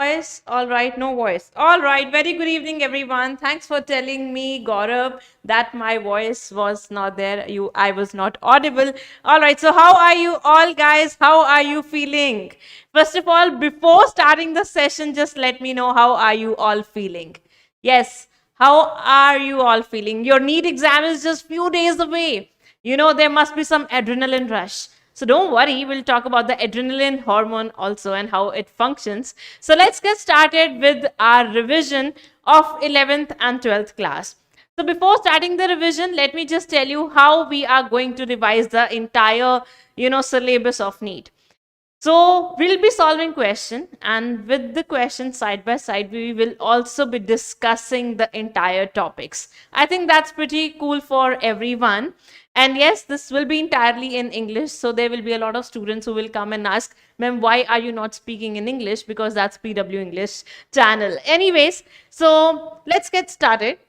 voice? All right, no voice. All right, very good evening, everyone. Thanks for telling me, Gaurav, that my voice was not there. I was not audible. All right, so how are you all, guys? How are you feeling? First of all, before starting the session, just let me know how are you all feeling. Yes, how are you all feeling? Your NEET exam is just few days away. You know, there must be some adrenaline rush. So don't worry, we'll talk about the adrenaline hormone also and how it functions. So let's get started with our revision of 11th and 12th class. So before starting the revision, let me just tell you how we are going to revise the entire, syllabus of NEET. So we'll be solving question, and with the question side by side, we will also be discussing the entire topics. I think that's pretty cool for everyone. And yes, this will be entirely in English. So there will be a lot of students who will come and ask, ma'am, why are you not speaking in English? Because that's PW English channel. Anyways, so let's get started.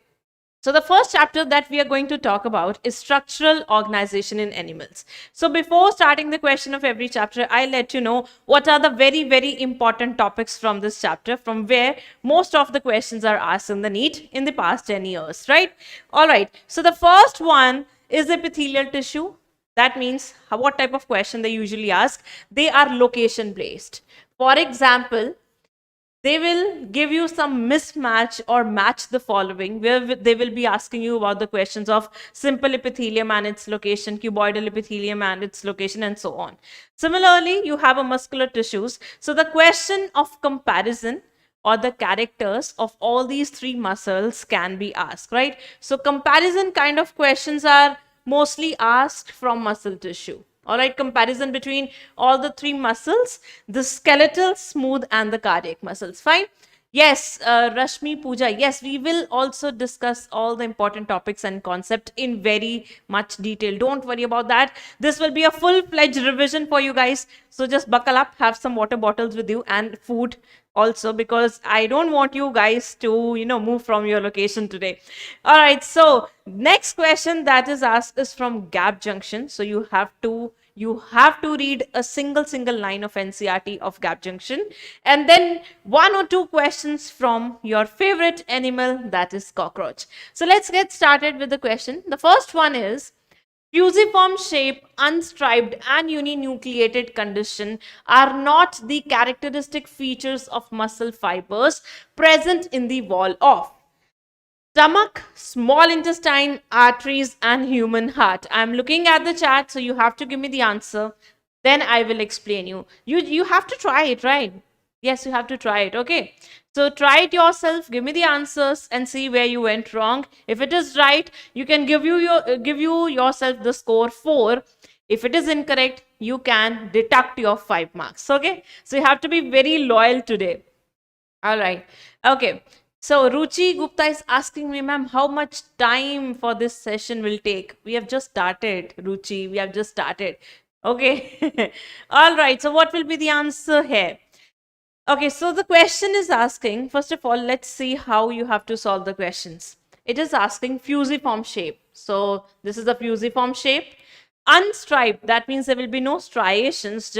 So the first chapter that we are going to talk about is structural organization in animals. So before starting the question of every chapter, I'll let you know what are the very, very important topics from this chapter, from where most of the questions are asked in the NEET in the past 10 years, right? All right. So the first one is epithelial tissue. That means what type of question they usually ask. They are location based. For example, they will give you some mismatch or match the following, where they will be asking you about the questions of simple epithelium and its location, cuboidal epithelium and its location, and so on. Similarly, you have a muscular tissues. So the question of comparison or the characters of all these three muscles can be asked, right? So comparison kind of questions are mostly asked from muscle tissue. All right, comparison between all the three muscles, the skeletal, smooth, and the cardiac muscles. Fine. Yes, Rashmi Pooja, yes, we will also discuss all the important topics and concept in very much detail. Don't worry about that. This will be a full-fledged revision for you guys. So just buckle up, have some water bottles with you and food also, because I don't want you guys to, move from your location today. All right, so next question that is asked is from gap junction. So you have to read a single line of NCERT of gap junction, and then one or two questions from your favorite animal, that is cockroach. So let's get started with the question. The first one is, fusiform shape, unstriped, and uninucleated condition are not the characteristic features of muscle fibers present in the wall of stomach, small intestine, arteries, and human heart. I'm looking at the chat, so you have to give me the answer. Then I will explain you. You have to try it, right? Yes, you have to try it. Okay. So try it yourself. Give me the answers and see where you went wrong. If it is right, you can give you yourself the score 4. If it is incorrect, you can deduct your 5 marks. Okay. So you have to be very loyal today. All right. Okay. So Ruchi Gupta is asking me, ma'am, how much time for this session will take? We have just started, Ruchi. We have just started. Okay. All right. So what will be the answer here? Okay. So the question is asking, first of all, let's see how you have to solve the questions. It is asking fusiform shape. So this is a fusiform shape. Unstriped, that means there will be no striations,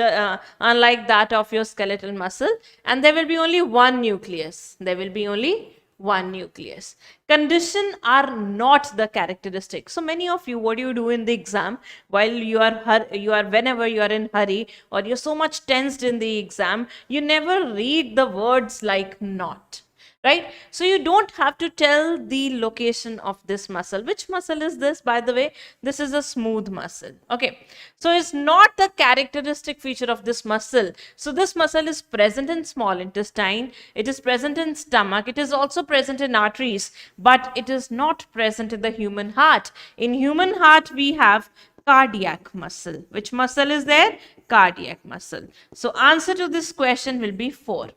unlike that of your skeletal muscle, and there will be only one nucleus. There will be only one nucleus. Condition are not the characteristic. So many of you, what do you do in the exam while whenever you are in hurry or you're so much tensed in the exam, you never read the words like not. Right? So you don't have to tell the location of this muscle. Which muscle is this, by the way? This is a smooth muscle. Okay. So it's not the characteristic feature of this muscle. So this muscle is present in small intestine. It is present in stomach. It is also present in arteries, but it is not present in the human heart. In human heart, we have cardiac muscle. Which muscle is there? Cardiac muscle. So answer to this question will be 4.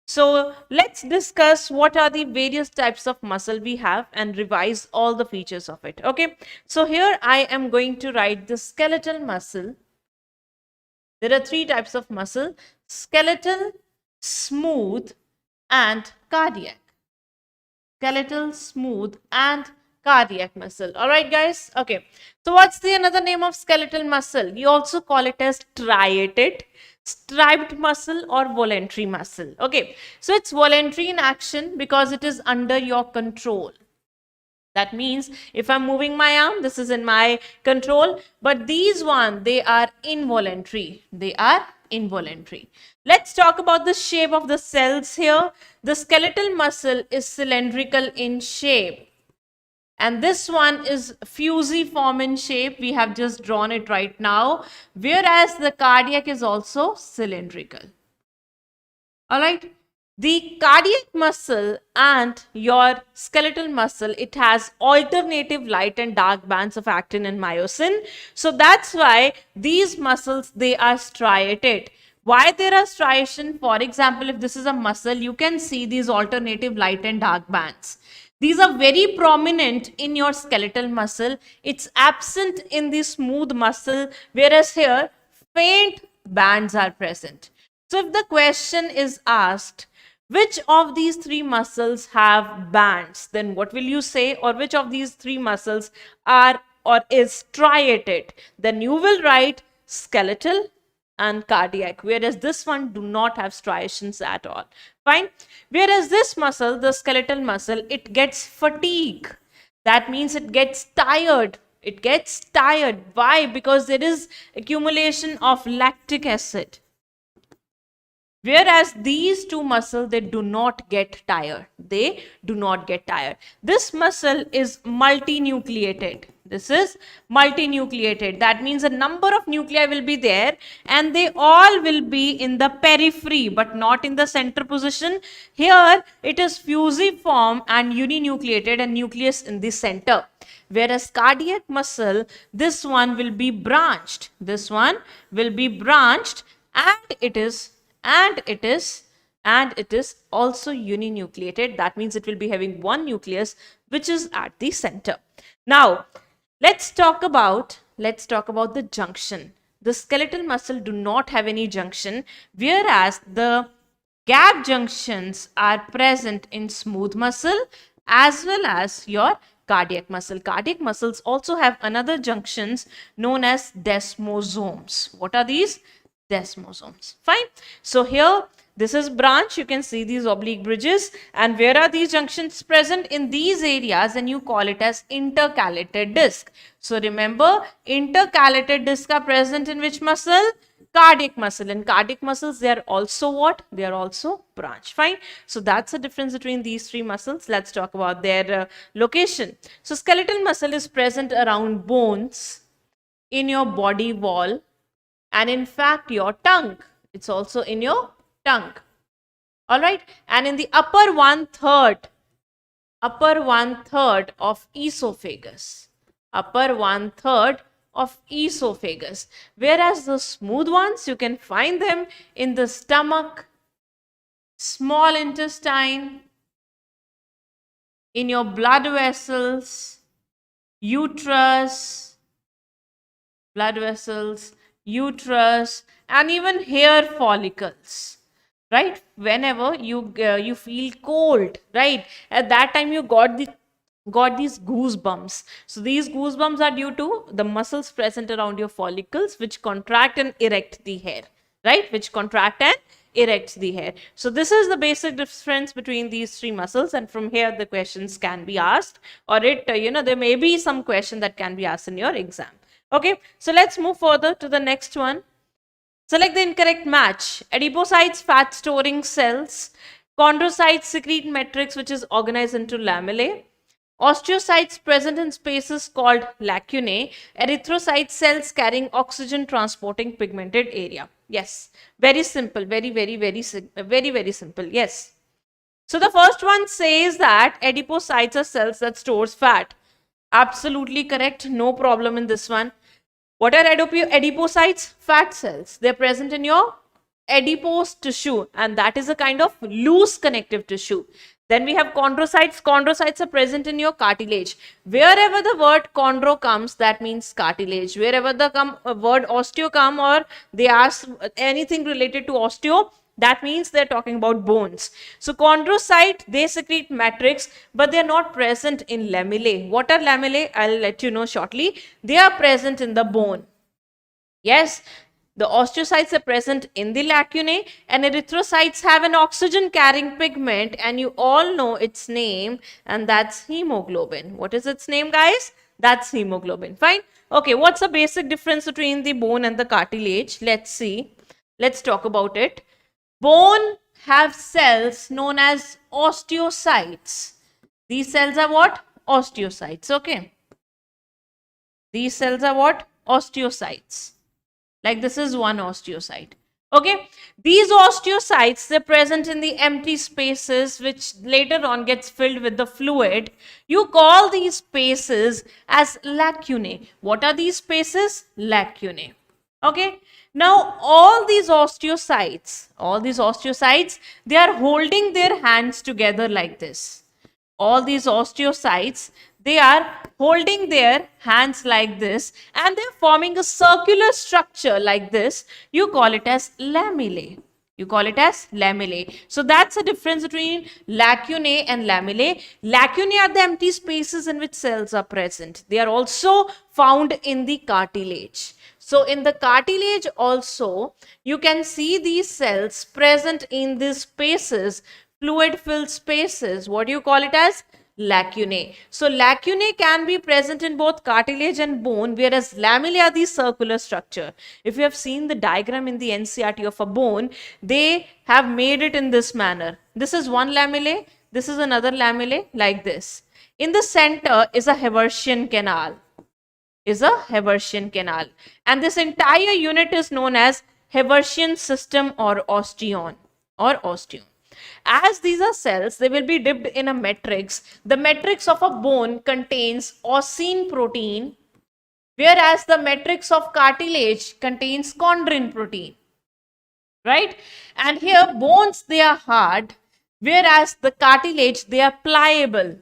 So let's discuss what are the various types of muscle we have and revise all the features of it. Okay. So here I am going to write the skeletal muscle. There are 3 types of muscle: skeletal, smooth, and cardiac. Skeletal, smooth, and cardiac muscle. All right, guys. Okay. So what's the another name of skeletal muscle? We also call it as striated. striped muscle or voluntary muscle? Okay, so it's voluntary in action because it is under your control. That means if I'm moving my arm, this is in my control, but these one, they are involuntary. They are involuntary. Let's talk about the shape of the cells here. The skeletal muscle is cylindrical in shape. And this one is fusiform in shape. We have just drawn it right now. Whereas the cardiac is also cylindrical. All right. The cardiac muscle and your skeletal muscle, it has alternative light and dark bands of actin and myosin. So that's why these muscles, they are striated. Why there are striation? For example, if this is a muscle, you can see these alternative light and dark bands. These are very prominent in your skeletal muscle. It's absent in the smooth muscle, whereas here, faint bands are present. So if the question is asked, which of these three muscles have bands, then what will you say? Or which of these three muscles are or is striated? Then you will write skeletal and cardiac, whereas this one do not have striations at all. Fine. Whereas this muscle, the skeletal muscle, it gets fatigue. That means it gets tired. It gets tired. Why? Because there is accumulation of lactic acid. Whereas these two muscles, they do not get tired. They do not get tired. This muscle is multinucleated. This is multinucleated. That means a number of nuclei will be there and they all will be in the periphery but not in the center position. Here it is fusiform and uninucleated and nucleus in the center. Whereas cardiac muscle, this one will be branched. This one will be branched and it is also uninucleated. That means it will be having one nucleus which is at the center. Now, let's talk about the junction. The skeletal muscle do not have any junction, whereas the gap junctions are present in smooth muscle as well as your cardiac muscle. Cardiac muscles also have another junctions known as desmosomes. What are these? Desmosomes. Fine. So here, this is branch. You can see these oblique bridges. And where are these junctions present? In these areas, and you call it as intercalated disc. So remember, intercalated disc are present in which muscle? Cardiac muscle. And cardiac muscles, they are also what? They are also branch. Fine. So that's the difference between these three muscles. Let's talk about their location. So skeletal muscle is present around bones, in your body wall, and in fact your tongue. It's also in your tongue. All right. And in the upper one third of esophagus. Upper one third of esophagus. Whereas the smooth ones, you can find them in the stomach, small intestine, in your blood vessels, uterus, and even hair follicles, right? Whenever you feel cold, right, at that time you got these goosebumps. So these goosebumps are due to the muscles present around your follicles which contract and erect the hair, right? Which contract and erects the hair. So this is the basic difference between these three muscles, and from here the questions can be asked, or there may be some question that can be asked in your exam. Okay, so let's move further to the next one. Select the incorrect match. Adipocytes, fat storing cells. Chondrocytes secrete matrix which is organized into lamellae. Osteocytes present in spaces called lacunae. Erythrocyte cells carrying oxygen transporting pigmented area. Yes, very simple, very simple. Yes. So the first one says that adipocytes are cells that stores fat. Absolutely correct. No problem in this one. What are adipocytes? Fat cells. They're present in your adipose tissue, and that is a kind of loose connective tissue. Then we have chondrocytes. Chondrocytes are present in your cartilage. Wherever the word chondro comes, that means cartilage. Wherever the word osteo come, or they ask anything related to osteo, that means they're talking about bones. So chondrocyte, they secrete matrix, but they're not present in lamellae. What are lamellae? I'll let you know shortly. They are present in the bone. Yes. The osteocytes are present in the lacunae, and erythrocytes have an oxygen carrying pigment, and you all know its name, and that's hemoglobin. What is its name, guys? That's hemoglobin. Fine. Okay, what's the basic difference between the bone and the cartilage? Let's see. Let's talk about it. Bone have cells known as osteocytes. These cells are what? Osteocytes. Okay. These cells are what? Osteocytes. Like this is one osteocyte. Okay. These osteocytes, they're present in the empty spaces which later on gets filled with the fluid. You call these spaces as lacunae. What are these spaces? Lacunae. Okay. Now all these osteocytes, they are holding their hands together like this. All these osteocytes, they are holding their hands like this, and they're forming a circular structure like this. You call it as lamellae. You call it as lamellae. So that's the difference between lacunae and lamellae. Lacunae are the empty spaces in which cells are present. They are also found in the cartilage. So in the cartilage also, you can see these cells present in these spaces, fluid filled spaces. What do you call it as? Lacunae. So lacunae can be present in both cartilage and bone, whereas lamellae are the circular structure. If you have seen the diagram in the NCERT of a bone, they have made it in this manner. This is one lamellae, this is another lamellae, like this. In the center is a Haversian canal. And this entire unit is known as Haversian system or osteon. As these are cells, they will be dipped in a matrix. The matrix of a bone contains ossein protein, whereas the matrix of cartilage contains chondrin protein. Right? And here bones, they are hard, whereas the cartilage, they are pliable.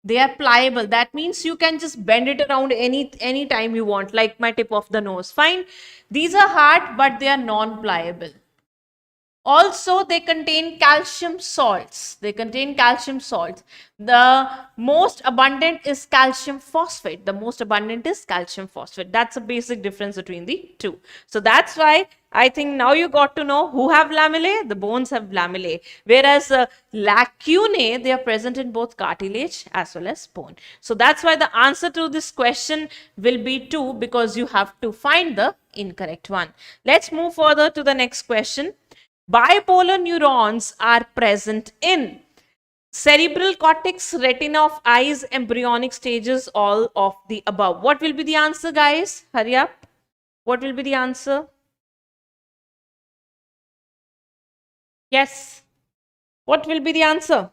That means you can just bend it around any time you want, like my tip of the nose. Fine. These are hard, but they are non-pliable. Also, they contain calcium salts. The most abundant is calcium phosphate. That's a basic difference between the two. So that's why I think now you got to know who have lamellae. The bones have lamellae. Whereas lacunae, they are present in both cartilage as well as bone. So that's why the answer to this question will be 2, because you have to find the incorrect one. Let's move further to the next question. Bipolar neurons are present in cerebral cortex, retina of eyes, embryonic stages, all of the above. What will be the answer, guys? Hurry up. What will be the answer? Yes. What will be the answer?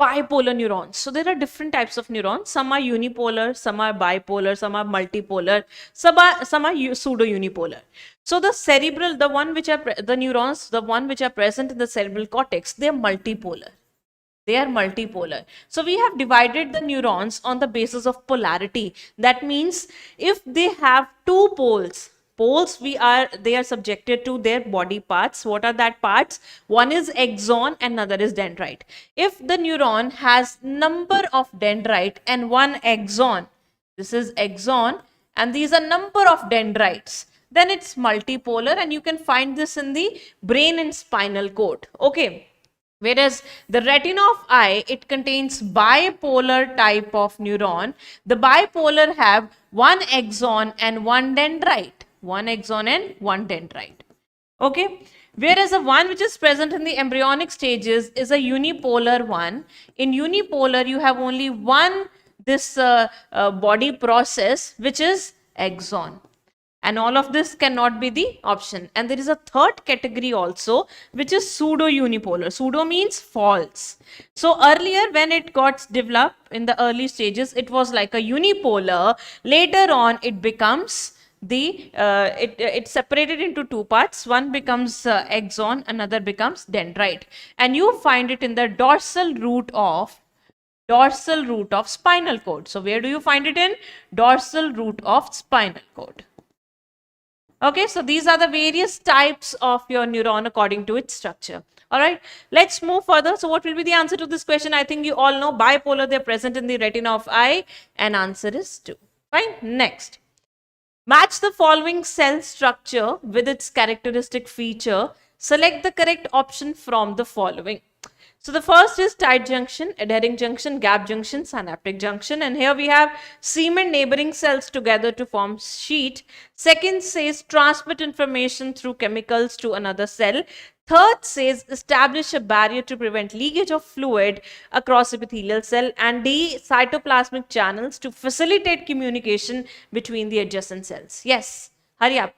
Bipolar neurons. So there are different types of neurons. Some are unipolar, some are bipolar, some are multipolar, some are pseudo-unipolar. So the cerebral, the neurons, the one which are present in the cerebral cortex, they are multipolar. So we have divided the neurons on the basis of polarity. That means if they have two poles, they are subjected to their body parts. What are that parts? One is axon and another is dendrite. If the neuron has number of dendrite and one axon, this is axon and these are number of dendrites, then it's multipolar, and you can find this in the brain and spinal cord. Okay. Whereas the retina of eye, it contains bipolar type of neuron. The bipolar have one axon and one dendrite. Okay. Whereas the one which is present in the embryonic stages is a unipolar one. In unipolar, you have only one body process, which is axon. And all of this cannot be the option. And there is a third category also, which is pseudo-unipolar. Pseudo means false. So earlier, when it got developed in the early stages, it was like a unipolar. Later on, it becomes it's separated into two parts. One becomes axon, another becomes dendrite. And you find it in the dorsal root of spinal cord. So where do you find it in? Dorsal root of spinal cord. Okay, so these are the various types of your neuron according to its structure. All right, let's move further. So what will be the answer to this question? I think you all know bipolar, they're present in the retina of eye, and answer is 2. Fine, next. Match the following cell structure with its characteristic feature. Select the correct option from the following. So the first is tight junction, adhering junction, gap junction, synaptic junction. And here we have cement neighboring cells together to form sheet. Second says transmit information through chemicals to another cell. Third says establish a barrier to prevent leakage of fluid across epithelial cell. And D, cytoplasmic channels to facilitate communication between the adjacent cells. Yes, hurry up.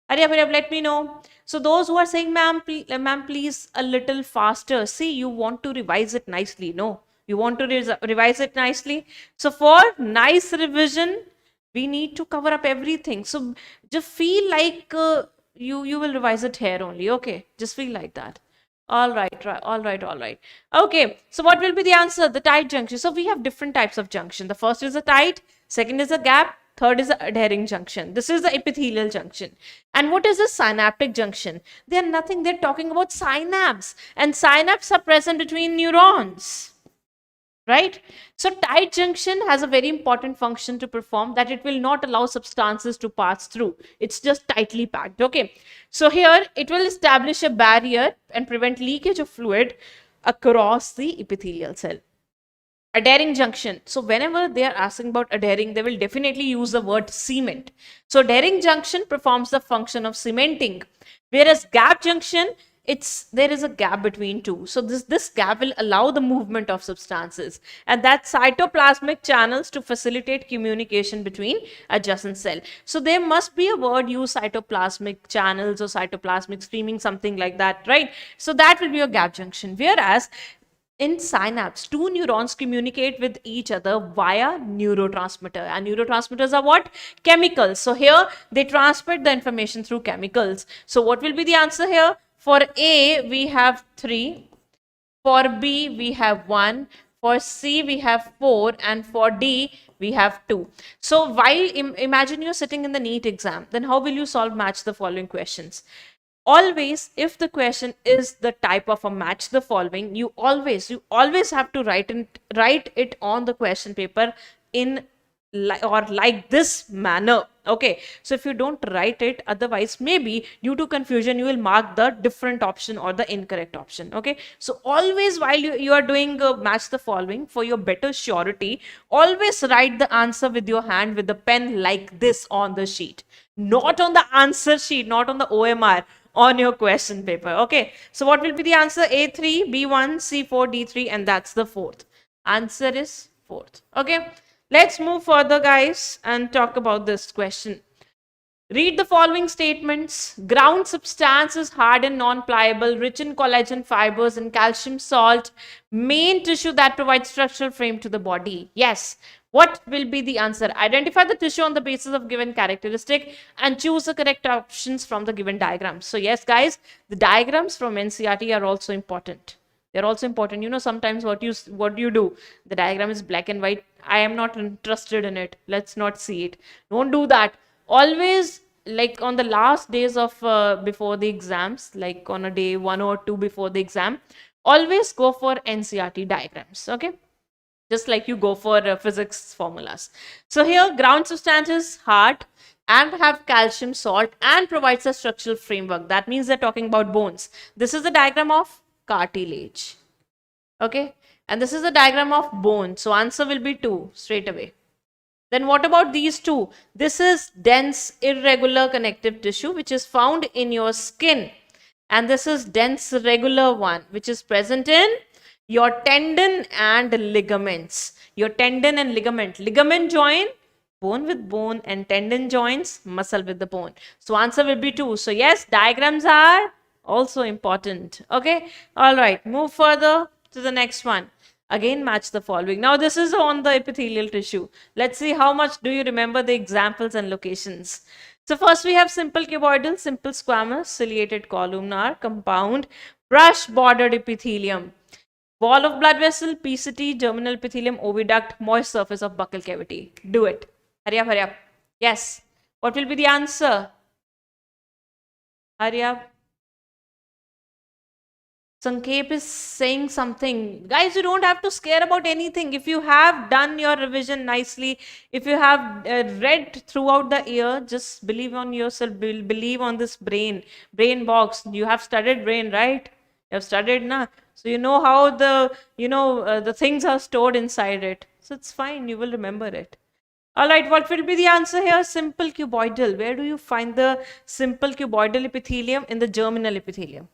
Hurry up, let me know. So those who are saying, ma'am, please a little faster. See, you want to revise it nicely. No, you want to revise it nicely. So for nice revision, we need to cover up everything. So just feel like you will revise it here only. Okay, just feel like that. All right, all right. Okay, so what will be the answer? The tight junction. So we have different types of junction. The first is a tight, second is a gap, third is the adhering junction. This is the epithelial junction. And what is a synaptic junction? They are nothing, they're talking about synapse. And synapses are present between neurons. Right? So tight junction has a very important function to perform, that it will not allow substances to pass through. It's just tightly packed. Okay. So here it will establish a barrier and prevent leakage of fluid across the epithelial cell. Adhering junction. So whenever they are asking about adhering, they will definitely use the word cement. So adhering junction performs the function of cementing, whereas gap junction, there is a gap between two. So this gap will allow the movement of substances, and that's cytoplasmic channels to facilitate communication between adjacent cell. So there must be a word used, cytoplasmic channels or cytoplasmic streaming, something like that, right? So that will be a gap junction. Whereas in synapse, two neurons communicate with each other via neurotransmitter, and neurotransmitters are what? Chemicals. So here they transmit the information through chemicals. So what will be the answer here? For A we have 3, for B we have 1, for C we have 4, and for D we have 2. So while imagine you're sitting in the NEET exam, then how will you solve match the following questions? Always, if the question is the type of a match the following, you always have to write it on the question paper in like this manner. Okay, so if you don't write it, otherwise maybe due to confusion you will mark the different option or the incorrect option. Okay, so always while you are doing match the following, for your better surety, always write the answer with your hand with the pen like this on the sheet, not on the answer sheet, not on the OMR, on your question paper. Okay, so what will be the answer? A3, B1, C4, D3, and that's the fourth. Answer is fourth. Okay, let's move further, guys, and talk about this question. Read the following statements. Ground substance is hard and non-pliable, rich in collagen fibers and calcium salt, main tissue that provides structural frame to the body. Yes. What will be the answer? Identify the tissue on the basis of given characteristic and choose the correct options from the given diagrams. So yes, guys, the diagrams from NCERT are also important. They're also important. You know, sometimes what you do, the diagram is black and white. I am not interested in it. Let's not see it. Don't do that. Always, like on the last days of before the exams, like on a day 1 or 2 before the exam, always go for NCERT diagrams. Okay, just like you go for physics formulas. So here ground substance is hard and have calcium salt and provides a structural framework. That means they're talking about bones. This is the diagram of cartilage. Okay, and this is the diagram of bone. So answer will be 2 straight away. Then what about these two? This is dense irregular connective tissue which is found in your skin, and this is dense regular one which is present in your tendon and ligaments. Your tendon and ligament join bone with bone, and tendon joins muscle with the bone. So answer will be 2. So yes, diagrams are also important. Okay, all right, move further to the next one. Again, match the following. Now this is on the epithelial tissue. Let's see how much do you remember the examples and locations. So first we have simple cuboidal, simple squamous, ciliated columnar, compound, brush bordered epithelium, wall of blood vessel, PCT, germinal epithelium, oviduct, moist surface of buccal cavity. Do it. Hurry up, hurry up. Yes. What will be the answer? Hurry up. Sankhep is saying something. Guys, you don't have to scare about anything. If you have done your revision nicely, if you have read throughout the year, just believe on yourself, believe on this brain box. You have studied brain, right? You have studied, na? So you know how the things are stored inside it. So it's fine. You will remember it. All right, what will be the answer here? Simple cuboidal. Where do you find the simple cuboidal epithelium? In the germinal epithelium.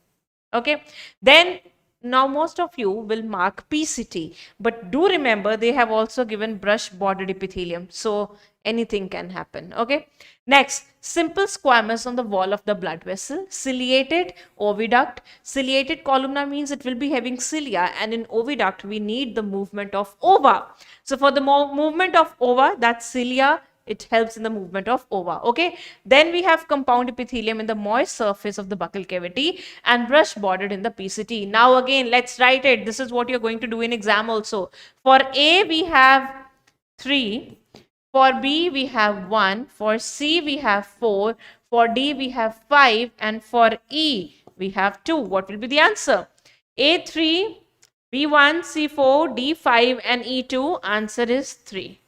Okay, then now most of you will mark PCT, but do remember they have also given brush bordered epithelium, so anything can happen. Okay, next, simple squamous on the wall of the blood vessel, ciliated oviduct. Ciliated columnar means it will be having cilia, and in oviduct we need the movement of ova. So for the movement of ova, that's cilia, it helps in the movement of ova. Okay, then we have compound epithelium in the moist surface of the buccal cavity and brush bordered in the PCT. Now again, let's write it. This is what you're going to do in exam also. For A we have 3, for B we have 1, for C we have 4, for D we have 5, and for E we have 2. What will be the answer? A3, B1, C4, D5 and E2. Answer is 3.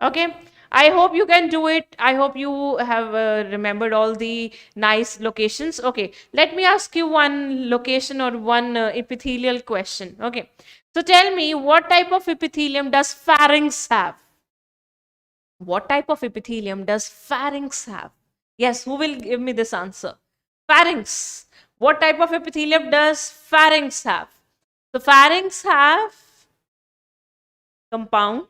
Okay, I hope you can do it. I hope you have remembered all the nice locations. Okay, let me ask you one location or one epithelial question. Okay, so tell me, what type of epithelium does pharynx have? What type of epithelium does pharynx have? Yes, who will give me this answer? Pharynx. What type of epithelium does pharynx have? So pharynx have compound,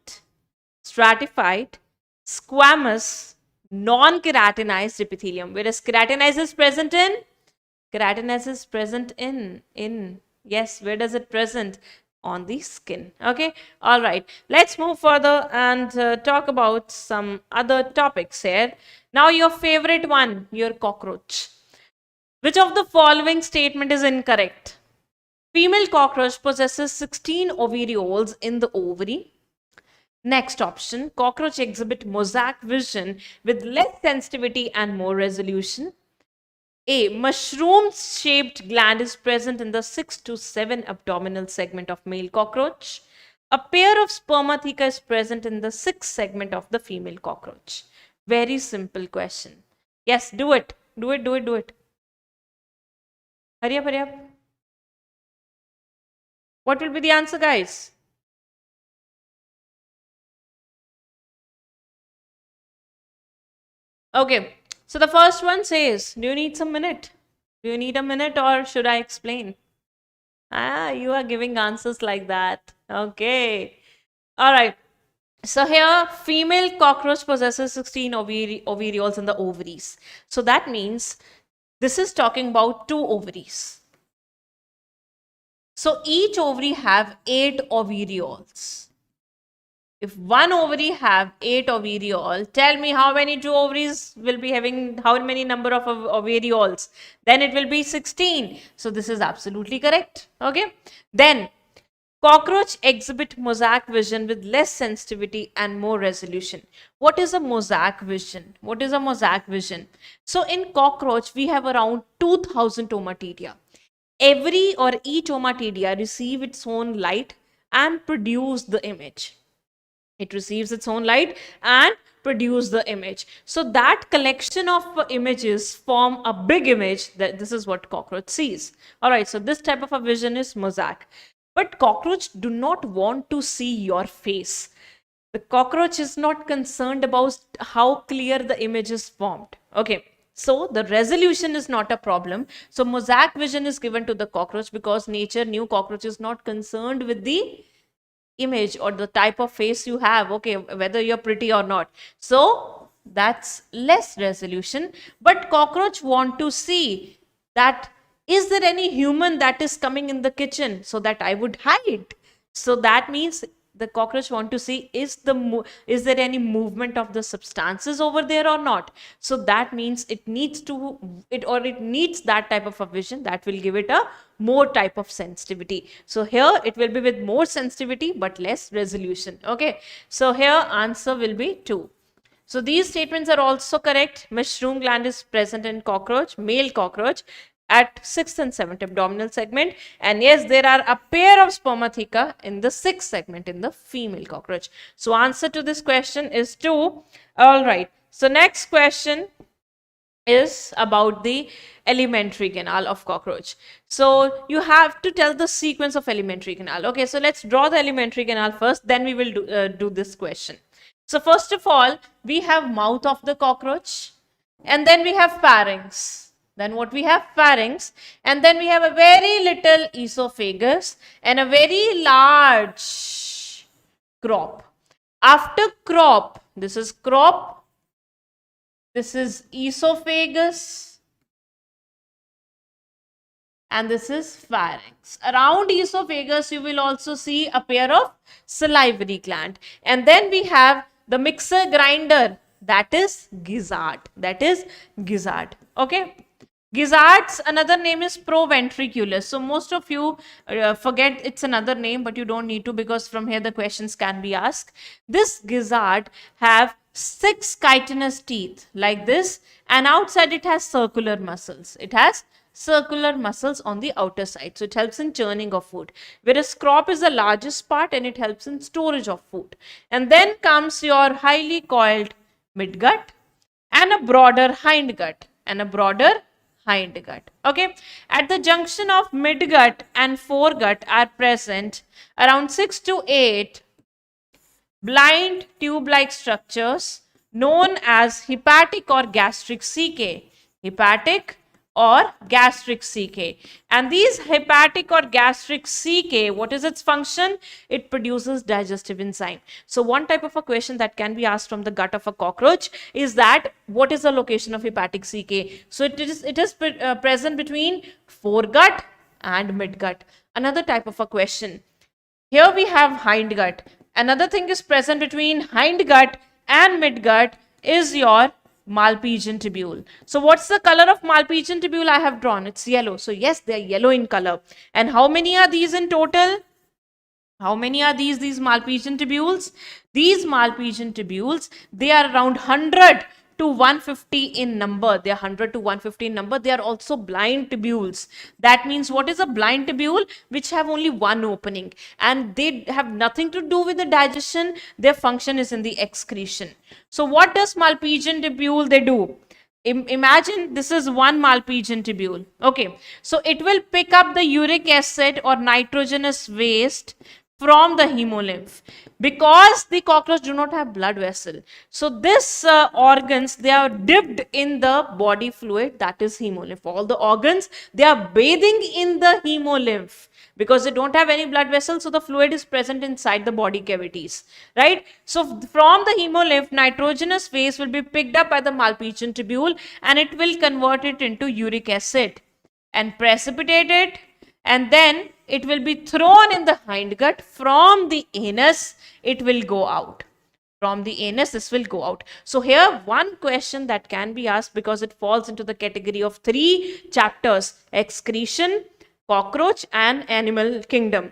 stratified, squamous, non-keratinized epithelium. Whereas keratinized is present in? Keratinized is present in. Yes, where does it present? On the skin. Okay, all right. Let's move further and talk about some other topics here. Now your favorite one, your cockroach. Which of the following statement is incorrect? Female cockroach possesses 16 ovirioles in the ovary. Next option, cockroach exhibit mosaic vision with less sensitivity and more resolution. A, mushroom-shaped gland is present in the 6 to 7 abdominal segment of male cockroach. A pair of spermatheca is present in the 6th segment of the female cockroach. Very simple question. Yes, do it. Do it, do it, do it. Hurry up, hurry up. What will be the answer, guys? Okay, so the first one says, do you need some minute? Do you need a minute or should I explain? Ah, you are giving answers like that. Okay. All right. So here, female cockroach possesses 16 ovirioles in the ovaries. So that means this is talking about 2 ovaries. So each ovary have 8 ovirioles. If one ovary have 8 ovariole, tell me how many 2 ovaries will be having how many number of ovarioles? Then it will be 16. So this is absolutely correct. Okay. Then cockroach exhibit mosaic vision with less sensitivity and more resolution. What is a mosaic vision? What is a mosaic vision? So in cockroach, we have around 2000 ommatidia. Every or each ommatidia receive its own light and produce the image. It receives its own light and produce the image. So that collection of images form a big image. That this is what cockroach sees. All right, so this type of a vision is mosaic. But cockroach do not want to see your face. The cockroach is not concerned about how clear the image is formed. Okay, so the resolution is not a problem. So mosaic vision is given to the cockroach because nature knew cockroach is not concerned with the image or the type of face you have, okay, whether you're pretty or not. So that's less resolution. But cockroach want to see that is there any human that is coming in the kitchen so that I would hide. So that means the cockroach want to see is there any movement of the substances over there or not. So that means it needs that type of a vision that will give it a more type of sensitivity. So here it will be with more sensitivity but less resolution. Okay, so here answer will be 2. So these statements are also correct. Mushroom gland is present in cockroach, male cockroach. at 6th and 7th abdominal segment, and yes, there are a pair of spermatheca in the 6th segment in the female cockroach. So answer to this question is 2. All right, so next question is about the alimentary canal of cockroach. So you have to tell the sequence of alimentary canal. Okay, so let's draw the alimentary canal first, then we will do this question. So first of all, we have mouth of the cockroach, and then we have pharynx. Then what we have? Pharynx, and then we have a very little esophagus and a very large crop. After crop, this is crop, this is esophagus, and this is pharynx. Around esophagus, you will also see a pair of salivary gland. And then we have the mixer grinder, that is gizzard. That is gizzard. Okay. Gizzard's another name is proventriculus. So most of you forget it's another name, but you don't need to, because from here the questions can be asked. This gizzard have 6 chitinous teeth like this, and outside it has circular muscles. It has circular muscles on the outer side. So it helps in churning of food. Whereas crop is the largest part and it helps in storage of food. And then comes your highly coiled midgut and a broader hindgut and a broader hindgut. Okay. At the junction of midgut and foregut are present around 6 to 8 blind tube-like structures known as hepatic or gastric caecae. Hepatic or gastric caecae. And these hepatic or gastric caecae, what is its function? It produces digestive enzyme. So one type of a question that can be asked from the gut of a cockroach is that what is the location of hepatic caecae? So it is present between foregut and midgut. Another type of a question. Here we have hindgut. Another thing is present between hindgut and midgut is your Malpighian tubule. So what's the color of Malpighian tubule I have drawn? It's yellow. So yes, they are yellow in color. And how many are these in total? How many are these Malpighian tubules? These Malpighian tubules, they are around 100 to 150 in number. They are 100 to 150 in number. They are also blind tubules. That means what is a blind tubule? Which have only one opening, and they have nothing to do with the digestion. Their function is in the excretion. So what does Malpighian tubule they do? Imagine this is one Malpighian tubule. Okay, so it will pick up the uric acid or nitrogenous waste from the hemolymph, because the cockroach do not have blood vessel. So this organs, they are dipped in the body fluid, that is hemolymph. All the organs, they are bathing in the hemolymph because they don't have any blood vessels. So the fluid is present inside the body cavities, right? So from the hemolymph, nitrogenous waste will be picked up by the Malpighian tubule, and it will convert it into uric acid and precipitate it, and then it will be thrown in the hindgut. From the anus, it will go out. From the anus, this will go out. So here, one question that can be asked, because it falls into the category of 3 chapters: excretion, cockroach, and animal kingdom.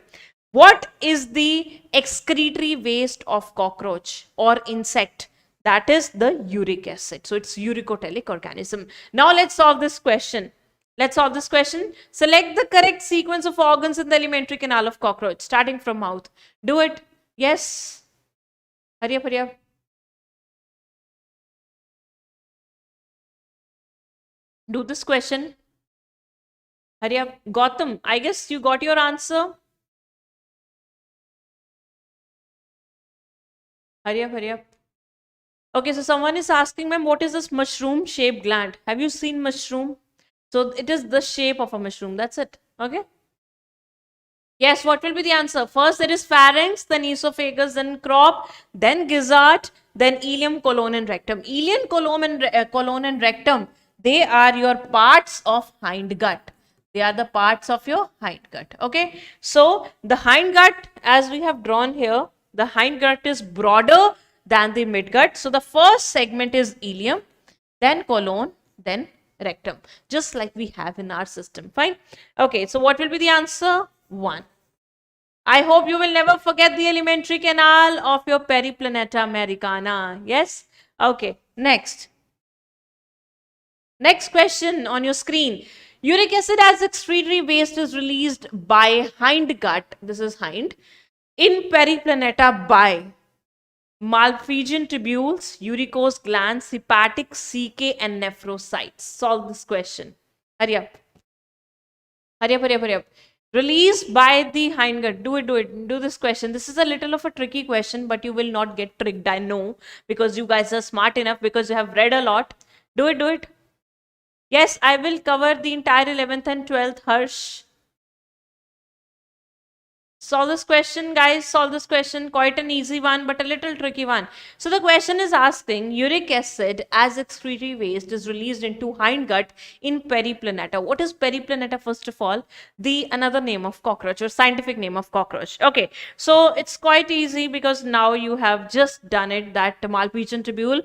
What is the excretory waste of cockroach or insect? That is the uric acid. So it's uricotelic organism. Now let's solve this question. Let's solve this question. Select the correct sequence of organs in the alimentary canal of cockroach, starting from mouth. Do it. Yes. Hurry up, hurry up. Do this question. Hurry up. Gautam, I guess you got your answer. Hurry up, hurry up. Okay, so someone is asking, ma'am, what is this mushroom shaped gland? Have you seen mushroom? So it is the shape of a mushroom. That's it. Okay. Yes, what will be the answer? First there is pharynx, then esophagus, then crop, then gizzard, then ileum, colon, and rectum. Ileum, colon, and rectum, they are your parts of hindgut. They are the parts of your hindgut. Okay. So the hindgut, as we have drawn here, the hindgut is broader than the midgut. So the first segment is ileum, then colon, then rectum, just like we have in our system. Fine. Okay, so what will be the answer? 1. I hope you will never forget the alimentary canal of your Periplaneta americana. Yes. Okay, next question on your screen. Uric acid as excretory waste is released by hindgut, this is hind, in periplaneta by Malpighian tubules, uricose glands, hepatic, CK, and nephrocytes. Solve this question. Hurry up. Hurry up, hurry up, hurry up. Released by the hindgut. Do it, do it. Do this question. This is a little of a tricky question, but you will not get tricked. I know, because you guys are smart enough, because you have read a lot. Do it, do it. Yes, I will cover the entire 11th and 12th. Harsh. Solve this question, guys. Solve this question. Quite an easy one, but a little tricky one. So the question is asking, uric acid as excretory waste is released into hindgut in periplaneta. What is periplaneta, first of all? The another name of cockroach, or scientific name of cockroach. Okay, so it's quite easy, because now you have just done it, that Malpighian tubule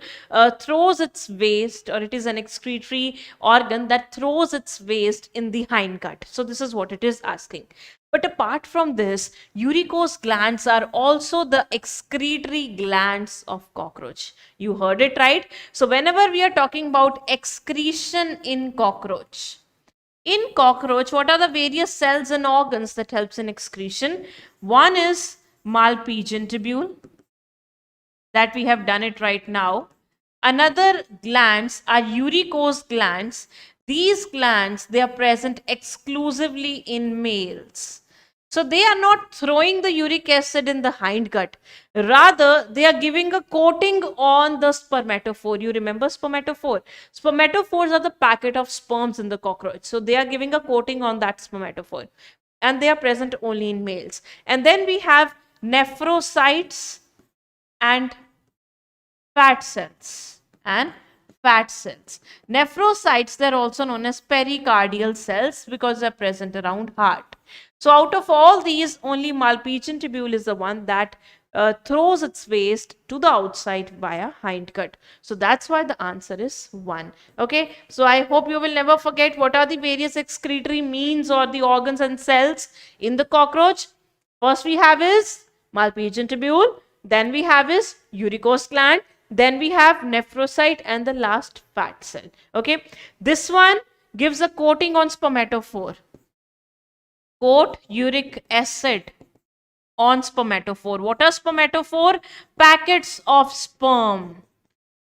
throws its waste, or it is an excretory organ that throws its waste in the hindgut. So this is what it is asking. But apart from this, uricose glands are also the excretory glands of cockroach. You heard it right. So whenever we are talking about excretion in cockroach, what are the various cells and organs that helps in excretion? One is Malpighian tubule, that we have done it right now. Another glands are uricose glands. These glands, they are present exclusively in males. So they are not throwing the uric acid in the hindgut. Rather, they are giving a coating on the spermatophore. You remember spermatophore? Spermatophores are the packet of sperms in the cockroach. So they are giving a coating on that spermatophore. And they are present only in males. And then we have nephrocytes and fat cells. Nephrocytes, they're also known as pericardial cells, because they're present around heart. So out of all these, only Malpighian tubule is the one that throws its waste to the outside via hindgut. So that's why the answer is 1. Okay, so I hope you will never forget what are the various excretory means, or the organs and cells in the cockroach. First we have is Malpighian tubule, then we have is uricose gland, then we have nephrocyte, and the last fat cell. Okay, this one gives a coating on spermatophore. Coat uric acid on spermatophore. What are spermatophore? Packets of sperm.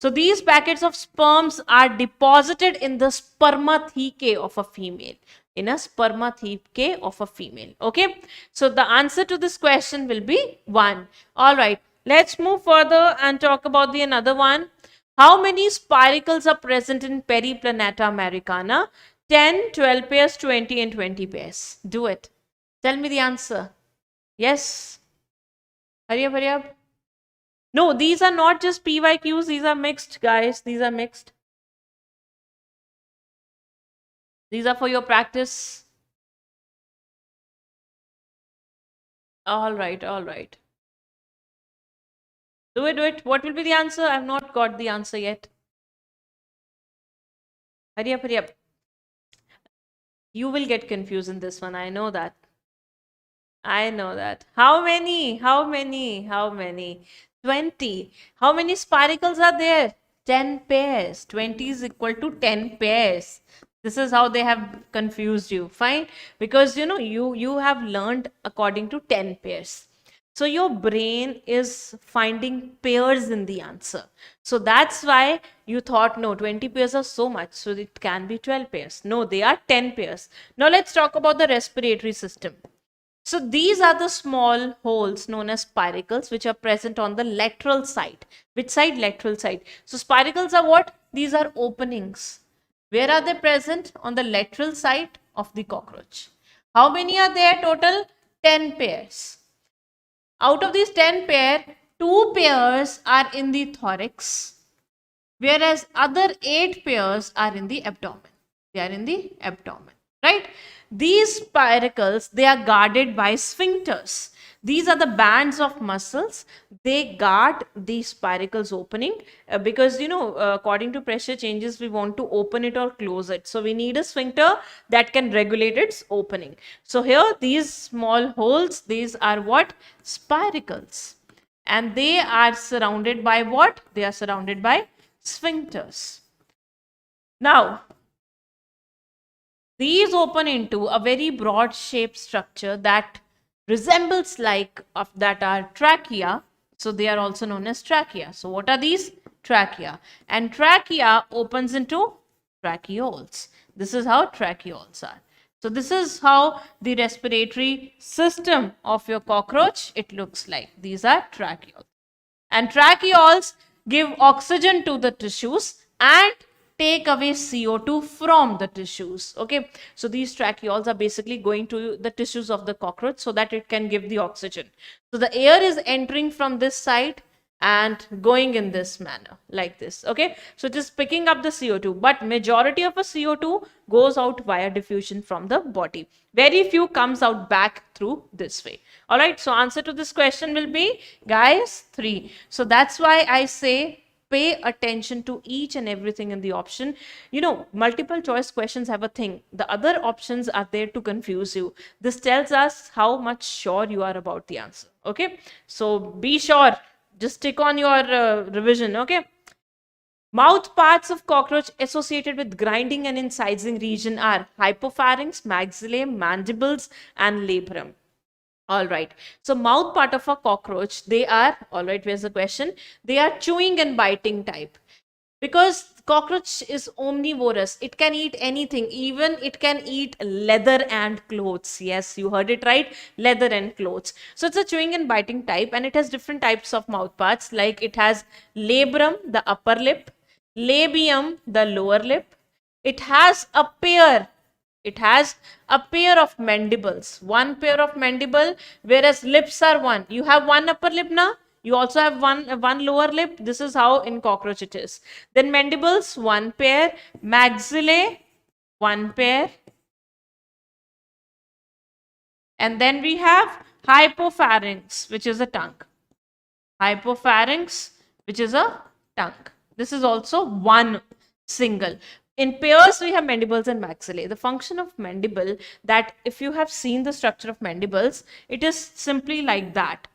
So these packets of sperms are deposited in the spermathecae of a female. Okay, so the answer to this question will be 1. All right, let's move further and talk about the another one. How many spiracles are present in Periplaneta americana? 10, 12 pairs, 20, and 20 pairs. Do it. Tell me the answer. Yes. Hurry up, hurry up. No, these are not just PYQs. These are mixed, guys. These are mixed. These are for your practice. All right, all right. Do it, do it. What will be the answer? I have not got the answer yet. Hurry up, hurry up. You will get confused in this one. I know that. I know that. How many? How many? How many? 20. How many spiracles are there? 10 pairs. 20 is equal to 10 pairs. This is how they have confused you. Fine. Because you have learned according to 10 pairs. So your brain is finding pairs in the answer. So that's why you thought, no, 20 pairs are so much, so it can be 12 pairs. No, they are 10 pairs. Now let's talk about the respiratory system. So these are the small holes known as spiracles, which are present on the lateral side. Which side? Lateral side. So spiracles are what? These are openings. Where are they present? On the lateral side of the cockroach. How many are there total? 10 pairs. Out of these 10 pairs, 2 pairs are in the thorax, whereas other 8 pairs are in the abdomen. They are in the abdomen, right? These spiracles, they are guarded by sphincters. These are the bands of muscles. They guard the spiracles opening because, according to pressure changes, we want to open it or close it. So we need a sphincter that can regulate its opening. So here, these small holes, these are what? Spiracles. And they are surrounded by what? They are surrounded by sphincters. Now, these open into a very broad shaped structure that resembles like of that are trachea. So they are also known as trachea. So what are these? Trachea. And trachea opens into tracheoles. This is how tracheoles are. So this is how the respiratory system of your cockroach it looks like. These are tracheoles. And tracheoles give oxygen to the tissues and take away CO2 from the tissues. Okay, so these tracheoles are basically going to the tissues of the cockroach so that it can give the oxygen. So the air is entering from this side and going in this manner like this. Okay, so it is picking up the CO2, but majority of a CO2 goes out via diffusion from the body. Very few comes out back through this way. All right, so answer to this question will be, guys, 3. So that's why I say pay attention to each and everything in the option. You know, multiple choice questions have a thing. The other options are there to confuse you. This tells us how much sure you are about the answer. Okay, so be sure. Just stick on your revision. Okay. Mouth parts of cockroach associated with grinding and incising region are hypopharynx, maxillae, mandibles, and labrum. All right. So mouth part of a cockroach, they are, all right, where's the question? They are chewing and biting type. Because cockroach is omnivorous. It can eat anything. Even it can eat leather and clothes. Yes, you heard it right. Leather and clothes. So it's a chewing and biting type, and it has different types of mouth parts. Like it has labrum, the upper lip, labium, the lower lip. It has a pair. It has a pair of mandibles. One pair of mandible, whereas lips are one. You have one upper lip now. You also have one lower lip. This is how in cockroach it is. Then mandibles, one pair. Maxillae, one pair. And then we have hypopharynx, which is a tongue. Hypopharynx, which is a tongue. This is also one single. In pairs, we have mandibles and maxillae. The function of mandible, that if you have seen the structure of mandibles, it is simply like that.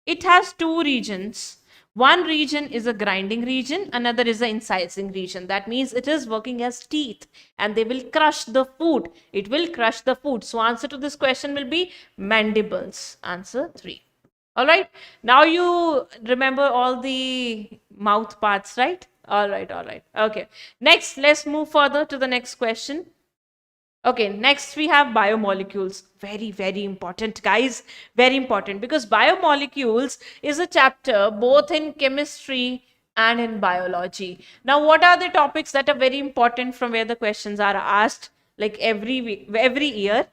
It has two regions. One region is a grinding region, another is an incising region. That means it is working as teeth and they will crush the food. It will crush the food. So answer to this question will be mandibles. Answer 3. All right. Now you remember all the mouth parts, right? All right. All right. Okay. Next, let's move further to the next question. Okay, next we have biomolecules. Very, very important, guys. Very important, because biomolecules is a chapter both in chemistry and in biology. Now, what are the topics that are very important from where the questions are asked like every week, every year?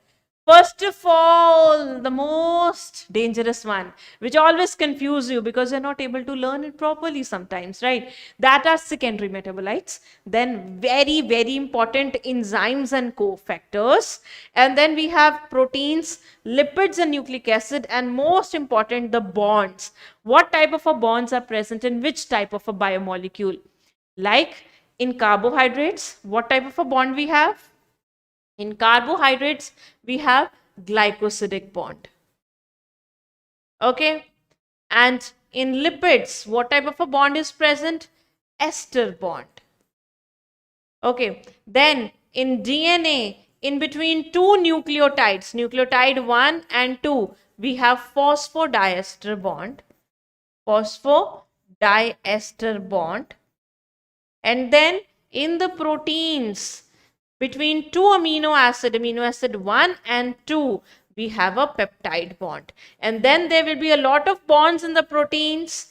First of all, the most dangerous one, which always confuse you because you're not able to learn it properly sometimes, right? That are secondary metabolites. Then very, very important enzymes and cofactors. And then we have proteins, lipids and nucleic acid, and most important, the bonds. What type of a bonds are present in which type of a biomolecule? Like in carbohydrates, what type of a bond we have? In carbohydrates, we have glycosidic bond. Okay. And in lipids, what type of a bond is present? Ester bond. Okay. Then in DNA, in between two nucleotides, nucleotide 1 and 2, we have phosphodiester bond. Phosphodiester bond. And then in the proteins, between two amino acid 1 and 2, we have a peptide bond. And then there will be a lot of bonds in the proteins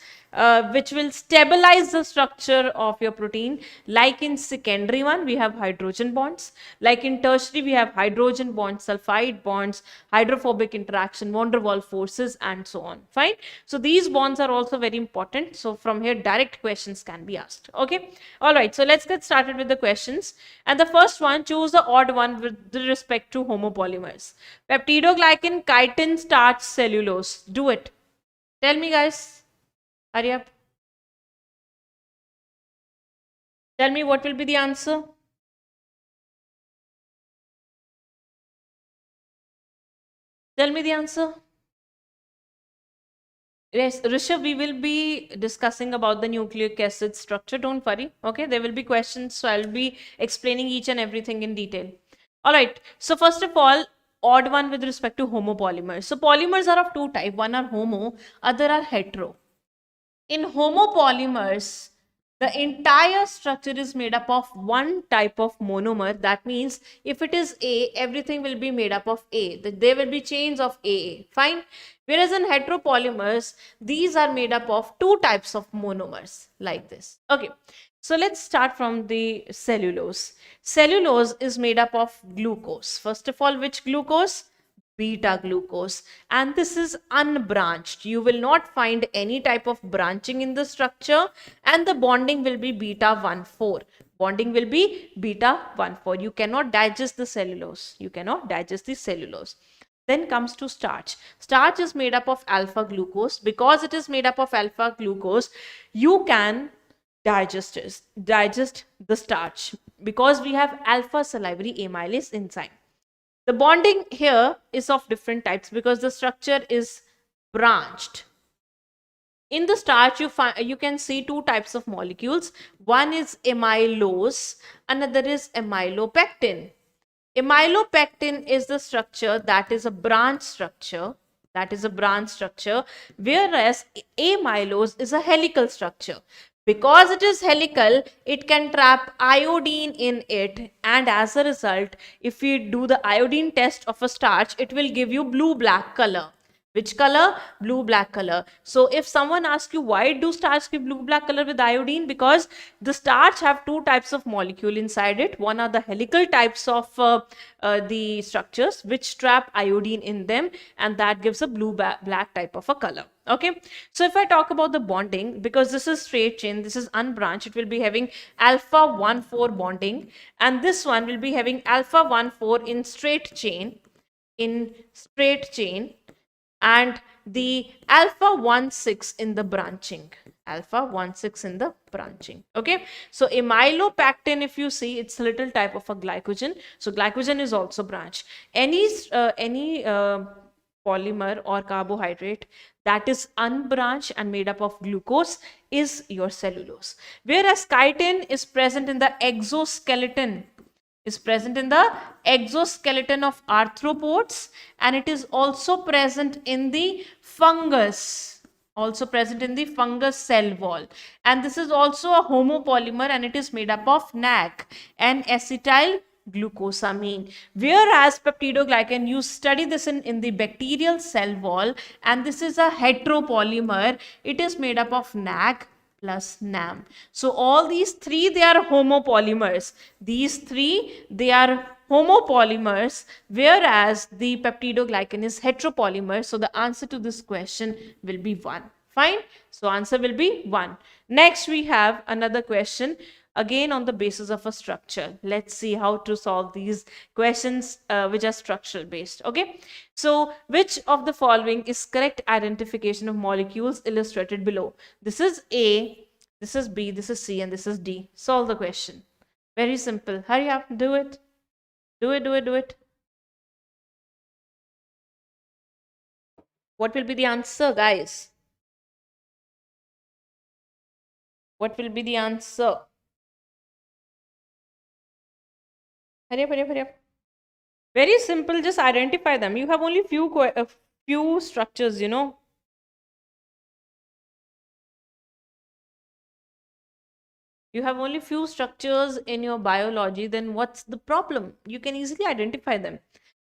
which will stabilize the structure of your protein. Like in secondary one, we have hydrogen bonds. Like in tertiary, we have hydrogen bonds, sulfide bonds, hydrophobic interaction, van der Waals forces, and so on. Fine. So these bonds are also very important. So from here, direct questions can be asked. Okay. All right. So let's get started with the questions. And the first one, choose the odd one with respect to homopolymers. Peptidoglycan, chitin, starch, cellulose. Do it. Tell me, guys. Hurry up. Tell me what will be the answer. Tell me the answer. Yes, Rishabh, we will be discussing about the nucleic acid structure. Don't worry. Okay, there will be questions. So I'll be explaining each and everything in detail. All right. So first of all, odd one with respect to homopolymers. So polymers are of two type. One are homo, other are hetero. In homopolymers, the entire structure is made up of one type of monomer. That means if it is A, everything will be made up of A. There will be chains of AA. Fine. Whereas in heteropolymers, these are made up of two types of monomers like this. Okay. So let's start from the cellulose. Cellulose is made up of glucose. First of all, which glucose? Beta glucose, and this is unbranched. You will not find any type of branching in the structure, and the bonding will be beta 1,4. Bonding will be beta 1,4. You cannot digest the cellulose. You cannot digest the cellulose. Then comes to starch. Starch is made up of alpha glucose. Because it is made up of alpha glucose, you can digest the starch because we have alpha salivary amylase enzyme. The bonding here is of different types because the structure is branched. In the starch, you can see two types of molecules. One is amylose, another is amylopectin. Amylopectin is the structure that is a branch structure. Whereas amylose is a helical structure. Because it is helical, it can trap iodine in it, and as a result, if we do the iodine test of a starch, it will give you blue-black color. Which color? Blue-black color. So if someone asks you why do starch give blue-black color with iodine? Because the starch have two types of molecule inside it. One are the helical types of the structures which trap iodine in them, and that gives a blue-black type of a color. Okay. So if I talk about the bonding, because this is straight chain, this is unbranched, it will be having alpha 1,4 bonding, and this one will be having alpha 1,4 in straight chain, and the alpha 1,6 in the branching. Okay. So amylopectin, if you see, it's a little type of a glycogen. So glycogen is also branched. Any polymer or carbohydrate that is unbranched and made up of glucose is your cellulose. Whereas chitin is present in the exoskeleton of arthropods, and it is also present in the fungus cell wall, and this is also a homopolymer, and it is made up of NAG, N-acetyl glucosamine. Whereas peptidoglycan, you study this in the bacterial cell wall, and this is a heteropolymer. It is made up of NAG plus NAM. So all these three, they are homopolymers. Whereas the peptidoglycan is heteropolymer. So the answer to this question will be 1. Fine. So answer will be 1. Next, we have another question, again on the basis of a structure. Let's see how to solve these questions which are structural based. Okay. So which of the following is correct identification of molecules illustrated below? This is A, this is B, this is C, and this is D. Solve the question. Very simple. Hurry up. Do it. Do it. What will be the answer, guys? What will be the answer? Hurry up. Very simple. Just identify them. You have only few structures, you know. You have only few structures in your biology, then what's the problem? You can easily identify them.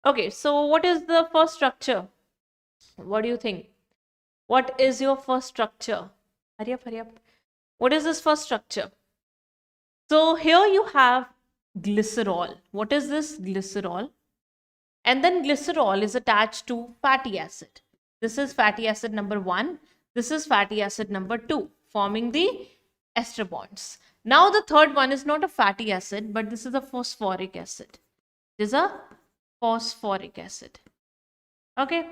Okay, so what is the first structure? What do you think? What is your first structure? Hurry up. What is this first structure? So here you have glycerol. What is this? Glycerol. And then glycerol is attached to fatty acid. This is fatty acid number 1. This is fatty acid number 2, forming the ester bonds. Now the third one is not a fatty acid, but this is a phosphoric acid. It is a phosphoric acid. Okay.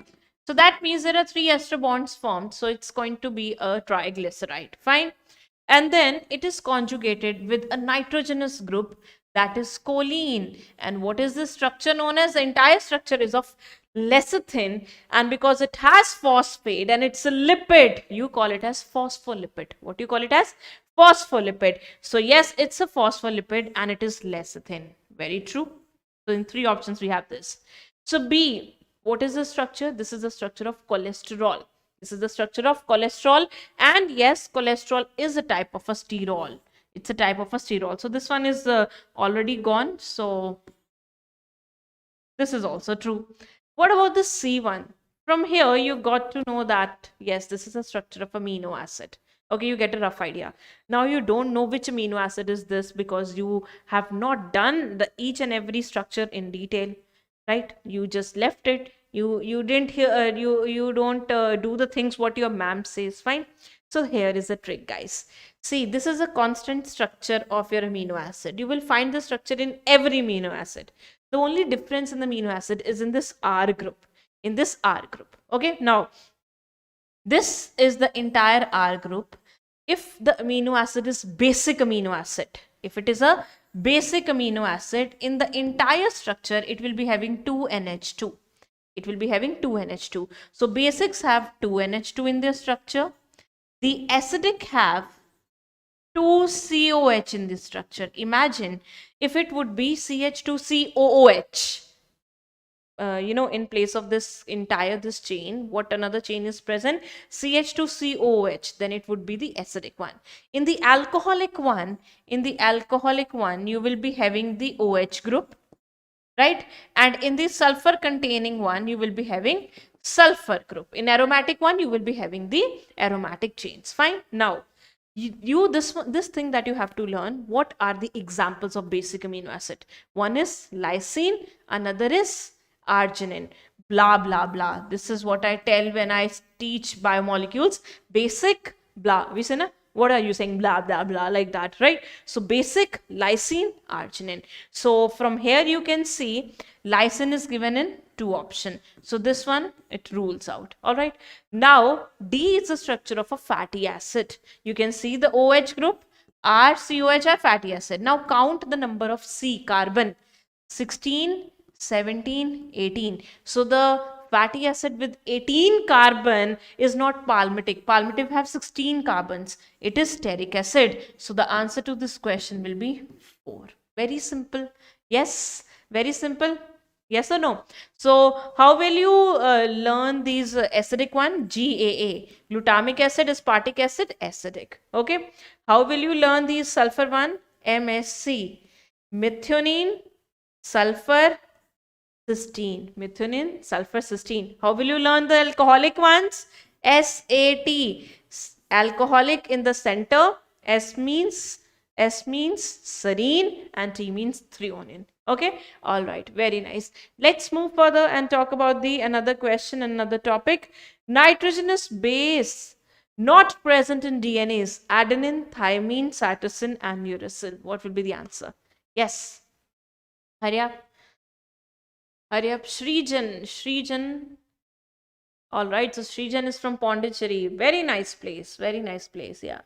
So that means there are 3 ester bonds formed. So it's going to be a triglyceride. Fine. And then it is conjugated with a nitrogenous group, that is choline. And what is this structure known as? The entire structure is of lecithin, and because it has phosphate and it's a lipid, you call it as phospholipid. What do you call it as? Phospholipid. So yes, it's a phospholipid and it is lecithin. Very true. So in 3 options we have this. So B, what is the structure? This is the structure of cholesterol. This is the structure of cholesterol, and yes, cholesterol is a type of a sterol. It's a type of a sterol. So this one is already gone. So this is also true. What about the C1? From here, you got to know that, yes, this is a structure of amino acid. Okay, you get a rough idea. Now you don't know which amino acid is this because you have not done the each and every structure in detail, right? You just left it. You didn't hear. You don't do the things what your ma'am says. Fine. So here is the trick, guys. See, this is a constant structure of your amino acid. You will find the structure in every amino acid. The only difference in the amino acid is in this R group. In this R group. Okay. Now, this is the entire R group. If the amino acid is basic amino acid, if it is a basic amino acid, in the entire structure, it will be having 2 NH2. It will be having 2 NH2. So basics have 2 NH2 in their structure. The acidic have 2 COH in this structure. Imagine if it would be CH2COOH. In place of this chain, what another chain is present? CH2COOH, then it would be the acidic one. In the alcoholic one, you will be having the OH group, right? And in the sulfur containing one, you will be having sulfur group. In aromatic one, you will be having the aromatic chains. Fine. Now, this thing that you have to learn, what are the examples of basic amino acid? One is lysine, another is arginine, blah blah blah. This is what I tell when I teach biomolecules. Basic, blah. We say na, what are you saying? Blah blah blah, like that, right? So basic, lysine, arginine. So from here you can see lysine is given in 2 option. So this one, it rules out. All right. Now D is the structure of a fatty acid. You can see the OH group, R, COH are fatty acid. Now count the number of C carbon. 16, 17, 18. So the fatty acid with 18 carbon is not palmitic. Palmitic have 16 carbons. It is stearic acid. So the answer to this question will be 4. Very simple. Yes, very simple. Yes or no? So how will you learn these acidic one? GAA. Glutamic acid, aspartic acid, acidic. Okay. How will you learn these sulfur one? MSC. Methionine, sulfur, cysteine. Methionine, sulfur, cysteine. How will you learn the alcoholic ones? SAT. Alcoholic in the center. S means serine and T means threonine. Okay. All right. Very nice. Let's move further and talk about another question, another topic. Nitrogenous base not present in DNA is adenine, thymine, cytosine, and uracil. What will be the answer? Yes. Hurry up. Hurry up. Shrijan. All right. So Shrijan is from Pondicherry. Very nice place. Very nice place. Yeah.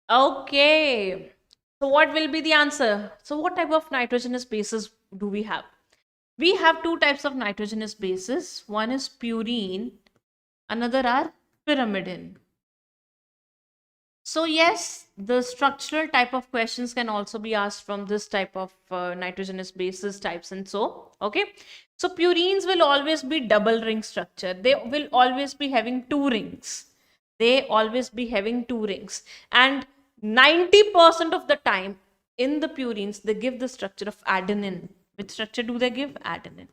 Okay. So what will be the answer? So what type of nitrogenous bases do we have? We have 2 types of nitrogenous bases. One is purine, another are pyrimidine. So yes, the structural type of questions can also be asked from this type of nitrogenous bases types and so. Okay. So purines will always be double ring structure. They will always be having 2 rings. They always be having 2 rings. And 90% of the time in the purines, they give the structure of adenine. Which structure do they give? Adenine.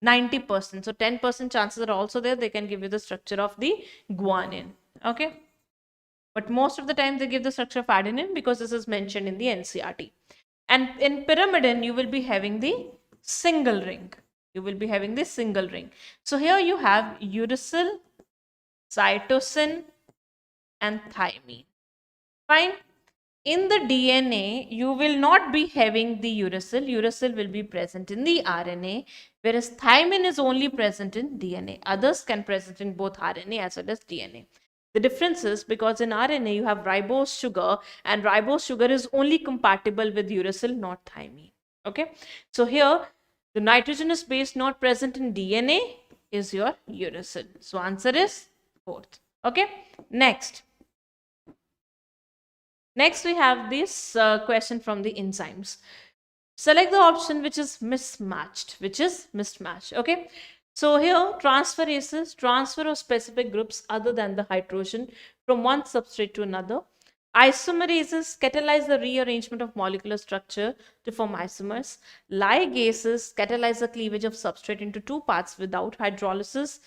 90%. So 10% chances are also there. They can give you the structure of the guanine. Okay. But most of the time they give the structure of adenine because this is mentioned in the NCERT. And in pyrimidine, you will be having the single ring. You will be having this single ring. So here you have uracil, cytosine, and thymine. Fine. In the DNA, you will not be having the uracil. Uracil will be present in the RNA, whereas thymine is only present in DNA. Others can present in both RNA as well as DNA. The difference is because in RNA, you have ribose sugar, and ribose sugar is only compatible with uracil, not thymine. Okay. So here, the nitrogenous base not present in DNA is your uracil. So answer is 4th. Okay. Next we have this question from the enzymes. Select the option which is mismatched, okay. So here transferases transfer of specific groups other than the hydrogen from one substrate to another. Isomerases catalyze the rearrangement of molecular structure to form isomers. Ligases catalyze the cleavage of substrate into two parts without hydrolysis.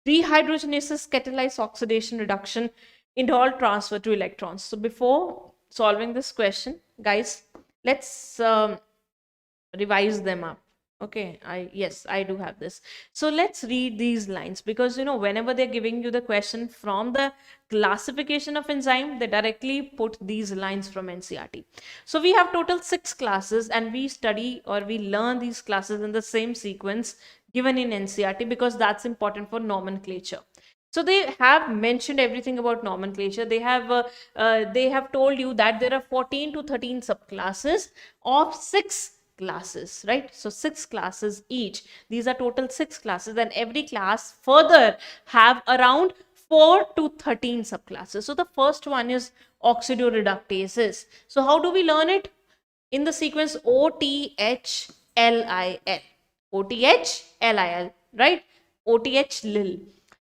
Dehydrogenases catalyze oxidation reduction in all transfer to electrons. So before solving this question, guys, let's revise them up. Okay, I do have this. So let's read these lines, because whenever they're giving you the question from the classification of enzyme, they directly put these lines from NCERT. So we have total 6 classes, and we study or we learn these classes in the same sequence given in NCERT, because that's important for nomenclature. So they have mentioned everything about nomenclature. They have told you that there are 14 to 13 subclasses of 6 classes, right? So 6 classes each. These are total 6 classes, and every class further have around 4 to 13 subclasses. So the first one is oxidoreductases. So how do we learn it? In the sequence OTH-LIL. OTH-LIL, right? OTH-LIL.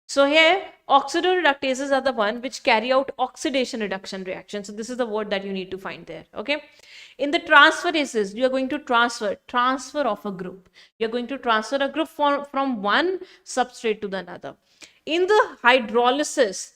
So here, oxidoreductases are the one which carry out oxidation reduction reaction. So this is the word that you need to find there, okay? In the transferases, you are going to transfer of a group. You're going to transfer a group from one substrate to the another. In the hydrolysis,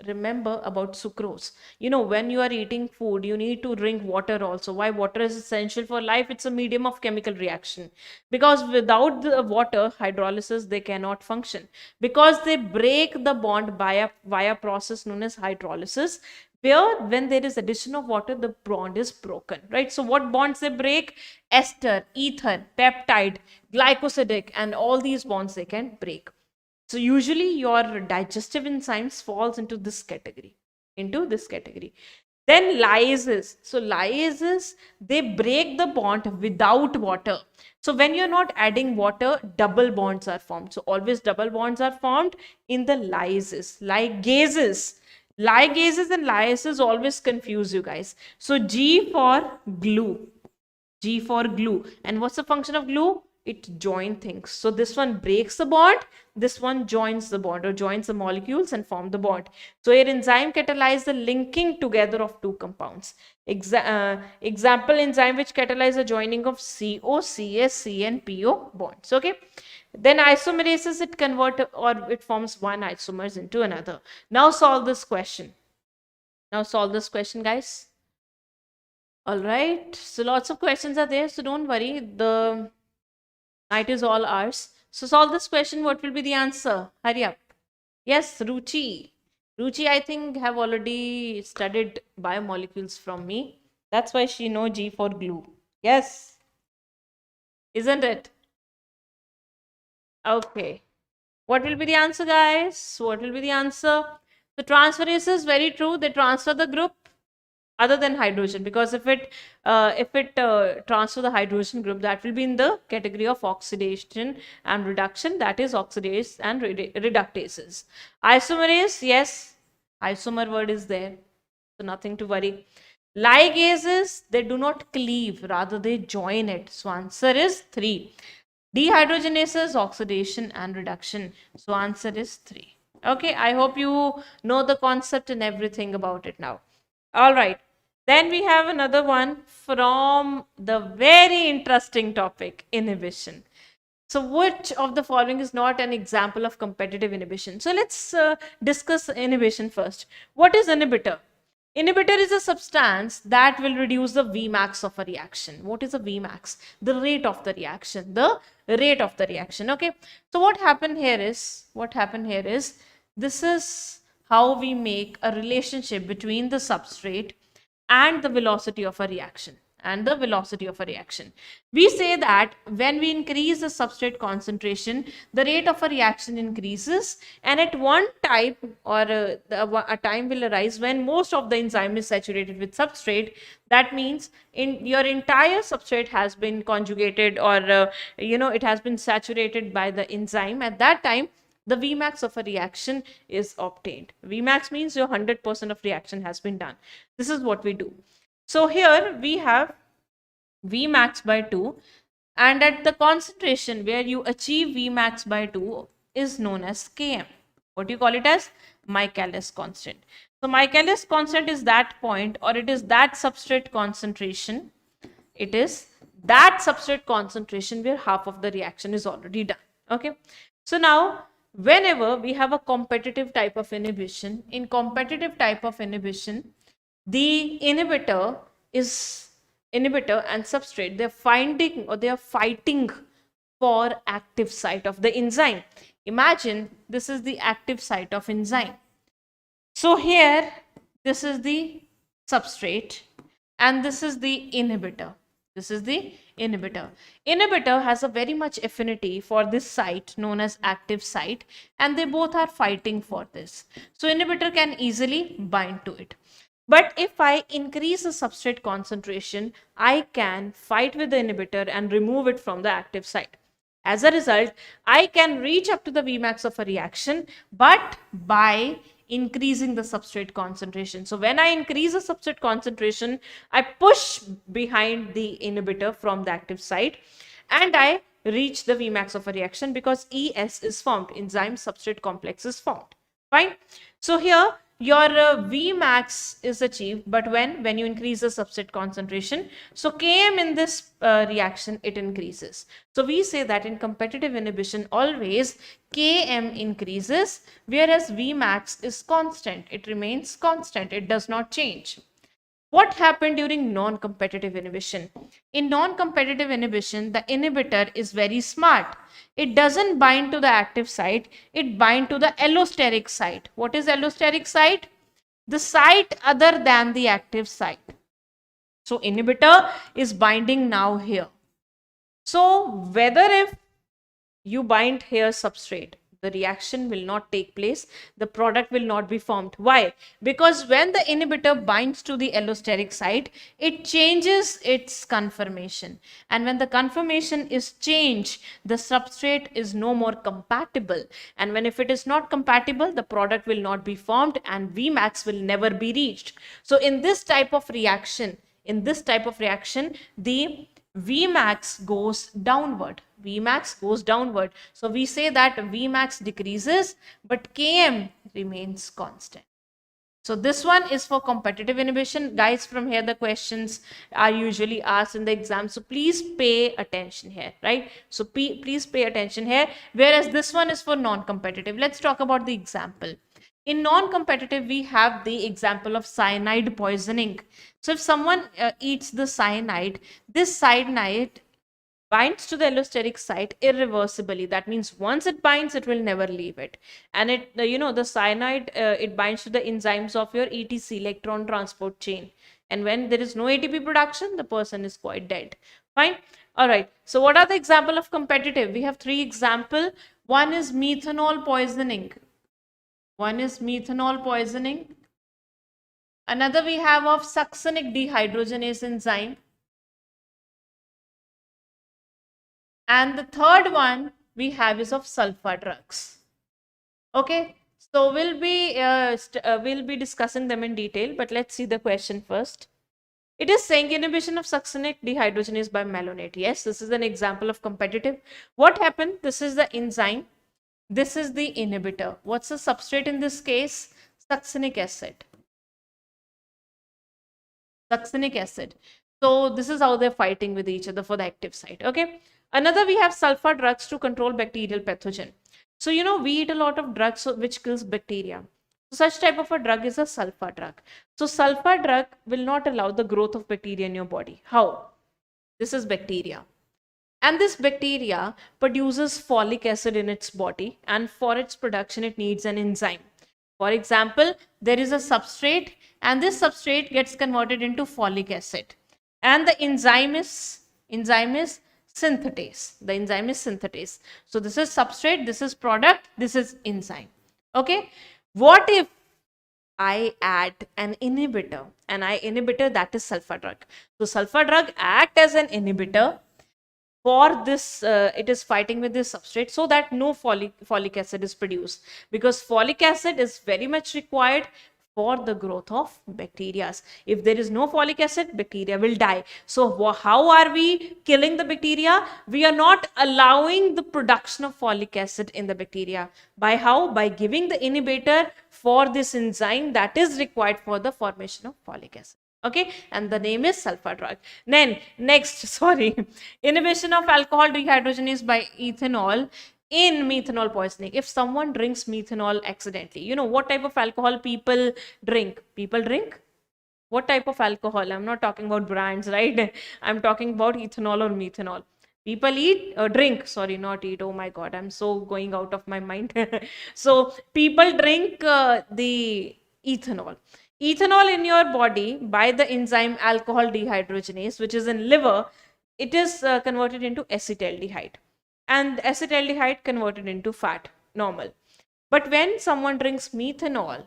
remember about sucrose. When you are eating food, you need to drink water also. Why? Water is essential for life. It's a medium of chemical reaction, because without the water, hydrolysis, they cannot function, because they break the bond via process known as hydrolysis, where when there is addition of water, the bond is broken, right? So what bonds they break? Ester, ether, peptide, glycosidic, and all these bonds they can break. So usually your digestive enzymes falls into this category, Then lyases. So lyases, they break the bond without water. So when you're not adding water, double bonds are formed. So always double bonds are formed in the lyases. Ligases and lyases always confuse you guys. So G for glue. G for glue. And what's the function of glue? It joins things. So this one breaks the bond, this one joins the bond, or joins the molecules and form the bond. So your enzyme catalyzes the linking together of two compounds. Example enzyme which catalyze the joining of CO, CS, C and PO bonds. Okay. Then isomerases, it convert or it forms one isomers into another. Now solve this question. Guys. All right. So lots of questions are there. So don't worry. The night is all ours. So solve this question. What will be the answer? Hurry up. Yes, Ruchi. Ruchi, I think, have already studied biomolecules from me. That's why she know G for glue. Yes. Isn't it? Okay. What will be the answer, guys? What will be the answer? The transferase is very true. They transfer the group other than hydrogen, because if it transfer the hydrogen group, that will be in the category of oxidation and reduction, that is oxidase and reductases. Isomerase, yes, isomer word is there, so nothing to worry. Ligases, they do not cleave, rather they join it. So answer is 3. Dehydrogenases, oxidation and reduction. So answer is 3. Okay, I hope you know the concept and everything about it now. All right. Then we have another one from the very interesting topic, inhibition. So which of the following is not an example of competitive inhibition? So let's discuss inhibition first. What is inhibitor? Inhibitor is a substance that will reduce the Vmax of a reaction. What is a Vmax? The rate of the reaction. Okay. So what happened here is, this is how we make a relationship between the substrate and the velocity of a reaction. We say that when we increase the substrate concentration, the rate of a reaction increases, and at one time or a time will arise when most of the enzyme is saturated with substrate. That means in your entire substrate has been conjugated, or it has been saturated by the enzyme. At that time, the Vmax of a reaction is obtained. Vmax means your 100% of reaction has been done. This is what we do. So here we have Vmax by 2, and at the concentration where you achieve Vmax by 2 is known as Km. What do you call it as? Michaelis constant. So Michaelis constant is that point, or it is that substrate concentration. It is that substrate concentration where half of the reaction is already done. Okay. So now, whenever we have a competitive type of inhibition, in competitive type of inhibition, the inhibitor and substrate, they're finding or they are fighting for active site of the enzyme. Imagine this is the active site of enzyme. So here, this is the substrate and this is the inhibitor. This is the inhibitor. Inhibitor has a very much affinity for this site known as active site, and they both are fighting for this. So inhibitor can easily bind to it. But if I increase the substrate concentration, I can fight with the inhibitor and remove it from the active site. As a result, I can reach up to the Vmax of a reaction, but by increasing the substrate concentration. So when I increase the substrate concentration, I push behind the inhibitor from the active site and I reach the Vmax of a reaction because ES is formed, enzyme substrate complex is formed. Fine. So here your Vmax is achieved, but when you increase the substrate concentration, so Km in this reaction, it increases. So we say that in competitive inhibition always Km increases, whereas Vmax is constant. It remains constant. It does not change. What happened during non-competitive inhibition? In non-competitive inhibition, the inhibitor is very smart. It doesn't bind to the active site, it binds to the allosteric site. What is allosteric site? The site other than the active site. So inhibitor is binding now here. So whether if you bind here substrate, the reaction will not take place, the product will not be formed. Why? Because when the inhibitor binds to the allosteric site, it changes its conformation, and when the conformation is changed, the substrate is no more compatible, and when if it is not compatible, the product will not be formed and Vmax will never be reached. So in this type of reaction, the Vmax goes downward. Vmax goes downward. So we say that Vmax decreases, but Km remains constant. So this one is for competitive inhibition. Guys, from here the questions are usually asked in the exam. So please pay attention here, right? So please pay attention here. Whereas this one is for non-competitive. Let's talk about the example. In non-competitive, we have the example of cyanide poisoning. So if someone eats the cyanide, this cyanide binds to the allosteric site irreversibly. That means once it binds, it will never leave it. And it, the cyanide, it binds to the enzymes of your ETC, electron transport chain. And when there is no ATP production, the person is quite dead. Fine. All right. So what are the example of competitive? We have three example. One is methanol poisoning. Another we have of succinic dehydrogenase enzyme. And the third one we have is of sulfur drugs. Okay, so we'll be discussing them in detail, but let's see the question first. It is saying inhibition of succinic dehydrogenase by malonate. Yes, this is an example of competitive. What happened? This is the enzyme. This is the inhibitor. What's the substrate in this case? Succinic acid. Succinic acid. So this is how they're fighting with each other for the active site. Okay. Another, we have sulfur drugs to control bacterial pathogen. So we eat a lot of drugs which kills bacteria. So such type of a drug is a sulfur drug. So sulfur drug will not allow the growth of bacteria in your body. How? This is bacteria. And this bacteria produces folic acid in its body, and for its production it needs an enzyme. For example, there is a substrate and this substrate gets converted into folic acid, and the enzyme is synthetase. The enzyme is synthetase. So this is substrate, this is product, this is enzyme. Okay. What if I add an inhibitor, that is sulfur drug. So sulfur drug act as an inhibitor for this, it is fighting with this substrate so that no folic acid is produced, because folic acid is very much required for the growth of bacteria. If there is no folic acid, bacteria will die. So how are we killing the bacteria? We are not allowing the production of folic acid in the bacteria. By how? By giving the inhibitor for this enzyme that is required for the formation of folic acid. Okay, and the name is sulfur drug. Then next, sorry, inhibition of alcohol dehydrogenase by ethanol in methanol poisoning. If someone drinks methanol accidentally, you know what type of alcohol people drink? People drink what type of alcohol? I'm not talking about brands, right? I'm talking about ethanol or methanol. People eat, drink, sorry, not eat. Oh my God, I'm so going out of my mind. So people drink the ethanol. Ethanol in your body by the enzyme alcohol dehydrogenase, which is in liver, it is converted into acetaldehyde, and acetaldehyde converted into fat, normal. But when someone drinks methanol,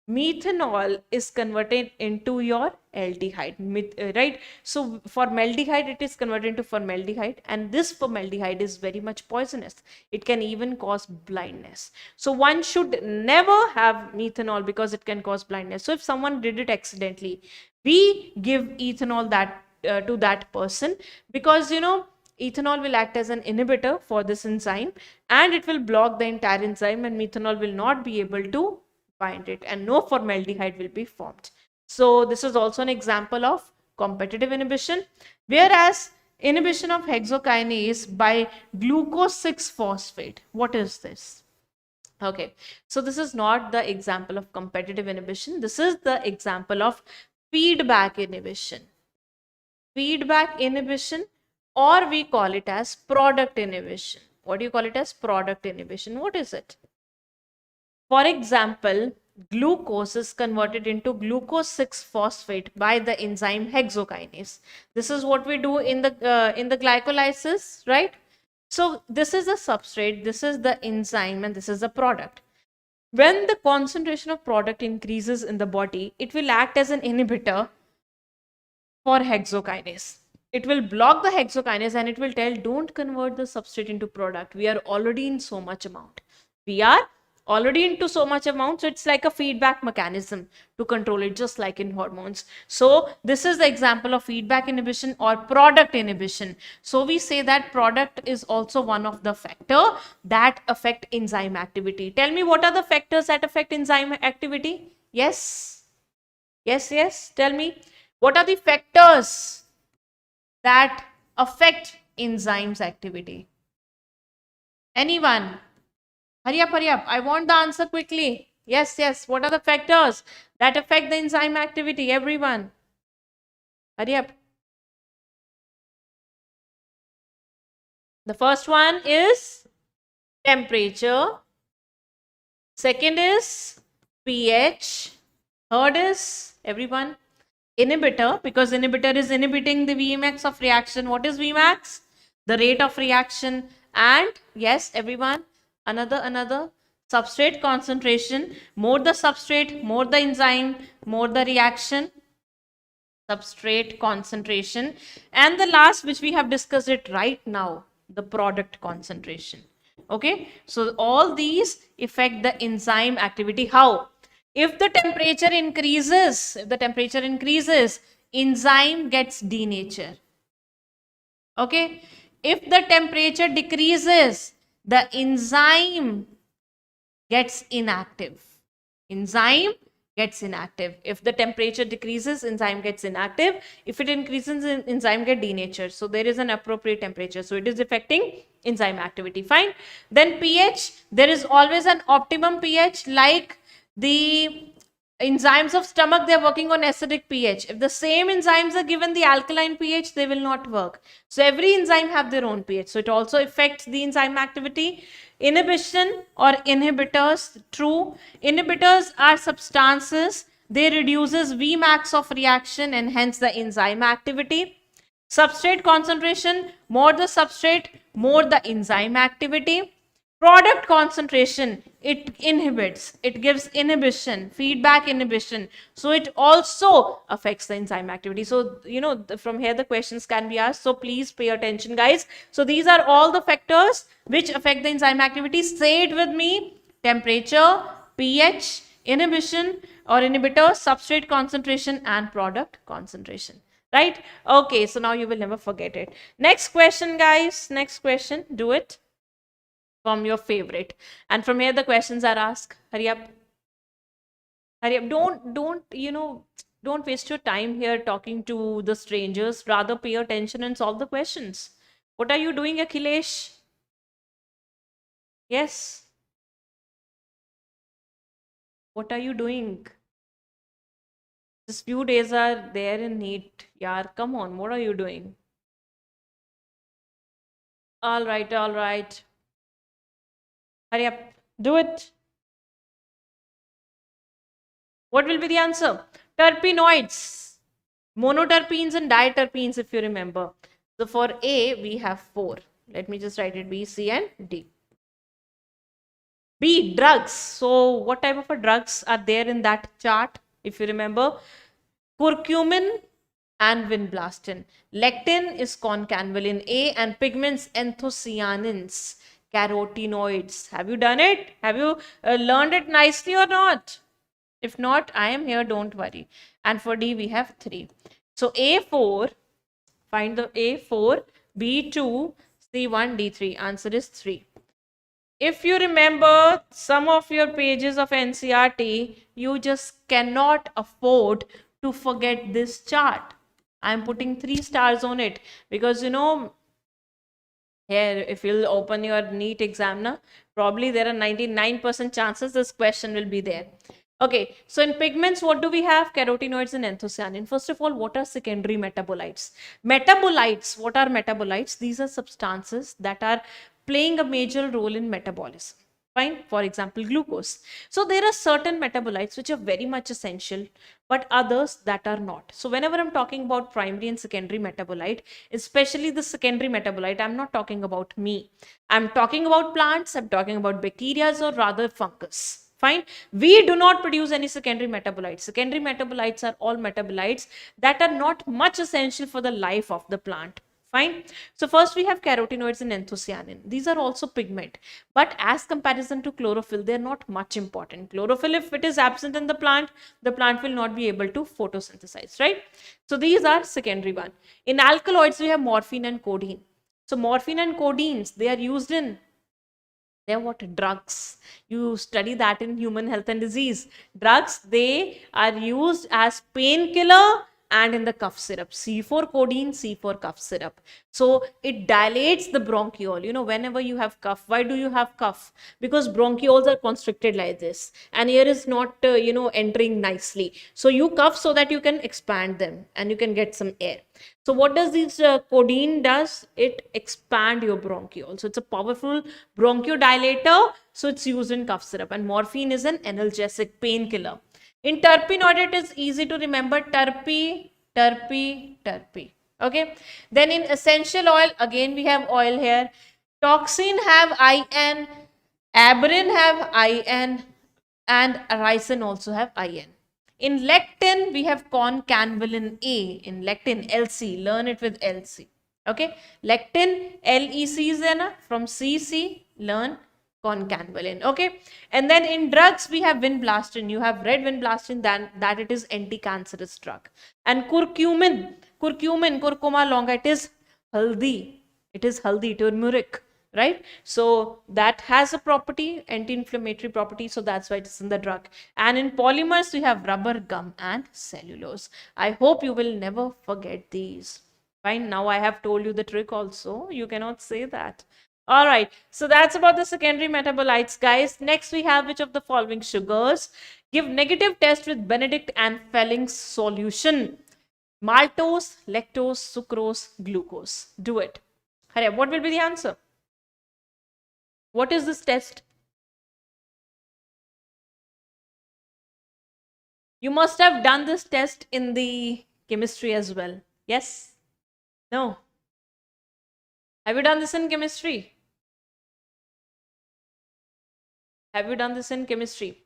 methanol is converted into your aldehyde, right? So formaldehyde, it is converted into formaldehyde, and this formaldehyde is very much poisonous. It can even cause blindness. So one should never have methanol because it can cause blindness. So if someone did it accidentally, we give ethanol that to that person, because you know ethanol will act as an inhibitor for this enzyme, and it will block the entire enzyme, and methanol will not be able to bind it, and no formaldehyde will be formed. So this is also an example of competitive inhibition. Whereas inhibition of hexokinase by glucose 6-phosphate, what is this? Okay, so this is not the example of competitive inhibition. This is the example of feedback inhibition. Feedback inhibition, or we call it as product inhibition. What do you call it as? Product inhibition. What is it? For example, glucose is converted into glucose 6-phosphate by the enzyme hexokinase. This is what we do in the glycolysis, right? So this is the substrate, this is the enzyme, and this is the product. When the concentration of product increases in the body, it will act as an inhibitor for hexokinase. It will block the hexokinase and it will tell, don't convert the substrate into product. We are already in so much amount. We are already into so much amount. So it's like a feedback mechanism to control it, just like in hormones. So this is the example of feedback inhibition or product inhibition. So we say that product is also one of the factor that affect enzyme activity. Tell me, what are the factors that affect enzyme activity? Yes. Yes. Tell me, what are the factors that affect enzymes activity? Anyone? Hurry up. I want the answer quickly. Yes. What are the factors that affect the enzyme activity? Everyone. Hurry up. The first one is temperature. Second is pH. Third is, everyone, inhibitor, because inhibitor is inhibiting the Vmax of reaction. What is Vmax? The rate of reaction. And yes, everyone, another substrate concentration. More the substrate, more the enzyme, more the reaction. Substrate concentration. And the last, which we have discussed it right now, the product concentration. Okay, so all these affect the enzyme activity. How? If the temperature increases, enzyme gets denatured. Okay, if the temperature decreases, the enzyme gets inactive. Enzyme gets inactive. If the temperature decreases, enzyme gets inactive. If it increases, enzyme get denatured. So there is an appropriate temperature. So it is affecting enzyme activity. Fine. Then pH, there is always an optimum pH. Like the enzymes of stomach, they are working on acidic pH. If the same enzymes are given the alkaline pH, they will not work. So every enzyme have their own pH. So it also affects the enzyme activity. Inhibition or inhibitors, true. Inhibitors are substances, they reduces Vmax of reaction and hence the enzyme activity. Substrate concentration, more the substrate, more the enzyme activity. Product concentration, it inhibits, it gives inhibition, feedback inhibition. So it also affects the enzyme activity. So, you know, from here the questions can be asked. So please pay attention, guys. So these are all the factors which affect the enzyme activity. Say it with me: temperature, pH, Inhibition or inhibitor, substrate concentration and product concentration. Right? Okay, so now you will never forget it. Next question, guys. Next question. Do it from your favorite. And from here the questions are asked. Hurry up. Hurry up. Don't waste your time here talking to the strangers. Rather pay attention and solve the questions. What are you doing, Akhilesh? Yes. What are you doing? Just few days are there in NEET. Yeah, come on. What are you doing? All right, all right. Hurry up. Do it. What will be the answer? Terpenoids. Monoterpenes and diterpenes, if you remember. So for A, we have 4. Let me just write it B, C, and D. B, drugs. So what type of drugs are there in that chart? If you remember, curcumin and vinblastine. Lectin is concanavalin A, and pigments anthocyanins, carotenoids. Have you done it? Have you learned it nicely or not? If not, I am here, don't worry. And for D, we have 3. So A4, find the A4, B2, C1, D3. Answer is 3. If you remember some of your pages of NCRT, you just cannot afford to forget this chart. I'm putting 3 stars on it because here, if you'll open your NEET examiner, probably there are 99% chances this question will be there. Okay, so in pigments, what do we have? Carotenoids and anthocyanin. First of all, what are secondary metabolites? Metabolites, what are metabolites? These are substances that are playing a major role in metabolism. Fine, for example, glucose. So there are certain metabolites which are very much essential, but others that are not. So whenever I'm talking about primary and secondary metabolite, especially the secondary metabolite, I'm not talking about me. I'm talking about plants, I'm talking about bacteria, or rather fungus. Fine. We do not produce any secondary metabolites. Secondary metabolites are all metabolites that are not much essential for the life of the plant. Fine. So first we have carotenoids and anthocyanin. These are also pigment, but as comparison to chlorophyll, they're not much important. Chlorophyll, if it is absent in the plant will not be able to photosynthesize, right? So these are secondary one. In alkaloids, we have morphine and codeine. So morphine and codeines, they are used in, they're what? Drugs. You study that in human health and disease. Drugs, they are used as painkiller and in the cough syrup. C4 codeine, C4 cough syrup. So it dilates the bronchiole. Whenever you have cough, why do you have cough? Because bronchioles are constricted like this and air is not, entering nicely. So you cough so that you can expand them and you can get some air. So what does this codeine does? It expand your bronchiole. So it's a powerful bronchodilator. So it's used in cough syrup. And morphine is an analgesic painkiller. In terpenoid, it is easy to remember terpe. Okay. Then in essential oil, again we have oil here. Toxin have IN, aberrin have IN, and ricin also have IN. In lectin, we have concanavalin A. In lectin, LC. Learn it with LC. Okay. Lectin, LEC is there. From CC, learn concanavalin. Okay. And then in drugs, we have vinblastine. You have read vinblastine, that it is anti-cancerous drug. And curcuma longa, it is haldi. It is haldi, turmeric. Right? So that has a property, anti-inflammatory property. So that's why it is in the drug. And in polymers, we have rubber, gum, and cellulose. I hope you will never forget these. Fine. Now I have told you the trick also. You cannot say that. All right. So that's about the secondary metabolites, guys. Next, we have which of the following sugars give negative test with Benedict and Fellings solution? Maltose, lactose, sucrose, glucose. Do it. Hurry up. What will be the answer? What is this test? You must have done this test in the chemistry as well. Yes? No? Have you done this in chemistry? Have you done this in chemistry?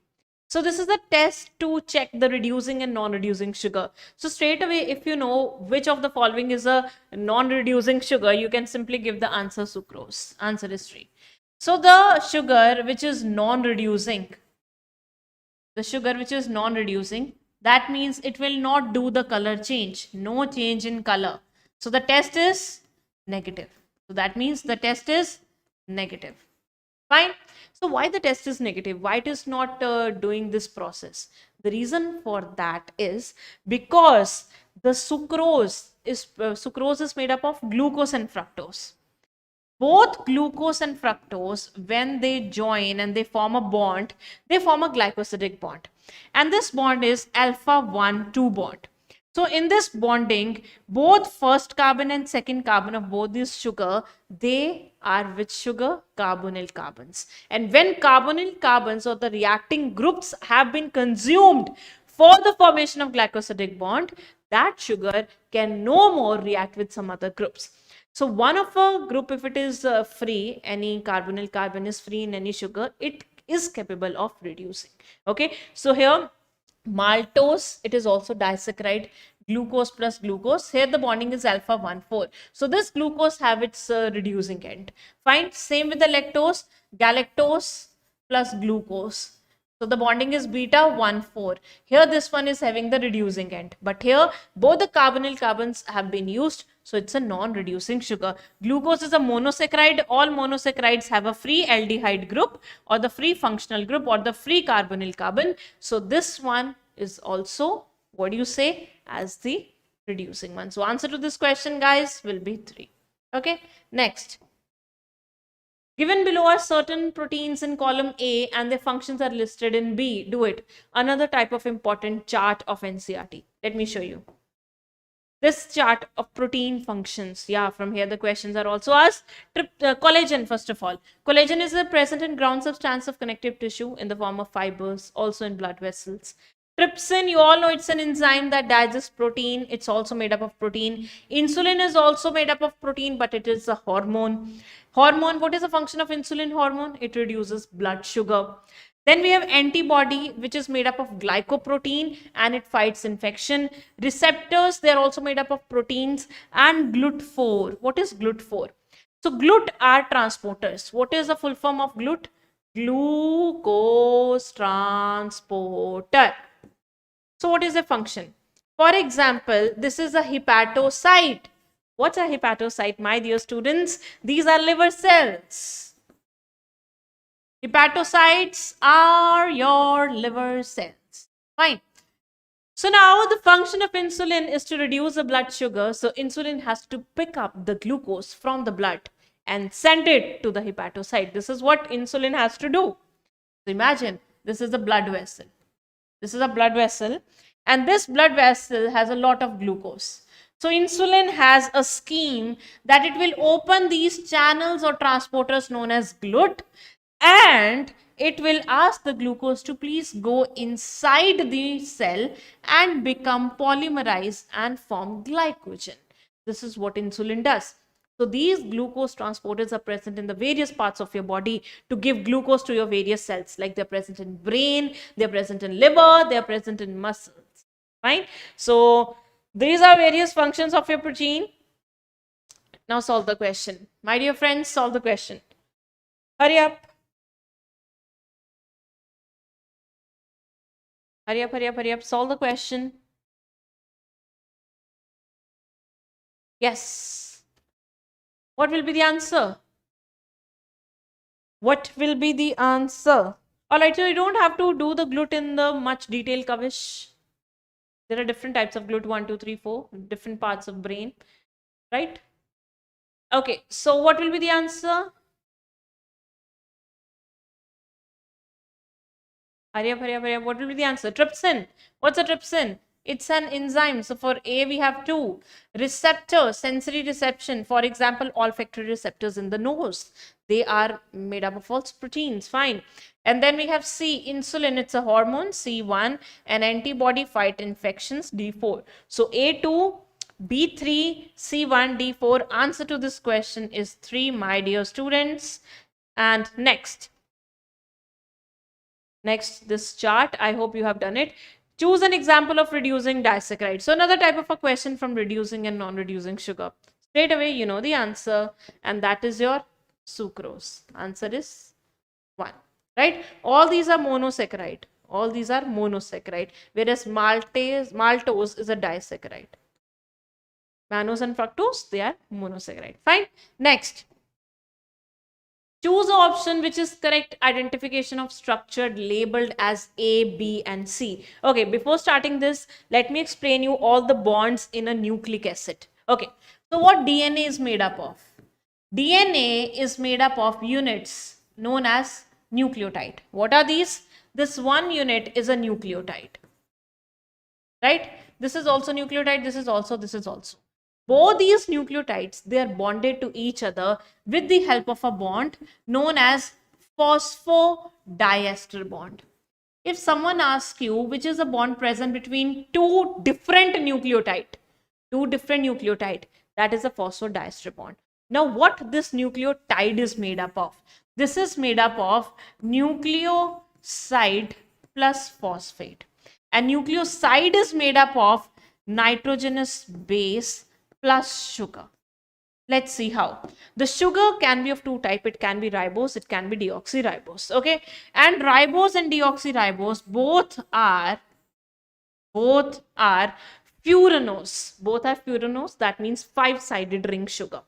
So this is a test to check the reducing and non-reducing sugar. So straight away, if you know which of the following is a non-reducing sugar, you can simply give the answer sucrose. Answer is 3. So the sugar which is non-reducing, the sugar which is non-reducing, that means it will not do the color change, no change in color. So the test is negative. So that means the test is negative. Fine. So why the test is negative? Why it is not doing this process? The reason for that is because the sucrose is made up of glucose and fructose. Both glucose and fructose, when they join and they form a bond, they form a glycosidic bond. And this bond is alpha 1 2 bond. So in this bonding, both first carbon and second carbon of both these sugar, they are which sugar? Carbonyl carbons. And when carbonyl carbons or the reacting groups have been consumed for the formation of glycosidic bond, that sugar can no more react with some other groups. So one of a group, if it is free, any carbonyl carbon is free in any sugar, it is capable of reducing. Okay, so here maltose, it is also disaccharide, glucose plus glucose. Here the bonding is alpha 1 4. So this glucose have its reducing end. Fine. Same with the lactose, galactose plus glucose. So the bonding is beta 1 4. Here this one is having the reducing end. But here both the carbonyl carbons have been used. So it's a non-reducing sugar. Glucose is a monosaccharide. All monosaccharides have a free aldehyde group or the free functional group or the free carbonyl carbon. So this one is also, what do you say, as the reducing one. So answer to this question, guys, will be 3. Okay, next. Given below are certain proteins in column A and their functions are listed in B. Do it. Another type of important chart of NCERT. Let me show you. This chart of protein functions. Yeah, from here the questions are also asked. Collagen, first of all. Collagen is a present in ground substance of connective tissue in the form of fibers, also in blood vessels. Trypsin, you all know it's an enzyme that digests protein. It's also made up of protein. Insulin is also made up of protein, but it is a hormone. Hormone, what is the function of insulin hormone? It reduces blood sugar. Then we have antibody, which is made up of glycoprotein and it fights infection. Receptors, they are also made up of proteins. And GLUT4. What is GLUT4? So GLUT are transporters. What is the full form of GLUT? Glucose transporter. So what is the function? For example, this is a hepatocyte. What's a hepatocyte, my dear students? These are liver cells. Hepatocytes are your liver cells. Fine. So now the function of insulin is to reduce the blood sugar. So insulin has to pick up the glucose from the blood and send it to the hepatocyte. This is what insulin has to do. So imagine this is a blood vessel. This is a blood vessel and this blood vessel has a lot of glucose. So insulin has a scheme that it will open these channels or transporters known as GLUT and it will ask the glucose to please go inside the cell and become polymerized and form glycogen. This is what insulin does. So these glucose transporters are present in the various parts of your body to give glucose to your various cells. Like they're present in brain, they're present in liver, they're present in muscles. Fine. So these are various functions of your protein. Now solve the question. My dear friends, solve the question. Hurry up. Hurry up, hurry up, hurry up. Solve the question. Yes. What will be the answer? What will be the answer? Alright, so you don't have to do the GLUT in the much detail, Kavish. There are different types of GLUT, 1, 2, 3, 4, different parts of brain. Right? Okay, so what will be the answer? Hurry up, hurry up, hurry up. What will be the answer? Trypsin. What's a trypsin? It's an enzyme. So for A, we have 2. Receptor, sensory reception. For example, olfactory receptors in the nose. They are made up of false proteins. Fine. And then we have C, insulin. It's a hormone, C1. And antibody fight infections, D4. So A2, B3, C1, D4. Answer to this question is 3, my dear students. And next. Next, this chart, I hope you have done it. Choose an example of reducing disaccharide. So another type of a question from reducing and non-reducing sugar. Straight away, you know the answer, and that is your sucrose. Answer is 1, right? All these are monosaccharide. All these are monosaccharide, whereas maltose is a disaccharide. Mannose and fructose, they are monosaccharide. Fine. Next, choose the option which is correct identification of structure labeled as A, B, and C. Okay, before starting this, let me explain you all the bonds in a nucleic acid. Okay, so what DNA is made up of? DNA is made up of units known as nucleotide. What are these? This one unit is a nucleotide, right? This is also nucleotide, this is also, this is also. Both these nucleotides, they are bonded to each other with the help of a bond known as phosphodiester bond. If someone asks you which is the bond present between two different nucleotide, that is a phosphodiester bond. Now, what this nucleotide is made up of? This is made up of nucleoside plus phosphate. And nucleoside is made up of nitrogenous base plus sugar. Let's see how. The sugar can be of two types. It can be ribose, it can be deoxyribose. Okay. And ribose and deoxyribose both are furanose. Both are furanose. That means 5-sided ring sugar.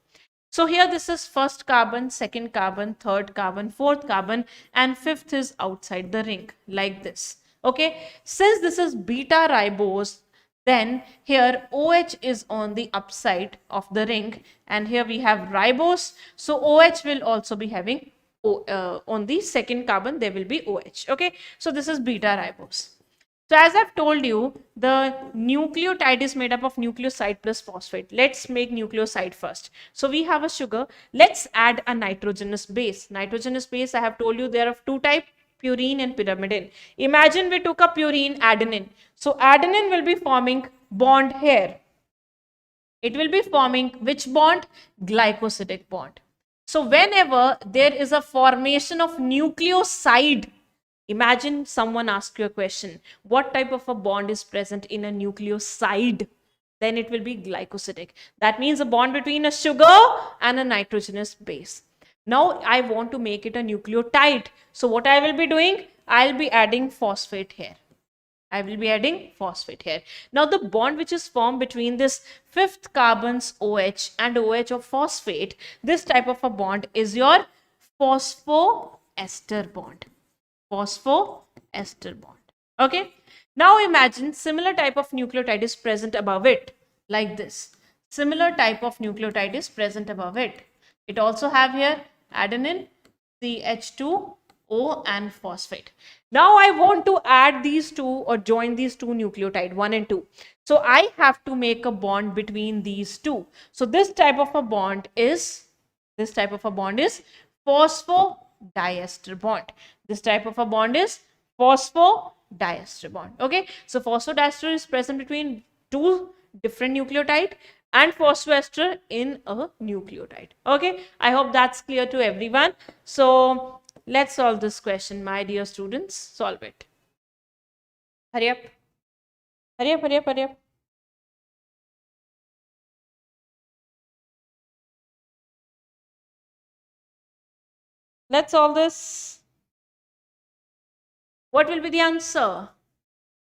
So here this is first carbon, second carbon, third carbon, fourth carbon, and fifth is outside the ring, like this. Okay. Since this is beta ribose, then here OH is on the upside of the ring, and here we have ribose. So OH will also be having on the second carbon, there will be OH. Okay. So this is beta ribose. So as I've told you, the nucleotide is made up of nucleoside plus phosphate. Let's make nucleoside first. So we have a sugar. Let's add a nitrogenous base. Nitrogenous base, I have told you there are of two types, purine and pyrimidine. Imagine we took a purine, adenine. So adenine will be forming bond here. It will be forming which bond? Glycosidic bond. So whenever there is a formation of nucleoside, imagine someone asks you a question, what type of a bond is present in a nucleoside? Then it will be glycosidic. That means a bond between a sugar and a nitrogenous base. Now I want to make it a nucleotide. So what I will be doing? I'll be adding phosphate here. Now the bond which is formed between this fifth carbon's OH and OH of phosphate, this type of a bond is your phosphoester bond. Okay. Now imagine similar type of nucleotide is present above it, like this. Similar type of nucleotide is present above it. It also have here adenine, CH2O and phosphate. Now I want to add these two or join these two nucleotide 1 and 2. So I have to make a bond between these two. So this type of a bond is phosphodiester bond. This type of a bond is phosphodiester bond. Okay. So phosphodiester is present between two different nucleotide and phosphoester in a nucleotide. Okay. I hope that's clear to everyone. So let's solve this question, my dear students. Solve it. Hurry up. Let's solve this. What will be the answer?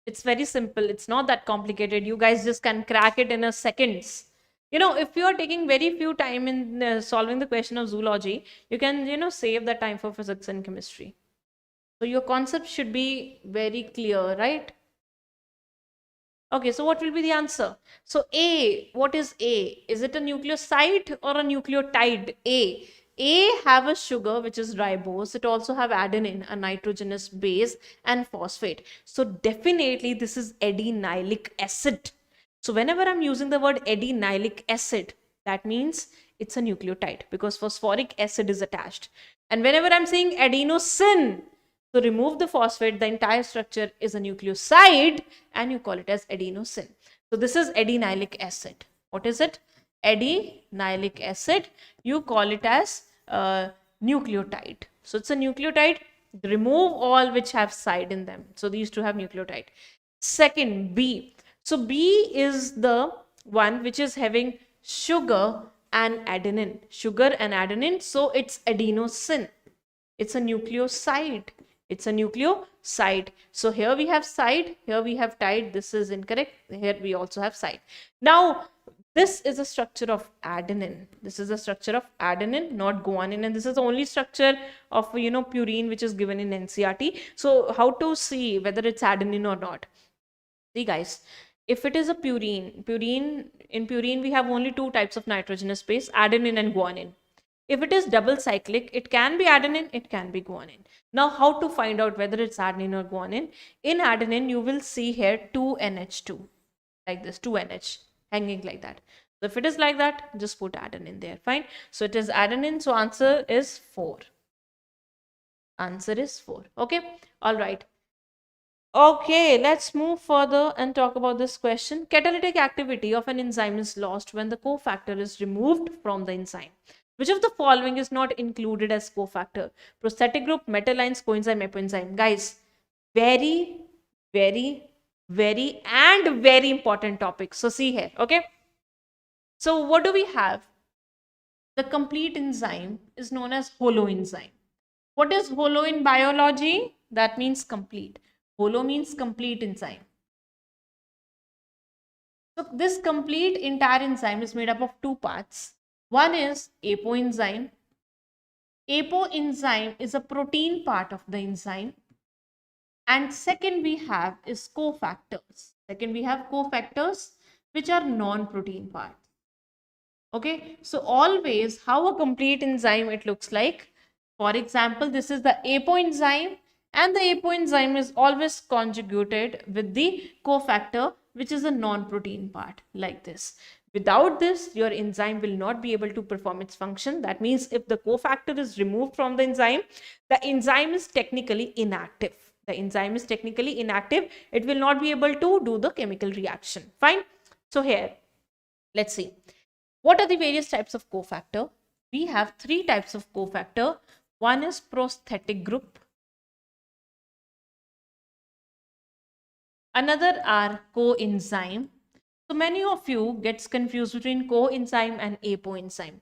It's very simple. It's not that complicated. You guys just can crack it in a seconds. If you are taking very few time in solving the question of zoology, you can, save the time for physics and chemistry. So your concept should be very clear, right? Okay, so what will be the answer? So A, what is A? Is it a nucleoside or a nucleotide? A have a sugar which is ribose. It also have adenine, a nitrogenous base, and phosphate. So definitely this is adenylic acid. So whenever I'm using the word adenylic acid, that means it's a nucleotide because phosphoric acid is attached. And whenever I'm saying adenosine, so remove the phosphate, the entire structure is a nucleoside and you call it as adenosine. So this is adenylic acid. What is it? Adenylic acid. You call it as nucleotide. So it's a nucleotide. Remove all which have side in them. So these two have nucleotide. Second, B. So B is the one which is having sugar and adenine. So it's adenosine. It's a nucleoside. It's a nucleoside. So here we have side, here we have tide. This is incorrect. Here we also have side. Now, this is a structure of adenine. This is a structure of adenine, not guanine. And this is the only structure of, purine, which is given in NCERT. So how to see whether it's adenine or not? See, guys, if it is a in purine, we have only two types of nitrogenous base, adenine and guanine. If it is double cyclic, it can be adenine, it can be guanine. Now, how to find out whether it's adenine or guanine? In adenine, you will see here 2NH2, like this, 2NH, hanging like that. So if it is like that, just put adenine there, fine. So it is adenine, so answer is 4. Answer is 4, okay? All right. Okay, let's move further and talk about this question. Catalytic activity of an enzyme is lost when the cofactor is removed from the enzyme. Which of the following is not included as cofactor? Prosthetic group, metalines, coenzyme, apoenzyme. Guys, very, very, very, and very important topic. So see here, okay? So what do we have? The complete enzyme is known as holoenzyme. What is holo in biology? That means complete. Holo means complete enzyme. So this complete entire enzyme is made up of two parts. One is apoenzyme. Apoenzyme is a protein part of the enzyme. And second we have is cofactors. Second we have cofactors, which are non-protein parts. Okay, so always how a complete enzyme it looks like. For example, this is the apoenzyme, and the apoenzyme is always conjugated with the cofactor, which is a non-protein part, like this. Without this, your enzyme will not be able to perform its function. That means if the cofactor is removed from the enzyme is technically inactive. The enzyme is technically inactive. It will not be able to do the chemical reaction. Fine. So here, let's see. What are the various types of cofactor? We have three types of cofactor. One is prosthetic group. Another are coenzyme. So many of you gets confused between coenzyme and apoenzyme.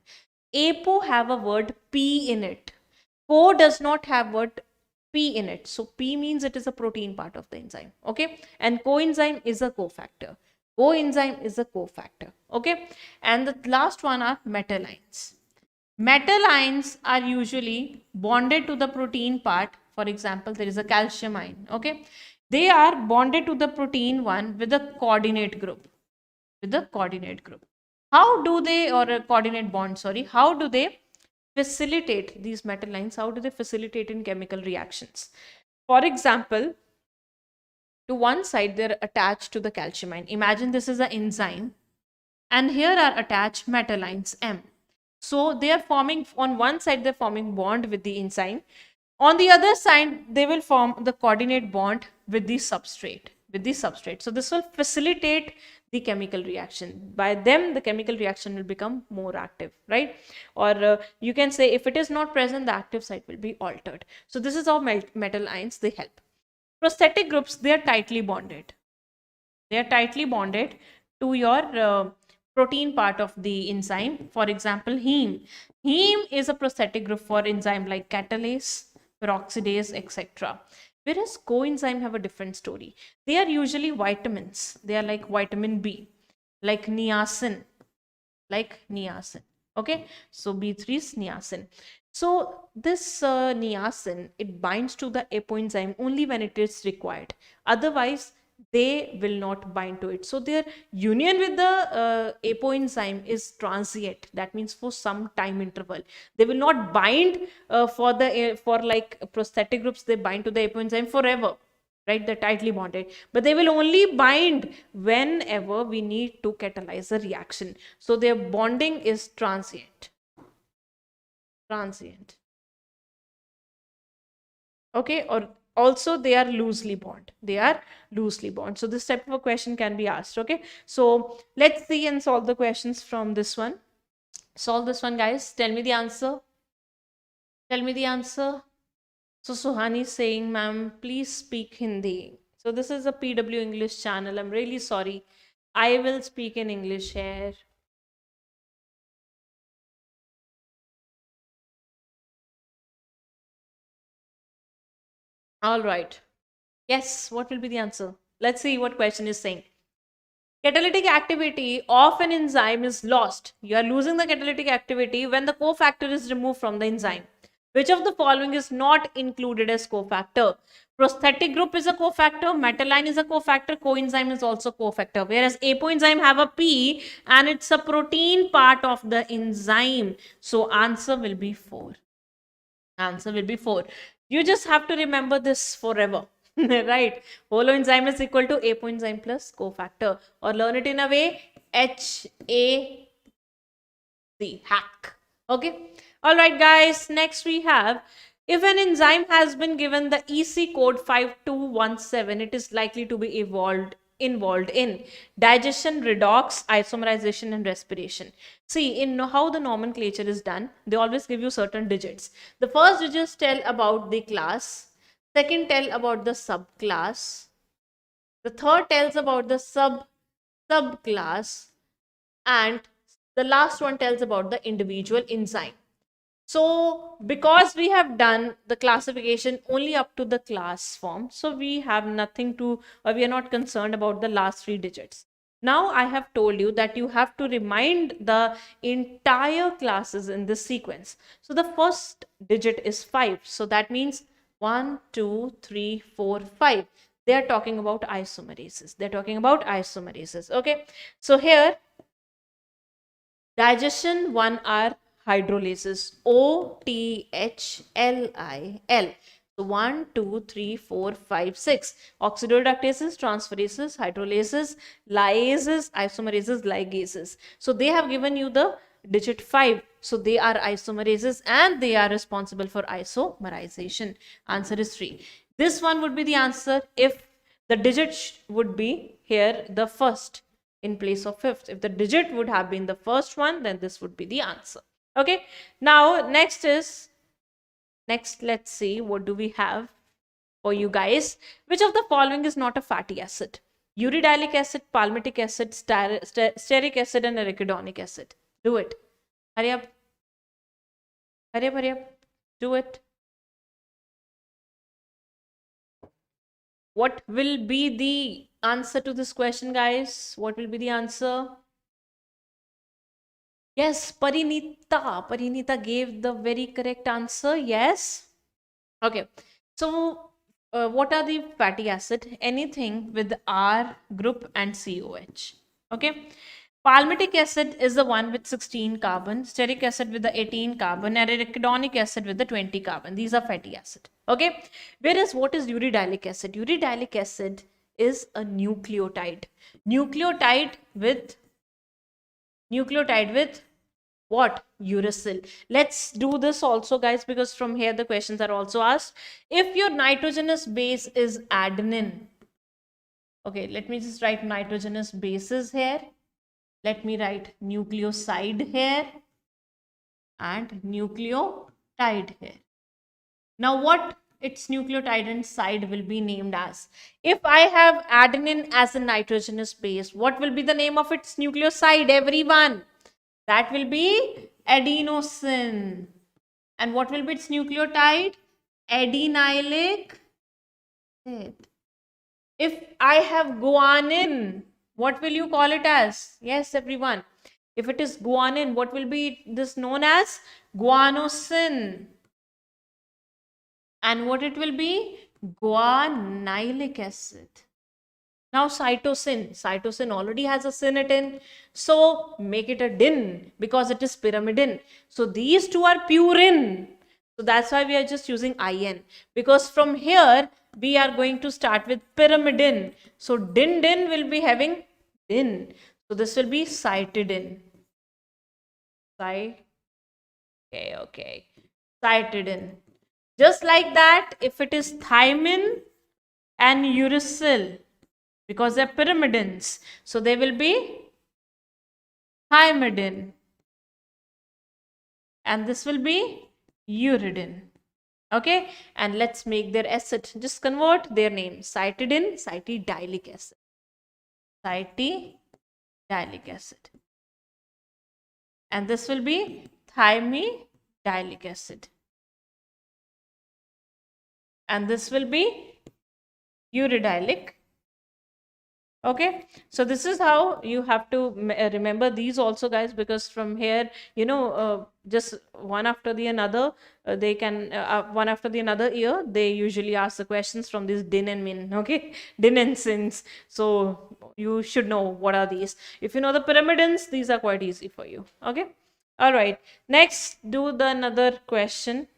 Apo have a word P in it. Co does not have word P in it. So P means it is a protein part of the enzyme. Okay. And coenzyme is a cofactor. Coenzyme is a cofactor. Okay. And the last one are metalines. Metalines are usually bonded to the protein part. For example, there is a calcium ion. Okay. They are bonded to the protein one with a coordinate group. With the coordinate group. How do they, or a coordinate bond, sorry, how do they facilitate these metalines? How do they facilitate in chemical reactions? For example, to one side, they're attached to the calcium ion. Imagine this is an enzyme, and here are attached metalines M. So they are forming, on one side, they're forming bond with the enzyme. On the other side, they will form the coordinate bond with the substrate. So this will facilitate the chemical reaction. By them, the chemical reaction will become more active, right? Or you can say if it is not present, the active site will be altered. So this is how metal ions, they help. Prosthetic groups, they are tightly bonded. They are tightly bonded to your protein part of the enzyme. For example, heme. Heme is a prosthetic group for enzyme like catalase, peroxidase, etc. Whereas coenzyme have a different story. They are usually vitamins. They are like vitamin B, like niacin, Okay, so B3 is niacin. So this niacin, it binds to the apoenzyme only when it is required. Otherwise, they will not bind to it. So their union with the apoenzyme is transient. That means for some time interval. They will not bind for like prosthetic groups. They bind to the apoenzyme forever, right? They're tightly bonded, but they will only bind whenever we need to catalyze a reaction. So their bonding is transient. Okay, or also they are loosely bond. So this type of a question can be asked. Okay, so let's see and solve the questions from this one. Solve this one, guys. Tell me the answer. So Suhani is saying, ma'am, please speak Hindi. So this is a PW English channel. I'm really sorry. I will speak in English here. All right. Yes, what will be the answer? Let's see what question is saying. Catalytic activity of an enzyme is lost. You are losing the catalytic activity when the cofactor is removed from the enzyme. Which of the following is not included as cofactor? Prosthetic group is a cofactor, metaline is a cofactor, coenzyme is also cofactor. Whereas apoenzyme have a P and it's a protein part of the enzyme. So answer will be 4. Answer will be 4. You just have to remember this forever. Right? Holoenzyme is equal to apoenzyme plus cofactor. Or learn it in a way, HAC. Hack. Okay. All right, guys. Next we have, if an enzyme has been given the EC code 5217, it is likely to be involved in digestion, redox, isomerization, and respiration. See, in how the nomenclature is done, they always give you certain digits. The first digits tell about the class, second tell about the subclass, the third tells about the subclass, and the last one tells about the individual enzyme. So because we have done the classification only up to the class form, so we have nothing to, or we are not concerned about the last 3 digits. Now I have told you that you have to remind the entire classes in this sequence. So the first digit is 5. So that means 1, 2, 3, 4, 5. They are talking about isomerases. They're talking about isomerases. Okay. So here, digestion 1 are hydrolases, OTHLIL. So 1, 2, 3, 4, 5, 6. Oxidoreductases, transferases, hydrolases, lyases, isomerases, ligases. So they have given you the digit 5. So they are isomerases and they are responsible for isomerization. Answer is 3. This one would be the answer if the digit would be here the first in place of fifth. If the digit would have been the first one, then this would be the answer. Okay. Now, next, let's see what do we have for you guys. Which of the following is not a fatty acid? Uridylic acid, palmitic acid, stearic acid, and arachidonic acid. Do it. Hurry up. Hurry up, hurry up. Do it. What will be the answer to this question, guys? What will be the answer? Yes, Parinita. Parinita gave the very correct answer. Yes. Okay. So, what are the fatty acid? Anything with R group and COH. Okay. Palmitic acid is the one with 16 carbon, stearic acid with the 18 carbon, and arachidonic acid with the 20 carbon. These are fatty acid. Okay. Whereas what is uridylic acid? Uridylic acid is a nucleotide. Nucleotide with what? Uracil. Let's do this also, guys, because from here the questions are also asked. If your nitrogenous base is adenine, okay, let me just write nitrogenous bases here. Let me write nucleoside here and nucleotide here. Now, what its nucleotide and side will be named as? If I have adenine as a nitrogenous base, what will be the name of its nucleoside, everyone? That will be adenosine. And what will be its nucleotide? Adenylic acid. If I have guanine, what will you call it as? Yes, everyone. If it is guanine, what will be this known as? Guanosine. And what it will be? Guanylic acid. Now cytosine already has a synatin, so make it a din because it is pyrimidine. So these two are purine. So that's why we are just using IN, because from here we are going to start with pyrimidine. So din will be having din. So this will be cytidine. Okay. Cytidine. Just like that, if it is thymine and uracil, because they're pyrimidines, so they will be thymidine, and this will be uridine. Okay, and let's make their acid. Just convert their name. Cytidine, cytidylic acid. Cytidylic acid. And this will be thymidylic acid. and this will be uridylic. Okay, so this is how you have to remember these also, guys, because from here, just one after the another, they can one after the another year, they usually ask the questions from this din and min. Okay, din and sins. So you should know what are these. If you know the pyramidons, these are quite easy for you. Okay, all right. Next, do the another question.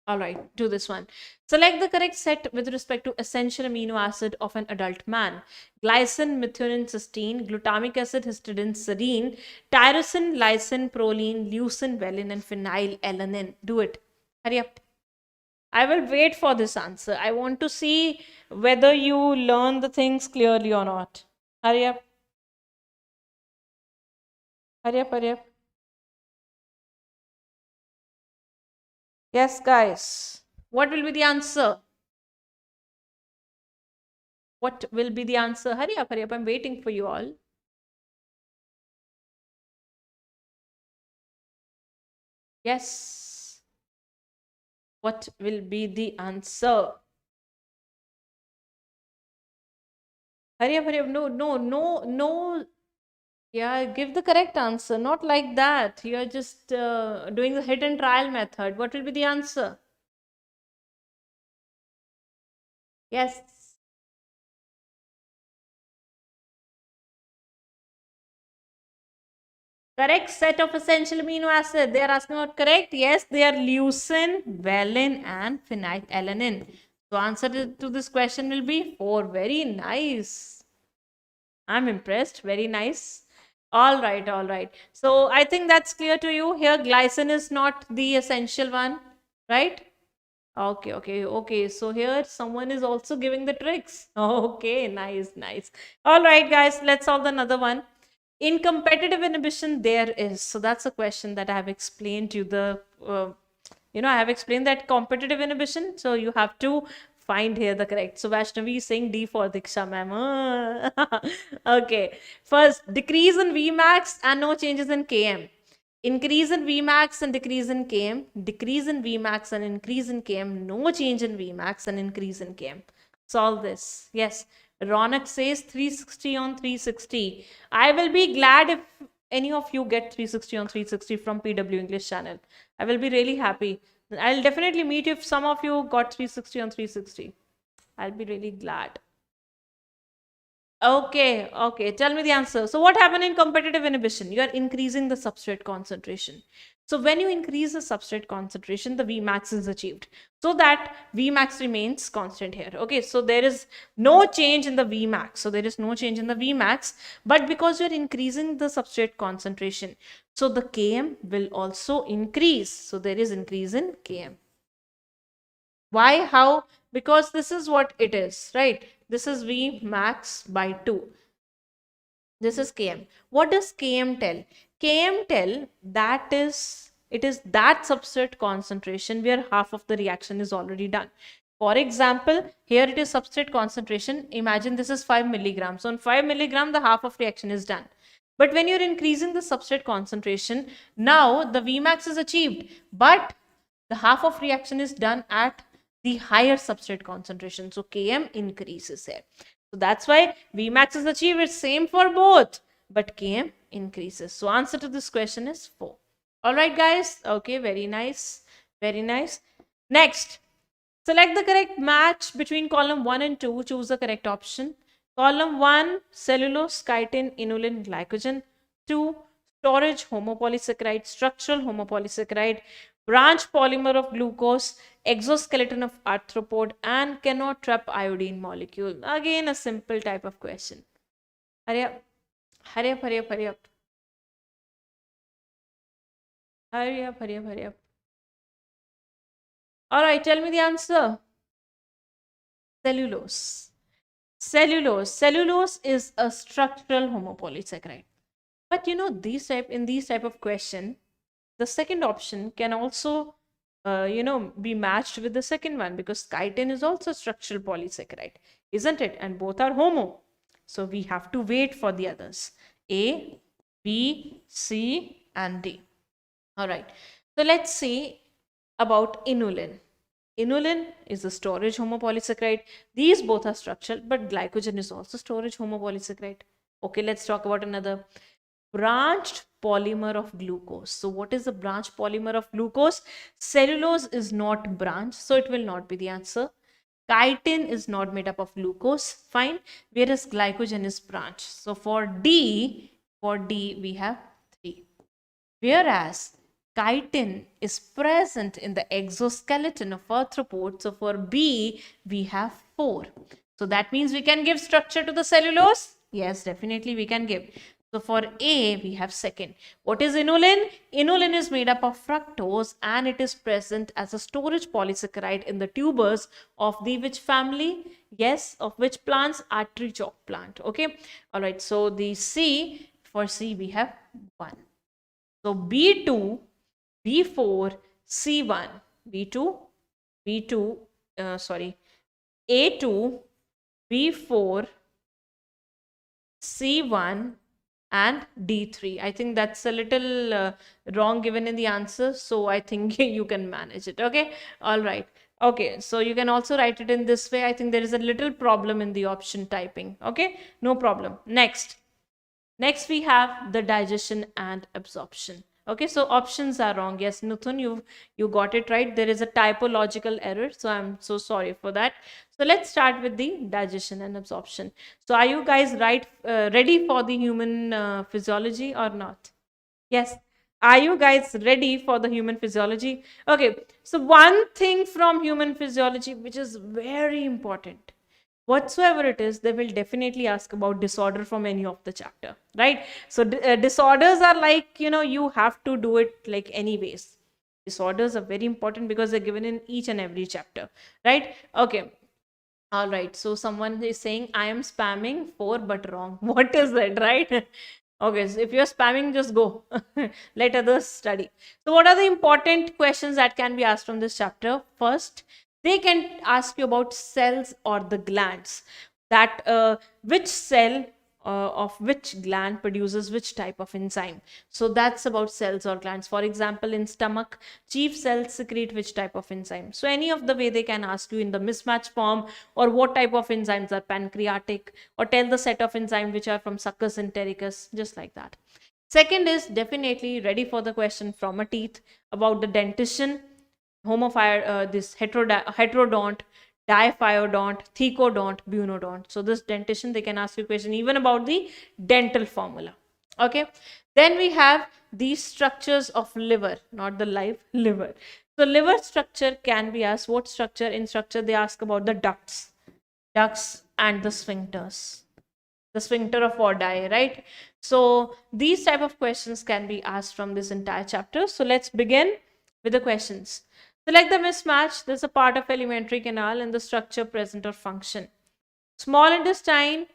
All right, do this one. Select the correct set with respect to essential amino acid of an adult man. Glycine, methionine, cysteine, glutamic acid, histidine, serine, tyrosine, lysine, proline, leucine, valine, and phenylalanine. Do it. Hurry up. I will wait for this answer. I want to see whether you learn the things clearly or not. Hurry up. Hurry up, hurry up. Yes, guys. What will be the answer? What will be the answer? Hurry up, hurry up. I'm waiting for you all. Yes. What will be the answer? Hurry up, hurry up. No, no, no, no. Yeah, give the correct answer. Not like that. You're just doing the hit and trial method. What will be the answer? Yes. Correct set of essential amino acid. They are asking about correct. Yes, they are leucine, valine, and phenylalanine. So answer to this question will be 4. Very nice. I'm impressed. Very nice. All right, all right. So I think that's clear to you. Here, glycine is not the essential one, right? Okay, okay, okay. So here someone is also giving the tricks. Okay, nice, nice. All right, guys, let's solve another one. In competitive inhibition, there is. So that's a question that I have explained to you. I have explained that competitive inhibition. So you have to find here the correct. So Vaishnavi is saying D for Diksha, ma'am. Okay. First, decrease in Vmax and no changes in Km. Increase in Vmax and decrease in Km. Decrease in Vmax and increase in Km. No change in Vmax and increase in Km. Solve this. Yes. Ronak says 360 on 360. I will be glad if any of you get 360 on 360 from PW English channel. I will be really happy. I'll definitely meet you if some of you got 360 on 360. I'll be really glad. Okay, okay. Tell me the answer. So what happened in competitive inhibition? You are increasing the substrate concentration. So when you increase the substrate concentration, the Vmax is achieved. So that Vmax remains constant here. Okay, so there is no change in the Vmax. So there is no change in the Vmax, but because you're increasing the substrate concentration, so the Km will also increase. So there is increase in Km. Why? How? Because this is what it is, right? This is V max by 2. This is Km. What does Km tell? Km tell that it is that substrate concentration where half of the reaction is already done. For example, here it is substrate concentration. Imagine this is 5 milligrams. So on 5 milligram, the half of reaction is done. But when you're increasing the substrate concentration, now the Vmax is achieved, but the half of reaction is done at the higher substrate concentration. So Km increases here. So that's why Vmax is achieved. It's same for both, but Km increases. So answer to this question is 4. All right, guys. Okay, very nice. Very nice. Next, select the correct match between column 1 and 2. Choose the correct option. Column 1, cellulose, chitin, inulin, glycogen. 2, storage homopolysaccharide, structural homopolysaccharide, branch polymer of glucose, exoskeleton of arthropod, and cannot trap iodine molecule. Again, a simple type of question. Hurry up. Hurry up, hurry up, hurry up. Hurry up, hurry up, hurry up. All right, tell me the answer. Cellulose. Cellulose. Cellulose is a structural homopolysaccharide. But in these type of question, the second option can also be matched with the second one, because chitin is also structural polysaccharide, isn't it? And both are homo. So we have to wait for the others. A, B, C, and D. All right. So let's see about inulin. Inulin is a storage homopolysaccharide. These both are structural, but glycogen is also storage homopolysaccharide. Okay, let's talk about another branched polymer of glucose. So what is the branched polymer of glucose? Cellulose is not branched, so it will not be the answer. Chitin is not made up of glucose, fine, whereas glycogen is branched. So for D we have 3. Whereas chitin is present in the exoskeleton of arthropod. So for B, we have 4. So that means we can give structure to the cellulose. Yes, definitely we can give. So for A, we have second. What is inulin? Inulin is made up of fructose and it is present as a storage polysaccharide in the tubers of the which family? Yes, of which plants? Artichoke plant. Okay. All right. So the C, for C, we have 1. So B2, B4, C1, B2, B2, sorry, A2, B4, C1 and D3. I think that's a little wrong given in the answer. So I think you can manage it. Okay. All right. Okay. So you can also write it in this way. I think there is a little problem in the option typing. Okay. No problem. Next. Next, we have the digestion and absorption. Okay, so options are wrong. Yes, Nuthun, you got it right. There is a typological error, so I'm so sorry for that. So let's start with the digestion and absorption. So are you guys ready for the human physiology or not? Yes. Are you guys ready for the human physiology? Okay, so one thing from human physiology which is very important, whatsoever it is, they will definitely ask about disorder from any of the chapter, right? So disorders are like, you have to do it like anyways. Disorders are very important because they're given in each and every chapter, right? Okay. All right. So someone is saying, I am spamming 4 but wrong. What is that, right? Okay. So if you're spamming, just go. Let others study. So what are the important questions that can be asked from this chapter? First, they can ask you about cells or the glands. That which cell of which gland produces which type of enzyme. So that's about cells or glands. For example, in stomach, chief cells secrete which type of enzyme. So any of the way they can ask you in the mismatch form, or what type of enzymes are pancreatic, or tell the set of enzymes which are from succus entericus, just like that. Second is definitely ready for the question from a teeth about the dentition, this heterodont, diphyodont, thecodont, bunodont. So this dentition, they can ask you a question even about the dental formula. Okay. Then we have these structures of liver, not the live, liver. So liver structure can be asked. What structure? In structure, they ask about the ducts and the sphincters. The sphincter of Oddi, right? So these type of questions can be asked from this entire chapter. So let's begin with the questions. Select the mismatch. There's a part of alimentary canal and the structure, present or function. Small intestine,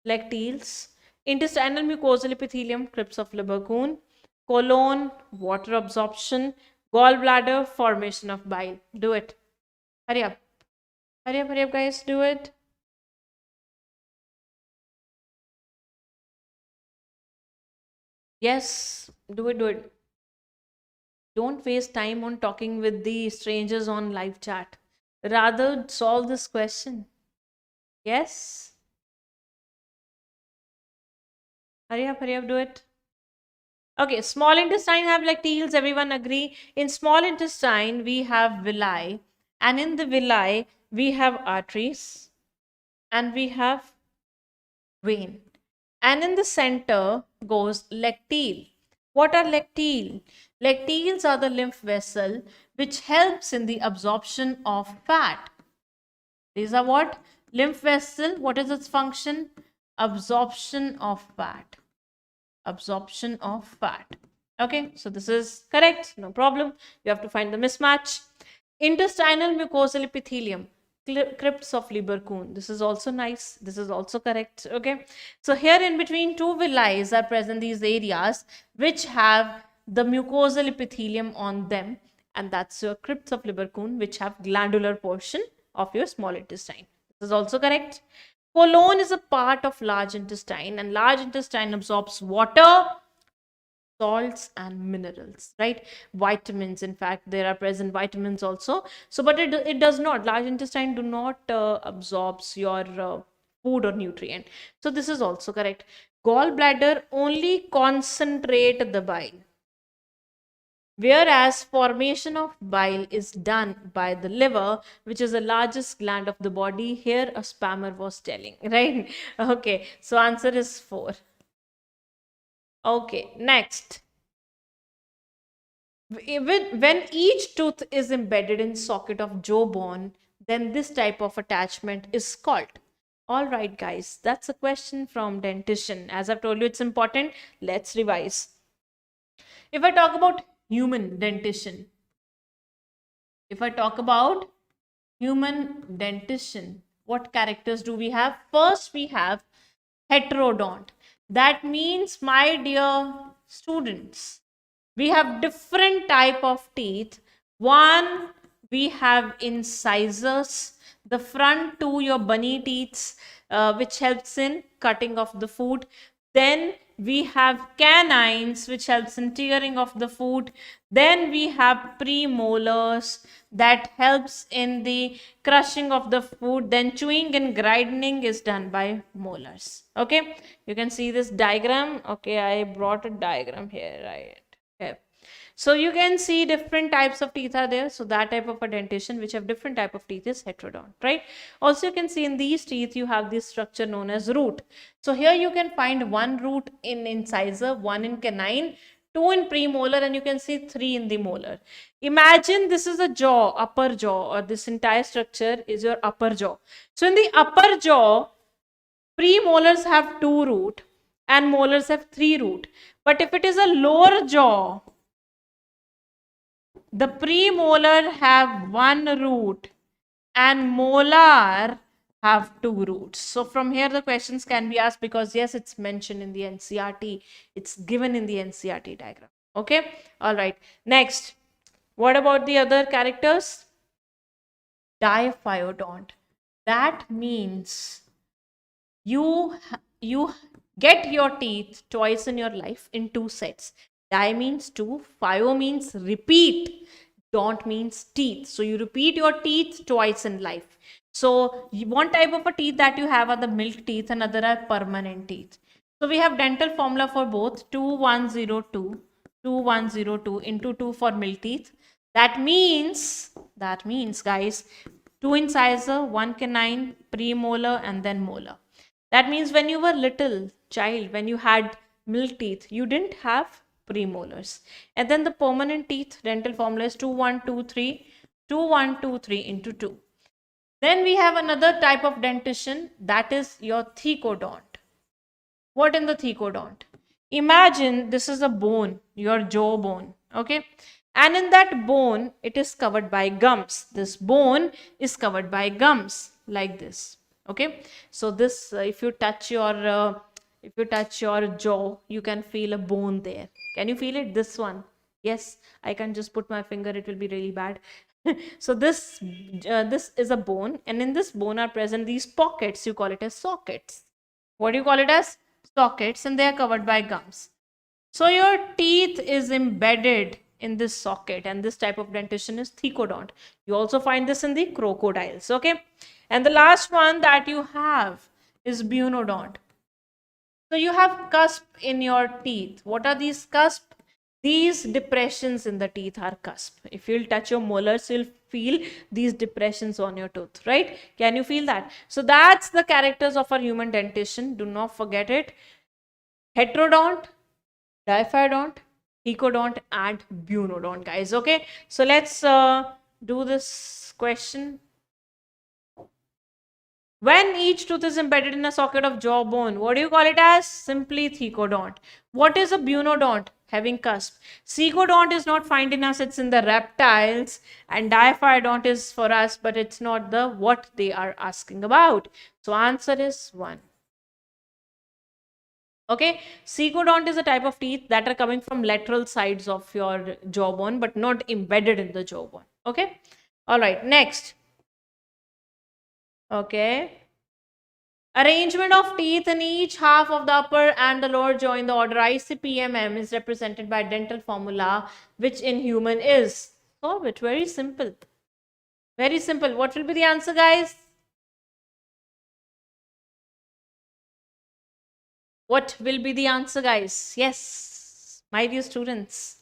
lacteals. Intestinal mucosal epithelium, crypts of Lieberkühn. Colon, water absorption. Gallbladder, formation of bile. Do it. Hurry up. Hurry up, guys. Do it. Yes, do it. Don't waste time on talking with the strangers on live chat. Rather solve this question. Yes? Hurry up, do it. Okay, small intestine have lacteals, everyone agree. In small intestine, we have villi. And in the villi, we have arteries. And we have vein. And in the center goes lacteal. What are lacteal? Lacteals are the lymph vessel which helps in the absorption of fat. These are what? Lymph vessel. What is its function? Absorption of fat. Absorption of fat. Okay, so this is correct. No problem. You have to find the mismatch. Intestinal mucosal epithelium, crypts of Lieberkühn. This is also nice. This is also correct. Okay, so here in between two villi are present these areas which have the mucosal epithelium on them, and that's your crypts of Lieberkühn, which have glandular portion of your small intestine. This is also correct. Colon is a part of large intestine, and large intestine absorbs water salts and minerals, right? Vitamins, in fact, there are present vitamins also. So, but it does not, large intestine do not absorbs your food or nutrient. So this is also correct. Gallbladder only concentrate the bile, whereas formation of bile is done by the liver, which is the largest gland of the body. Here a spammer was telling, right? Okay, so answer is 4. Okay, next. When each tooth is embedded in socket of jawbone, then this type of attachment is called. All right, guys, that's a question from dentition. As I've told you, it's important. Let's revise. If I talk about human dentition, if I talk about human dentition, what characters do we have? First, we have heterodont. That means, my dear students, we have different type of teeth. One, we have incisors, the front two, your bunny teeth, which helps in cutting of the food. Then we have canines, which helps in tearing of the food. Then we have premolars, that helps in the crushing of the food. Then chewing and grinding is done by molars. Okay, you can see this diagram. Okay, I brought a diagram here, right? Okay. So you can see different types of teeth are there. So that type of a dentition which have different type of teeth is heterodont, right? Also you can see in these teeth you have this structure known as root. So here you can find one root in incisor, one in canine, two in premolar, and you can see three in the molar. Imagine this is a jaw, upper jaw, or this entire structure is your upper jaw. So in the upper jaw, premolars have 2 root and molars have 3 root. But if it is a lower jaw, the premolar have 1 root and molar have 2 roots. So from here the questions can be asked, because yes, it's mentioned in the NCERT. It's given in the NCERT diagram. Okay. All right. Next. What about the other characters? Diphyodont. That means you get your teeth twice in your life in 2 sets. Di means 2, phyo means repeat, don't means teeth. So you repeat your teeth twice in life. So one type of a teeth that you have are the milk teeth, and other are permanent teeth. So we have dental formula for both: 2102, 2102 into 2 for milk teeth. That means guys, 2 incisor, 1 canine, premolar, and then molar. That means when you were little child, when you had milk teeth, you didn't have premolars. And then the permanent teeth, dental formula is 2123, 2123 into 2. Then we have another type of dentition, that is your thecodont. What in the thecodont? Imagine this is a bone, your jaw bone, okay? And in that bone, it is covered by gums. This bone is covered by gums like this. Okay, so this if you touch your jaw, you can feel a bone there. Can you feel it? This one? Yes, I can just put my finger, it will be really bad. So this is a bone, and in this bone are present these pockets. You call it as sockets. What do you call it as? Sockets, and they are covered by gums. So your teeth is embedded in this socket, and this type of dentition is thecodont. You also find this in the crocodiles. Okay. And the last one that you have is buenodont. So you have cusp in your teeth. What are these cusp? These depressions in the teeth are cusp. If you'll touch your molars, you'll feel these depressions on your tooth, right? Can you feel that? So that's the characters of our human dentition. Do not forget it. Heterodont, diphyodont, thecodont, and buenodont, guys. Okay. So let's do this question. When each tooth is embedded in a socket of jawbone, what do you call it as? Simply thecodont. What is a buenodont? Having cusp. Cecodont is not found in us, it's in the reptiles, and diphyodont is for us, but it's not the what they are asking about. So answer is 1. Okay, cecodont is a type of teeth that are coming from lateral sides of your jawbone, but not embedded in the jawbone. Okay, all right, next. Okay, Arrangement of teeth in each half of the upper and the lower jaw in the order ICPMM is represented by dental formula, which in human is. Solve it. Very simple. Very simple. What will be the answer, guys? What will be the answer, guys? Yes, my dear students.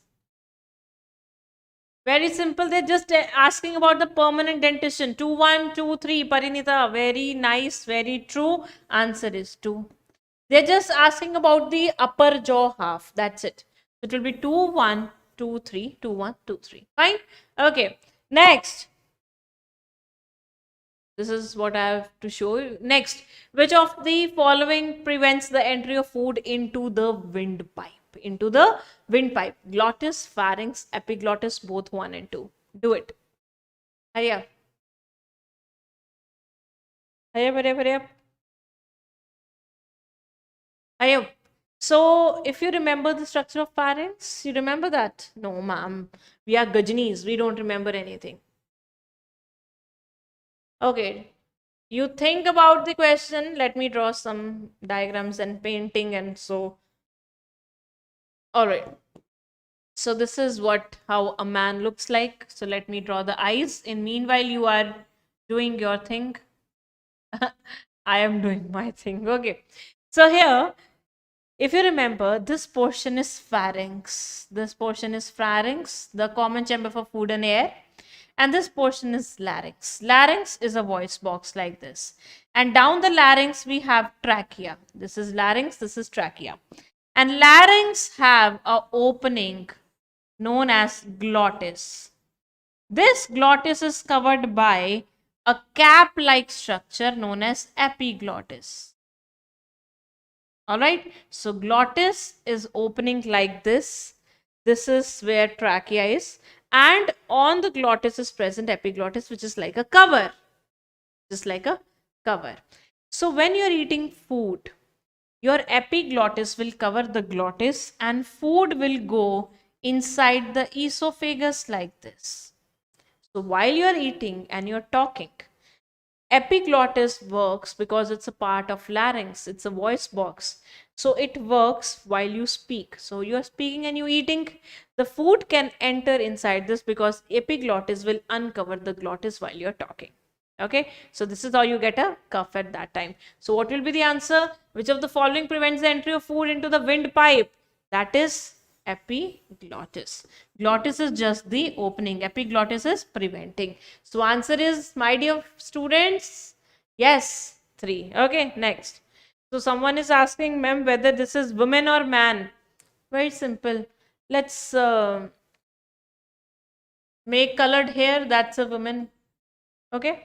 Very simple. They're just asking about the permanent dentition. 2, 1, 2, 3. Parinita. Very nice. Very true. Answer is 2. They're just asking about the upper jaw half. That's it. It will be 2, 1, 2, 3. 2, 1, 2, 3. Fine. Okay. Next. This is what I have to show you. Next, which of the following prevents the entry of food into the windpipe? Into the windpipe. Glottis, pharynx, epiglottis, both 1 and 2. Do it. Hurry up. Hurry up, hurry up, hurry up. Hurry up. So, if you remember the structure of pharynx, you remember that? No, ma'am. We are Gajnis. We don't remember anything. Okay. You think about the question. Let me draw some diagrams and painting and so. All right. So this is how a man looks like. So let me draw the eyes. In meanwhile, you are doing your thing. I am doing my thing. Okay. So here, if you remember, this portion is pharynx. This portion is pharynx, the common chamber for food and air. And this portion is larynx. Larynx is a voice box like this. And down the larynx, we have trachea. This is larynx, this is trachea. And larynx have a opening known as glottis. This glottis is covered by a cap-like structure known as epiglottis. Alright, so glottis is opening like this. This is where trachea is. And on the glottis is present epiglottis, which is like a cover. Just like a cover. So when you're eating food, your epiglottis will cover the glottis and food will go inside the esophagus like this. So while you're eating and you're talking, epiglottis works because it's a part of larynx. It's a voice box. So it works while you speak. So you're speaking and you're eating. The food can enter inside this because epiglottis will uncover the glottis while you're talking. Okay, so this is how you get a cough at that time. So what will be the answer? Which of the following prevents the entry of food into the windpipe? That is epiglottis. Glottis is just the opening. Epiglottis is preventing. So answer is, my dear students, yes, 3. Okay, next. So someone is asking, ma'am, whether this is woman or man. Very simple. Let's make colored hair. That's a woman. Okay.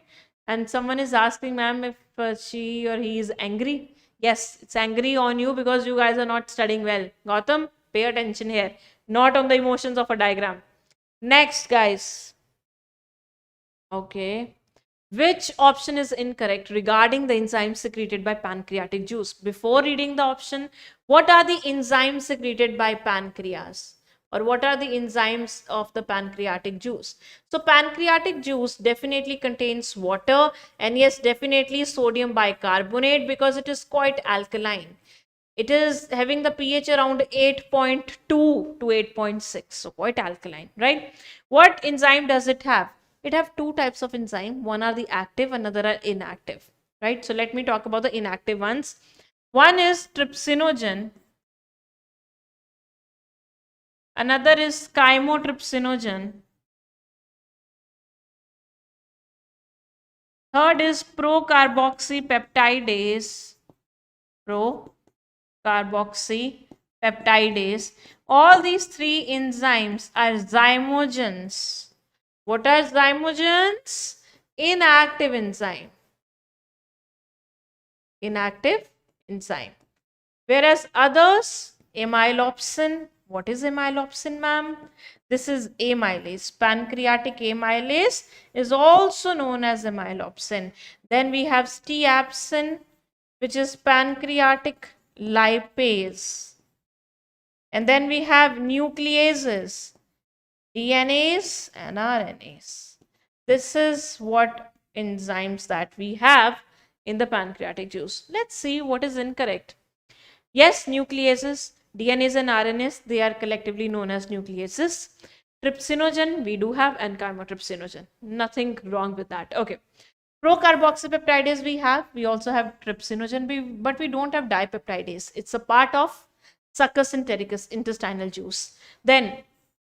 And someone is asking, ma'am, if she or he is angry. Yes, it's angry on you because you guys are not studying well. Gautam, pay attention here. Not on the emotions of a diagram. Next, guys. Okay. Which option is incorrect regarding the enzymes secreted by pancreatic juice? Before reading the option, what are the enzymes secreted by pancreas? Or what are the enzymes of the pancreatic juice? So pancreatic juice definitely contains water, and yes, definitely sodium bicarbonate because it is quite alkaline. It is having the pH around 8.2 to 8.6, so quite alkaline, right? What enzyme does it have? It have 2 types of enzyme. One are the active, another are inactive, right? So let me talk about the inactive ones. One is trypsinogen. Another is chymotrypsinogen. Third is procarboxypeptidase. Procarboxypeptidase. All these 3 enzymes are zymogens. What are zymogens? Inactive enzyme. Inactive enzyme. Whereas others, amylopsin. What is amylopsin, ma'am? This is amylase. Pancreatic amylase is also known as amylopsin. Then we have steapsin, which is pancreatic lipase. And then we have nucleases, DNAs and RNAs. This is what enzymes that we have in the pancreatic juice. Let's see what is incorrect. Yes, nucleases, DNAs and RNAs, they are collectively known as nucleases. Trypsinogen, we do have, and chymotrypsinogen. Nothing wrong with that. Okay. Procarboxypeptidase we have. We also have trypsinogen, but we don't have dipeptidase. It's a part of succus entericus, intestinal juice. Then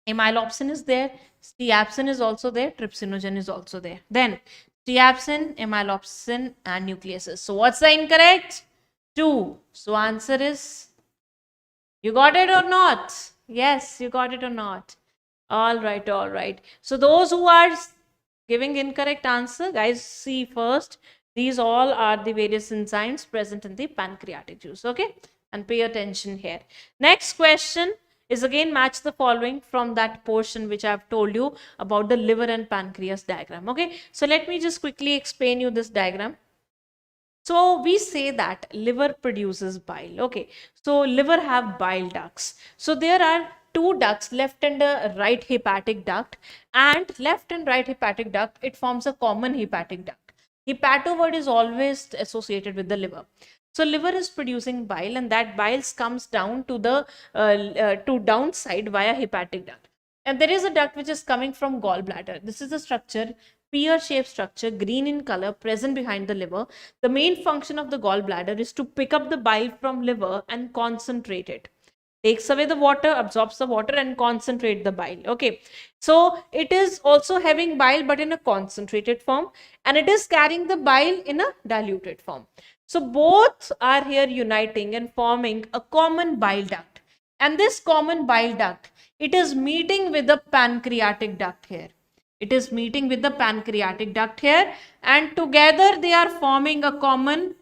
amylopsin is there, steapsin is also there, trypsinogen is also there. Then steapsin, amylopsin, and nucleases. So what's the incorrect? 2. So answer is, you got it or not? Yes, you got it or not? All right, all right. So those who are giving incorrect answer, guys, see first. These all are the various enzymes present in the pancreatic juice. Okay, and pay attention here. Next question is again match the following from that portion which I have told you about the liver and pancreas diagram. Okay, so let me just quickly explain you this diagram. So we say that liver produces bile. Okay, so liver have bile ducts. So there are two ducts, left and right hepatic duct, and left and right hepatic duct, it forms a common hepatic duct. Hepato word is always associated with the liver. So liver is producing bile, and that bile comes down to the to downside via hepatic duct. And there is a duct which is coming from gallbladder. This is the structure, pear-shaped structure, green in color, present behind the liver. The main function of the gallbladder is to pick up the bile from liver and concentrate it. Takes away the water, absorbs the water, and concentrate the bile. Okay, so it is also having bile but in a concentrated form, and it is carrying the bile in a diluted form. So both are here uniting and forming a common bile duct, and this common bile duct, it is meeting with the pancreatic duct here. It is meeting with the pancreatic duct here, and together they are forming a common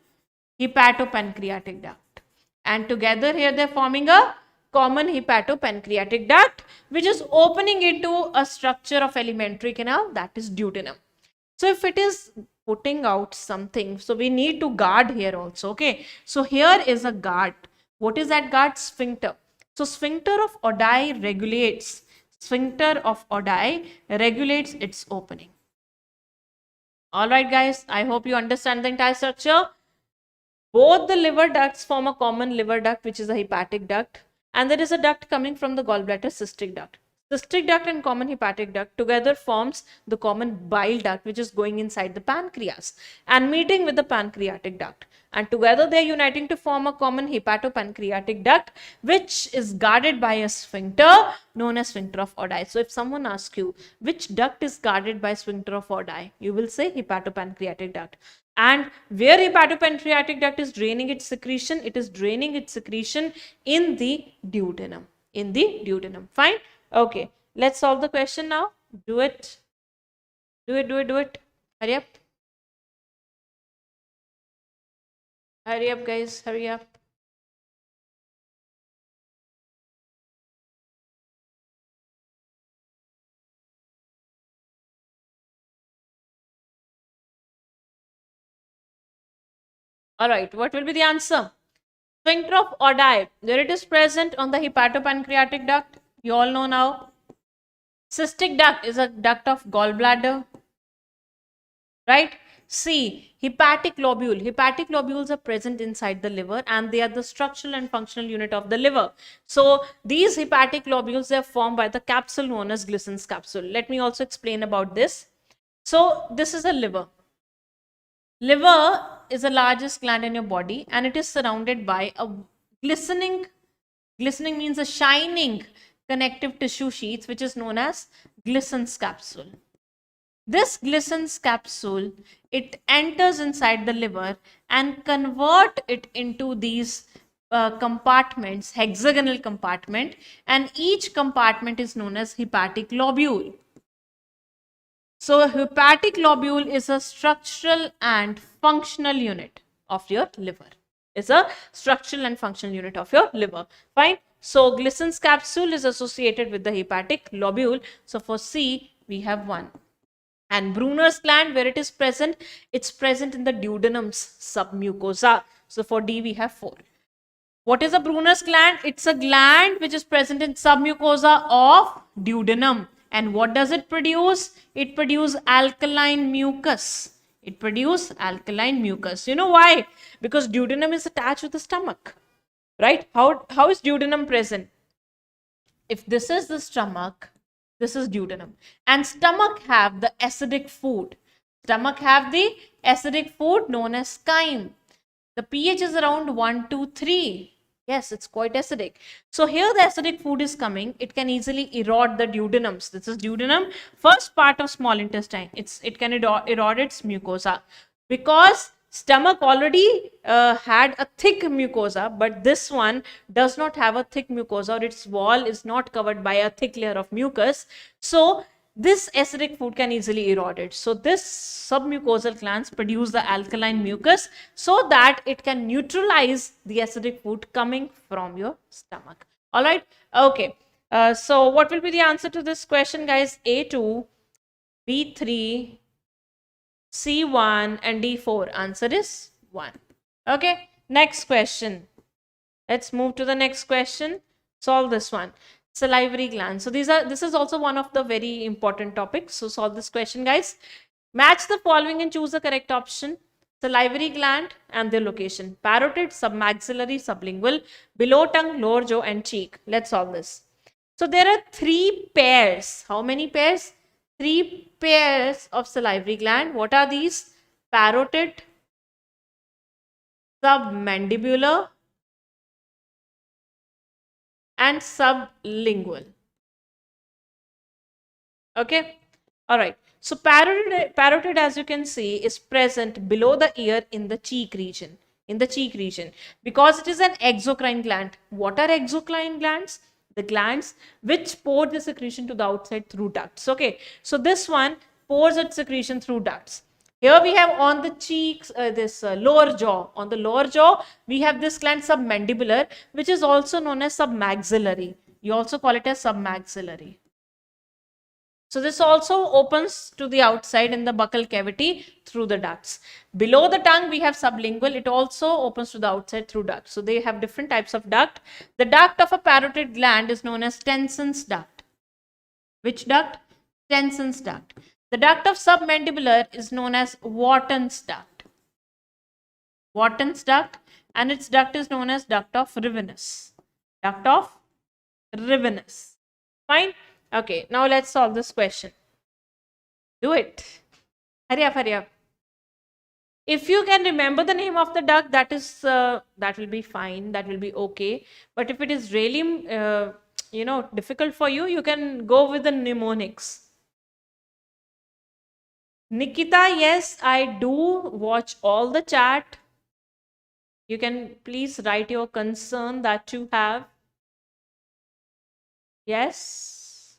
hepatopancreatic duct. And together here they are forming a common hepatopancreatic duct, which is opening into a structure of alimentary canal, that is duodenum. So if it is putting out something, so we need to guard here also. Okay, so here is a guard. What is that guard? Sphincter. So sphincter of Oddi regulates its opening. All right, guys, I hope you understand the entire structure. Both the liver ducts form a common liver duct, which is a hepatic duct, and there is a duct coming from the gallbladder, cystic duct. Cystic duct and common hepatic duct together forms the common bile duct, which is going inside the pancreas and meeting with the pancreatic duct. And together they are uniting to form a common hepatopancreatic duct, which is guarded by a sphincter known as sphincter of Oddi. So if someone asks you which duct is guarded by sphincter of Oddi, you will say hepatopancreatic duct. And where hepatopancreatic duct is draining its secretion, it is draining its secretion in the duodenum. In the duodenum. Fine. Okay. Let's solve the question now. Do it. Do it. Hurry up. Hurry up, guys. Hurry up. All right. What will be the answer? Sphincter of Oddi, where it is present on the hepatopancreatic duct. You all know now. Cystic duct is a duct of gallbladder. Right? C. Hepatic lobule. Hepatic lobules are present inside the liver, and they are the structural and functional unit of the liver. So these hepatic lobules are formed by the capsule known as Glissen's capsule. Let me also explain about this. So this is a liver. Liver is the largest gland in your body, and it is surrounded by a glistening means a shining connective tissue sheath, which is known as Glissen's capsule. This Glissen's capsule, it enters inside the liver and convert it into these compartments, hexagonal compartment, and each compartment is known as hepatic lobule. So a hepatic lobule is a structural and functional unit of your liver. It's a structural and functional unit of your liver. Fine. So Glissen's capsule is associated with the hepatic lobule. So for C, we have 1. And Brunner's gland, where it is present, it's present in the duodenum's submucosa. So for D, we have 4. What is a Brunner's gland? It's a gland which is present in submucosa of duodenum. And what does it produce? It produces alkaline mucus. It produces alkaline mucus. You know why? Because duodenum is attached to the stomach, right? How is duodenum present? If this is the stomach, this is duodenum, and stomach have the acidic food. Stomach have the acidic food known as chyme. The pH is around 1 to 3. Yes, it's quite acidic. So here the acidic food is coming. It can easily erode the duodenums. This is duodenum, first part of small intestine. It can erode its mucosa because stomach already had a thick mucosa, but this one does not have a thick mucosa, or its wall is not covered by a thick layer of mucus. So this acidic food can easily erode it. So this submucosal glands produce the alkaline mucus so that it can neutralize the acidic food coming from your stomach. All right. Okay. So what will be the answer to this question, guys? A2, B3, C1 and D4. Answer is 1. Okay. Next question. Let's move to the next question. Solve this one. Salivary gland. So this is also one of the very important topics. So solve this question, guys. Match the following and choose the correct option. Salivary gland and their location. Parotid, submaxillary, sublingual, below tongue, lower jaw and cheek. Let's solve this. So there are 3 pairs. How many pairs? 3 pairs of salivary gland. What are these? Parotid, submandibular and sublingual. Okay. All right. So parotid, as you can see, is present below the ear in the cheek region. In the cheek region, because it is an exocrine gland. What are exocrine glands? The glands which pour the secretion to the outside through ducts. Okay. So this one pours its secretion through ducts. Here we have on the cheeks, this lower jaw. On the lower jaw, we have this gland submandibular, which is also known as submaxillary. You also call it as submaxillary. So this also opens to the outside in the buccal cavity through the ducts. Below the tongue, we have sublingual. It also opens to the outside through ducts. So they have different types of duct. The duct of a parotid gland is known as Tenson's duct. Which duct? Tenson's duct. The duct of submandibular is known as Wharton's duct. Wharton's duct, and its duct is known as duct of Rivenus. Duct of Rivenus. Fine. Okay, now let's solve this question. Do it. Hurry up, hurry up. If you can remember the name of the duct, that will be fine. That will be okay. But if it is really, difficult for you, you can go with the mnemonics. Nikita, yes, I do watch all the chat. You can please write your concern that you have. Yes.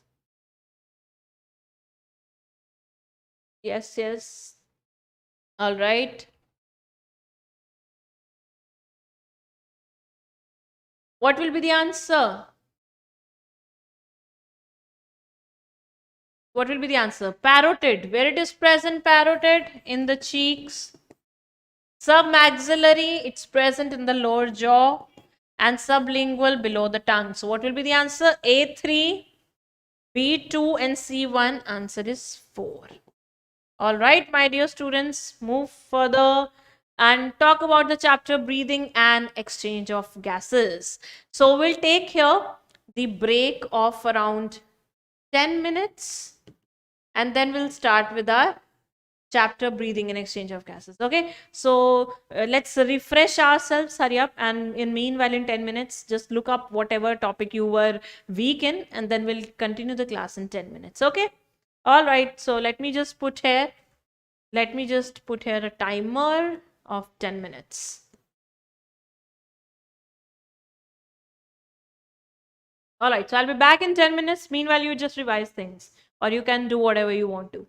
Yes, yes. All right. What will be the answer? What will be the answer? Parotid. Where it is present, parotid? In the cheeks. Submaxillary, it's present in the lower jaw. And sublingual below the tongue. So what will be the answer? A3, B2 and C1. Answer is 4. All right, my dear students, move further and talk about the chapter breathing and exchange of gases. So we'll take here the break of around 10 minutes and then we'll start with our chapter breathing and exchange of gases. Okay, so let's refresh ourselves. Hurry up, and in meanwhile in 10 minutes just look up whatever topic you were weak in, and then we'll continue the class in 10 minutes. Okay, all right, so let me just put here a timer of 10 minutes. All right, so I'll be back in 10 minutes. Meanwhile, you just revise things, or you can do whatever you want to.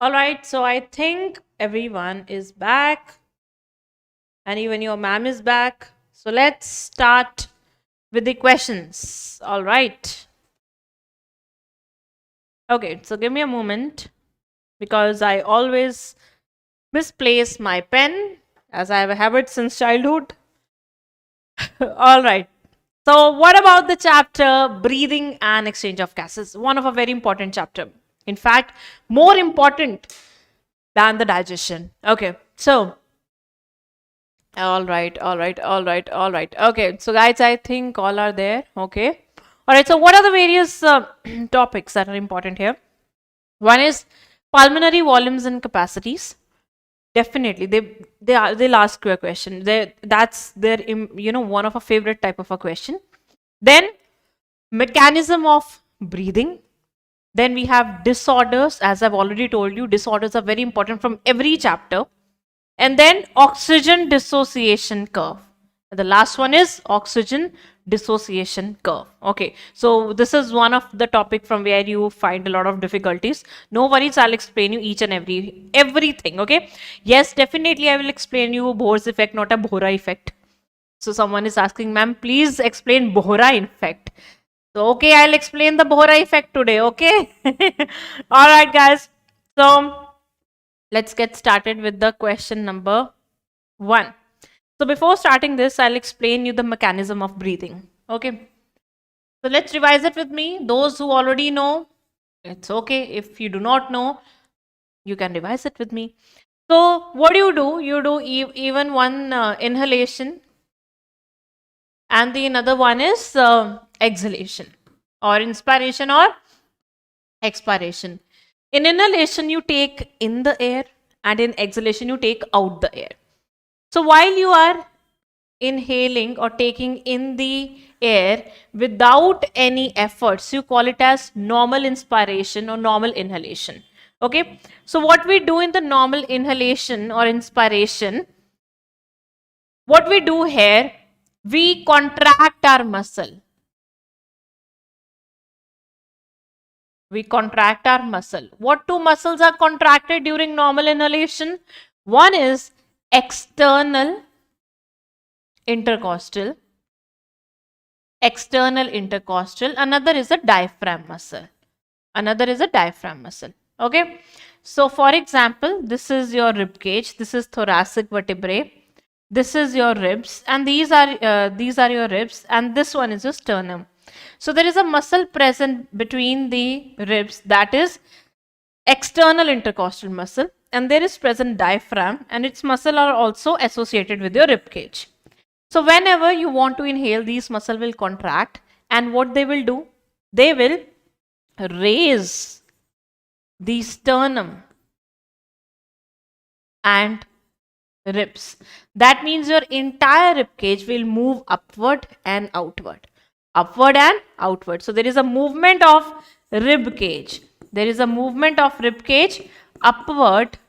All right, so I think everyone is back, and even your ma'am is back. So let's start with the questions. All right. Okay, so give me a moment because I always misplace my pen as I have a habit since childhood. All right. So, what about the chapter breathing and exchange of gases? One of a very important chapter. In fact, more important than the digestion. Okay. So, all right, all right, all right, all right. Okay. So, guys, I think all are there. Okay. All right. So, what are the various topics that are important here? One is pulmonary volumes and capacities. Definitely, they'll ask you a question. That's their one of a favorite type of a question. Then mechanism of breathing. Then we have disorders. As I've already told you, disorders are very important from every chapter. And then oxygen dissociation curve. And the last one is oxygen dissociation curve. Okay, so this is one of the topic from where you find a lot of difficulties. No worries, I'll explain you each and everything. Okay, yes, definitely I will explain you Bohr's effect, not a Bohra effect. So someone is asking, ma'am, please explain Bohra effect. So okay, I'll explain the Bohra effect today. Okay, all right, guys. So let's get started with the question number 1. So before starting this, I'll explain you the mechanism of breathing. Okay. So let's revise it with me. Those who already know, it's okay. If you do not know, you can revise it with me. So what do? You do even one inhalation, and the another one is exhalation or inspiration or expiration. In inhalation, you take in the air, and in exhalation, you take out the air. So while you are inhaling or taking in the air without any efforts, you call it as normal inspiration or normal inhalation. Okay, so what we do in the normal inhalation or inspiration, what we do here, we contract our muscle. We contract our muscle. What two muscles are contracted during normal inhalation? One is external intercostal, another is a diaphragm muscle. Okay, so for example, this is your rib cage, this is thoracic vertebrae, this is your ribs, and these are your ribs, and this one is your sternum. So there is a muscle present between the ribs, that is external intercostal muscle, and there is present diaphragm, and its muscle are also associated with your rib cage. So whenever you want to inhale, these muscle will contract, and what they will do, they will raise the sternum and ribs. That means your entire rib cage will move upward and outward. Upward and outward. So there is a movement of rib cage. Upward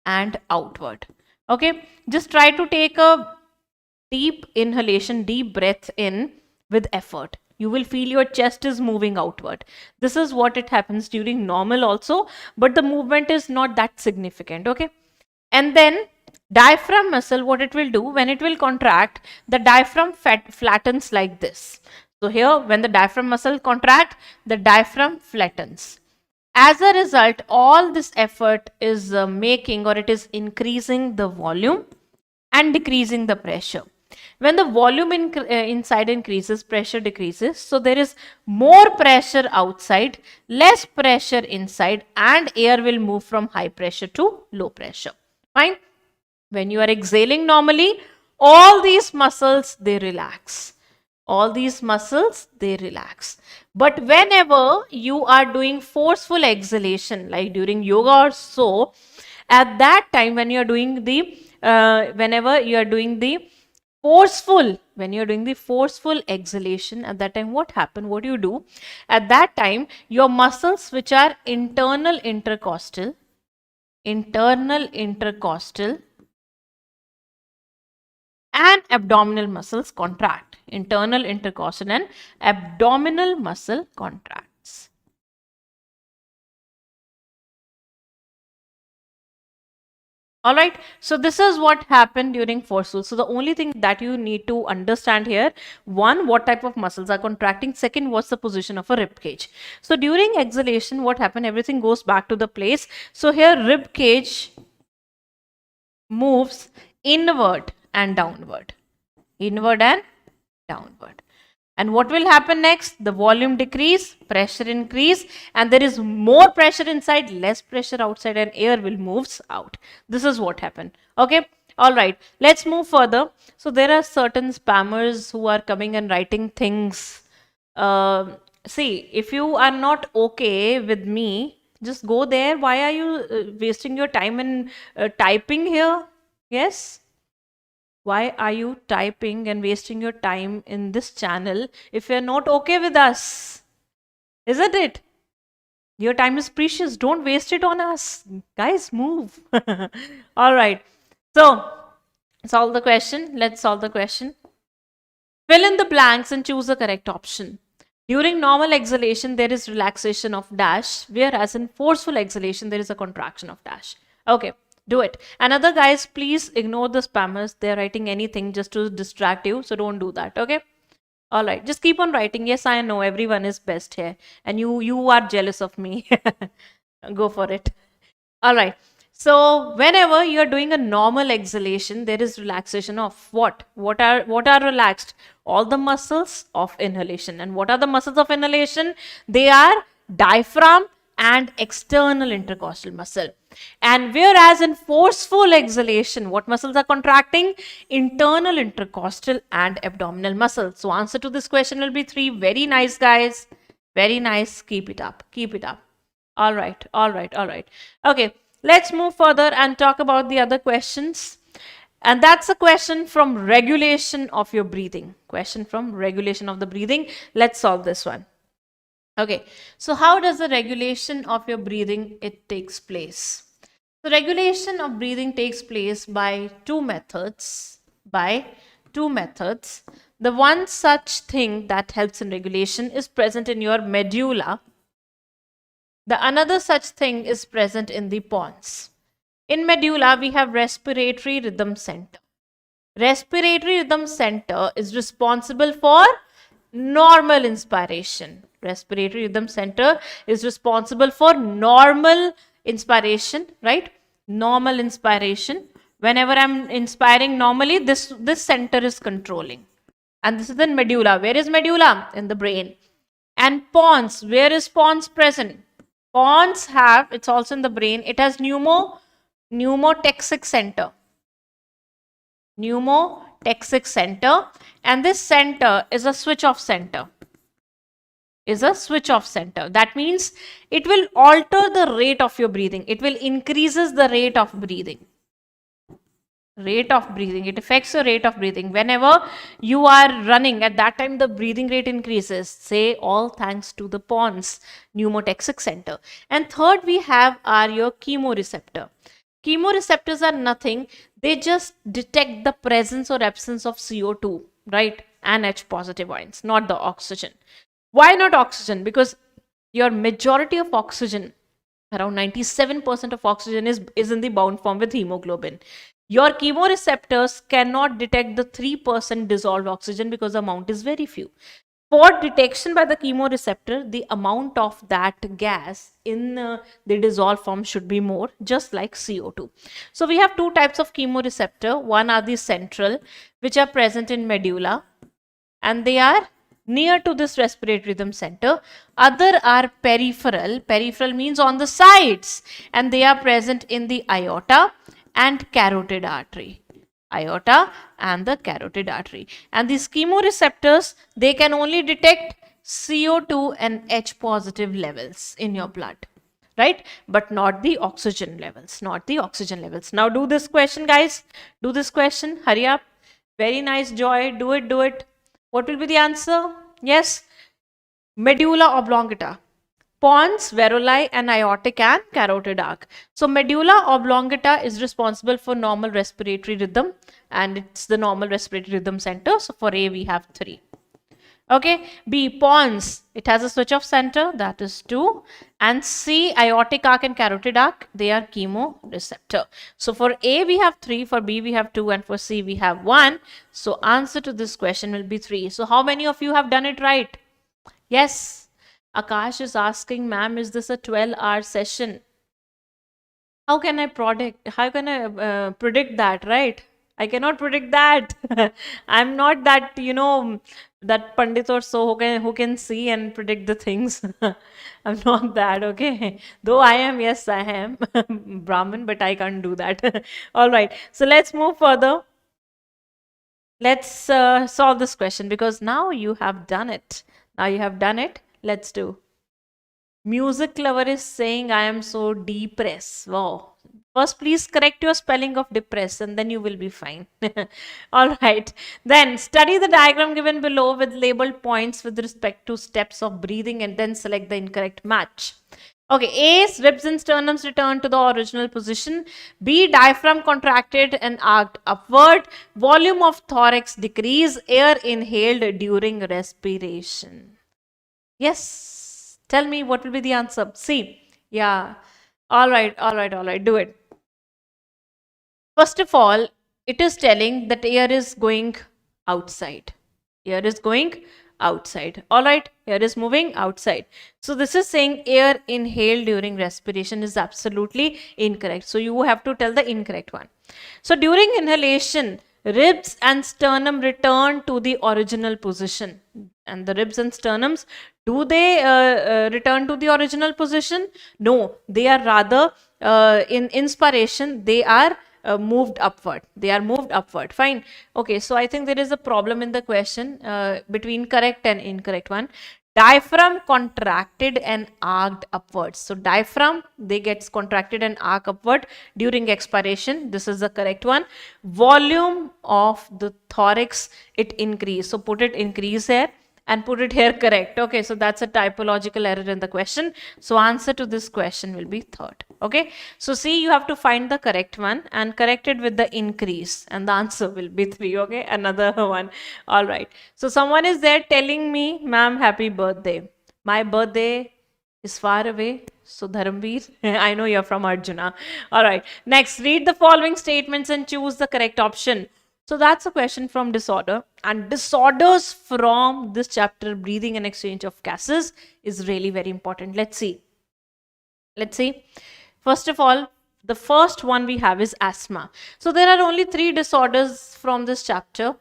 and outward. Okay. Just try to take a deep inhalation, deep breath in with effort. You will feel your chest is moving outward. This is what it happens during normal also, but the movement is not that significant. Okay. And then diaphragm muscle, what it will do, when it will contract, the diaphragm flattens like this. So here, when the diaphragm muscle contract, the diaphragm flattens. As a result, all this effort is making, or it is increasing the volume and decreasing the pressure. When the volume inside increases, pressure decreases. So there is more pressure outside, less pressure inside, and air will move from high pressure to low pressure. Fine. When you are exhaling normally, all these muscles, they relax. But whenever you are doing forceful exhalation, like during yoga or so, at that time when you are doing the forceful exhalation, at that time what do you do? At that time, your muscles which are internal intercostal and abdominal muscles contract. Internal intercostal and abdominal muscle contracts. All right. So this is what happened during forceful. So the only thing that you need to understand here, one, what type of muscles are contracting. Second, what's the position of a rib cage. So during exhalation, what happened? Everything goes back to the place. So here rib cage moves inward and downward. Inward and downward. And what will happen next? The volume decrease, pressure increase, and there is more pressure inside, less pressure outside, and air will moves out. This is what happened. Okay. All right. Let's move further. So there are certain spammers who are coming and writing things. See, if you are not okay with me, just go there. Why are you wasting your time in typing here? Yes. Why are you typing and wasting your time in this channel if you're not okay with us? Isn't it? Your time is precious. Don't waste it on us. Guys, move. All right. So, solve the question. Let's solve the question. Fill in the blanks and choose the correct option. During normal exhalation, there is relaxation of dash, whereas in forceful exhalation, there is a contraction of dash. Okay, do it. And other guys, please ignore the spammers. They're writing anything just to distract you, so don't do that. Okay. All right, just keep on writing. Yes, I know everyone is best here, and you are jealous of me. Go for it. All right. So whenever you're doing a normal exhalation, there is relaxation of what? What are relaxed? All the muscles of inhalation. And what are the muscles of inhalation? They are diaphragm and external intercostal muscle. And whereas in forceful exhalation, what muscles are contracting? Internal intercostal and abdominal muscles. So answer to this question will be 3. Very nice, guys. Very nice. Keep it up. Keep it up. All right, all right, all right. Okay, let's move further and talk about the other questions. And that's a question from regulation of your breathing. Question from regulation of the breathing. Let's solve this one. Okay, so how does the regulation of your breathing it takes place? The regulation of breathing takes place by two methods. The one such thing that helps in regulation is present in your medulla. The another such thing is present in the pons. In medulla, we have respiratory rhythm center. Respiratory rhythm center is responsible for normal inspiration. Respiratory rhythm center is responsible for normal inspiration, right? Normal inspiration. Whenever I'm inspiring normally, this center is controlling. And this is in medulla. Where is medulla? In the brain. And pons, where is pons present? Pons have, it's also in the brain, it has pneumotaxic center. Pneumotaxic center. And this center is a switch off center. That means it will alter the rate of your breathing. It will increases the rate of breathing. It affects your rate of breathing. Whenever you are running, at that time the breathing rate increases. Say all thanks to the pons, pneumotaxic center. And third we have are your chemoreceptor. Chemoreceptors are nothing. They just detect the presence or absence of CO2, right? And H positive ions, not the oxygen. Why not oxygen? Because your majority of oxygen, around 97% of oxygen is in the bound form with hemoglobin. Your chemoreceptors cannot detect the 3% dissolved oxygen because the amount is very few. For detection by the chemoreceptor, the amount of that gas in the dissolved form should be more, just like CO2. So we have two types of chemoreceptor. One are the central, which are present in medulla, and they are near to this respiratory rhythm center. Other are peripheral. Peripheral means on the sides, and they are present in the aorta and carotid artery. Aorta and the carotid artery. And these chemoreceptors, they can only detect CO2 and H positive levels in your blood, right? But not the oxygen levels, Now do this question, guys. Do this question. Hurry up. Very nice, Joy. Do it. What will be the answer? Yes. Medulla oblongata. Pons, varoli, and aortic and carotid arc. So medulla oblongata is responsible for normal respiratory rhythm, and it's the normal respiratory rhythm center. So for A we have 3. Okay, B, pons, it has a switch of center, that is 2. And C, aortic arc and carotid arc, they are chemoreceptor. So for A we have 3, for B we have 2, and for C we have 1. So answer to this question will be 3. So how many of you have done it right? Yes. Akash is asking, ma'am, is this a 12-hour session? How can I predict that, right? I cannot predict that. I'm not that, that pandit or so who can see and predict the things. I'm not that, okay? Though I am, yes, I am Brahmin, but I can't do that. All right. So let's move further. Let's solve this question, because now you have done it. Now you have done it. Let's do. Music lover is saying, I am so depressed. Wow. First, please correct your spelling of depressed, and then you will be fine. All right. Then study the diagram given below with labeled points with respect to steps of breathing, and then select the incorrect match. Okay, A, ribs and sternums return to the original position. B, diaphragm contracted and arced upward. Volume of thorax decrease. Air inhaled during respiration. Yes. Tell me what will be the answer. C. Yeah. All right, all right, all right. Do it. First of all, it is telling that air is going outside. Air is going outside. All right, air is moving outside. So this is saying air inhaled during respiration is absolutely incorrect. So you have to tell the incorrect one. So during inhalation, ribs and sternum return to the original position. And the ribs and sternums, do they return to the original position? No, they are rather in inspiration, they are moved upward. They are moved upward. Fine. Okay, so I think there is a problem in the question between correct and incorrect one. Diaphragm contracted and arced upwards. So diaphragm, they gets contracted and arc upward during expiration. This is the correct one. Volume of the thorax, it increase. So put it increase here and put it here correct. Okay, so that's a typological error in the question. So answer to this question will be third. Okay, so see, you have to find the correct one and correct it with the increase, and the answer will be 3. Okay, another one. All right, so someone is there telling me, ma'am, happy birthday. My birthday is far away. So Dharamveer, I know you're from Arjuna. All right, next, read the following statements and choose the correct option. So that's a question from disorder, and disorders from this chapter, breathing and exchange of gases, is really very important. Let's see. Let's see. First of all, the first one we have is asthma. So there are only 3 disorders from this chapter: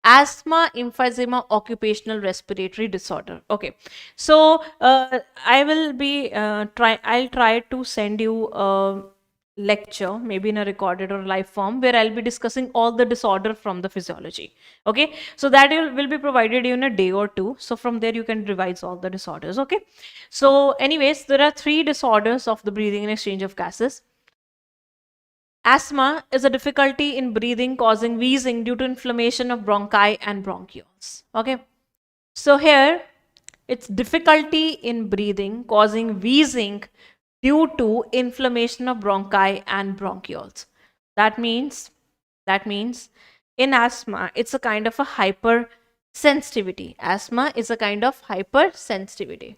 asthma, emphysema, occupational respiratory disorder. Okay, so I'll try to send you a lecture, maybe in a recorded or live form, where I'll be discussing all the disorder from the physiology. Okay, so that will be provided you in a day or 2. So from there you can revise all the disorders. Okay, so anyways, there are 3 disorders of the breathing and exchange of gases. Asthma is a difficulty in breathing causing wheezing due to inflammation of bronchi and bronchioles. Okay, so here it's difficulty in breathing causing wheezing due to inflammation of bronchi and bronchioles. That means in asthma, it's a kind of a hypersensitivity. Asthma is a kind of hypersensitivity.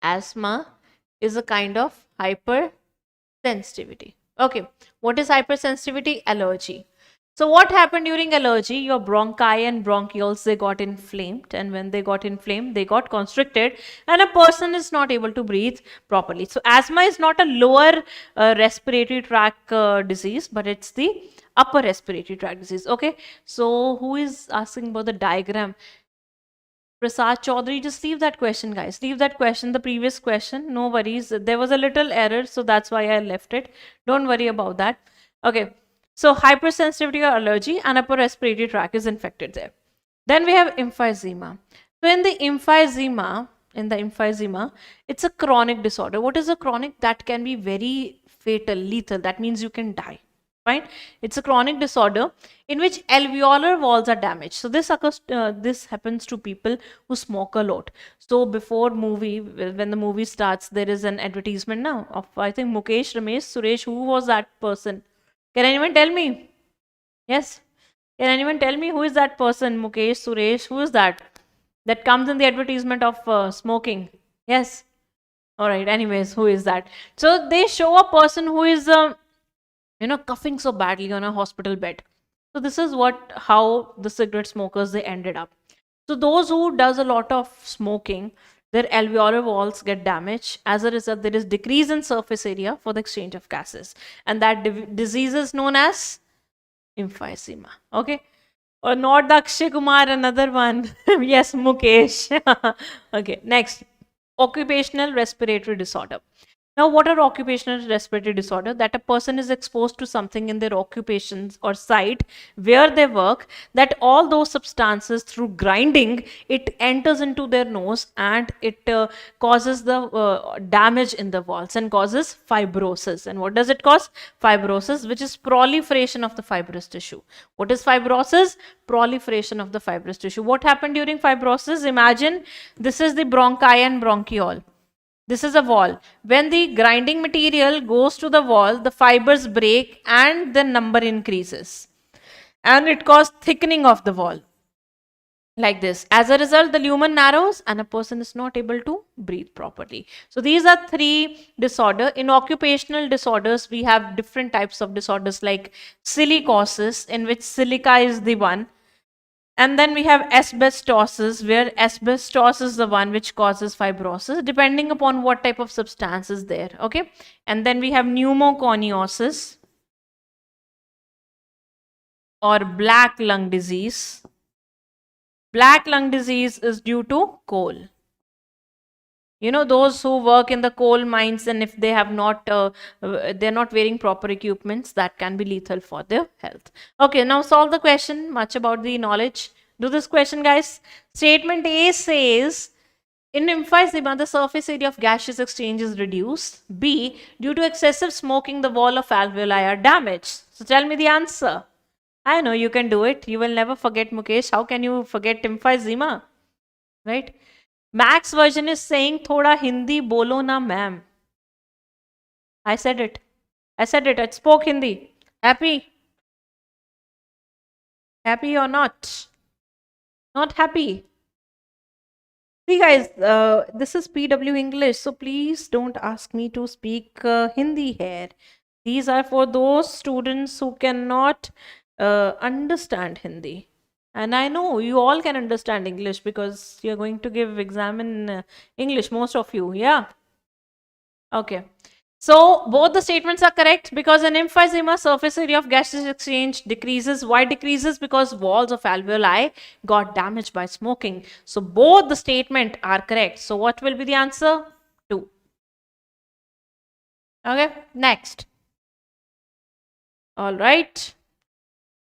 Asthma is a kind of hypersensitivity. Okay, what is hypersensitivity? Allergy. So what happened during allergy? Your bronchi and bronchioles, they got inflamed, and when they got inflamed, they got constricted, and a person is not able to breathe properly. So asthma is not a lower respiratory tract disease, but it's the upper respiratory tract disease. Okay, so who is asking about the diagram? Prasad Chaudhary, just leave that question, guys. Leave that question, the previous question. No worries. There was a little error, so that's why I left it. Don't worry about that. Okay. So hypersensitivity or allergy and upper respiratory tract is infected there. Then we have emphysema. So in the emphysema, it's a chronic disorder. What is a chronic? That can be very fatal, lethal. That means you can die. Right? It's a chronic disorder in which alveolar walls are damaged. So this occurs, this happens to people who smoke a lot. So before movie, when the movie starts, there is an advertisement now of, I think, Mukesh, Ramesh, Suresh. Who was that person? Can anyone tell me? Yes. Can anyone tell me who is that person? Mukesh, Suresh, who is that? That comes in the advertisement of smoking. Yes. All right. Anyways, who is that? So they show a person who is, coughing so badly on a hospital bed. So this is how the cigarette smokers they ended up. So those who does a lot of smoking, their alveolar walls get damaged. As a result, there is decrease in surface area for the exchange of gases, and that disease is known as emphysema. Okay. Or not the Akshay Kumar, another one. Yes, Mukesh. Okay, next. Occupational respiratory disorder. Now, what are occupational respiratory disorder? That a person is exposed to something in their occupations or site where they work, that all those substances through grinding, it enters into their nose and it causes the damage in the walls and causes fibrosis. And what does it cause? Fibrosis, which is proliferation of the fibrous tissue. What is fibrosis? Proliferation of the fibrous tissue. What happened during fibrosis? Imagine this is the bronchi and bronchiole. This is a wall. When the grinding material goes to the wall, the fibers break and the number increases. And it causes thickening of the wall. Like this. As a result, the lumen narrows and a person is not able to breathe properly. So these are three disorders. In occupational disorders, we have different types of disorders like silicosis, in which silica is the one. And then we have asbestosis, where asbestos is the one which causes fibrosis, depending upon what type of substance is there. Okay. And then we have pneumoconiosis or black lung disease. Black lung disease is due to coal. You know, those who work in the coal mines, and if they have not, they're not wearing proper equipments, that can be lethal for their health. Okay, now solve the question. Much about the knowledge. Do this question, guys. Statement A says, in emphysema, the surface area of gaseous exchange is reduced. B, due to excessive smoking, the wall of alveoli are damaged. So tell me the answer. I know you can do it. You will never forget, Mukesh. How can you forget emphysema? Right? Max version is saying, thoda Hindi bolo na ma'am. I said it. I spoke Hindi. Happy? Happy or not? Not happy. See guys, this is PW English, so please don't ask me to speak Hindi here. These are for those students who cannot understand Hindi. And I know you all can understand English because you're going to give exam in English, most of you, yeah? Okay. So both the statements are correct because in emphysema, surface area of gaseous exchange decreases. Why decreases? Because walls of alveoli got damaged by smoking. So both the statement are correct. So what will be the answer? 2. Okay, next. All right.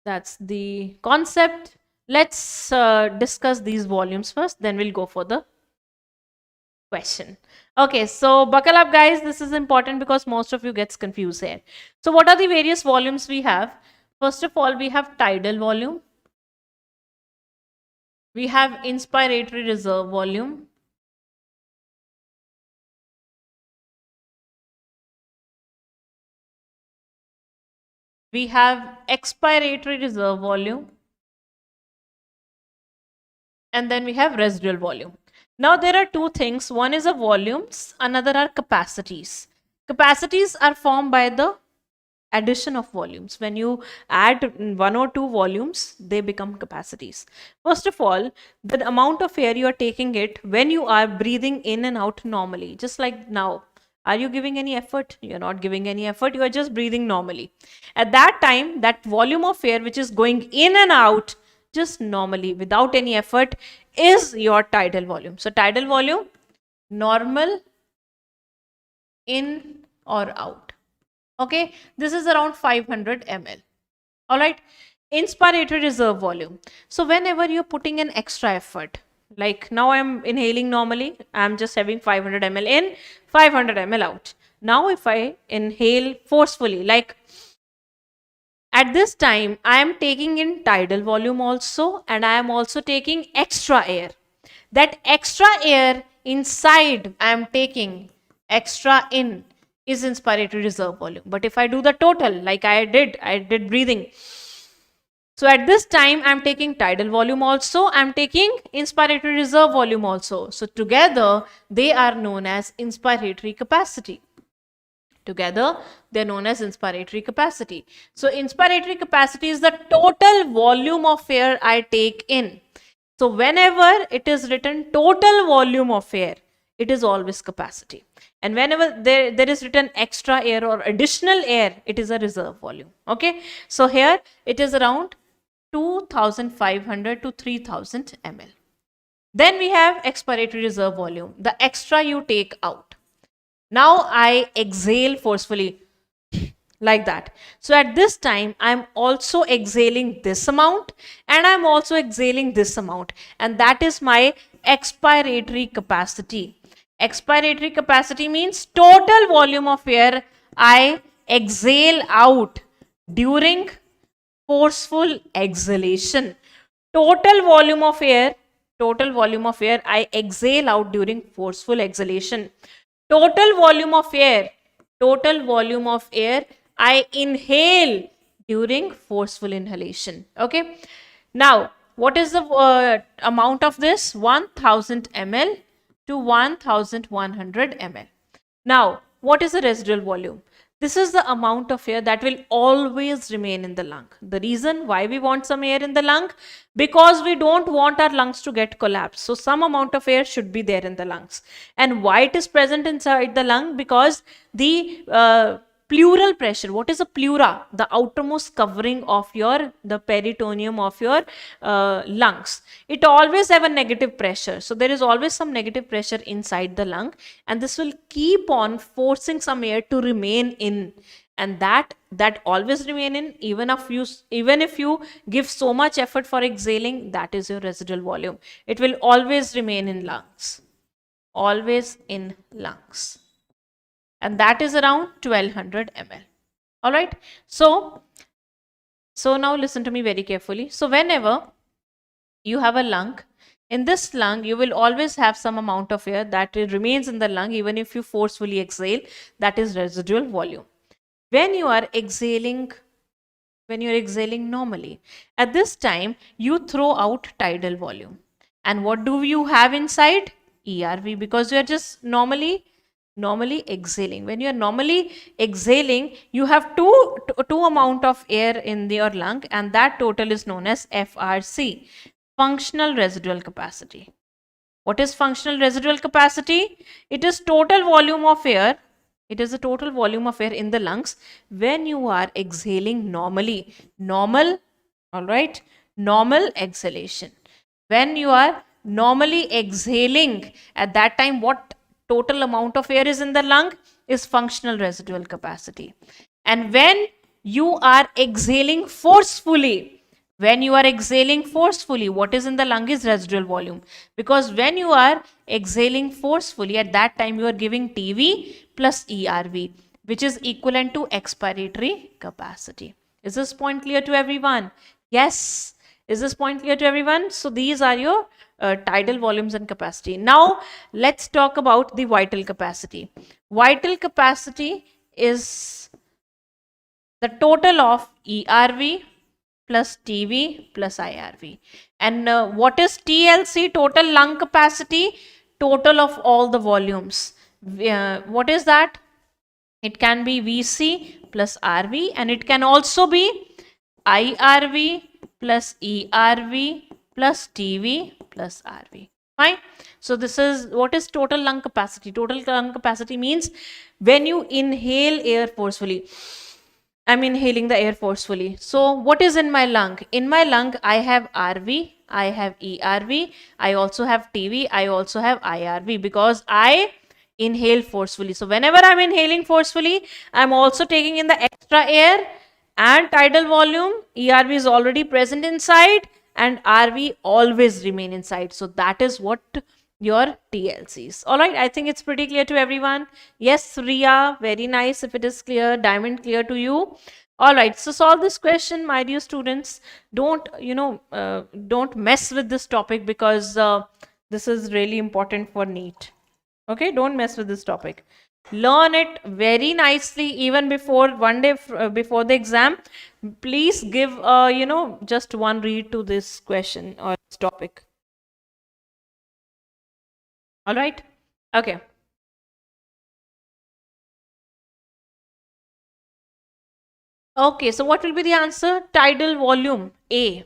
That's the concept. Let's discuss these volumes first, then we'll go for the question. Okay, so buckle up guys, this is important because most of you gets confused here. So what are the various volumes we have? First of all, we have tidal volume. We have inspiratory reserve volume. We have expiratory reserve volume. And then we have residual volume. Now there are two things. One is a volumes, another are capacities. Capacities are formed by the addition of volumes. When you add 1 or 2 volumes, they become capacities. First of all, the amount of air you are taking it when you are breathing in and out normally, just like now. Are you giving any effort? You're not giving any effort. You are just breathing normally. At that time, that volume of air which is going in and out just normally without any effort is your tidal volume. So tidal volume, normal in or out. Okay, this is around 500 ml. All right, inspiratory reserve volume. So whenever you're putting an extra effort, like now I'm inhaling normally, I'm just having 500 ml in, 500 ml out. Now if I inhale forcefully, like at this time, I am taking in tidal volume also, and I am also taking extra air. That extra air inside I am taking extra in is inspiratory reserve volume. But if I do the total, like I did breathing, So at this time, I'm taking tidal volume also, I'm taking inspiratory reserve volume also. So together, they are known as inspiratory capacity. Together, they're known as inspiratory capacity. So inspiratory capacity is the total volume of air I take in. So whenever it is written total volume of air, it is always capacity. And whenever there is written extra air or additional air, it is a reserve volume. Okay. So here it is around 2500 to 3000 ml. Then we have expiratory reserve volume, the extra you take out. Now I exhale forcefully like that. So at this time, I'm also exhaling this amount and I'm also exhaling this amount. And that is my expiratory capacity. Expiratory capacity means total volume of air I exhale out during forceful exhalation. Total volume of air I exhale out during forceful exhalation. Total volume of air, total volume of air I inhale during forceful inhalation. Okay. Now, what is the amount of this? 1000 ml to 1100 ml. Now, what is the residual volume? This is the amount of air that will always remain in the lung. The reason why we want some air in the lung, because we don't want our lungs to get collapsed. So some amount of air should be there in the lungs. And why it is present inside the lung? Because the pleural pressure. What is a pleura? The outermost covering of the peritoneum of your lungs. It always have a negative pressure. So there is always some negative pressure inside the lung, and this will keep on forcing some air to remain in. And that always remain in, even if you give so much effort for exhaling, that is your residual volume. It will always remain in lungs. Always in lungs. And that is around 1200 ml. All right. So now listen to me very carefully. So whenever you have a lung, in this lung, you will always have some amount of air that remains in the lung even if you forcefully exhale. That is residual volume. When you are exhaling normally, at this time, you throw out tidal volume. And what do you have inside? ERV, because you are just normally exhaling. When you are normally exhaling, you have two amount of air in your lung, and that total is known as FRC, functional residual capacity. What is functional residual capacity? It is total volume of air. It is the total volume of air in the lungs when you are exhaling normally. Normal, all right, normal exhalation. When you are normally exhaling, at that time, what total amount of air is in the lung is functional residual capacity. And when you are exhaling forcefully, what is in the lung is residual volume. Because when you are exhaling forcefully, at that time you are giving TV plus ERV, which is equivalent to expiratory capacity. Is this point clear to everyone? Yes. Is this point clear to everyone? So these are your tidal volumes and capacity. Now let's talk about the vital capacity. Vital capacity is the total of ERV plus TV plus IRV. And what is TLC? Total lung capacity, total of all the volumes. What is that? It can be VC plus RV, and it can also be IRV plus ERV plus TV plus RV. Fine. So this is what is total lung capacity. Total lung capacity means when you inhale air forcefully. I'm inhaling the air forcefully. So what is in my lung? In my lung, I have RV, I have ERV, I also have TV, I also have IRV, because I inhale forcefully. So whenever I'm inhaling forcefully, I'm also taking in the extra air and tidal volume. ERV is already present inside and RV always remain inside. So that is what your TLCs. All right, I think it's pretty clear to everyone. Yes, Ria, very nice. If it is clear, Diamond, clear to you. All right, so solve this question, my dear students. Don't mess with this topic, because this is really important for NEET. Okay, don't mess with this topic. Learn it very nicely even before one day before the exam. Please give just one read to this question or this topic. All right. Okay. Okay, so what will be the answer? Tidal volume, A.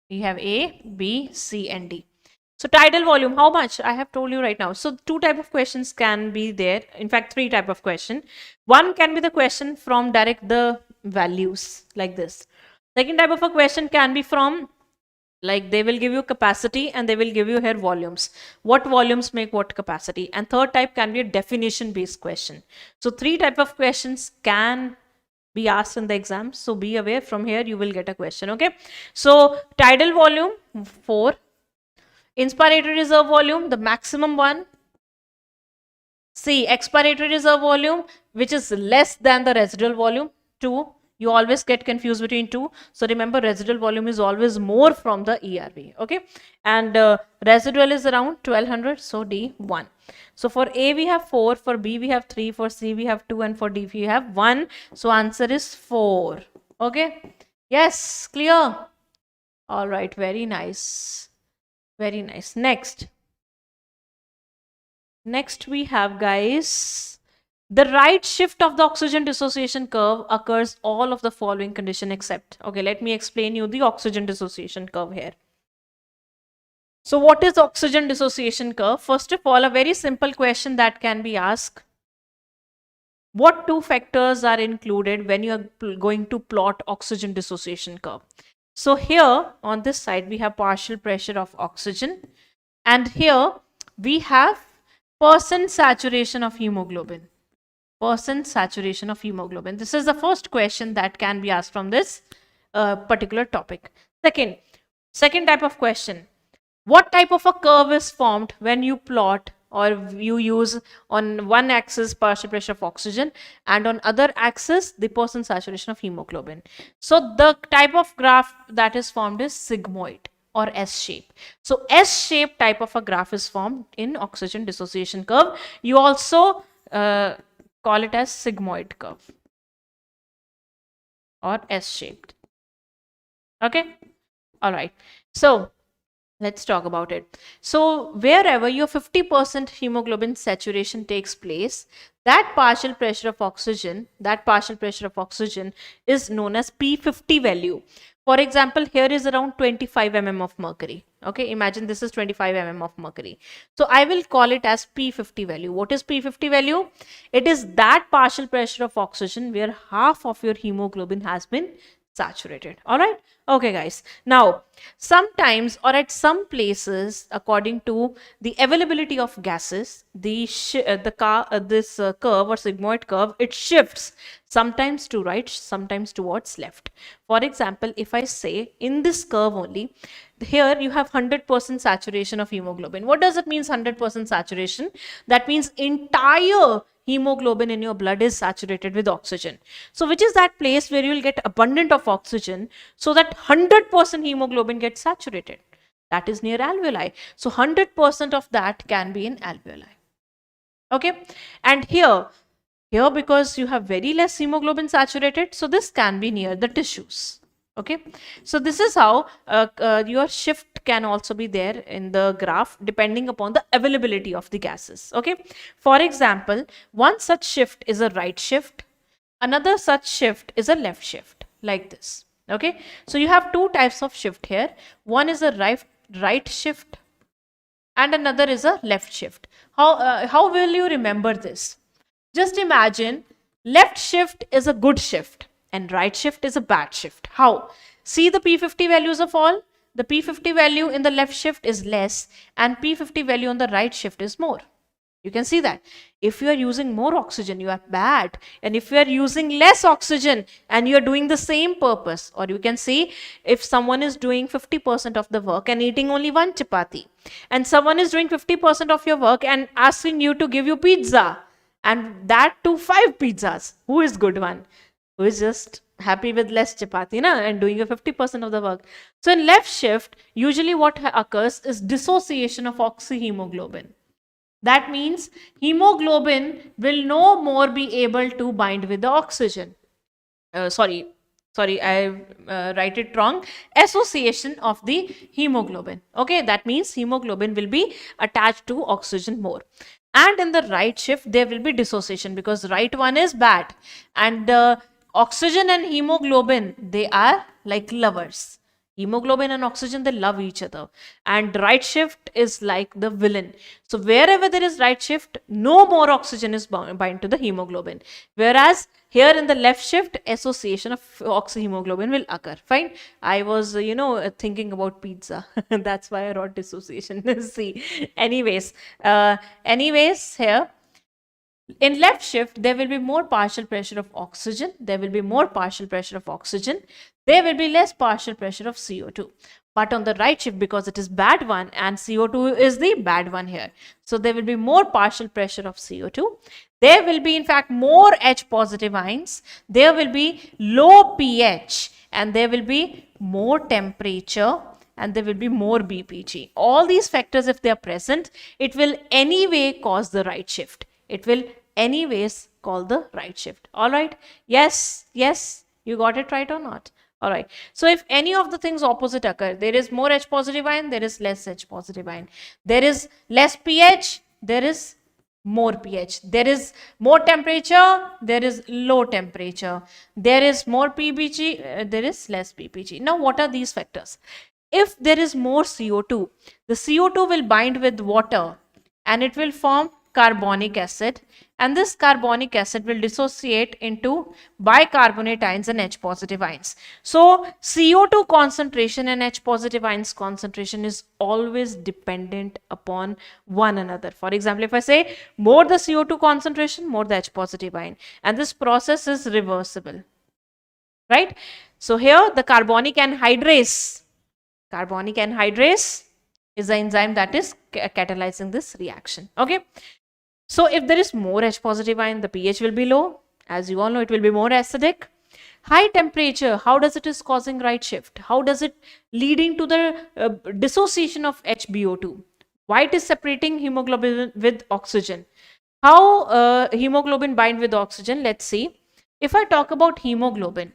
We have A, B, C, and D. So tidal volume, how much? I have told you right now. So two type of questions can be there. In fact, three type of question. One can be the question from direct the values like this. Second type of a question can be from, like, they will give you capacity and they will give you here volumes. What volumes make what capacity? And third type can be a definition based question. So three type of questions can be asked in the exam. So be aware, from here you will get a question. Okay. So tidal volume 4. Inspiratory reserve volume, the maximum one. C, expiratory reserve volume, which is less than the residual volume, 2. You always get confused between 2. So remember, residual volume is always more from the ERV. Okay. And residual is around 1200. So D, 1. So for A we have 4, for B we have 3, for C we have 2, and for D we have 1. So answer is 4. Okay. Yes, clear. All right. Very nice. Very nice. Next we have, guys, the right shift of the oxygen dissociation curve occurs all of the following condition except. Okay, let me explain you the oxygen dissociation curve here. So what is oxygen dissociation curve? First of all, a very simple question that can be asked. What two factors are included when you are going to plot oxygen dissociation curve? So here on this side we have partial pressure of oxygen, and here we have percent saturation of hemoglobin. Percent saturation of hemoglobin. This is the first question that can be asked from this particular topic. Second type of question. What type of a curve is formed when you plot or you use on one axis partial pressure of oxygen and on other axis the percent saturation of hemoglobin? So the type of graph that is formed is sigmoid or S shape. So S shape type of a graph is formed in oxygen dissociation curve. You also call it as sigmoid curve or S shaped. Okay. All right. So let's talk about it. So wherever your 50% hemoglobin saturation takes place, that partial pressure of oxygen is known as P50 value. For example, here is around 25 mm of mercury. Okay, imagine this is 25 mm of mercury. So I will call it as P50 value. What is P50 value? It is that partial pressure of oxygen where half of your hemoglobin has been saturated. All right. Okay, guys. Now, sometimes or at some places, according to the availability of gases, this curve or sigmoid curve, it shifts sometimes to right, sometimes towards left. For example, if I say in this curve only, here you have 100% saturation of hemoglobin. What does it mean 100% saturation? That means entire hemoglobin in your blood is saturated with oxygen. So which is that place where you will get abundant of oxygen so that 100% hemoglobin gets saturated? That is near alveoli. So 100% of that can be in alveoli. Okay. And here because you have very less hemoglobin saturated, so this can be near the tissues. Okay. So this is how your shift can also be there in the graph depending upon the availability of the gases. Okay. For example, one such shift is a right shift. Another such shift is a left shift, like this. Okay. So you have two types of shift here. One is a right shift and another is a left shift. How will you remember this? Just imagine left shift is a good shift and right shift is a bad shift. How? See the P50 values of all. The P50 value in the left shift is less and P50 value on the right shift is more. You can see that. If you are using more oxygen, you are bad. And if you are using less oxygen and you are doing the same purpose, or you can see if someone is doing 50% of the work and eating only one chapati, and someone is doing 50% of your work and asking you to give you pizza, and that too 5 pizzas, who is good one? Who is just happy with less chapati and doing a 50% of the work? So in left shift, usually what occurs is dissociation of oxyhemoglobin. That means hemoglobin will no more be able to bind with the oxygen. Sorry, I write it wrong. Association of the hemoglobin. Okay, that means hemoglobin will be attached to oxygen more. And in the right shift, there will be dissociation, because right one is bad. And oxygen and hemoglobin, they are like lovers. Hemoglobin and oxygen, they love each other. And right shift is like the villain. So wherever there is right shift, no more oxygen is bind to the hemoglobin. Whereas here in the left shift, association of oxyhemoglobin will occur. Fine. I was, thinking about pizza. That's why I wrote dissociation. See. Anyways, here in left shift, there will be more partial pressure of oxygen. There will be more partial pressure of oxygen. There will be less partial pressure of CO2. But on the right shift, because it is bad one and CO2 is the bad one here, so there will be more partial pressure of CO2. There will be, in fact, more H positive ions. There will be low pH, and there will be more temperature, and there will be more BPG. All these factors, if they are present, it will anyway cause the right shift. It will anyways call the right shift. All right. Yes. You got it right or not? All right. So if any of the things opposite occur, there is more H positive ion, there is less H positive ion. There is less pH, there is more pH. There is more temperature, there is low temperature. There is more PPG, there is less PPG. Now, what are these factors? If there is more CO2, the CO2 will bind with water and it will form carbonic acid, and this carbonic acid will dissociate into bicarbonate ions and H positive ions. So CO2 concentration and H positive ions concentration is always dependent upon one another. For example, if I say more the CO2 concentration, more the H positive ion, and this process is reversible, right? So here the carbonic anhydrase is the enzyme that is catalyzing this reaction. Okay. So if there is more H positive ion, the pH will be low. As you all know, it will be more acidic. High temperature, how does it is causing right shift? How does it leading to the dissociation of HbO2? Why it is separating hemoglobin with oxygen? How hemoglobin bind with oxygen? Let's see. If I talk about hemoglobin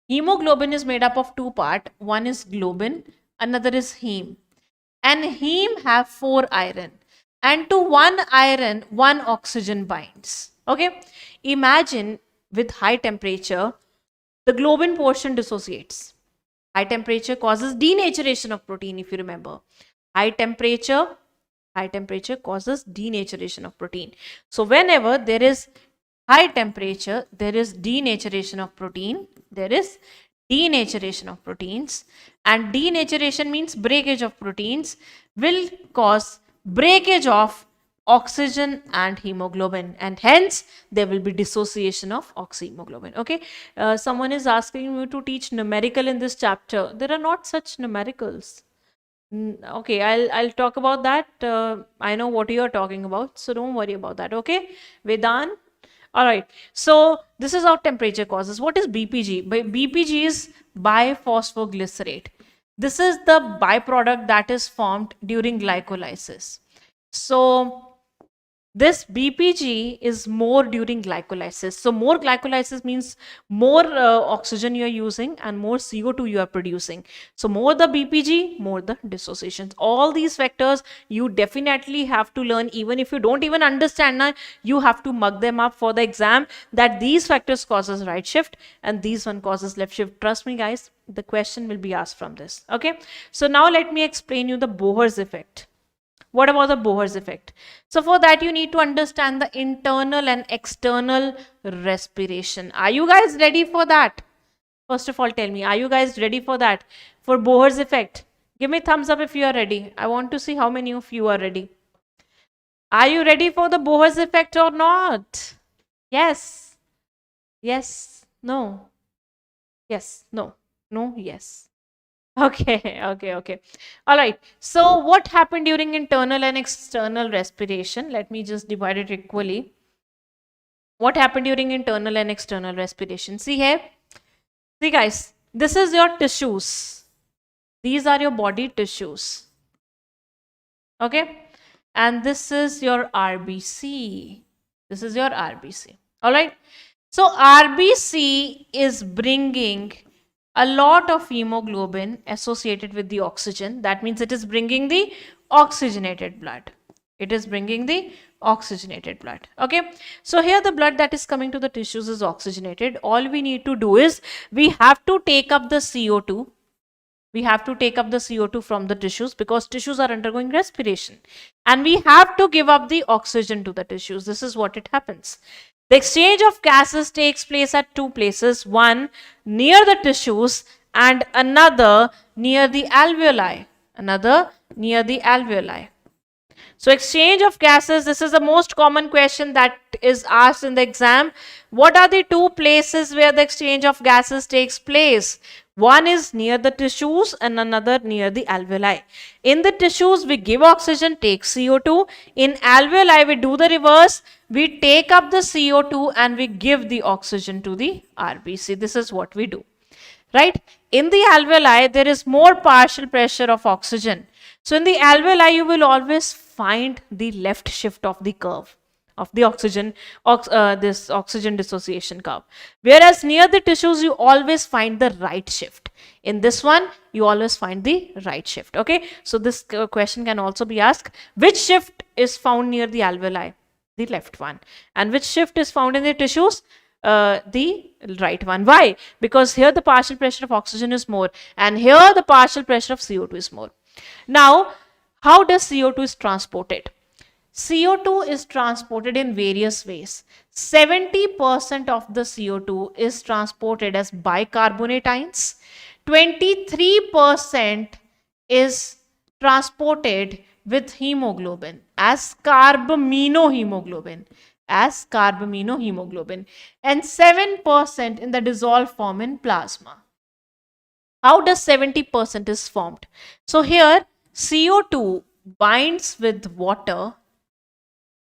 is made up of two parts. One is globin, another is heme. And heme have 4 iron. And to 1 iron, 1 oxygen binds. Okay. Imagine with high temperature, the globin portion dissociates. High temperature causes denaturation of protein, if you remember. High temperature causes denaturation of protein. So whenever there is high temperature, there is denaturation of protein. There is denaturation of proteins. And denaturation means breakage of proteins, will cause breakage of oxygen and hemoglobin, and hence there will be dissociation of oxyhemoglobin. Okay. Someone is asking me to teach numerical in this chapter. There are not such numericals. Okay, I'll talk about that. I know what you are talking about, so don't worry about that. Okay, Vedan. All right. So this is how temperature causes. What is BPG? BPG is biphosphoglycerate. This is the byproduct that is formed during glycolysis. So this BPG is more during glycolysis. So more glycolysis means more oxygen you are using and more CO2 you are producing. So more the BPG, more the dissociations. All these factors you definitely have to learn. Even if you don't even understand, you have to mug them up for the exam, that these factors causes right shift and these one causes left shift. Trust me guys, the question will be asked from this. Okay. So now let me explain you the Bohr's effect. What about the Bohr's effect? So for that you need to understand the internal and external respiration. Are you guys ready for that? First of all, tell me, are you guys ready for that? For Bohr's effect? Give me thumbs up if you are ready. I want to see how many of you are ready. Are you ready for the Bohr's effect or not? Yes. Yes. No. Yes. No. No. Yes. Okay. All right. So what happened during internal and external respiration? Let me just divide it equally. What happened during internal and external respiration? See here. See guys, this is your tissues. These are your body tissues. Okay. and this is your RBC. This is your RBC. All right. So RBC is bringing a lot of hemoglobin associated with the oxygen. That means it is bringing the oxygenated blood. It is bringing the oxygenated blood. Okay. So here the blood that is coming to the tissues is oxygenated. All we need to do is we have to take up the CO2. We have to take up the CO2 from the tissues because tissues are undergoing respiration. And we have to give up the oxygen to the tissues. This is what it happens. The exchange of gases takes place at two places, one near the tissues and another near the alveoli. Another near the alveoli. So exchange of gases, this is the most common question that is asked in the exam. What are the two places where the exchange of gases takes place? One is near the tissues and another near the alveoli. In the tissues, we give oxygen, take CO2. In alveoli, we do the reverse. We take up the CO2 and we give the oxygen to the RBC. This is what we do. Right? In the alveoli, there is more partial pressure of oxygen. So in the alveoli, you will always find the left shift of the curve of the oxygen, this oxygen dissociation curve. Whereas near the tissues, you always find the right shift. In this one, you always find the right shift. Okay. So this question can also be asked, which shift is found near the alveoli? The left one. And which shift is found in the tissues? The right one. Why? Because here the partial pressure of oxygen is more and here the partial pressure of CO2 is more. Now, how does CO2 is transported? CO2 is transported in various ways. 70% of the CO2 is transported as bicarbonate ions. 23% is transported with hemoglobin as carbaminohemoglobin. And 7% in the dissolved form in plasma. How does 70% is formed? So here CO2 binds with water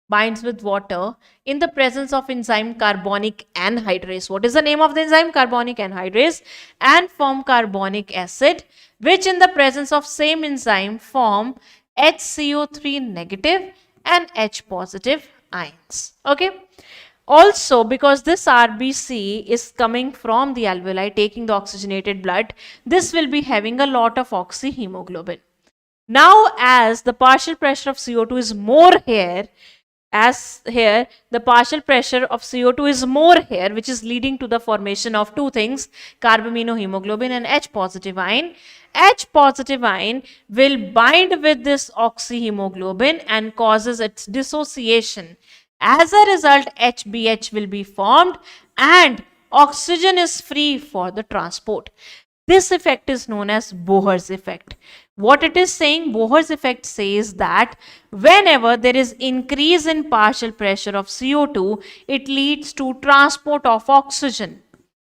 in the presence of enzyme carbonic anhydrase. What is the name of the enzyme? Carbonic anhydrase, and form carbonic acid, which in the presence of same enzyme form HCO3 negative and H positive ions. Okay. Also, because this RBC is coming from the alveoli taking the oxygenated blood, this will be having a lot of oxyhemoglobin. Now, as the partial pressure of CO2 is more here, the partial pressure of CO2 is more here, which is leading to the formation of two things, carbaminohemoglobin and H positive ion. H positive ion will bind with this oxyhemoglobin and causes its dissociation. As a result, HBH will be formed and oxygen is free for the transport. This effect is known as Bohr's effect. What it is saying, Bohr's effect says that whenever there is increase in partial pressure of CO2, it leads to transport of oxygen.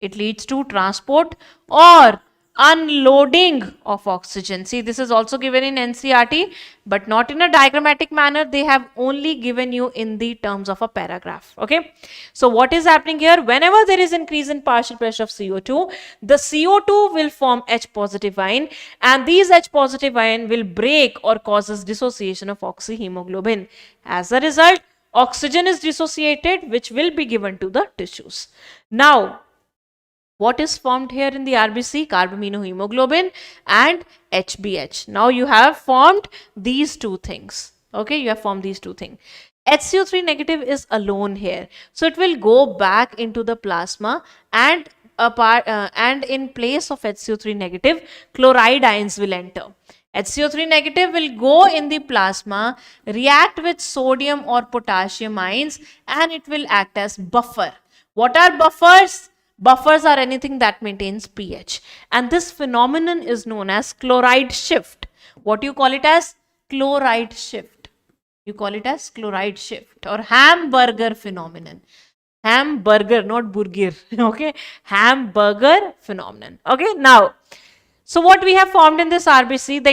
It leads to transport or unloading of oxygen. See, this is also given in NCERT, but not in a diagrammatic manner. They have only given you in the terms of a paragraph. Okay. So what is happening here? Whenever there is increase in partial pressure of CO2, the CO2 will form H positive ion, and these H positive ion will break or causes dissociation of oxyhemoglobin. As a result, oxygen is dissociated, which will be given to the tissues. Now, what is formed here in the RBC? Carbaminohemoglobin and HBH. Now you have formed these two things. Okay, you have formed these two things. HCO3 negative is alone here. So it will go back into the plasma and in place of HCO3 negative, chloride ions will enter. HCO3 negative will go in the plasma, react with sodium or potassium ions, and it will act as buffer. What are buffers? Buffers are anything that maintains pH. And this phenomenon is known as chloride shift. What do you call it as? Chloride shift. You call it as chloride shift or hamburger phenomenon. Hamburger, not burger. Okay. Hamburger phenomenon. Okay. Now, so what we have formed in this RBC,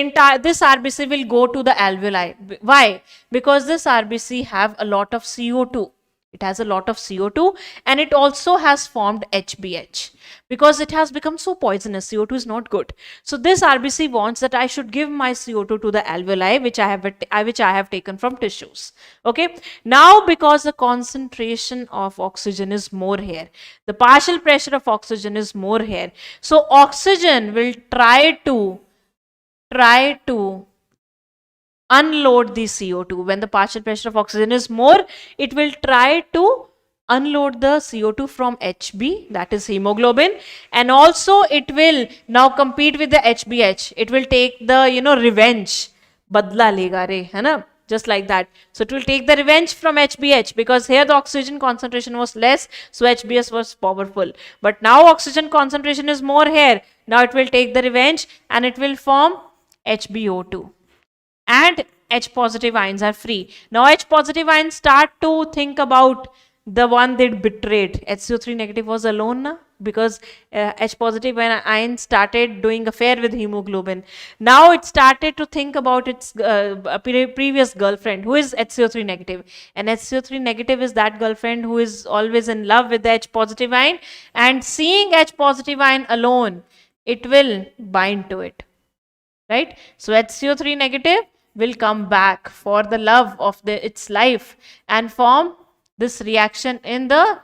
this RBC will go to the alveoli. Why? Because this RBC have a lot of CO2. It has a lot of CO2 and it also has formed HBH because it has become so poisonous. CO2 is not good. So this RBC wants that I should give my CO2 to the alveoli, which I have taken from tissues. Okay. Now because the concentration of oxygen is more here, the partial pressure of oxygen is more here. So oxygen will try to unload the CO2. When the partial pressure of oxygen is more, it will try to unload the CO2 from HB, that is hemoglobin, and also it will now compete with the HBH. It will take the, revenge. Badla lega re, hai na? Just like that. So it will take the revenge from HBH because here the oxygen concentration was less, so HBS was powerful. But now oxygen concentration is more here. Now it will take the revenge and it will form HbO2. And H positive ions are free. Now H positive ions start to think about the one they betrayed. HCO3 negative was alone na? Because H positive ion started doing affair with hemoglobin. Now it started to think about its previous girlfriend who is HCO3 negative. And HCO3 negative is that girlfriend who is always in love with the H positive ion, and seeing H positive ion alone, it will bind to it. Right? So HCO3 negative will come back for the love of its life and form this reaction in the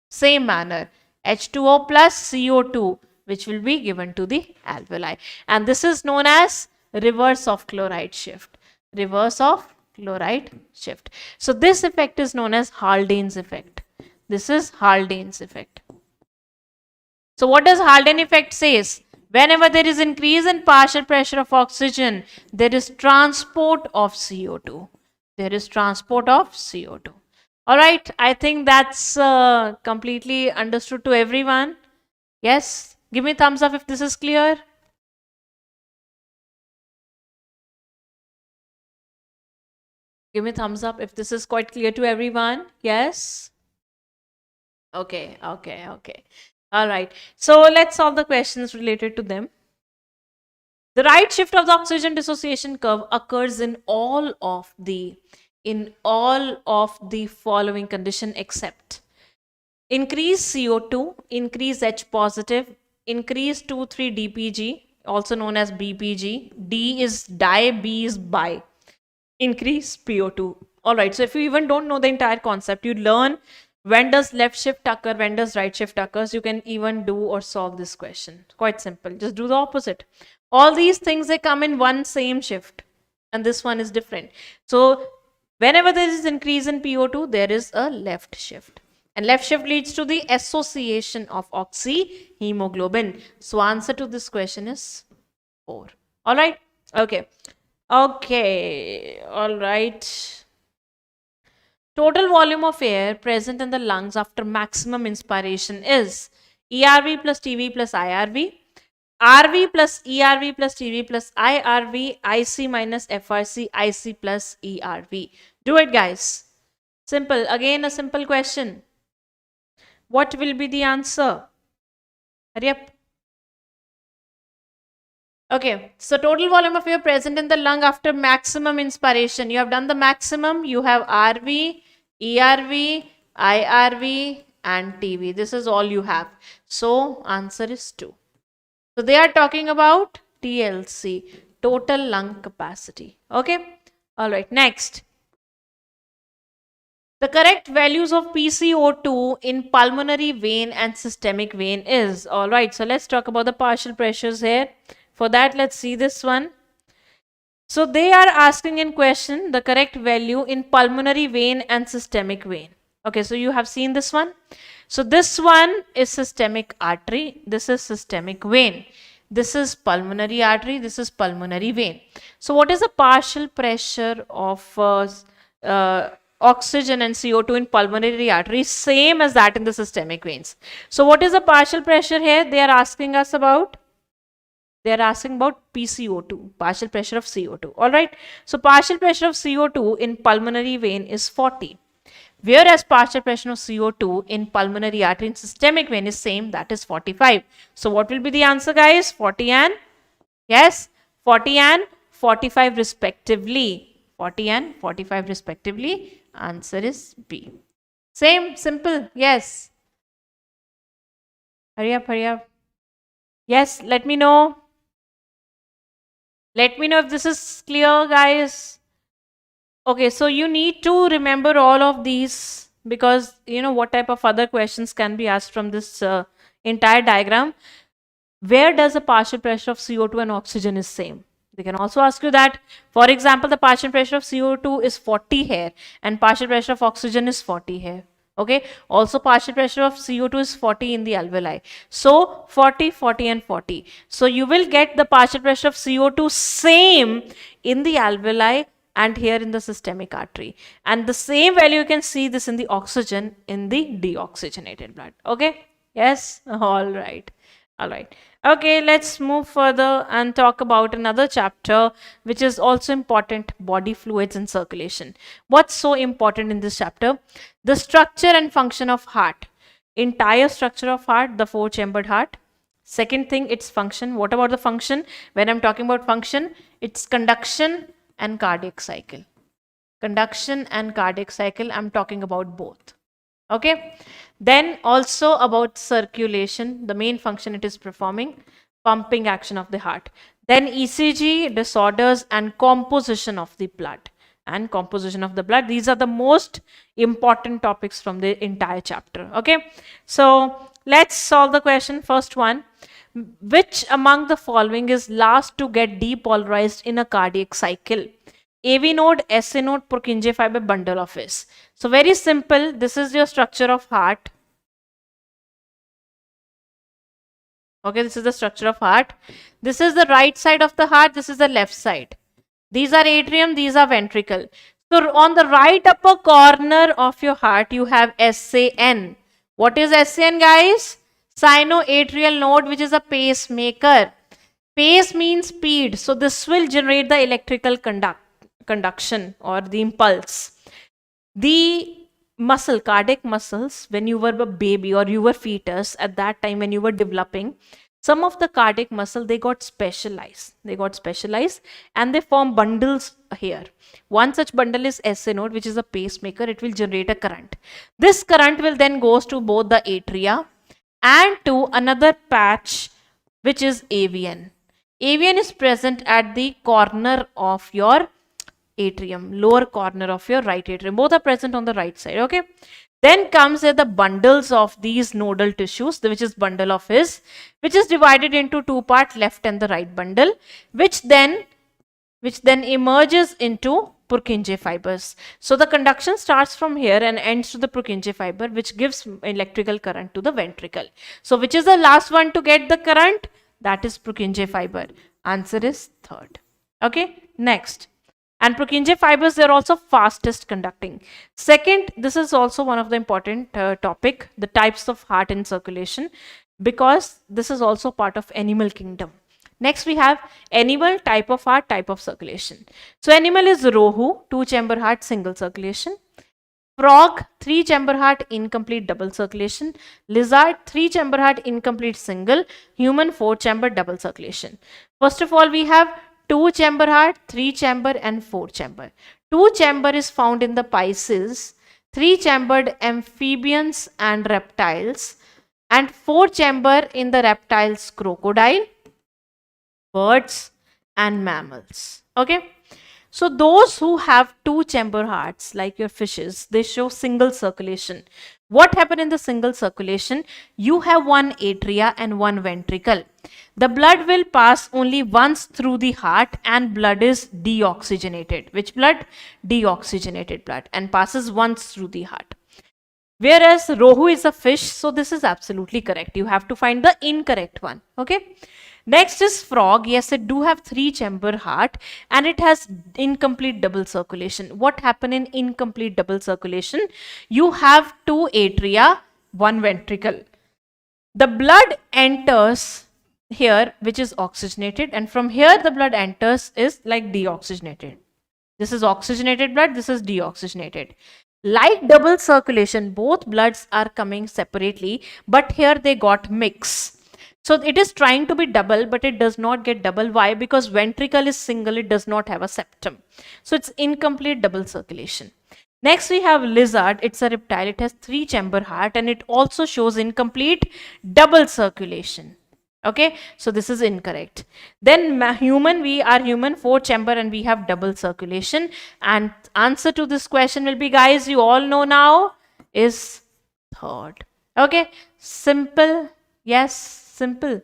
same manner. H2O plus CO2, which will be given to the alveoli. And this is known as reverse of chloride shift. Reverse of chloride shift. So this effect is known as Haldane's effect. This is Haldane's effect. So what does Haldane effect says? Whenever there is increase in partial pressure of oxygen, there is transport of CO2. There is transport of CO2. All right, I think that's completely understood to everyone. Yes, give me thumbs up if this is clear. Give me thumbs up if this is quite clear to everyone. Yes. Okay. All right. So let's solve the questions related to them. The right shift of the oxygen dissociation curve occurs in all of the following condition except increase CO2, increase H positive, increase 2,3-DPG, also known as BPG. D is di, B is bi. Increase PO2. All right. So if you even don't know the entire concept, you learn when does left shift occur, when does right shift occurs, you can even do or solve this question. Quite simple. Just do the opposite. All these things, they come in one same shift and this one is different. So whenever there is increase in PO2, there is a left shift. And left shift leads to the association of oxyhemoglobin. So answer to this question is 4. All right. Okay. All right. Total volume of air present in the lungs after maximum inspiration is ERV plus TV plus IRV, RV plus ERV plus TV plus IRV, IC minus FRC, IC plus ERV. Do it, guys. Simple. Again, a simple question. What will be the answer? Hurry up. Okay, so total volume of air present in the lung after maximum inspiration. You have done the maximum. You have RV, ERV, IRV and TV. This is all you have. So answer is 2. So they are talking about TLC, total lung capacity. Okay. All right. Next. The correct values of PCO2 in pulmonary vein and systemic vein is, all right. So let's talk about the partial pressures here. For that, let's see this one. So they are asking in question the correct value in pulmonary vein and systemic vein. Okay, so you have seen this one. So this one is systemic artery. This is systemic vein. This is pulmonary artery. This is pulmonary vein. So what is the partial pressure of oxygen and CO2 in pulmonary artery? Same as that in the systemic veins. So what is the partial pressure here? They are asking us about. They are asking about PCO2, partial pressure of CO2. All right. So partial pressure of CO2 in pulmonary vein is 40. Whereas partial pressure of CO2 in pulmonary artery and systemic vein is same, that is 45. So what will be the answer, guys? 40 and, yes, 40 and 45 respectively. 40 and 45 respectively. Answer is B. Same, simple. Yes. Hurry up, hurry up. Yes, let me know. Let me know if this is clear, guys. Okay, so you need to remember all of these because you know what type of other questions can be asked from this entire diagram. Where does the partial pressure of CO2 and oxygen is same? They can also ask you that. For example, the partial pressure of CO2 is 40 here and partial pressure of oxygen is 40 here. Okay. Also, partial pressure of CO2 is 40 in the alveoli. So, 40, 40 and 40. So, you will get the partial pressure of CO2 same in the alveoli and here in the systemic artery. And the same value you can see this in the oxygen in the deoxygenated blood. Okay. Yes. All right. All right. Okay, let's move further and talk about another chapter which is also important, body fluids and circulation. What's so important in this chapter? The structure and function of heart. Entire structure of heart, the four-chambered heart. Second thing, its function. What about the function? When I'm talking about function, it's conduction and cardiac cycle. Conduction and cardiac cycle, I'm talking about both. Okay. Then also about circulation, the main function it is performing, pumping action of the heart. Then ECG, disorders and composition of the blood. And composition of the blood. These are the most important topics from the entire chapter. Okay. So let's solve the question. First one. Which among the following is last to get depolarized in a cardiac cycle? AV node, SA node, Purkinje fiber, bundle of his. So very simple. This is your structure of heart. Okay, this is the structure of heart. This is the right side of the heart. This is the left side. These are atrium. These are ventricle. So on the right upper corner of your heart, you have SAN. What is SAN, guys? Sinoatrial node, which is a pacemaker. Pace means speed. So this will generate the electrical conduction or the impulse. The muscle, cardiac muscles, when you were a baby or you were fetus, at that time when you were developing, some of the cardiac muscle, they got specialized. And they form bundles here. One such bundle is SA node, which is a pacemaker. It will generate a current. This current will then goes to both the atria and to another patch, which is AVN. AVN is present at the corner of your atrium, lower corner of your right atrium. Both are present on the right side. Okay. Then comes the bundles of these nodal tissues, which is bundle of his, which is divided into two parts, left and the right bundle, which then emerges into Purkinje fibers. So the conduction starts from here and ends to the Purkinje fiber, which gives electrical current to the ventricle. So which is the last one to get the current? That is Purkinje fiber. Answer is third. Okay. Next. And Purkinje fibers, they're also fastest conducting. Second, this is also one of the important topic, the types of heart in circulation, because this is also part of animal kingdom. Next, we have animal, type of heart, type of circulation. So animal is Rohu, two-chamber heart, single circulation. Frog, three-chamber heart, incomplete double circulation. Lizard, three-chamber heart, incomplete single. Human, four-chamber double circulation. First of all, we have two-chamber heart, three-chamber and four-chamber. Two-chamber is found in the Pisces, three-chambered amphibians and reptiles, and four-chamber in the reptiles, crocodile, birds and mammals. Okay. So those who have two-chamber hearts, like your fishes, they show single circulation. What happened in the single circulation? You have one atria and one ventricle. The blood will pass only once through the heart and blood is deoxygenated. Which blood? Deoxygenated blood, and passes once through the heart. Whereas Rohu is a fish, so this is absolutely correct. You have to find the incorrect one. Okay. Next is frog. Yes, it do have three-chamber heart and it has incomplete double circulation. What happened in incomplete double circulation? You have two atria, one ventricle. The blood enters here, which is oxygenated, and from here the blood enters is like deoxygenated. This is oxygenated blood, this is deoxygenated. Like double circulation, both bloods are coming separately, but here they got mixed. So it is trying to be double, but it does not get double. Why? Because ventricle is single, it does not have a septum. So it's incomplete double circulation. Next, we have lizard. It's a reptile. It has three chamber heart and it also shows incomplete double circulation. Okay, so this is incorrect. Then human, we are human, four chamber and we have double circulation. And answer to this question will be, guys, you all know now, is third. Okay, simple. Yes, simple.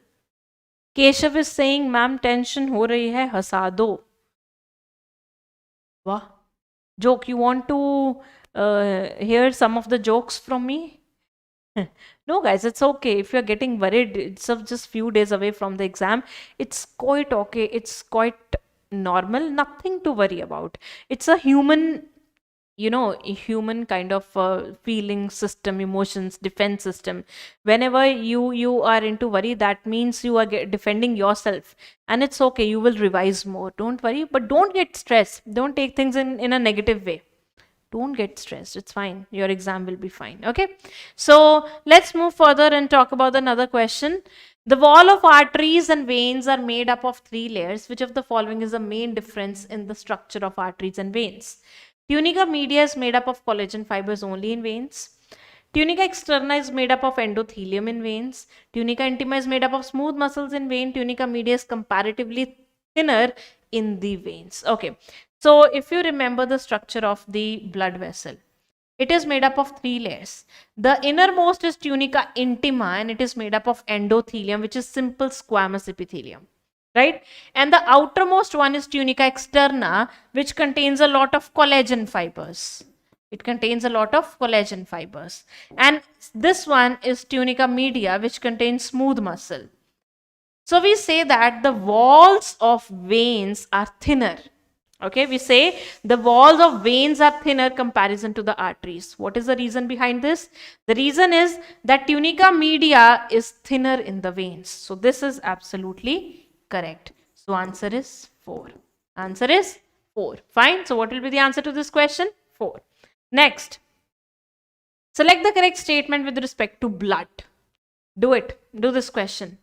Keshav is saying, ma'am, tension ho rahi hai, hasa do. Wah. Joke, you want to hear some of the jokes from me? No, guys, it's okay. If you're getting worried, it's of just few days away from the exam. It's quite okay. It's quite normal. Nothing to worry about. It's a human, a human kind of feeling system, emotions, defense system. Whenever you are into worry, that means you are defending yourself, and it's okay. You will revise more. Don't worry, but don't get stressed. Don't take things in a negative way. Don't get stressed. It's fine. Your exam will be fine. Okay. So let's move further and talk about another question. The wall of arteries and veins are made up of three layers. Which of the following is the main difference in the structure of arteries and veins? Tunica media is made up of collagen fibers only in veins. Tunica externa is made up of endothelium in veins. Tunica intima is made up of smooth muscles in vein. Tunica media is comparatively thinner in the veins. Okay. So if you remember the structure of the blood vessel, it is made up of three layers. The innermost is tunica intima and it is made up of endothelium, which is simple squamous epithelium, right? And the outermost one is tunica externa, which contains a lot of collagen fibers. It contains a lot of collagen fibers. And this one is tunica media, which contains smooth muscle. So we say that the walls of veins are thinner. Okay, we say the walls of veins are thinner comparison to the arteries. What is the reason behind this? The reason is that tunica media is thinner in the veins. So this is absolutely correct. So answer is 4. Answer is 4. Fine. So what will be the answer to this question? 4. Next. Select the correct statement with respect to blood. Do it. Do this question.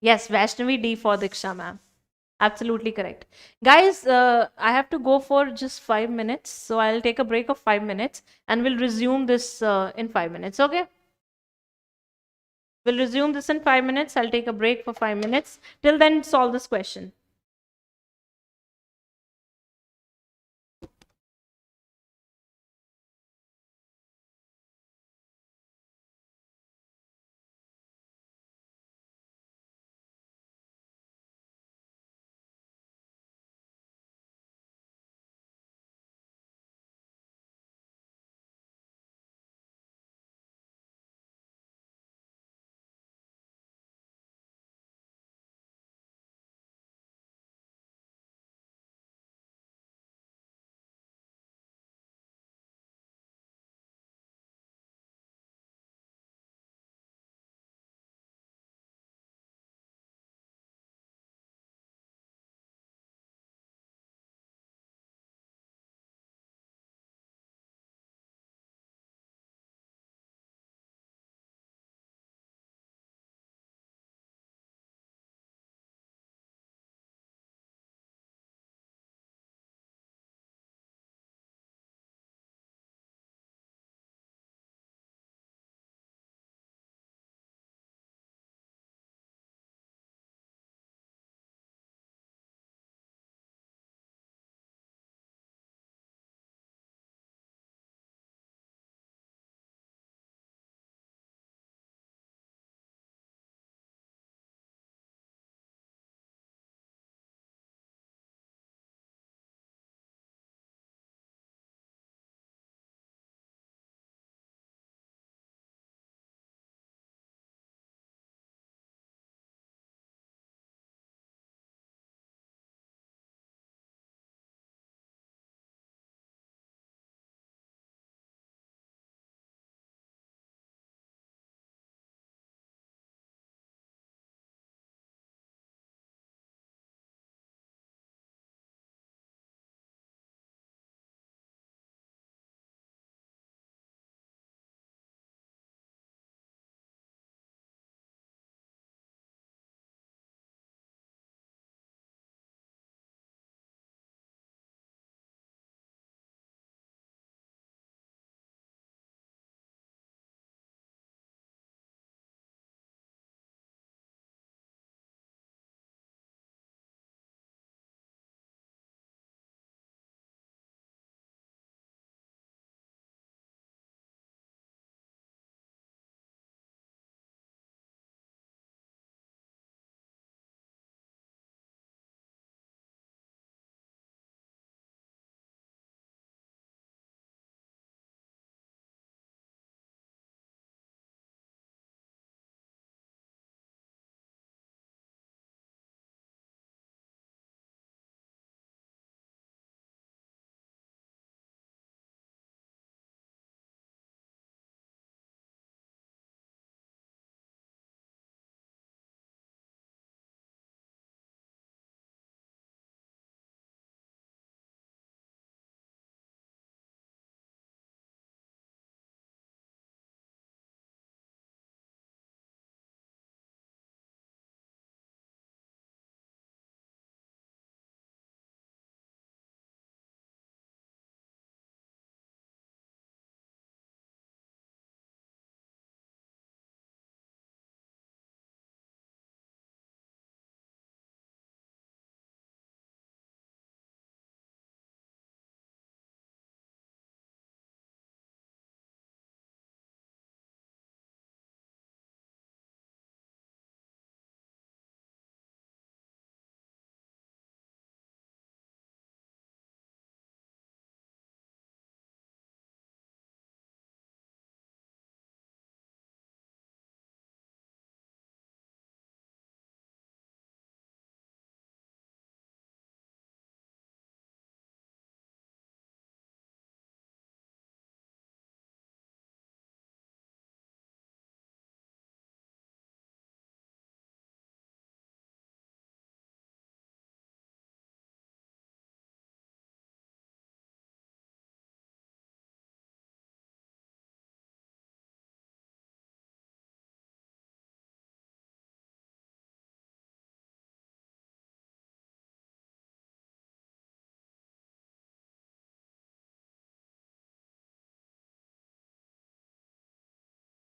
Yes, Vaishnavi D for Diksha, ma'am. Absolutely correct. Guys, I have to go for just 5 minutes. So I'll take a break of 5 minutes and we'll resume this in 5 minutes. Okay? We'll resume this in 5 minutes. I'll take a break for 5 minutes. Till then, solve this question.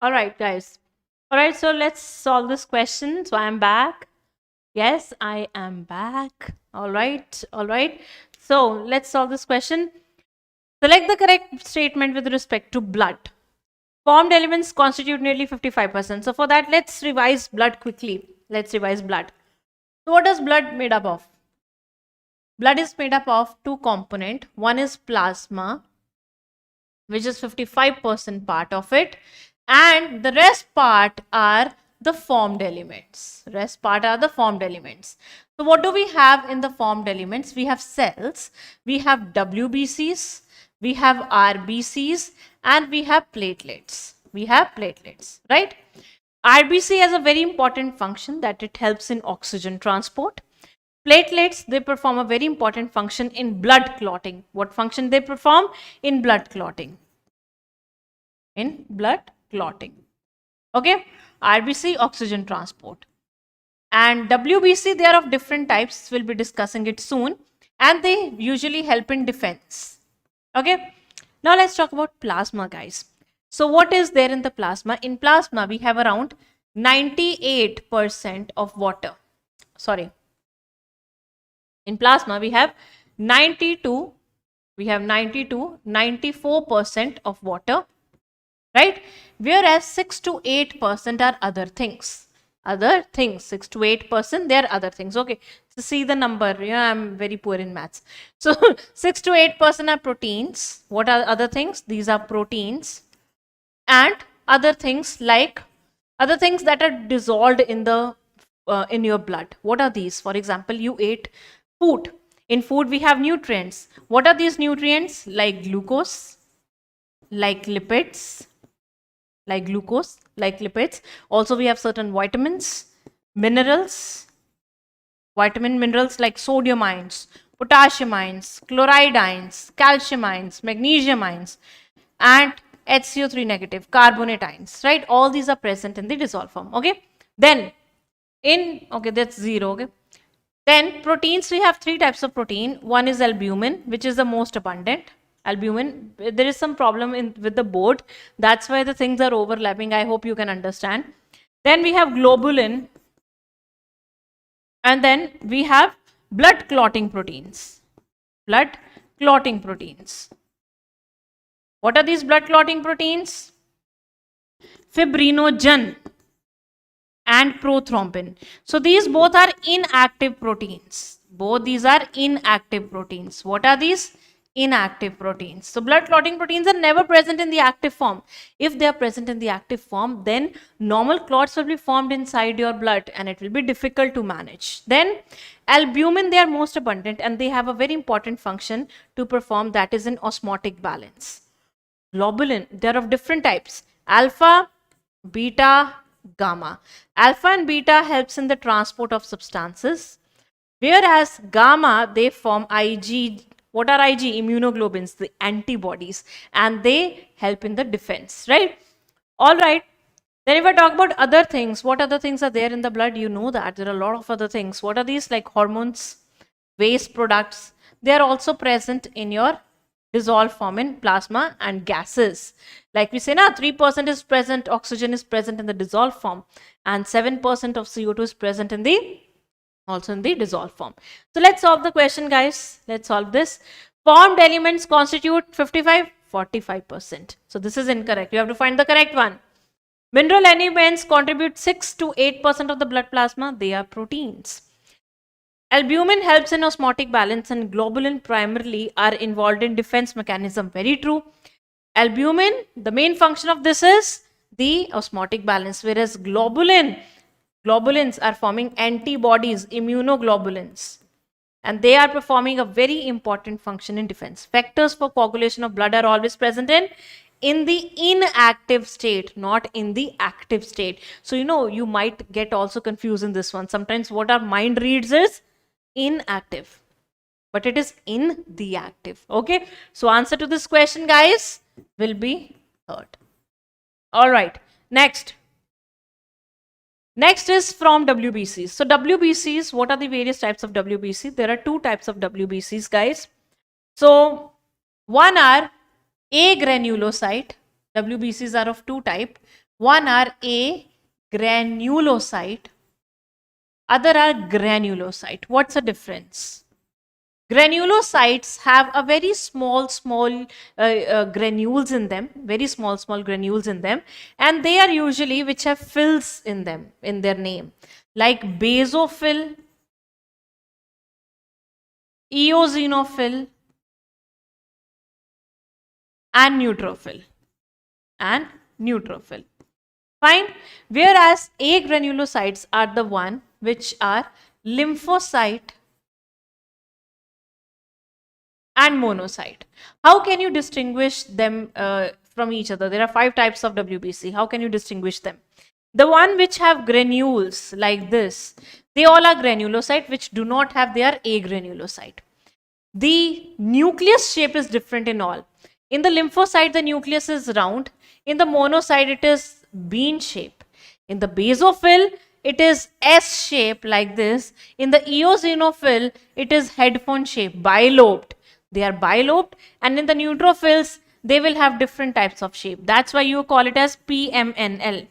All right, guys. All right, so let's solve this question. So I'm back. Yes, I am back. All right, all right. So let's solve this question. Select the correct statement with respect to blood. Formed elements constitute nearly 55%. So for that, let's revise blood quickly. Let's revise blood. So what is blood made up of? Blood is made up of two components. One is plasma, which is 55% part of it, and the rest part are the formed elements. Rest part are the formed elements. So what do we have in the formed elements? We have cells, we have WBCs, we have RBCs, and we have platelets. We have platelets, right? RBC has a very important function, that it helps in oxygen transport. Platelets, they perform a very important function in blood clotting. What function they perform? In blood clotting. In blood clotting. Okay, RBC, oxygen transport. And WBC, they are of different types. We'll be discussing it soon. And they usually help in defense. Okay, now let's talk about plasma, guys. So what is there in the plasma? In plasma, we have around 98% of water. Sorry. In plasma, we have 92, 94% of water, right? Whereas 6 to 8% are other things. Other things, 6 to 8%, they are other things. Okay, so see the number. Yeah, I'm very poor in maths. So 6 to 8% are proteins. What are other things? These are proteins and other things like other things that are dissolved in the in your blood. What are these? For example, you ate food. In food, we have nutrients. What are these nutrients? Like glucose, like lipids, like glucose, like lipids. Also, we have certain vitamins, minerals, minerals like sodium ions, potassium ions, chloride ions, calcium ions, magnesium ions, and HCO3 negative, carbonate ions, right? All these are present in the dissolved form, okay? Then, okay, that's 0, okay? Then proteins, we have three types of protein. One is albumin, which is the most abundant. Albumin, there is some problem with the board. That's why the things are overlapping. I hope you can understand. Then we have globulin. And then we have blood clotting proteins. Blood clotting proteins. What are these blood clotting proteins? Fibrinogen and prothrombin. So these both are inactive proteins. Both these are inactive proteins. What are these? Inactive proteins. So blood clotting proteins are never present in the active form. If they are present in the active form, then normal clots will be formed inside your blood and it will be difficult to manage. Then albumin, they are most abundant and they have a very important function to perform, that is in osmotic balance. Globulin, they are of different types. Alpha, beta, gamma. Alpha and beta helps in the transport of substances, whereas gamma, they form Ig. What are Ig? Immunoglobulins, the antibodies, and they help in the defense, right? All right. Then if I talk about other things, what other things are there in the blood? You know that there are a lot of other things. What are these? Like hormones, waste products. They are also present in your dissolved form in plasma, and gases. Like we say, 3% is present, oxygen is present in the dissolved form, and 7% of CO2 is present in the also in the dissolved form. So let's solve the question, guys. Let's solve this. Formed elements constitute 45%. So this is incorrect. You have to find the correct one. Mineral elements contribute 6 to 8% of the blood plasma. They are proteins. Albumin helps in osmotic balance and globulin primarily are involved in defense mechanism. Very true. Albumin, the main function of this is the osmotic balance, whereas globulins are forming antibodies, immunoglobulins, and they are performing a very important function in defense. Factors for coagulation of blood are always present in the inactive state, not in the active state. So you might get also confused in this one. Sometimes what our mind reads is inactive, but it is in the active. Okay, so answer to this question, guys, will be third. All right, next is from WBCs. So WBCs, what are the various types of WBC? There are two types of WBCs, guys. So one are agranulocyte. WBCs are of two types. One are A, granulocyte, other are granulocyte. What's the difference? Granulocytes have a very small granules in them, very small granules in them, and they are usually which have fills in them in their name, like basophil, eosinophil, and neutrophil. And neutrophil. Fine. Whereas agranulocytes are the one which are lymphocyte and monocyte. How can you distinguish them from each other? There are 5 types of WBC. How can you distinguish them? The one which have granules like this, they all are granulocyte which do not have their agranulocyte. The nucleus shape is different in all. In the lymphocyte, the nucleus is round. In the monocyte, it is bean shape. In the basophil, it is S shape like this. In the eosinophil, it is headphone shape, bilobed. They are bilobed. And in the neutrophils, they will have different types of shape. That's why you call it as PMNL.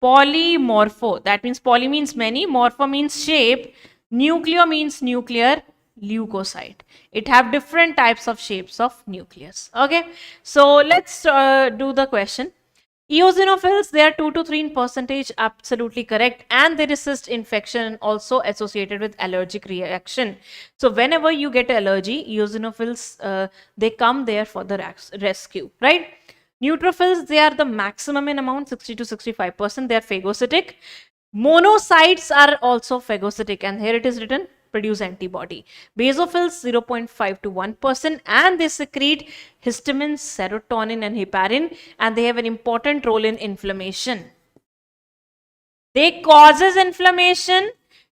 Polymorpho. That means poly means many, morpho means shape, nucleo means nuclear, leukocyte. It have different types of shapes of nucleus. Okay, so let's do the question. Eosinophils, they are 2 to 3 in percentage, absolutely correct, and they resist infection, also associated with allergic reaction. So whenever you get allergy, eosinophils, they come there for the rescue, right? Neutrophils, they are the maximum in amount, 60 to 65%. They are phagocytic. Monocytes are also phagocytic, and here it is written produce antibody. Basophils 0.5 to 1%, and they secrete histamine, serotonin, and heparin, and they have an important role in inflammation. They causes inflammation.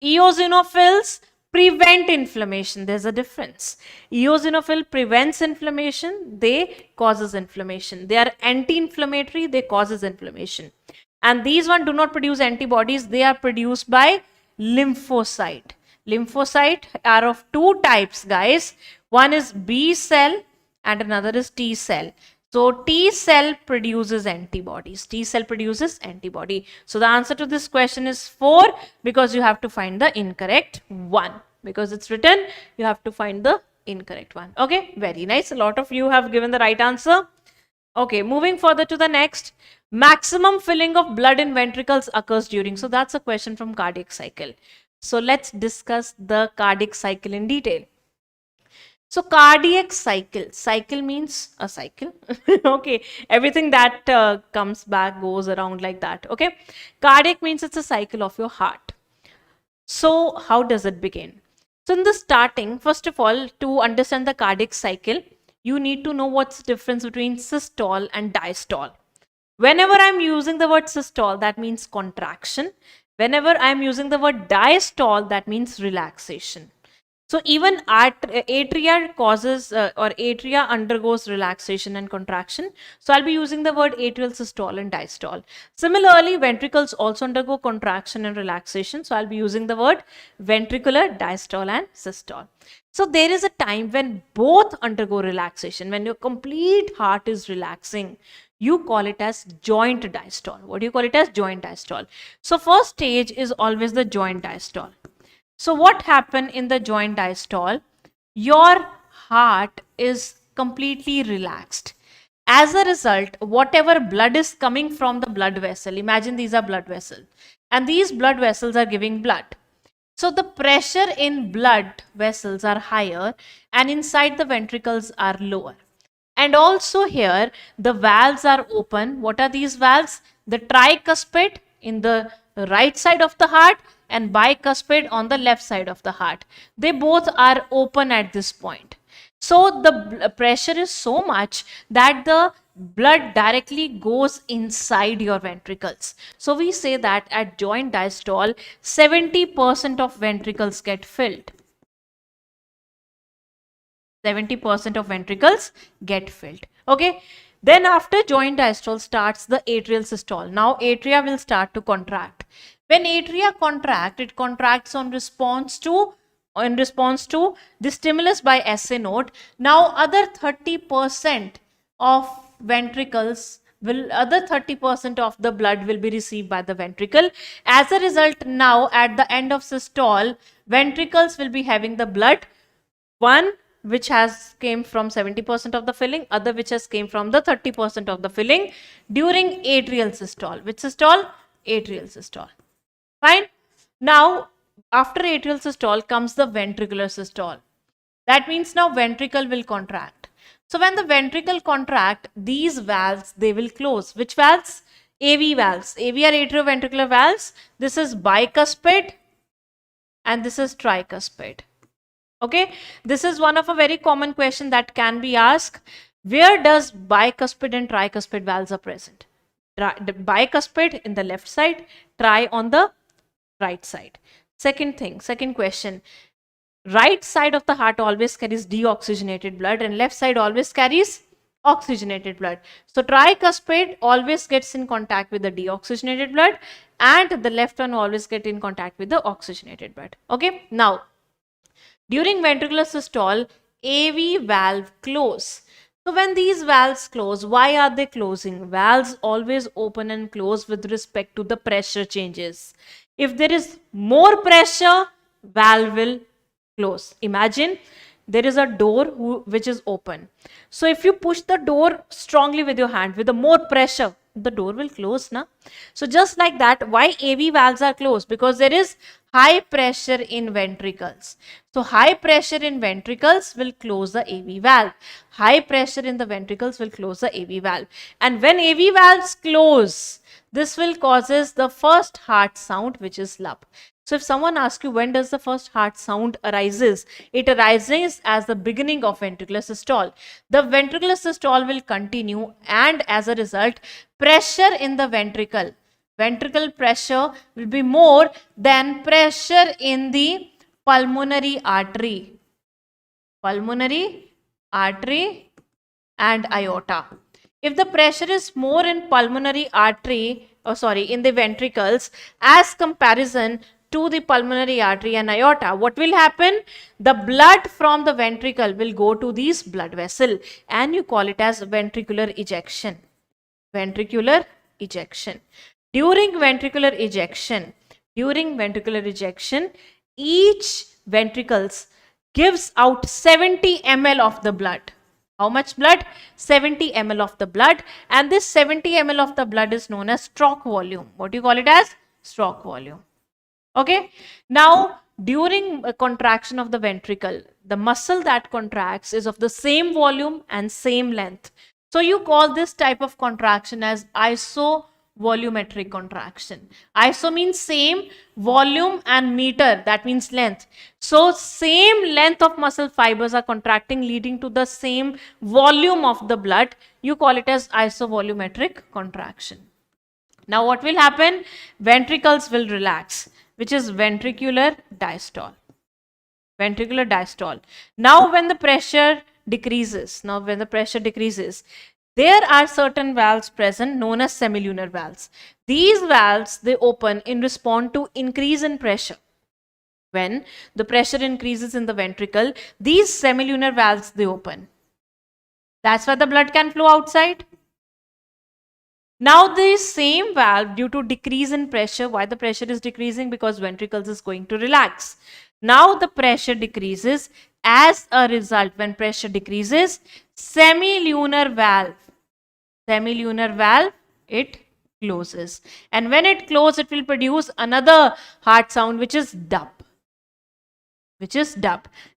Eosinophils prevent inflammation. There's a difference. Eosinophil prevents inflammation. They causes inflammation. They are anti-inflammatory. They causes inflammation. And these one do not produce antibodies. They are produced by lymphocyte. Lymphocyte are of 2 types, guys. One is B cell and another is T cell. So T cell produces antibodies. T cell produces antibody. So the answer to this question is 4, because you have to find the incorrect one. Because it's written, you have to find the incorrect one. Okay, very nice. A lot of you have given the right answer. Okay, moving further to the next. Maximum filling of blood in ventricles occurs during. So that's a question from cardiac cycle. So let's discuss the cardiac cycle in detail. So cardiac cycle, cycle means a cycle. Okay, everything that comes back goes around like that. Okay, cardiac means it's a cycle of your heart. So how does it begin? So in the starting, first of all, to understand the cardiac cycle, you need to know what's the difference between systole and diastole. Whenever I'm using the word systole, that means contraction. Whenever I'm using the word diastole, that means relaxation. So even atria causes or atria undergoes relaxation and contraction. So I'll be using the word atrial systole and diastole. Similarly, ventricles also undergo contraction and relaxation. So I'll be using the word ventricular diastole and systole. So there is a time when both undergo relaxation, when your complete heart is relaxing. You call it as joint diastole. What do you call it as? Joint diastole. So first stage is always the joint diastole. So what happened in the joint diastole? Your heart is completely relaxed. As a result, whatever blood is coming from the blood vessel, imagine these are blood vessels, and these blood vessels are giving blood. So the pressure in blood vessels are higher and inside the ventricles are lower. And also here, the valves are open. What are these valves? The tricuspid in the right side of the heart and bicuspid on the left side of the heart. They both are open at this point. So the pressure is so much that the blood directly goes inside your ventricles. So we say that at joint diastole, 70% of ventricles get filled. 70% of ventricles get filled. Okay. Then after joint diastole starts the atrial systole. Now atria will start to contract. When atria contract, it contracts in response to the stimulus by SA node. Now other 30% of ventricles other 30% of the blood will be received by the ventricle. As a result, now at the end of systole, ventricles will be having the blood, one which has came from 70% of the filling, other which has came from the 30% of the filling during atrial systole. Which systole? Atrial systole. Fine. Now, after atrial systole comes the ventricular systole. That means now ventricle will contract. So when the ventricle contract, these valves, they will close. Which valves? AV valves. AV are atrioventricular valves. This is bicuspid and this is tricuspid. Okay, this is one of a very common question that can be asked. Where does bicuspid and tricuspid valves are present? Bicuspid in the left side, tri on the right side. Second question. Right side of the heart always carries deoxygenated blood and left side always carries oxygenated blood. So tricuspid always gets in contact with the deoxygenated blood and the left one always get in contact with the oxygenated blood. Okay, now during ventricular systole, AV valve close. So when these valves close, why are they closing? Valves always open and close with respect to the pressure changes. If there is more pressure, valve will close. Imagine there is a door which is open. So if you push the door strongly with your hand, with the more pressure, the door will close, na? So just like that, why AV valves are closed? Because there is high pressure in ventricles. So high pressure in ventricles will close the AV valve. High pressure in the ventricles will close the AV valve. And when AV valves close, this will causes the first heart sound, which is LUP. So if someone asks you when does the first heart sound arises, it arises as the beginning of ventricular systole. The ventricular systole will continue and as a result, pressure in the ventricle pressure will be more than pressure in the pulmonary artery and aorta. If the pressure is more in pulmonary artery, in the ventricles as comparison to the pulmonary artery and aorta, what will happen? The blood from the ventricle will go to these blood vessel and you call it as ventricular ejection. Ventricular ejection. During ventricular ejection, each ventricles gives out 70 ml of the blood. How much blood? 70 ml of the blood, and this 70 ml of the blood is known as stroke volume. What do you call it as? Stroke volume. Okay. Now, during a contraction of the ventricle, the muscle that contracts is of the same volume and same length. So you call this type of contraction as isovolumetric contraction. Iso means same, volume and meter, that means length. So same length of muscle fibers are contracting leading to the same volume of the blood. You call it as isovolumetric contraction. Now what will happen? Ventricles will relax, which is ventricular diastole. Ventricular diastole. Now when the pressure decreases, there are certain valves present known as semilunar valves. These valves, they open in response to increase in pressure. When the pressure increases in the ventricle, these semilunar valves, they open. That's why the blood can flow outside. Now this same valve, due to decrease in pressure, why the pressure is decreasing? Because ventricles is going to relax. Now the pressure decreases. As a result, when pressure decreases, semilunar valve, it closes. And when it closes, it will produce another heart sound, which is DUP.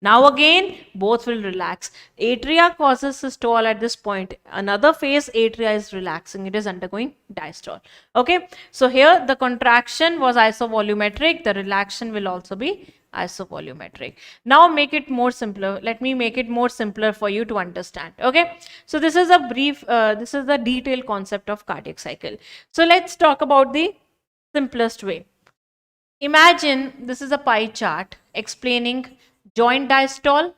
Now again, both will relax. Atria causes systole at this point. Another phase, atria is relaxing. It is undergoing diastole. Okay. So here the contraction was isovolumetric. The relaxation will also be isovolumetric. Now make it more simpler. Let me make it more simpler for you to understand. Okay. So this is a brief, this is the detailed concept of cardiac cycle. So let's talk about the simplest way. Imagine this is a pie chart explaining joint diastole,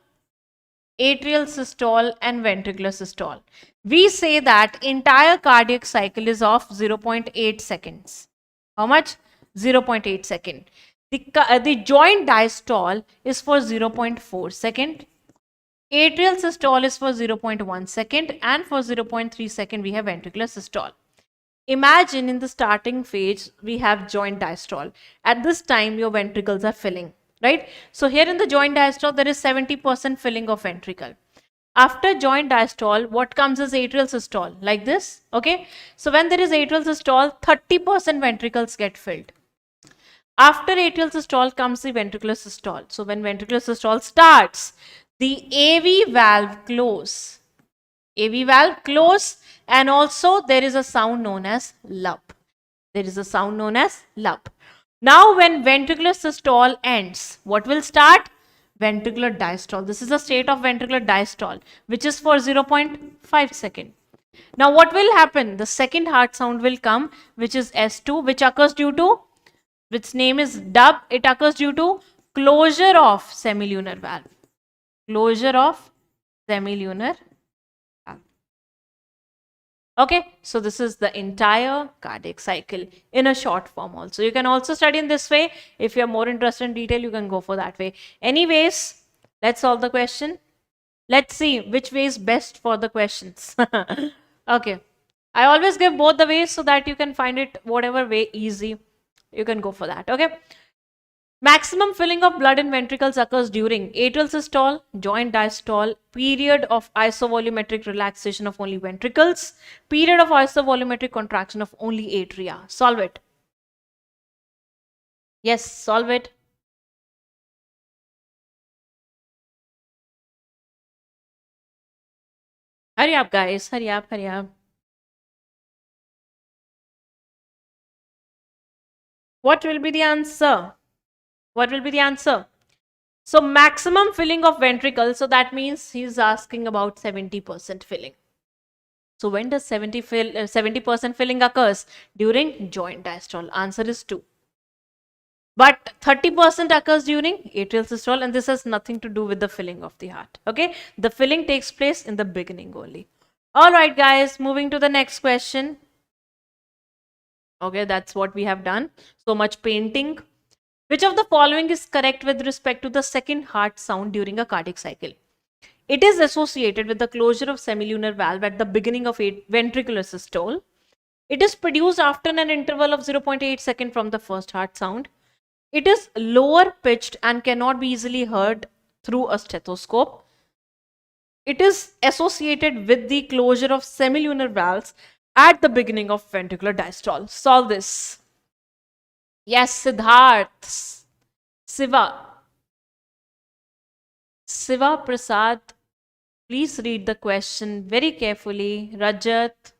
atrial systole and ventricular systole. We say that entire cardiac cycle is of 0.8 seconds. How much? 0.8 second. The joint diastole is for 0.4 second. Atrial systole is for 0.1 second, and for 0.3 second we have ventricular systole. Imagine in the starting phase we have joint diastole. At this time your ventricles are filling, right? So here in the joint diastole there is 70% filling of ventricle. After joint diastole, what comes is atrial systole, like this, okay? So when there is atrial systole, 30% ventricles get filled. After atrial systole comes the ventricular systole. So when ventricular systole starts, the AV valve close. AV valve close, and also there is a sound known as lup. There is a sound known as lup. Now when ventricular systole ends, what will start? Ventricular diastole. This is the state of ventricular diastole, which is for 0.5 second. Now what will happen? The second heart sound will come, which is S2, which occurs due to, which name is dub. It occurs due to closure of semilunar valve. Closure of semilunar valve. Okay, so this is the entire cardiac cycle in a short form also. You can also study in this way. If you are more interested in detail, you can go for that way. Anyways, let's solve the question. Let's see which way is best for the questions. Okay, I always give both the ways so that you can find it whatever way easy. You can go for that. Okay. Maximum filling of blood in ventricles occurs during atrial systole, joint diastole, period of isovolumetric relaxation of only ventricles, period of isovolumetric contraction of only atria. Solve it. Yes, solve it. Hurry up, guys. Hurry up, hurry up. What will be the answer? What will be the answer? So maximum filling of ventricles, so that means he's asking about 70% filling. So when does 70% filling occurs? During joint diastole. Answer is 2. But 30% occurs during atrial systole, and this has nothing to do with the filling of the heart. Okay, the filling takes place in the beginning only. All right, guys, moving to the next question. Okay, that's what we have done. So much painting. Which of the following is correct with respect to the second heart sound during a cardiac cycle? It is associated with the closure of semilunar valve at the beginning of a ventricular systole. It is produced after an interval of 0.8 second from the first heart sound. It is lower pitched and cannot be easily heard through a stethoscope. It is associated with the closure of semilunar valves at the beginning of ventricular diastole. Solve this. Yes, Siddharth. Siva Prasad, please read the question very carefully. Rajat,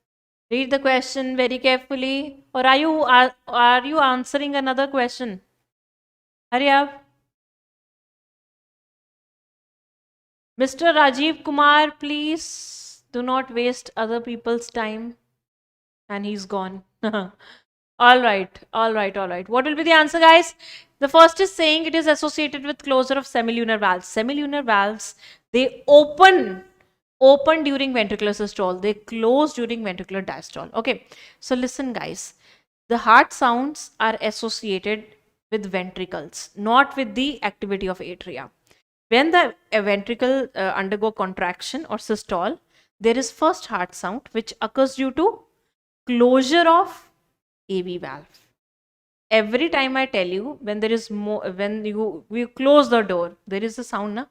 read the question very carefully. Or are you answering another question? Hurry up. Mr. Rajiv Kumar, please do not waste other people's time. And he's gone. All right. What will be the answer, guys? The first is saying it is associated with closure of semilunar valves. Semilunar valves, they open during ventricular systole. They close during ventricular diastole. Okay. So listen, guys. The heart sounds are associated with ventricles, not with the activity of atria. When the ventricle undergo contraction or systole, there is first heart sound which occurs due to closure of AV valve. Every time I tell you, when there is more, when you close the door, there is a sound, na?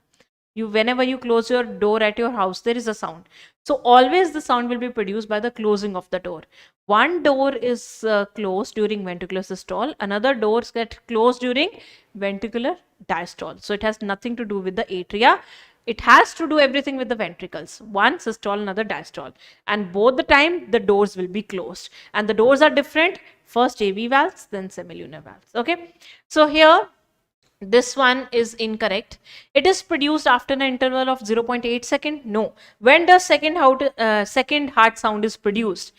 Whenever you close your door at your house, there is a sound. So always the sound will be produced by the closing of the door. One door is closed during ventricular systole, another doors get closed during ventricular diastole. So it has nothing to do with the atria. It has to do everything with the ventricles. One systole, another diastole. And both the time the doors will be closed. And the doors are different. First AV valves, then semilunar valves. Okay. So here, this one is incorrect. It is produced after an interval of 0.8 second. No. When does second heart sound is produced?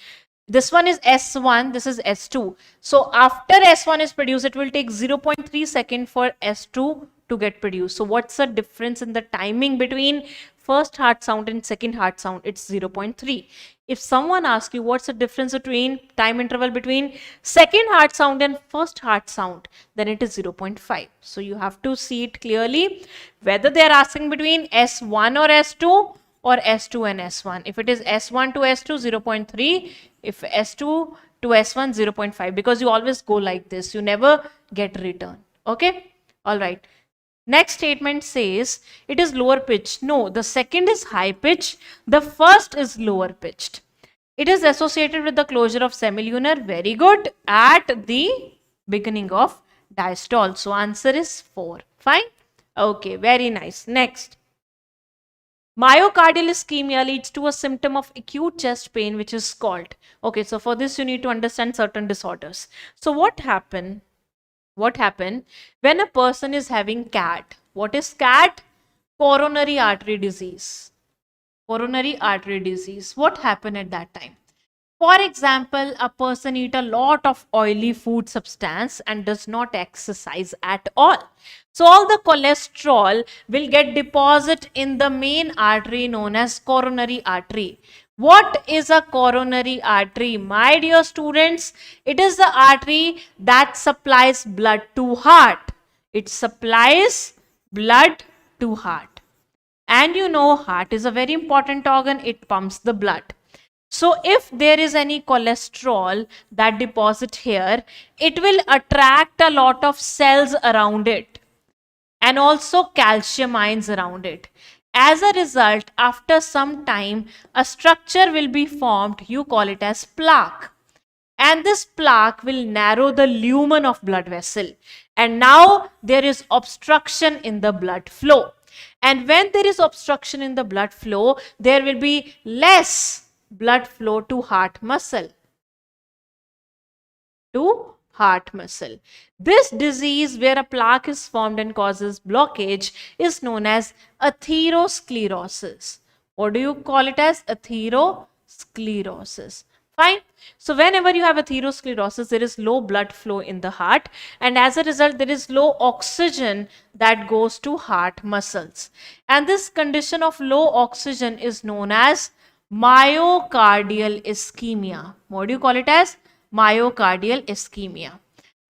This one is S1, this is S2. So after S1 is produced, it will take 0.3 second for S2 to get produced. So what's the difference in the timing between first heart sound and second heart sound, it's 0.3. If someone asks you what's the difference between time interval between second heart sound and first heart sound, then it is 0.5. So you have to see it clearly whether they are asking between S1 or S2 or S2 and S1. If it is S1 to S2, 0.3. If S2 to S1, 0.5, because you always go like this. You never get return. Okay? All right. Next statement says it is lower pitched. No, the second is high pitched. The first is lower pitched. It is associated with the closure of semilunar. Very good. At the beginning of diastole. So answer is 4. Fine. Okay. Very nice. Next. Myocardial ischemia leads to a symptom of acute chest pain, which is called. Okay, so for this you need to understand certain disorders. So what happen when a person is having CAT? What is CAT? Coronary artery disease. Coronary artery disease. What happened at that time? For example, a person eat a lot of oily food substance and does not exercise at all. So all the cholesterol will get deposit in the main artery known as coronary artery. What is a coronary artery? My dear students, it is the artery that supplies blood to heart. It supplies blood to heart. And you know, heart is a very important organ. It pumps the blood. So if there is any cholesterol that deposit here, it will attract a lot of cells around it and also calcium ions around it. As a result, after some time, a structure will be formed. You call it as plaque. And this plaque will narrow the lumen of blood vessel. And now there is obstruction in the blood flow. And when there is obstruction in the blood flow, there will be less blood flow to heart muscle. This disease where a plaque is formed and causes blockage is known as atherosclerosis. What do you call it as? Atherosclerosis. Fine. So whenever you have atherosclerosis, there is low blood flow in the heart, and as a result, there is low oxygen that goes to heart muscles. And this condition of low oxygen is known as myocardial ischemia. What do you call it as? Myocardial ischemia.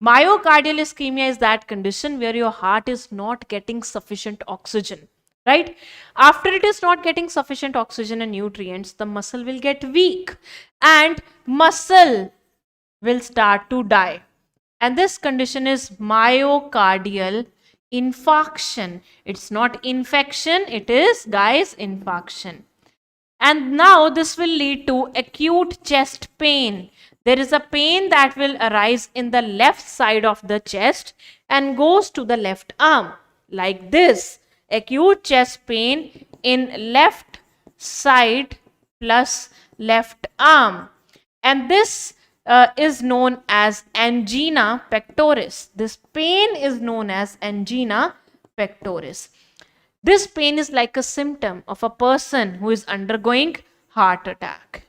Myocardial ischemia is that condition where your heart is not getting sufficient oxygen, right? After it is not getting sufficient oxygen and nutrients, the muscle will get weak and muscle will start to die. And this condition is myocardial infarction. It's not infection, it is, guys, infarction. And now this will lead to acute chest pain. There is a pain that will arise in the left side of the chest and goes to the left arm, like this. Acute chest pain in left side plus left arm. And this is known as angina pectoris. This pain is known as angina pectoris. This pain is like a symptom of a person who is undergoing heart attack.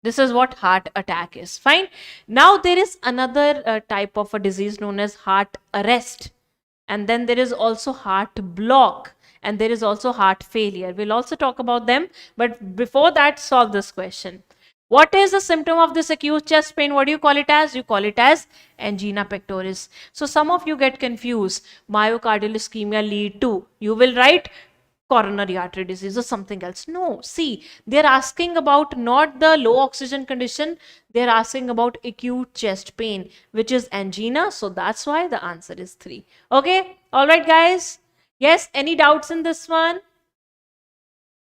This is what heart attack is. Fine. Now there is another type of a disease known as heart arrest. And then there is also heart block. And there is also heart failure. We'll also talk about them. But before that, solve this question. What is the symptom of this acute chest pain? What do you call it as? You call it as angina pectoris. So some of you get confused. Myocardial ischemia lead to. You will write coronary artery disease or something else. No, see, they're asking about not the low oxygen condition. They're asking about acute chest pain, which is angina. So that's why the answer is 3. Okay. All right, guys. Yes. Any doubts in this one?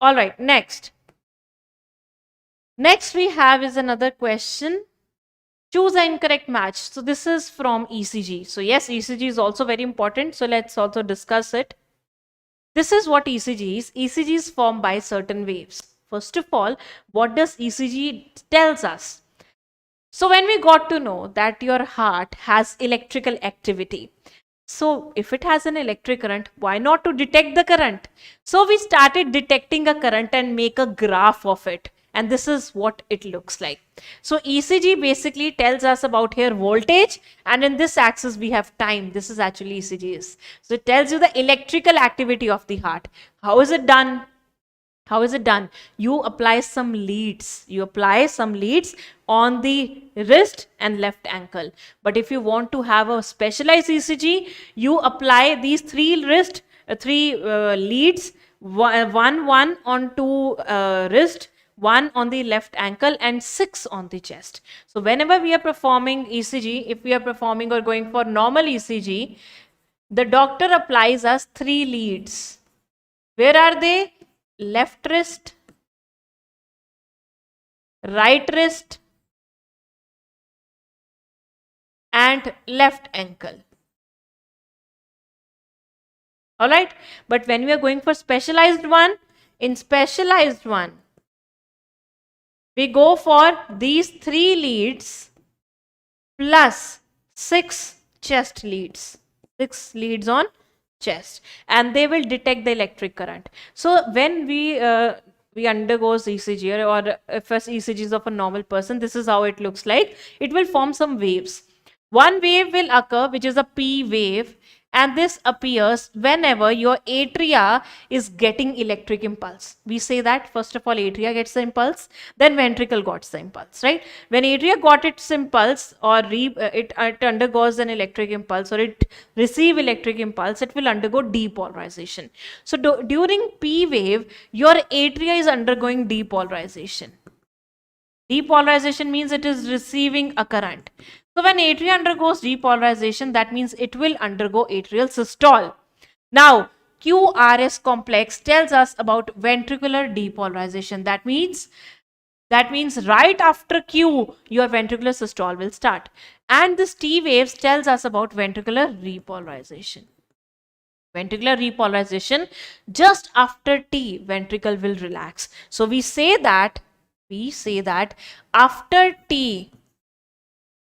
All right. Next. Next we have is another question. Choose an incorrect match. So this is from ECG. So yes, ECG is also very important. So let's also discuss it. This is what ECG is. ECG is formed by certain waves. First of all, what does ECG tells us? So when we got to know that your heart has electrical activity. So if it has an electric current, why not to detect the current? So we started detecting a current and make a graph of it. and this is what it looks like. So ECG basically tells us about here voltage, and in this axis we have time. This is actually ECG is. So it tells you the electrical activity of the heart. How is it done? How is it done? You apply some leads. You apply some leads on the wrist and left ankle. But if you want to have a specialized ECG, you apply these three leads, one onto wrist, one on the left ankle, and 6 on the chest. So whenever we are performing ECG, if we are performing or going for normal ECG, the doctor applies us 3 leads. Where are they? Left wrist, right wrist, and left ankle. All right. But when we are going for specialized one, in specialized one, we go for these 3 leads plus 6 chest leads. 6 leads on chest, and they will detect the electric current. So when we undergoes ECG, or if ECG is of a normal person, this is how it looks like. It will form some waves. One wave will occur, which is a P wave, and this appears whenever your atria is getting electric impulse. We say that first of all atria gets the impulse, then ventricle got the impulse, right? When atria got its impulse, or it undergoes an electric impulse, or it receive electric impulse, it will undergo depolarization. So during P wave, your atria is undergoing depolarization. Depolarization means it is receiving a current. So when atria undergoes depolarization, that means it will undergo atrial systole. Now, QRS complex tells us about ventricular depolarization. That means right after Q, your ventricular systole will start. And this T waves tells us about ventricular repolarization. Ventricular repolarization, just after T, ventricle will relax. So we say that after T,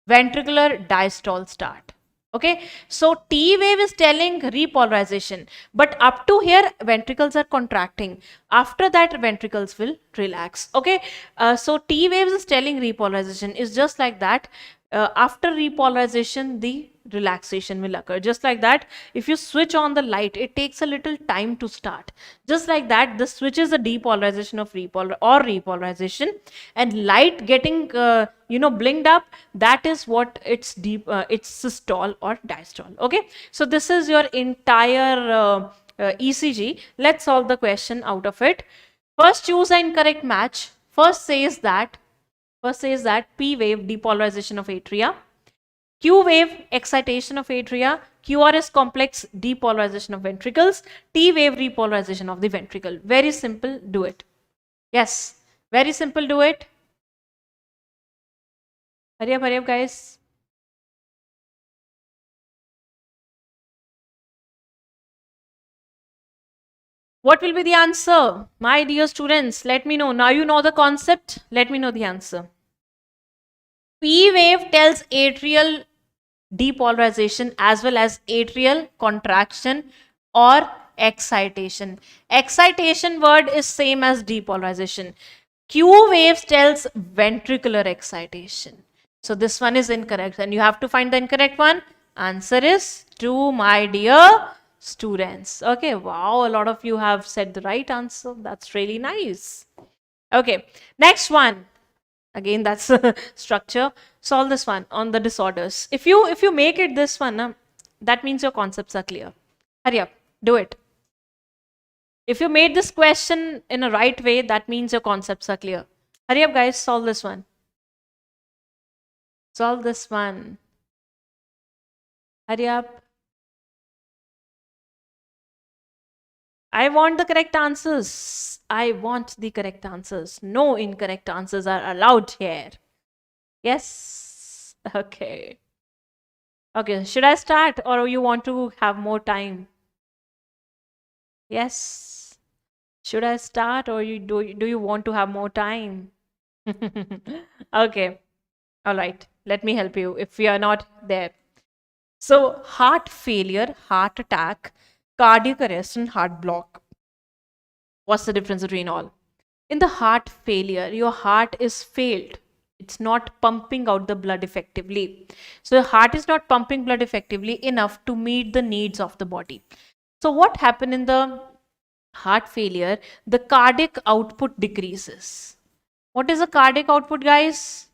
ventricular diastole start. Okay, so T wave is telling repolarization, but up to here ventricles are contracting. After that ventricles will relax. Okay, so T waves is telling repolarization. Is just like that. After repolarization, the relaxation will occur. Just like that, if you switch on the light, it takes a little time to start. Just like that, the switch is a depolarization of repolarization, and light getting blinked up, that is what it's systole or diastole. Okay, so this is your entire ECG. Let's solve the question out of it. First, choose an incorrect match. First says that P wave, depolarization of atria. Q wave, excitation of atria. QRS complex, depolarization of ventricles. T wave, repolarization of the ventricle. Very simple, do it. Yes, very simple, do it. Hurry up, guys. What will be the answer? My dear students, let me know. Now you know the concept. Let me know the answer. P wave tells atrial depolarization as well as atrial contraction or excitation. Excitation word is same as depolarization. Q waves tells ventricular excitation. So this one is incorrect, and you have to find the incorrect one. Answer is 2, my dear students. Okay, wow, a lot of you have said the right answer. That's really nice. Okay, next one. Again, that's structure. Solve this one on the disorders. If you make it this one, that means your concepts are clear. Hurry up, do it. If you made this question in a right way, that means your concepts are clear. Hurry up, guys, solve this one. Solve this one. Hurry up. I want the correct answers. I want the correct answers. No incorrect answers are allowed here. Yes. Okay. Okay, should I start, or you want to have more time? Yes. Should I start, or do you want to have more time? Okay. All right. Let me help you if we are not there. So, heart failure, heart attack, cardiac arrest, and heart block. What's the difference between all? In the heart failure, your heart is failed. It's not pumping out the blood effectively. So the heart is not pumping blood effectively enough to meet the needs of the body. So what happened in the heart failure? The cardiac output decreases. What is the cardiac output, guys?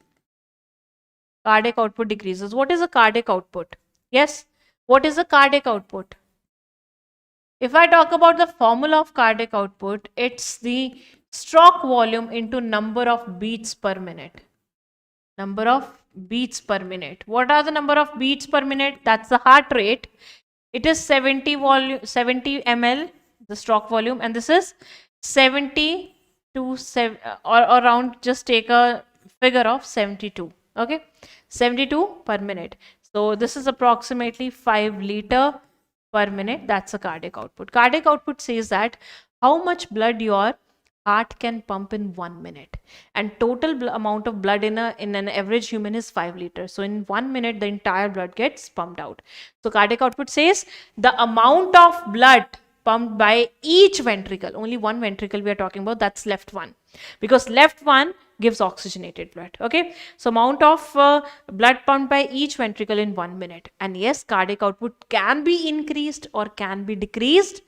Cardiac output decreases. What is the cardiac output? Yes. What is the cardiac output? If I talk about the formula of cardiac output, it's the stroke volume into number of beats per minute. Number of beats per minute. What are the number of beats per minute? That's the heart rate. It is 70 ml, the stroke volume, and this is 70 to 7, or around, just take a figure of 72. Okay, 72 per minute. So this is approximately 5 liter per minute. That's a cardiac output. Cardiac output says that how much blood your heart can pump in 1 minute, and total amount of blood in an average human is 5 liters. So in 1 minute the entire blood gets pumped out. So cardiac output says the amount of blood pumped by each ventricle. Only one ventricle we are talking about, that's left one, because left one gives oxygenated blood. Okay, so amount of blood pumped by each ventricle in 1 minute. And yes, cardiac output can be increased or can be decreased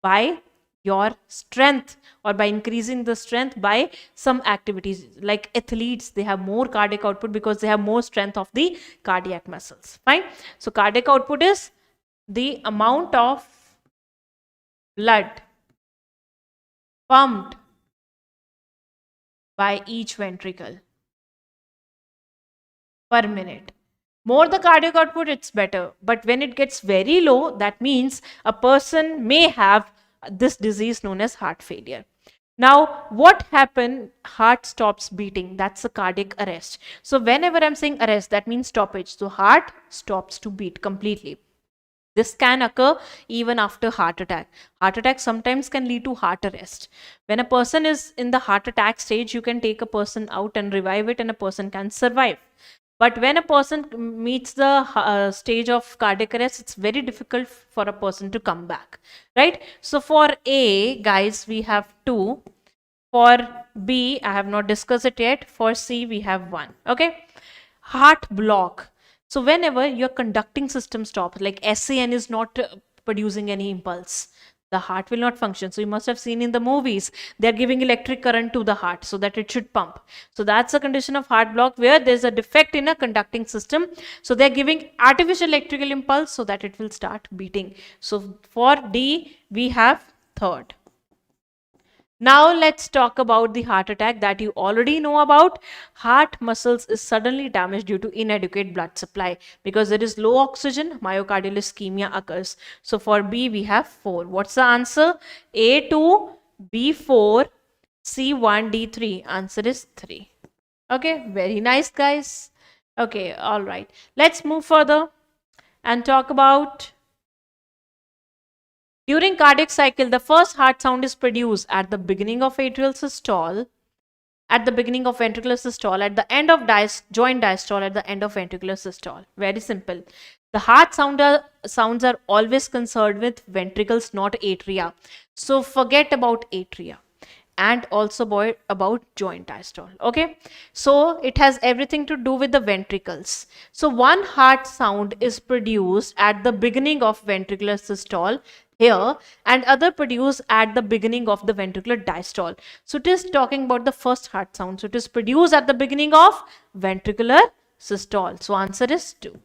by your strength, or by increasing the strength by some activities. Like athletes, they have more cardiac output because they have more strength of the cardiac muscles. Fine. So cardiac output is the amount of blood pumped by each ventricle per minute. More the cardiac output, it's better. But when it gets very low, that means a person may have this disease known as heart failure. Now, what happened? Heart stops beating. That's a cardiac arrest. So whenever I'm saying arrest, that means stoppage. So heart stops to beat completely. This can occur even after heart attack. Heart attack sometimes can lead to heart arrest. When a person is in the heart attack stage, you can take a person out and revive it, and a person can survive. But when a person meets the stage of cardiac arrest, it's very difficult for a person to come back, right? So for A, guys, we have 2. For B, I have not discussed it yet. For C, we have 1. Okay. Heart block. So whenever your conducting system stops, like SAN is not producing any impulse, the heart will not function. So you must have seen in the movies, they're giving electric current to the heart so that it should pump. So that's a condition of heart block where there's a defect in a conducting system. So they're giving artificial electrical impulse so that it will start beating. So for D, we have 3rd. Now let's talk about the heart attack that you already know about. Heart muscles is suddenly damaged due to inadequate blood supply. Because there is low oxygen, myocardial ischemia occurs. So for B, we have 4. What's the answer? A2, B4, C1, D3. Answer is 3. Okay, very nice, guys. Okay, all right. Let's move further and talk about during cardiac cycle, the first heart sound is produced at the beginning of atrial systole, at the beginning of ventricular systole, at the end of joint diastole, at the end of ventricular systole. Very simple. The heart sounds are always concerned with ventricles, not atria. So forget about atria. And also about joint diastole. Okay, so it has everything to do with the ventricles. So one heart sound is produced at the beginning of ventricular systole here, and other produced at the beginning of the ventricular diastole. So it is talking about the first heart sound. So it is produced at the beginning of ventricular systole. So answer is 2.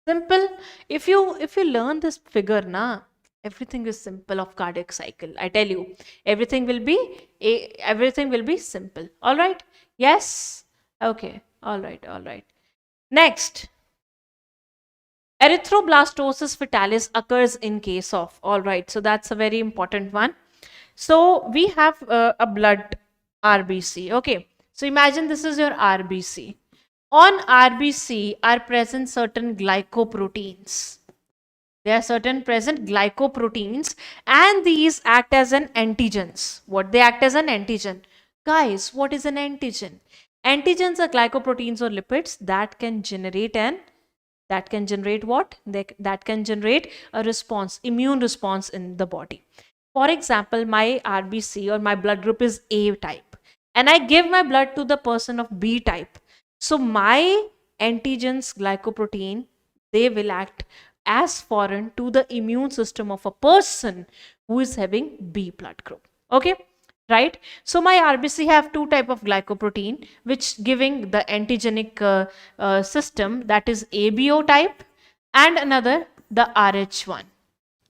Simple. If you learn this figure, na, everything is simple of cardiac cycle. I tell you, everything will be simple. All right. Yes. Okay. All right. Next, erythroblastosis fetalis occurs in case of. All right. So that's a very important one. So we have a blood RBC. Okay. So imagine this is your RBC. On RBC are present certain glycoproteins. There are certain present glycoproteins, and these act as an antigens. What they act as an antigen? Guys, what is an antigen? Antigens are glycoproteins or lipids that can generate what? That can generate a response, immune response in the body. For example, my RBC or my blood group is A type, and I give my blood to the person of B type. So my antigens, glycoprotein, they will act as foreign to the immune system of a person who is having B blood group. Okay, right? So my RBC have two type of glycoprotein, which giving the antigenic system, that is ABO type, and another the RH1.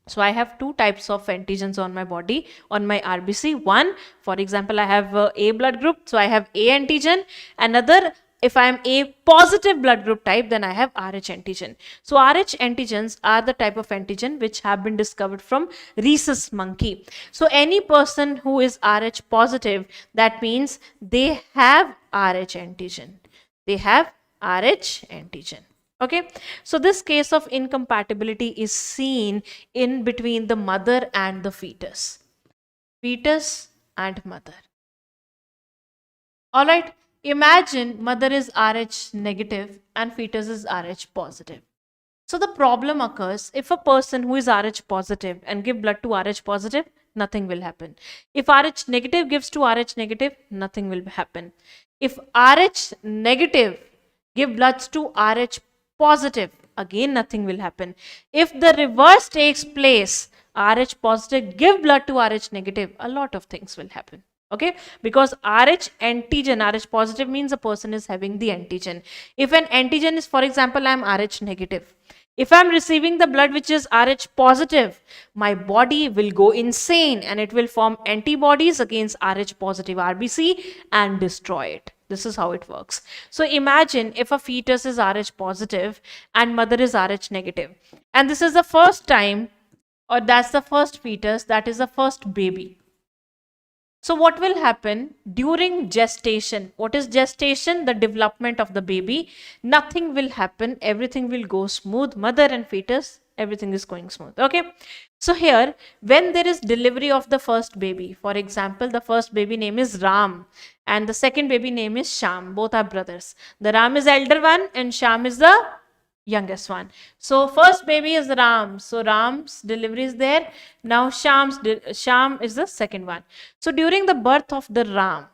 So I have two types of antigens on my body, on my RBC. One, for example, I have A blood group, so I have A antigen. Another, if I am A positive blood group type, then I have RH antigen. So RH antigens are the type of antigen which have been discovered from rhesus monkey. So any person who is RH positive, that means they have RH antigen. They have RH antigen. Okay, so this case of incompatibility is seen in between the mother and the fetus. Fetus and mother. All right, imagine mother is RH negative and fetus is RH positive. So the problem occurs if a person who is RH positive and give blood to RH positive, nothing will happen. If RH negative gives to RH negative, nothing will happen. If RH negative give bloods to RH positive, again nothing will happen. If the reverse takes place, RH positive give blood to RH negative, a lot of things will happen. Okay, because RH antigen, RH positive means a person is having the antigen. If an antigen is, for example, I am RH negative, if I am receiving the blood which is RH positive, my body will go insane and it will form antibodies against RH positive RBC and destroy it. This is how it works. So imagine if a fetus is RH positive and mother is RH negative. And this is the first time, or that's the first fetus, that is the first baby. So what will happen during gestation? What is gestation? The development of the baby. Nothing will happen. Everything will go smooth. Mother and fetus, everything is going smooth. Okay. So here, when there is delivery of the first baby, for example, the first baby name is Ram and the second baby name is Sham. Both are brothers. The Ram is elder one and Sham is the youngest one. So first baby is Ram. So Ram's delivery is there. Now Sham is the second one. So during the birth of the Ram,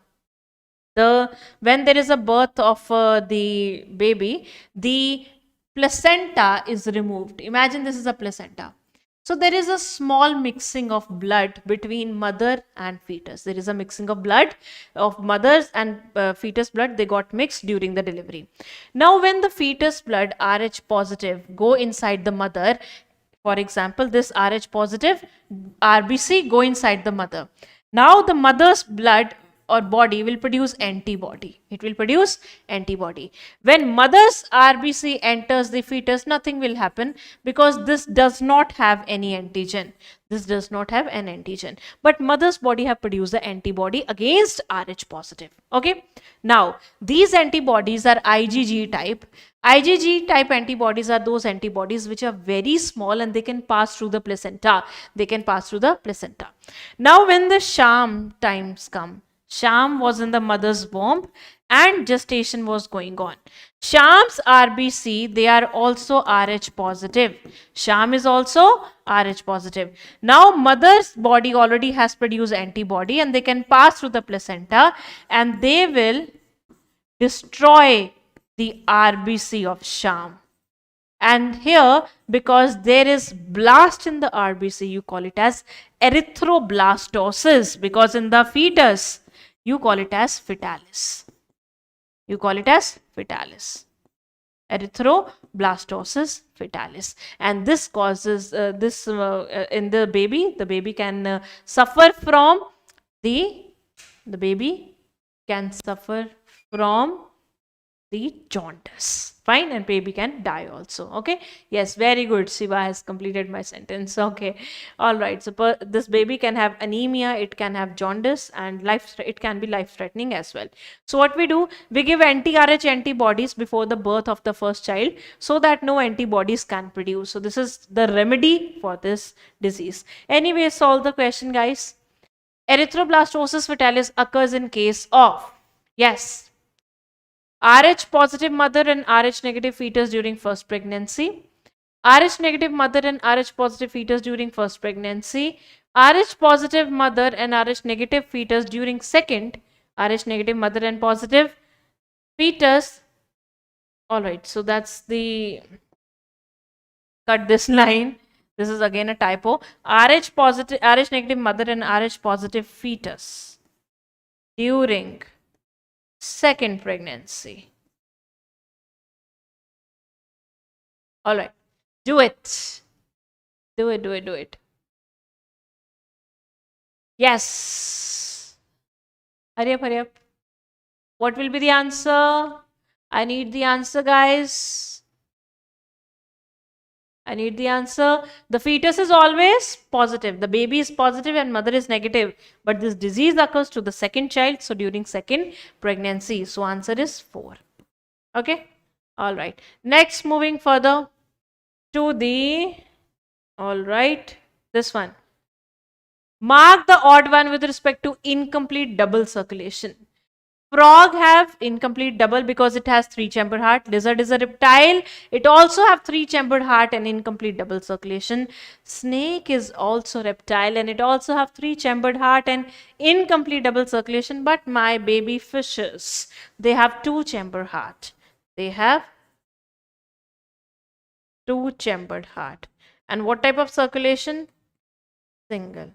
when there is a birth of the baby, the placenta is removed. Imagine this is a placenta. So there is a small mixing of blood between mother and fetus. There is a mixing of blood of mother's and fetus blood. They got mixed during the delivery. Now when the fetus blood RH positive go inside the mother, for example, this RH positive RBC go inside the mother. Now the mother's blood or body will produce antibody. It will produce antibody. When mother's RBC enters the fetus, nothing will happen because this does not have any antigen. This does not have an antigen. But mother's body have produced the antibody against RH positive. Okay. Now, these antibodies are IgG type. IgG type antibodies are those antibodies which are very small and they can pass through the placenta. They can pass through the placenta. Now, when the Sham times come, Sham was in the mother's womb and gestation was going on. Sham's RBC, they are also RH positive. Sham is also RH positive. Now mother's body already has produced antibody and they can pass through the placenta and they will destroy the RBC of Sham. And here, because there is blast in the RBC, you call it as erythroblastosis, because in the fetus, you call it as fetalis. You call it as fetalis. Erythroblastosis fetalis. And this causes in the baby can suffer from the baby can suffer from the jaundice. Fine, and baby can die also. Okay, yes, very good. Shiva has completed my sentence. Okay, all right. So this baby can have anemia, it can have jaundice, and it can be life-threatening as well. So what we do, we give anti-RH antibodies before the birth of the first child so that no antibodies can produce. So this is the remedy for this disease. Anyway, solve the question, guys. Erythroblastosis fetalis occurs in case of, yes, RH positive mother and RH negative fetus during first pregnancy. RH negative mother and RH positive fetus during first pregnancy. Rh positive mother and Rh negative fetus during second, Rh negative mother and positive fetus. All right, so that's the cut this line. This is again a typo. Rh positive, Rh negative mother and Rh positive fetus during second pregnancy. All right, do it. Do it, do it, do it. Yes. Hurry up, hurry up. What will be the answer? I need the answer, guys. I need the answer. The fetus is always positive. The baby is positive and mother is negative. But this disease occurs to the second child. So during second pregnancy. So answer is 4. Okay. All right. Next, moving further to the, all right, this one. Mark the odd one with respect to incomplete double circulation. Frog have incomplete double because it has 3-chambered heart. Lizard is a reptile. It also have 3-chambered heart and incomplete double circulation. Snake is also reptile and it also have 3-chambered heart and incomplete double circulation. But my baby fishes, they have 2-chambered heart. They have 2-chambered heart. And what type of circulation? Single.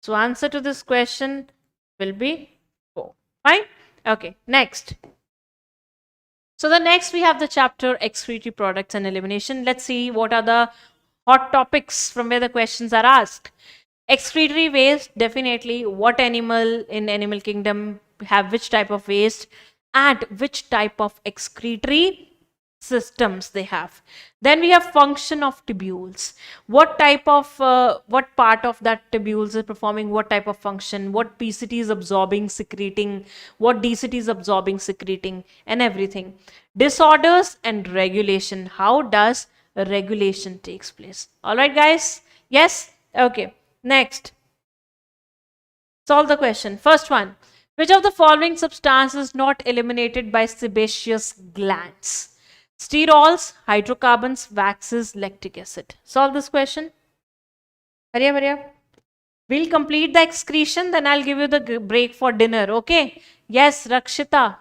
So answer to this question will be 4. Fine. Okay, next. So the next we have the chapter excretory products and elimination. Let's see what are the hot topics from where the questions are asked. Excretory waste, definitely. What animal in animal kingdom have which type of waste and which type of excretory systems they have. Then we have function of tubules. What type of what part of that tubules is performing what type of function, what PCT is absorbing, secreting, what DCT is absorbing, secreting, and everything. Disorders and regulation. How does regulation takes place? All right, guys. Yes. Okay. Next. Solve the question. First one. Which of the following substances is not eliminated by sebaceous glands? Sterols, hydrocarbons, waxes, lactic acid. Solve this question. Hurry up, hurry up. We'll complete the excretion, then I'll give you the break for dinner. Okay? Yes, Rakshita.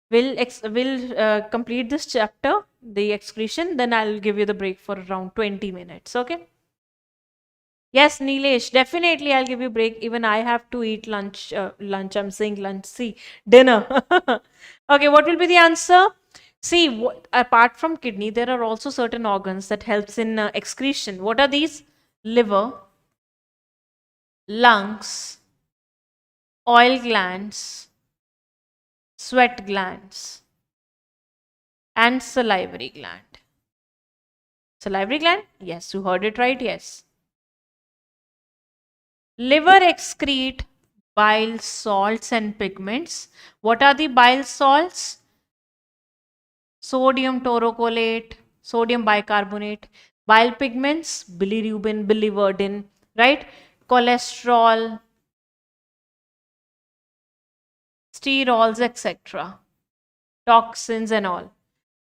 We'll complete this chapter, the excretion, then I'll give you the break for around 20 minutes. Okay? Yes, Nilesh, definitely I'll give you break. Even I have to eat lunch. I'm saying lunch. See, dinner. Okay, what will be the answer? See, apart from kidney, there are also certain organs that helps in excretion. What are these? Liver, lungs, oil glands, sweat glands, and salivary gland. Salivary gland? Yes, you heard it right. Yes. Liver excrete bile salts and pigments. What are the bile salts? Sodium taurocholate, sodium bicarbonate, bile pigments, bilirubin, biliverdin, right? Cholesterol, sterols, etc. Toxins and all.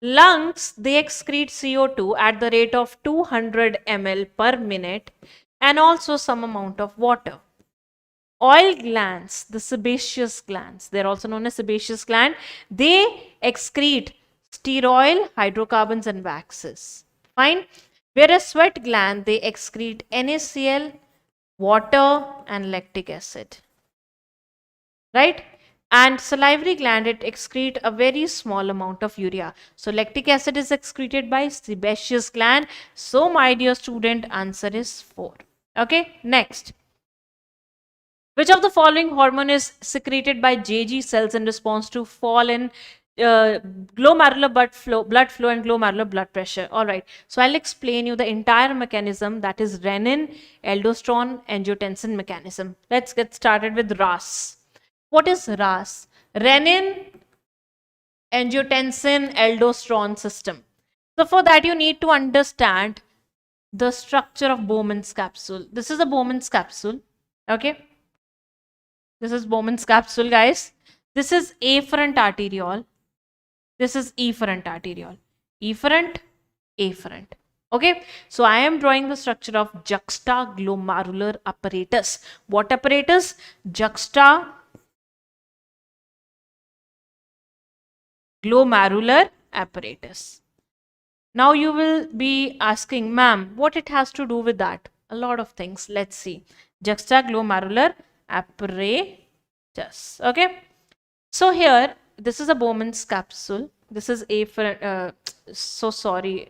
Lungs, they excrete CO2 at the rate of 200 ml per minute and also some amount of water. Oil glands, the sebaceous glands, they're also known as sebaceous gland, they excrete steroid, hydrocarbons and waxes. Fine. Whereas sweat gland, they excrete NaCl, water and lactic acid. Right? And salivary gland, it excrete a very small amount of urea. So lactic acid is excreted by sebaceous gland. So my dear student, answer is 4. Okay, next. Which of the following hormone is secreted by JG cells in response to fall in glomerular blood flow and glomerular blood pressure? All right. So I'll explain you the entire mechanism, that is renin, aldosterone, angiotensin mechanism. Let's get started with RAS. What is RAS? Renin, angiotensin, aldosterone system. So for that you need to understand the structure of Bowman's capsule. This is a Bowman's capsule. Okay. This is Bowman's capsule, guys. This is afferent arteriole. This is efferent arteriole. Efferent, afferent. Okay, so I am drawing the structure of juxtaglomerular apparatus. What apparatus? Juxtaglomerular apparatus. Now you will be asking, ma'am, what it has to do with that? A lot of things. Let's see. Juxtaglomerular apparatus. Okay. So here, this is a Bowman's capsule. This is so sorry.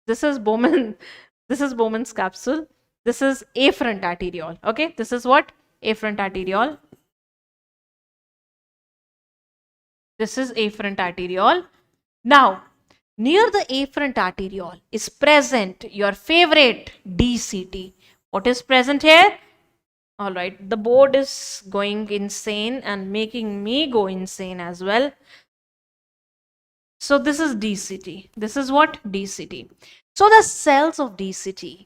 This is Bowman. This is Bowman's capsule. This is afferent arteriole. Okay. This is what? Afferent arteriole. This is afferent arteriole. Now, near the afferent arteriole is present your favorite DCT. What is present here? All right, the board is going insane and making me go insane as well. So this is DCT. This is what? DCT. So the cells of DCT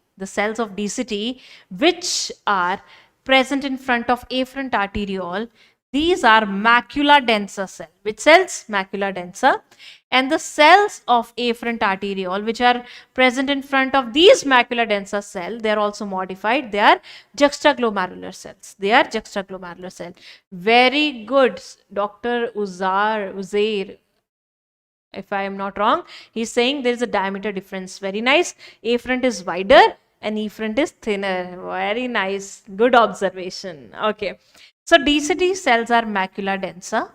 which are present in front of afferent arteriole, these are macula densa cell. Which cells? Macula densa. And the cells of afferent arteriole which are present in front of these macula densa cell, they are also modified. They are juxtaglomerular cells. They are juxtaglomerular cell. Very good, Dr. Uzair. If I am not wrong, he's saying there is a diameter difference. Very nice. Afferent is wider and efferent is thinner. Very nice. Good observation. Okay. So DCT cells are macula densa.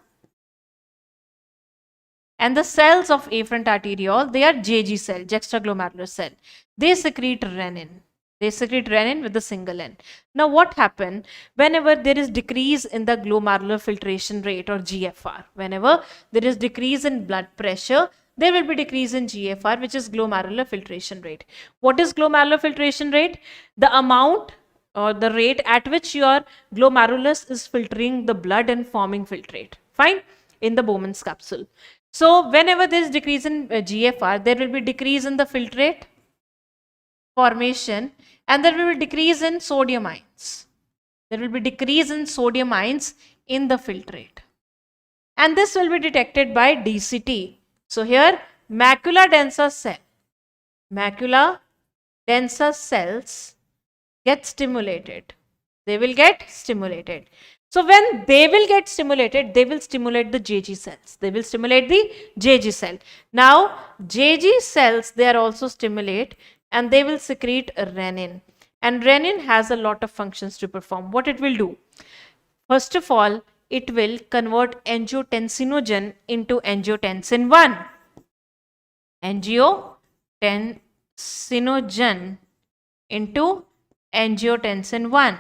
And the cells of afferent arteriole, they are JG cell, juxtaglomerular cell. They secrete renin. They secrete renin with the single N. Now what happens whenever there is decrease in the glomerular filtration rate or GFR? Whenever there is decrease in blood pressure, there will be decrease in GFR, which is glomerular filtration rate. What is glomerular filtration rate? The amount or the rate at which your glomerulus is filtering the blood and forming filtrate. Fine? In the Bowman's capsule. So whenever there is decrease in GFR, there will be decrease in the filtrate formation and there will be decrease in sodium ions. There will be decrease in sodium ions in the filtrate. And this will be detected by DCT. So here macula densa cells get stimulated. They will get stimulated. So when they will get stimulated, they will stimulate the JG cells. They will stimulate the JG cell. Now JG cells, they are also stimulate and they will secrete renin. And renin has a lot of functions to perform. What it will do? First of all, it will convert angiotensinogen into angiotensin 1. Angiotensinogen into angiotensin 1.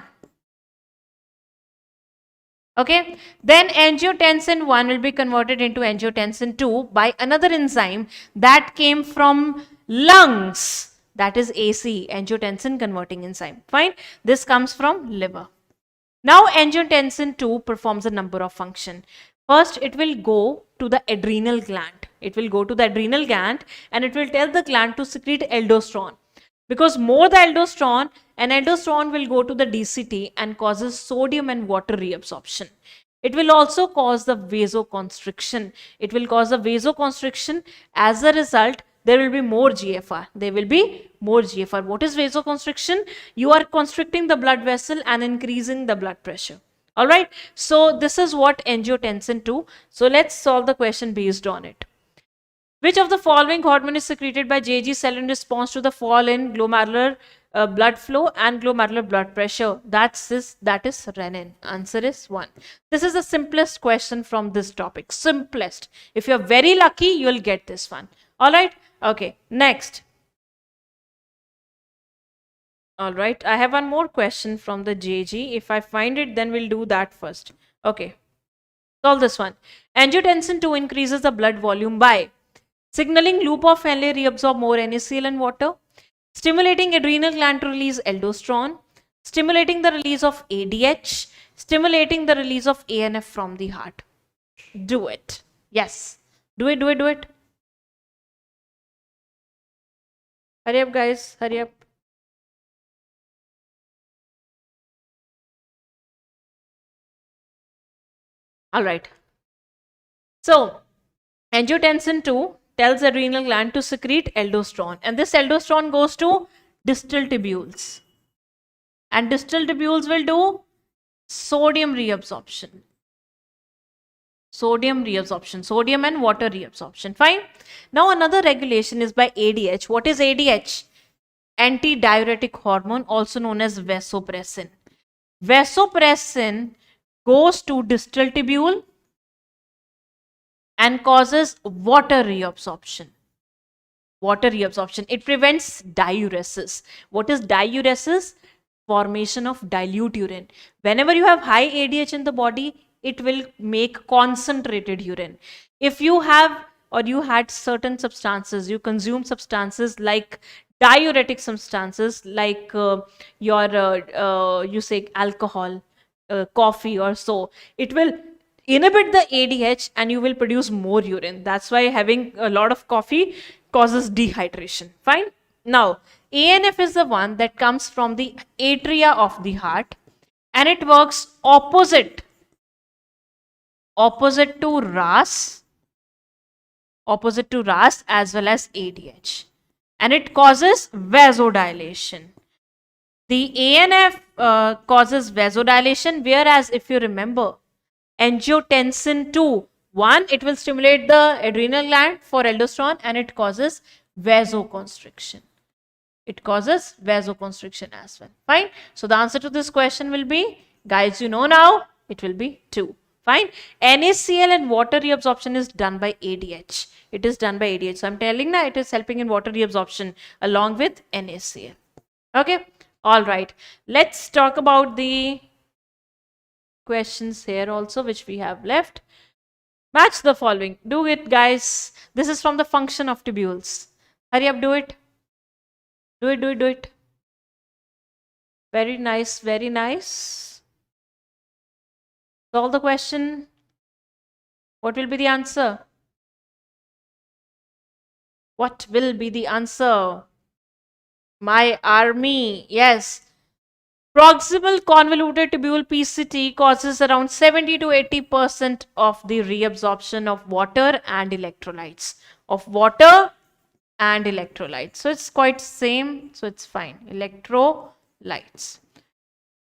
Okay, then angiotensin 1 will be converted into angiotensin 2 by another enzyme that came from lungs. That is AC, angiotensin converting enzyme. Fine, this comes from liver. Now angiotensin 2 performs a number of functions. First, it will go to the adrenal gland. It will go to the adrenal gland and it will tell the gland to secrete aldosterone. Because more the aldosterone, and aldosterone will go to the DCT and causes sodium and water reabsorption. It will also cause the vasoconstriction. It will cause the vasoconstriction. As a result, there will be more GFR. There will be more GFR. What is vasoconstriction? You are constricting the blood vessel and increasing the blood pressure. All right. So this is what angiotensin 2. So let's solve the question based on it. Which of the following hormone is secreted by JG cell in response to the fall in glomerular blood flow and glomerular blood pressure? That is renin. Answer is 1. This is the simplest question from this topic. Simplest. If you're very lucky, you'll get this one. All right. Okay. Next. All right. I have one more question from the JG. If I find it, then we'll do that first. Okay. Solve this one. Angiotensin 2 increases the blood volume by signaling loop of Henle reabsorb more NaCl and water, stimulating adrenal gland to release aldosterone, stimulating the release of ADH, stimulating the release of ANF from the heart. Do it. Yes. Do it. Hurry up, guys. Hurry up. All right. So, angiotensin 2 tells adrenal gland to secrete aldosterone, and this aldosterone goes to distal tubules, and distal tubules will do sodium reabsorption. Sodium reabsorption, sodium and water reabsorption. Fine. Now another regulation is by ADH. What is ADH? Antidiuretic hormone, also known as vasopressin. Vasopressin goes to distal tubule and causes water reabsorption. Water reabsorption. It prevents diuresis. What is diuresis? Formation of dilute urine. Whenever you have high ADH in the body, it will make concentrated urine. If you have or you had certain substances, you consume substances like diuretic substances like you say alcohol, coffee or so, it will inhibit the ADH and you will produce more urine. That's why having a lot of coffee causes dehydration. Fine. Now, ANF is the one that comes from the atria of the heart, and it works opposite to RAS, as well as ADH, and it causes vasodilation. The ANF causes vasodilation, whereas if you remember, angiotensin 2, it will stimulate the adrenal gland for aldosterone and it causes vasoconstriction. It causes vasoconstriction as well. Fine. So the answer to this question will be, guys, you know now, it will be 2. Fine. NaCl and water reabsorption is done by ADH. It is done by ADH. So I'm telling now it is helping in water reabsorption along with NaCl. Okay. All right. Let's talk about the questions here also which we have left. Match the following. Do it, guys. This is from the function of tubules. Hurry up, do it. Do it. Very nice, very nice. Solve the question. What will be the answer? What will be the answer? My army. Yes. Proximal convoluted tubule PCT causes around 70 to 80% of the reabsorption of water and electrolytes. So it's quite same. So it's fine. Electrolytes.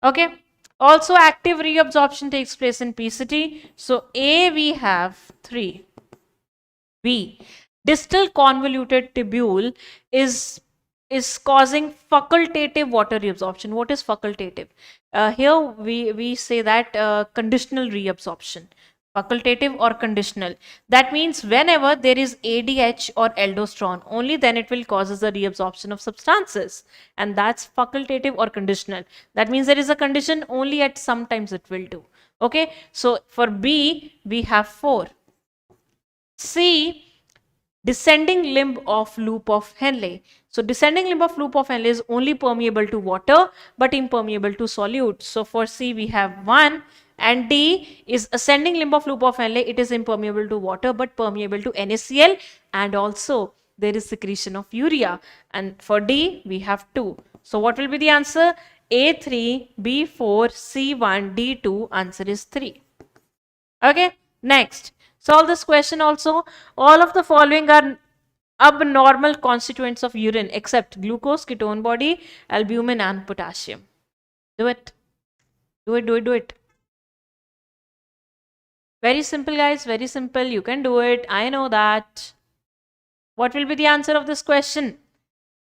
Okay. Also active reabsorption takes place in PCT. So A, we have 3. B, distal convoluted tubule is causing facultative water reabsorption. What is facultative? Here we say that conditional reabsorption. Facultative or conditional. That means whenever there is ADH or aldosterone, only then it will causes the reabsorption of substances. And that's facultative or conditional. That means there is a condition, only at sometimes it will do. Okay. So for B, we have 4. C, descending limb of loop of Henle. So descending limb of loop of Henle is only permeable to water but impermeable to solutes. So for C we have 1, and D is ascending limb of loop of Henle. It is impermeable to water but permeable to NaCl, and also there is secretion of urea. And for D we have 2. So what will be the answer? A3, B4, C1, D2. Answer is 3. Okay. Next. Solve this question also. All of the following are abnormal constituents of urine except glucose, ketone body, albumin and potassium. Do it. Do it. Very simple, guys. Very simple. You can do it. I know that. What will be the answer of this question?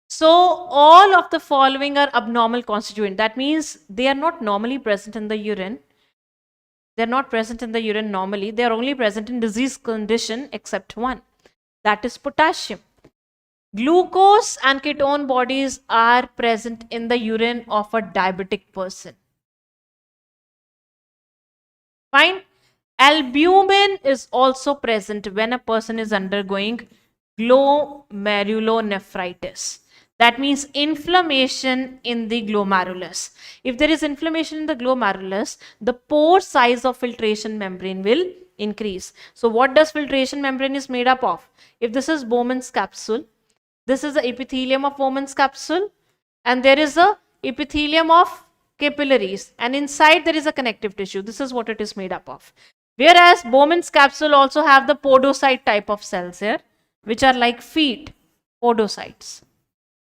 So all of the following are abnormal constituent. That means they are not normally present in the urine. They're not present in the urine normally. They are only present in disease condition except one. That is potassium. Glucose and ketone bodies are present in the urine of a diabetic person. Fine. Albumin is also present when a person is undergoing glomerulonephritis. That means inflammation in the glomerulus. If there is inflammation in the glomerulus, the pore size of filtration membrane will increase. So what does filtration membrane is made up of? If this is Bowman's capsule, this is the epithelium of Bowman's capsule, and there is a epithelium of capillaries, and inside there is a connective tissue. This is what it is made up of. Whereas Bowman's capsule also have the podocyte type of cells here, which are like feet, podocytes.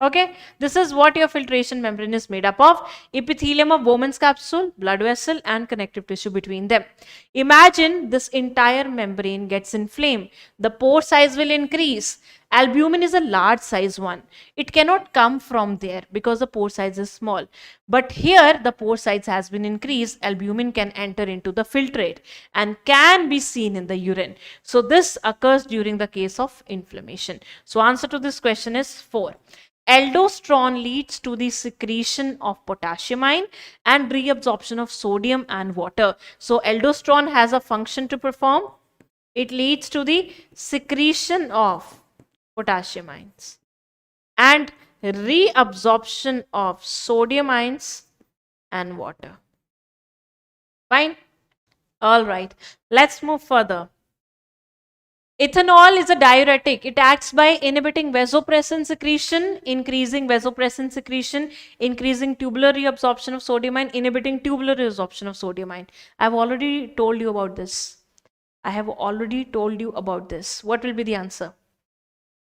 Okay, this is what your filtration membrane is made up of. Epithelium of Bowman's capsule, blood vessel, and connective tissue between them. Imagine this entire membrane gets inflamed. The pore size will increase. Albumin is a large size one. It cannot come from there because the pore size is small. But here the pore size has been increased. Albumin can enter into the filtrate and can be seen in the urine. So this occurs during the case of inflammation. So answer to this question is 4. Aldosterone leads to the secretion of potassium ion and reabsorption of sodium and water. So aldosterone has a function to perform. It leads to the secretion of potassium ions and reabsorption of sodium ions and water. Fine. All right. Let's move further. Ethanol is a diuretic. It acts by inhibiting vasopressin secretion, increasing vasopressin secretion, increasing tubular reabsorption of sodium ion, inhibiting tubular reabsorption of sodium ion. I've already told you about this. What will be the answer?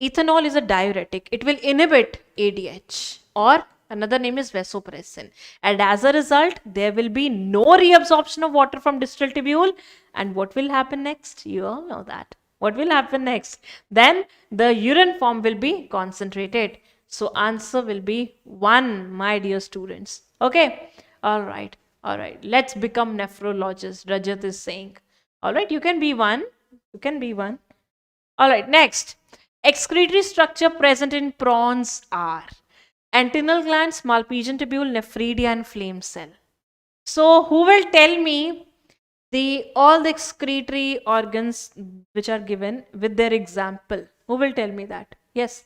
Ethanol is a diuretic. It will inhibit ADH, or another name is vasopressin. And as a result, there will be no reabsorption of water from distal tubule. And what will happen next? You all know that. What will happen next? Then the urine form will be concentrated. So answer will be 1, my dear students. Okay. All right. Let's become nephrologists, Rajat is saying. All right. You can be one. All right. Next. Excretory structure present in prawns are antennal glands, Malpighian tubule, nephridia, and flame cell. So who will tell me all the excretory organs which are given with their example? Who will tell me that? Yes,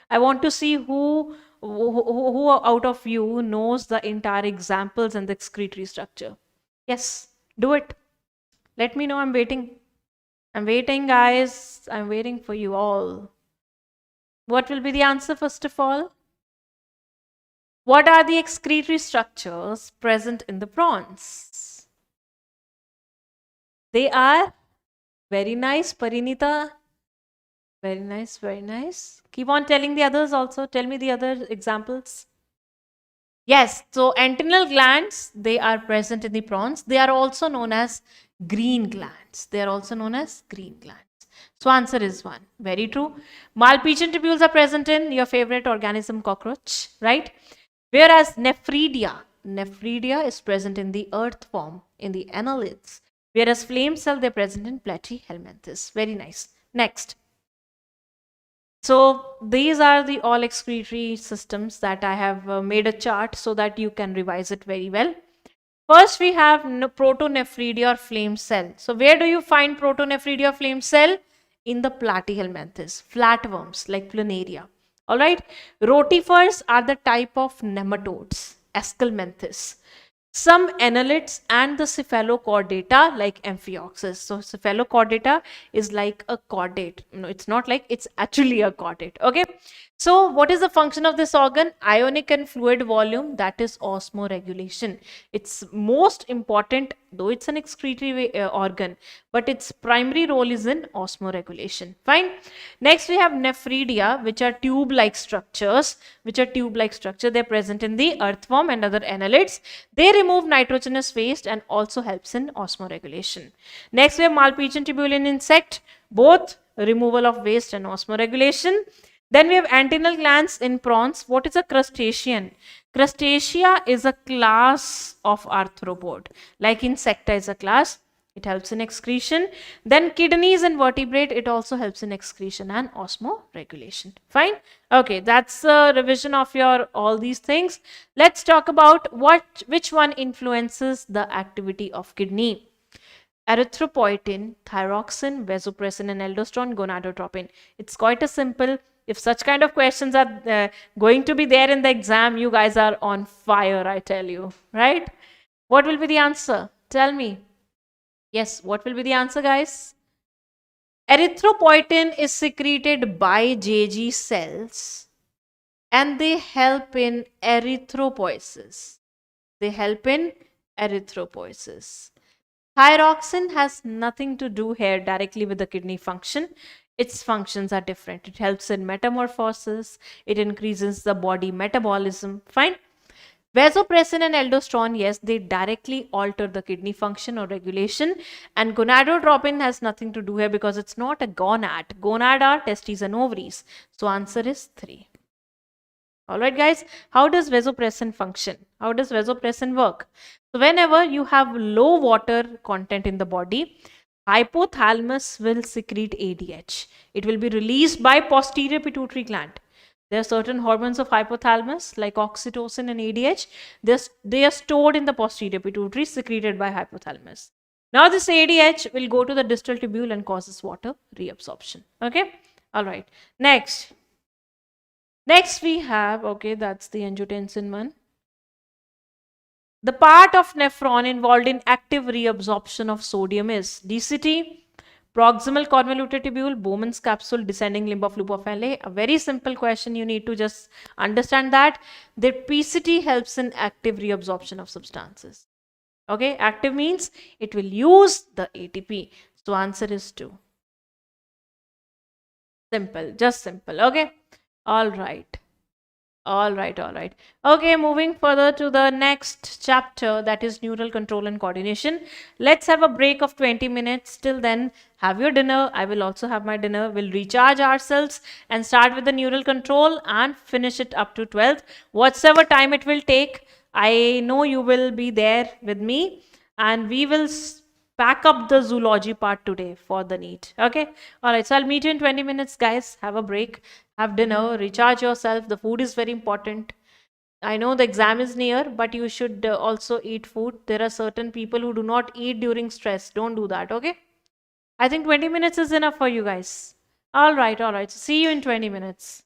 I want to see who out of you knows the entire examples and the excretory structure. Yes, do it. Let me know. I'm waiting. Guys. I'm waiting for you all. What will be the answer first of all? What are the excretory structures present in the prawns? They are very nice, Parinita. Very nice. Keep on telling the others also. Tell me the other examples. Yes, so antennal glands, they are present in the prawns. They are also known as green glands. So answer is 1. Very true. Malpighian tubules are present in your favorite organism, cockroach, right? Whereas nephridia is present in the earth form, in the annelids. Whereas flame cell, they're present in platyhelminthes. Very nice. Next. So these are the all excretory systems that I have made a chart so that you can revise it very well. First, we have protonephridia or flame cell. So where do you find protonephridia or flame cell? In the platyhelminthes, flatworms like planaria. All right. Rotifers are the type of nematodes, Esculmenthes. Some annelids and the cephalochordata like Amphioxus. So cephalochordata is like a chordate. No, it's not like, it's actually a chordate. Okay. So what is the function of this organ? Ionic and fluid volume, that is osmoregulation. It's most important, though it's an excretory organ, but its primary role is in osmoregulation. Fine. Next we have nephridia, which are tube-like structures. They're present in the earthworm and other annelids. They remove nitrogenous waste and also helps in osmoregulation. Next we have Malpighian tubule in insect, both removal of waste and osmoregulation. Then we have antennal glands in prawns. What is a crustacean? Crustacea is a class of arthropod. Like insecta is a class. It helps in excretion. Then kidneys and vertebrate. It also helps in excretion and osmoregulation. Fine. Okay, that's a revision of your all these things. Let's talk about which one influences the activity of kidney. Erythropoietin, thyroxine, vasopressin, and aldosterone, gonadotropin. It's quite a simple. If such kind of questions are going to be there in the exam, you guys are on fire, I tell you, right? What will be the answer? Tell me. Yes, what will be the answer, guys? Erythropoietin is secreted by JG cells and they help in erythropoiesis. Thyroxine has nothing to do here directly with the kidney function. Its functions are different. It helps in metamorphosis, it increases the body metabolism. Fine. Vasopressin and aldosterone, yes, they directly alter the kidney function or regulation. And gonadotropin has nothing to do here because it's not a gonad. Gonad are testes and ovaries. So answer is 3. All right, guys. How does vasopressin function? How does vasopressin work? So whenever you have low water content in the body, hypothalamus will secrete ADH. It will be released by posterior pituitary gland. There are certain hormones of hypothalamus like oxytocin and ADH. They are stored in the posterior pituitary, secreted by hypothalamus. Now this ADH will go to the distal tubule and causes water reabsorption. Okay. All right. Next we have, okay, that's the angiotensin one. The part of nephron involved in active reabsorption of sodium is DCT, proximal convoluted tubule, Bowman's capsule, descending limb of loop of Rayleigh. A very simple question. You need to just understand that the PCT helps in active reabsorption of substances. Okay, active means it will use the ATP. So answer is 2. Simple, just simple. Okay, all right. All right, all right. Okay, moving further to the next chapter, that is neural control and coordination. Let's have a break of 20 minutes. Till then, have your dinner. I will also have my dinner. We'll recharge ourselves and start with the neural control and finish it up to 12th. Whatever time it will take, I know you will be there with me, and we will pack up the zoology part today for the NEET. Okay. All right. So I'll meet you in 20 minutes, guys. Have a break, have dinner, recharge yourself. The food is very important. I know the exam is near, but you should also eat food. There are certain people who do not eat during stress. Don't do that. Okay. I think 20 minutes is enough for you guys. All right. All right. So see you in 20 minutes.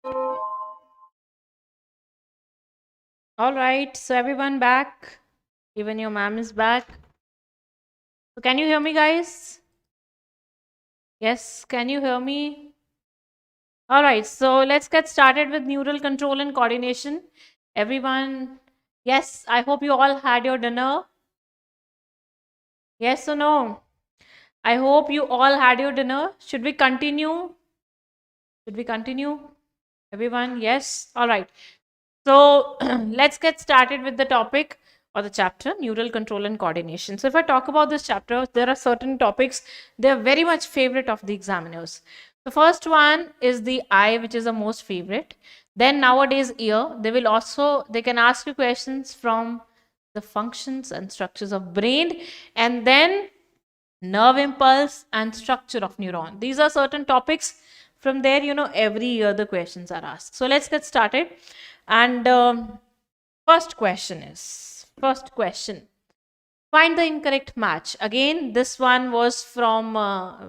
All right, so everyone back. Even your ma'am is back. So can you hear me, guys? Yes, can you hear me? All right, so let's get started with neural control and coordination. Everyone, yes, I hope you all had your dinner. Yes or no? I hope you all had your dinner. Should we continue? Should we continue? Everyone, yes? All right. So let's get started with the topic or the chapter, neural control and coordination. So if I talk about this chapter, there are certain topics, they're very much favorite of the examiners. The first one is the eye, which is the most favorite. Then nowadays ear, they can ask you questions from the functions and structures of brain, and then nerve impulse and structure of neuron. These are certain topics. From there, every year the questions are asked. So let's get started. And first question, find the incorrect match. Again, this one was from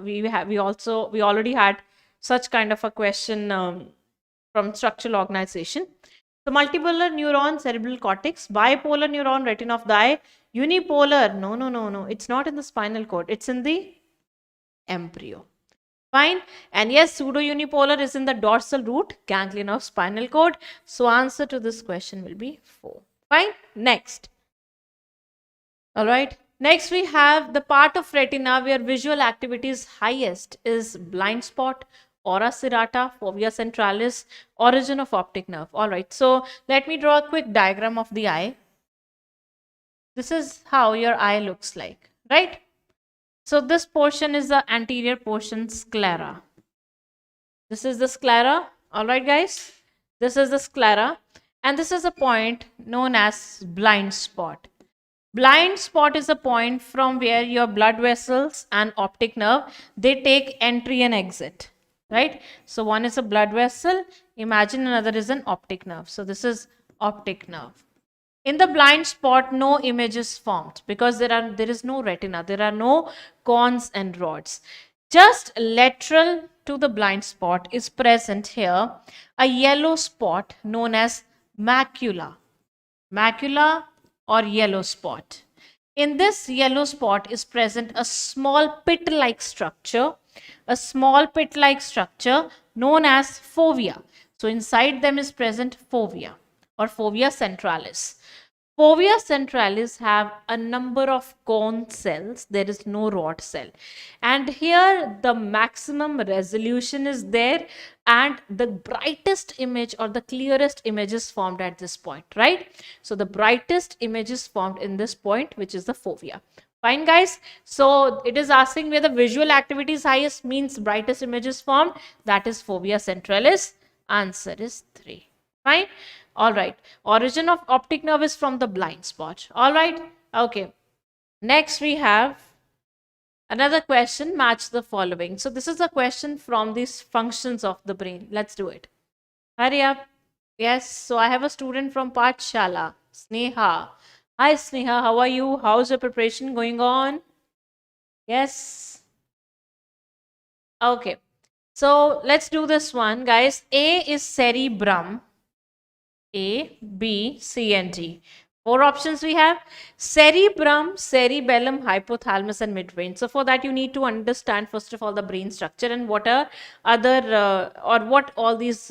we already had such kind of a question from structural organization. So multipolar neuron, cerebral cortex, bipolar neuron, retina of the eye, unipolar, no, it's not in the spinal cord, it's in the embryo. Fine. And yes, pseudo-unipolar is in the dorsal root ganglion of spinal cord. So answer to this question will be 4. Fine. Next. All right. Next we have the part of retina where visual activity is highest is blind spot, ora serrata, fovea centralis, origin of optic nerve. All right. So let me draw a quick diagram of the eye. This is how your eye looks like, right? So this portion is the anterior portion, sclera. This is the sclera. All right, guys. This is the sclera. And this is a point known as blind spot. Blind spot is a point from where your blood vessels and optic nerve, they take entry and exit, right? So one is a blood vessel. Imagine another is an optic nerve. So this is optic nerve. In the blind spot, no image is formed because there is no retina. There are no cones and rods. Just lateral to the blind spot is present here a yellow spot known as macula. Macula or yellow spot. In this yellow spot is present a small pit-like structure, known as fovea. So inside them is present fovea or fovea centralis. Fovea centralis have a number of cone cells. There is no rod cell. And here the maximum resolution is there and the brightest image or the clearest image is formed at this point, right? So the brightest image is formed in this point, which is the fovea. Fine, guys. So it is asking where the visual activity is highest, means brightest image is formed. That is fovea centralis. Answer is 3. Fine. All right. Origin of optic nerve is from the blind spot. All right. Okay. Next we have another question. Match the following. So this is a question from these functions of the brain. Let's do it. Hurry up. Yes. So I have a student from Pathshala, Sneha. Hi Sneha. How are you? How's your preparation going on? Yes. Okay. So let's do this one, guys. A is cerebrum. A, B, C, and D. 4 options we have: cerebrum, cerebellum, hypothalamus, and midbrain. So for that you need to understand first of all the brain structure and what are other what all these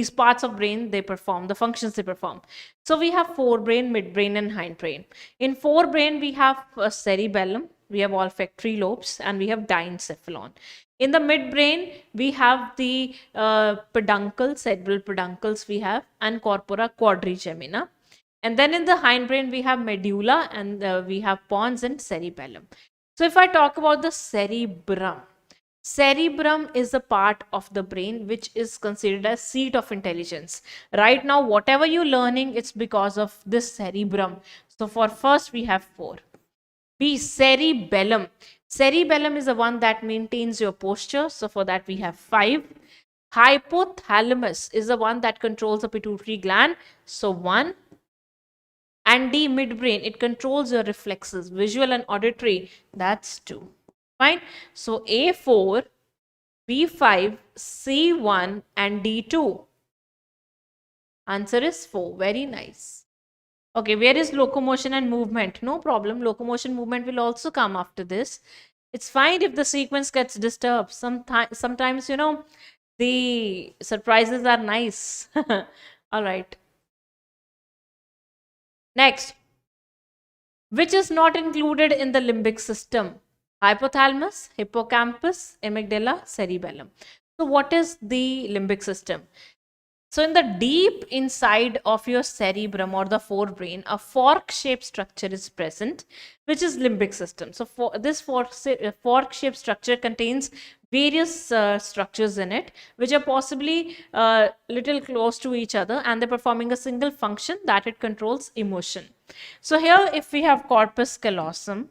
parts of brain they perform, the functions they perform. So we have forebrain, midbrain, and hindbrain. In forebrain we have cerebellum, we have olfactory lobes, and we have diencephalon. In the midbrain, we have the peduncle, cerebral peduncles we have, and corpora quadrigemina. And then in the hindbrain, we have medulla, and we have pons and cerebellum. So if I talk about the cerebrum, cerebrum is a part of the brain which is considered as seat of intelligence. Right now, whatever you're learning, it's because of this cerebrum. So for first, we have 4. B, cerebellum. Cerebellum is the one that maintains your posture. So for that we have 5. Hypothalamus is the one that controls the pituitary gland. So 1. And D, midbrain, it controls your reflexes, visual and auditory. That's 2. Fine. So A4, B5, C1 and D2? Answer is 4. Very nice. Okay, where is locomotion and movement? No problem. Locomotion movement will also come after this. It's fine if the sequence gets disturbed. Sometimes, the surprises are nice. All right. Next, which is not included in the limbic system? Hypothalamus, hippocampus, amygdala, cerebellum. So what is the limbic system? So in the deep inside of your cerebrum or the forebrain, a fork-shaped structure is present, which is limbic system. So this fork-shaped structure contains various structures in it, which are possibly little close to each other, and they're performing a single function, that it controls emotion. So here, if we have corpus callosum,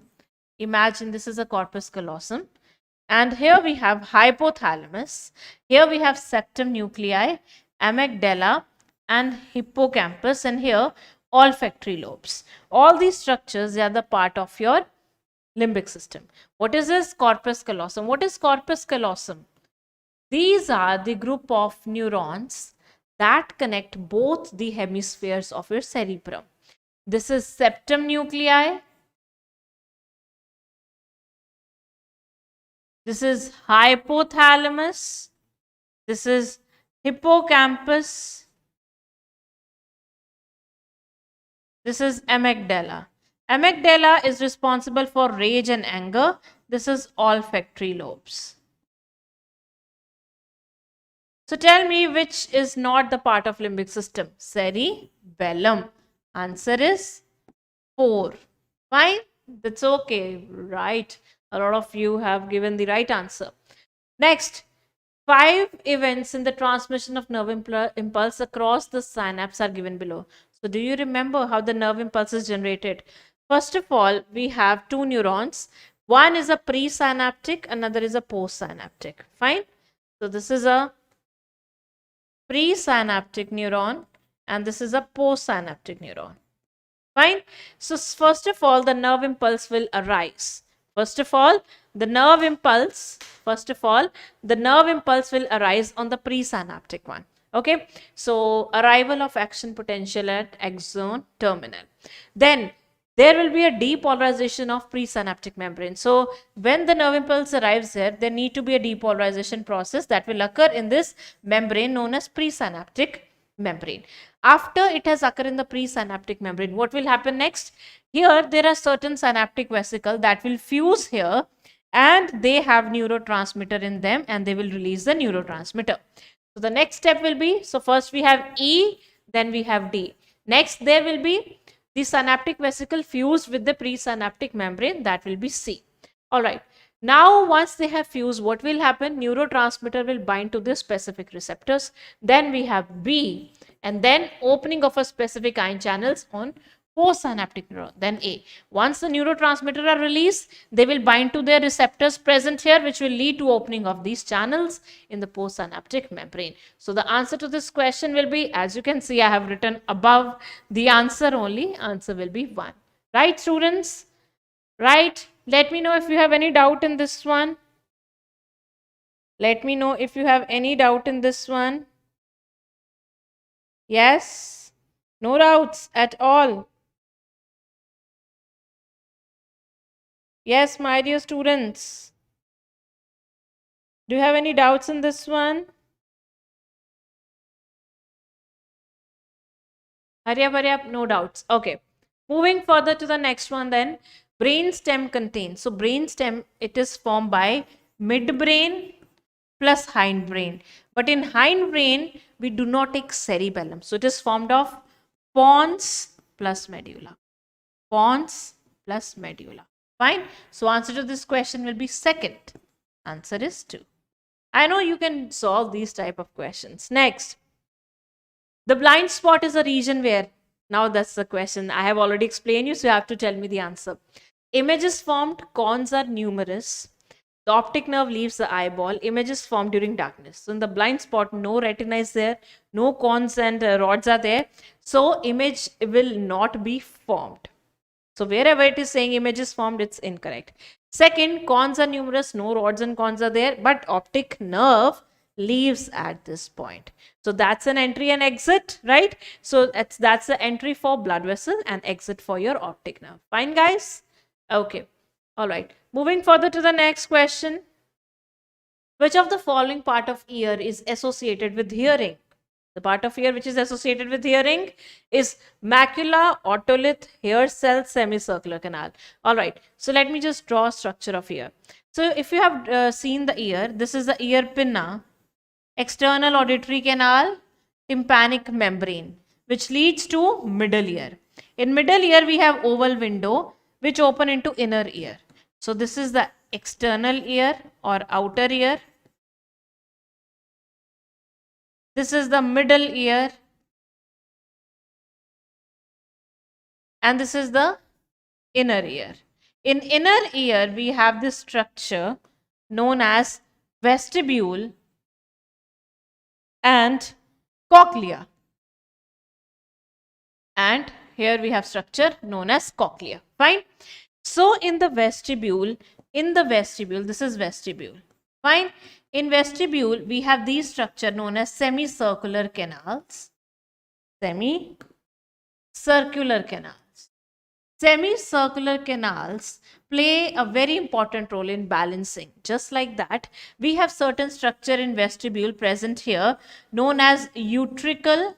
imagine this is a corpus callosum. And here we have hypothalamus. Here we have septum nuclei, amygdala and hippocampus, and here olfactory lobes. All these structures are the part of your limbic system. What is this? Corpus callosum. What is corpus callosum? These are the group of neurons that connect both the hemispheres of your cerebrum. This is septum nuclei. This is hypothalamus. This is hippocampus. This is amygdala. Amygdala is responsible for rage and anger. This is olfactory lobes. So tell me which is not the part of limbic system. Cerebellum. Answer is 4. Fine? That's okay. Right. A lot of you have given the right answer. Next, 5 events in the transmission of nerve impulse across the synapse are given below. So do you remember how the nerve impulse is generated? First of all, we have 2 neurons. One is a presynaptic, another is a postsynaptic. Fine? So this is a presynaptic neuron and this is a postsynaptic neuron. Fine? So first of all, the nerve impulse will arise. First of all, the nerve impulse will arise on the presynaptic one. Okay, so arrival of action potential at axon terminal. Then there will be a depolarization of presynaptic membrane. So when the nerve impulse arrives here, there need to be a depolarization process that will occur in this membrane known as presynaptic membrane. After it has occurred in the presynaptic membrane, what will happen next? Here there are certain synaptic vesicles that will fuse here and they have neurotransmitter in them and they will release the neurotransmitter. So the next step will be, so first we have E, then we have D. Next there will be the synaptic vesicle fused with the presynaptic membrane, that will be C. Alright. Now once they have fused, what will happen? Neurotransmitter will bind to the specific receptors. Then we have B and then opening of a specific ion channels on postsynaptic neuron, then A. Once the neurotransmitter are released, they will bind to their receptors present here, which will lead to opening of these channels in the postsynaptic membrane. So the answer to this question will be, as you can see, I have written above the answer only. Answer will be 1. Right, students? Right? Let me know if you have any doubt in this one. Let me know if you have any doubt in this one. Yes? No doubts at all. Yes, my dear students. Do you have any doubts in this one? Hurry up, no doubts. Okay. Moving further to the next one then. Brainstem contains. So brainstem, it is formed by midbrain plus hindbrain. But in hindbrain, we do not take cerebellum. So it is formed of pons plus medulla. Pons plus medulla. Fine. So answer to this question will be second. Answer is 2. I know you can solve these type of questions. Next. The blind spot is a region where, now that's the question. I have already explained you, so you have to tell me the answer. Images formed, cones are numerous. The optic nerve leaves the eyeball. Images formed during darkness. So in the blind spot, no retina is there, no cones and rods are there. So image will not be formed. So wherever it is saying image is formed, it's incorrect. Second, cones are numerous, no rods and cones are there, but optic nerve leaves at this point. So that's an entry and exit, right? So that's the entry for blood vessel and exit for your optic nerve. Fine, guys? Okay. All right. Moving further to the next question. Which of the following part of ear is associated with hearing? The part of ear which is associated with hearing is macula, otolith, hair cell, semicircular canal. All right. So let me just draw a structure of ear. So if you have seen the ear, this is the ear pinna, external auditory canal, tympanic membrane, which leads to middle ear. In middle ear, we have oval window which open into inner ear. So this is the external ear or outer ear. This is the middle ear. And this is the inner ear. In inner ear, we have this structure known as vestibule and cochlea. And here we have structure known as cochlea. Fine. So in the vestibule, this is vestibule. Fine. In vestibule, we have these structure known as semicircular canals. Semicircular canals. Semicircular canals play a very important role in balancing. Just like that, we have certain structure in vestibule present here known as utricle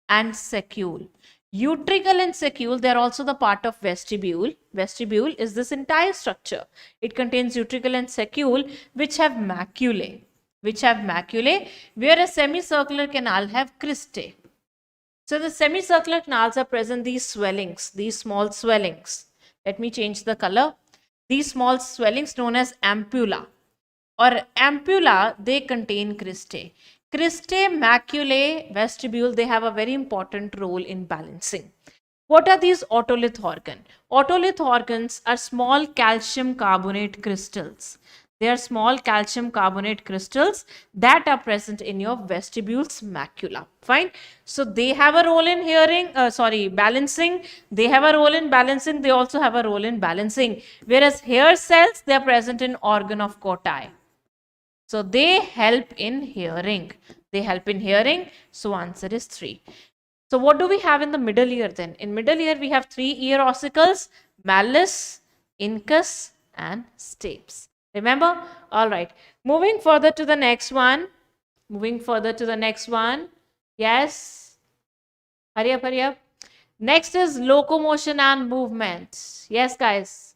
and saccule. Utricle and saccule, they are also the part of vestibule. Vestibule is this entire structure. It contains utricle and saccule which have maculae. Whereas semicircular canal have cristae. So the semicircular canals are present these swellings, these small swellings. Let me change the color. These small swellings known as ampulla. Or ampulla, they contain cristae. Cristae, maculae, vestibule, they have a very important role in balancing. What are these otolith organs? Otolith organs are small calcium carbonate crystals. They are small calcium carbonate crystals that are present in your vestibule's macula. Fine. So they have a role in balancing. They have a role in balancing. They also have a role in balancing. Whereas hair cells, they are present in organ of Corti. So they help in hearing. So answer is 3. So what do we have in the middle ear then? In middle ear, we have 3 ear ossicles: malleus, incus, and stapes. Remember? All right. Moving further to the next one. Yes. Hurry up. Next is locomotion and movement. Yes, guys.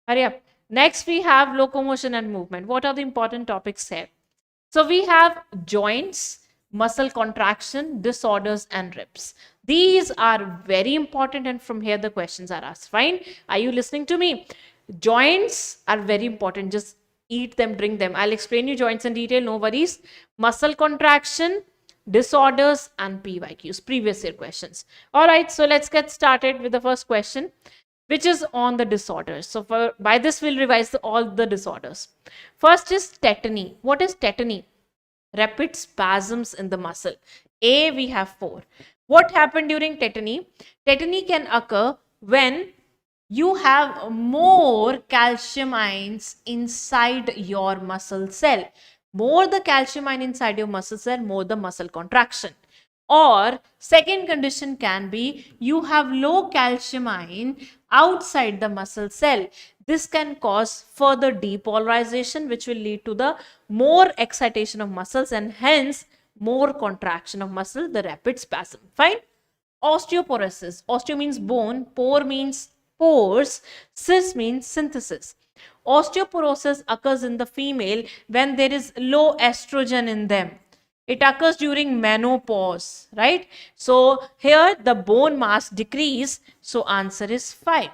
Hurry up. Next, we have locomotion and movement. What are the important topics here? So we have joints, muscle contraction, disorders, and ribs. These are very important, and from here the questions are asked. Fine. Are you listening to me? Joints are very important. Just eat them, drink them. I'll explain you joints in detail. No worries. Muscle contraction, disorders, and PYQs, previous year questions. All right. So let's get started with the first question, which is on the disorders. So by this, we'll revise all the disorders. First is tetany. What is tetany? Rapid spasms in the muscle. A, we have 4. What happened during tetany? Tetany can occur when you have more calcium ions inside your muscle cell. More the calcium ion inside your muscle cell, more the muscle contraction. Or second condition can be you have low calcium ion outside the muscle cell. This can cause further depolarization, which will lead to the more excitation of muscles and hence more contraction of muscle, the rapid spasm. Fine. Osteoporosis. Osteo means bone, pore means pores, cis means synthesis. Osteoporosis occurs in the female when there is low estrogen in them. It occurs during menopause, right? So here the bone mass decrease. So answer is 5.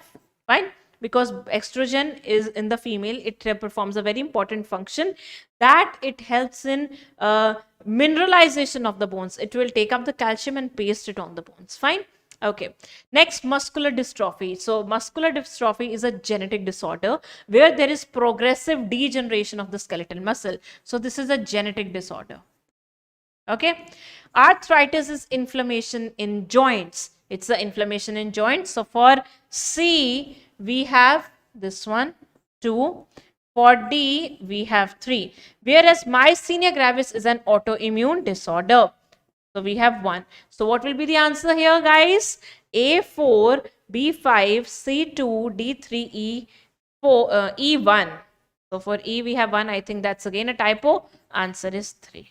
Fine. Because estrogen is in the female, it performs a very important function that it helps in mineralization of the bones. It will take up the calcium and paste it on the bones. Fine. Okay. Next, muscular dystrophy. So muscular dystrophy is a genetic disorder where there is progressive degeneration of the skeletal muscle. So this is a genetic disorder. Okay. Arthritis is inflammation in joints. It's the inflammation in joints. So for C, we have this one, 2. For D, we have 3. Whereas myasthenia gravis is an autoimmune disorder. So we have 1. So what will be the answer here, guys? A4, B5, C2, D3, E4, E1. So for E, we have 1. I think that's again a typo. Answer is 3.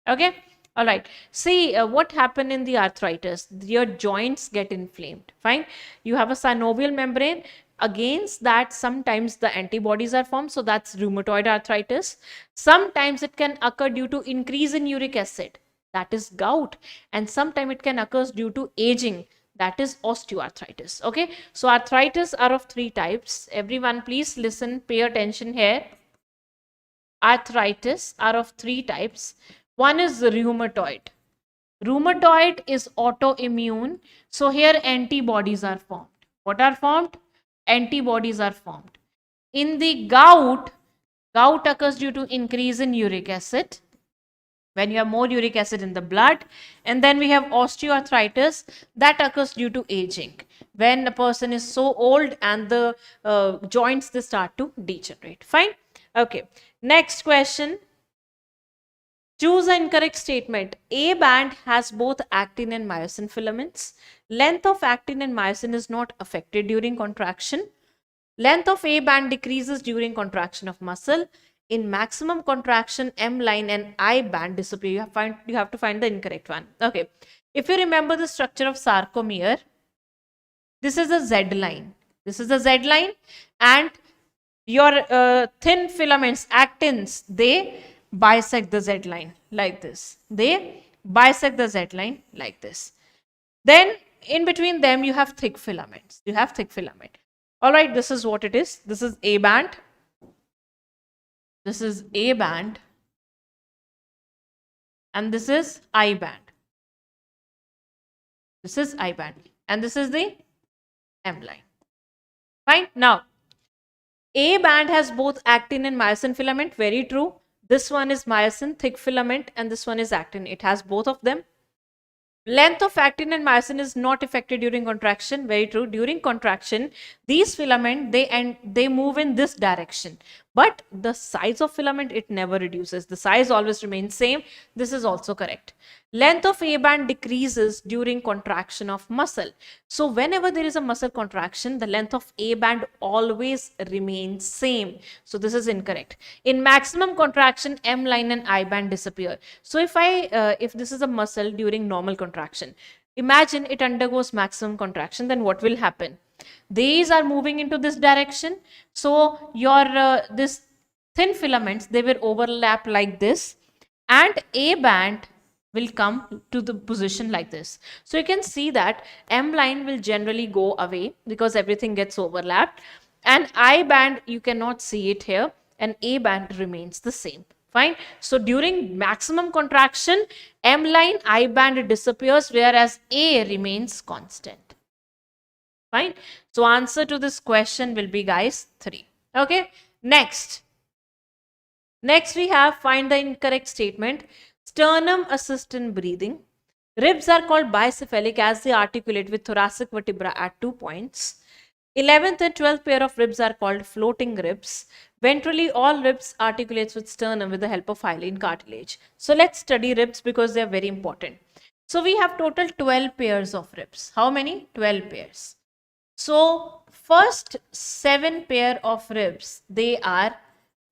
Okay. All right. See what happened in the arthritis. Your joints get inflamed. Fine. You have a synovial membrane. Against that, sometimes the antibodies are formed. So that's rheumatoid arthritis. Sometimes it can occur due to increase in uric acid. That is gout. And sometimes it can occur due to aging. That is osteoarthritis. Okay. So arthritis are of 3 types. Everyone, please listen, pay attention here. Arthritis are of 3 types. One is rheumatoid. Rheumatoid is autoimmune. So here antibodies are formed. What are formed? Antibodies are formed. In the gout, gout occurs due to increase in uric acid. When you have more uric acid in the blood. And then we have osteoarthritis that occurs due to aging. When a person is so old and the joints, they start to degenerate. Fine. Okay. Next question. Choose an incorrect statement. A band has both actin and myosin filaments. Length of actin and myosin is not affected during contraction. Length of A band decreases during contraction of muscle. In maximum contraction, M line and I band disappear. You have to find the incorrect one. Okay. If you remember the structure of sarcomere, this is the Z line. This is the Z line, and your thin filaments, actins, they bisect the Z line like this. They bisect the Z line like this. Then in between them, you have thick filaments. You have thick filament. All right, this is what it is. This is A band. This is A band. And this is I band. This is I band. And this is the M line. Fine. Now, A band has both actin and myosin filament. Very true. This one is myosin, thick filament, and this one is actin. It has both of them. Length of actin and myosin is not affected during contraction. Very true. During contraction, these filament, they move in this direction. But the size of filament, it never reduces. The size always remains same. This is also correct. Length of A band decreases during contraction of muscle. So whenever there is a muscle contraction, the length of A band always remains same. So this is incorrect. In maximum contraction, M line and I band disappear. So if this is a muscle during normal contraction, imagine it undergoes maximum contraction, then what will happen? These are moving into this direction. So your this thin filaments, they will overlap like this, and A band will come to the position like this. So you can see that M line will generally go away because everything gets overlapped, and I band, you cannot see it here, and A band remains the same. Fine. So during maximum contraction, M line, I band disappears, whereas A remains constant. Fine. So answer to this question will be, guys, 3. Okay. Next we have find the incorrect statement. Sternum assist in breathing. Ribs are called bicephalic as they articulate with thoracic vertebra at 2 points. 11th and 12th pair of ribs are called floating ribs. Ventrally, all ribs articulates with sternum with the help of hyaline cartilage. So let's study ribs because they are very important. So we have total 12 pairs of ribs. How many? 12 pairs. So first 7 pair of ribs, they are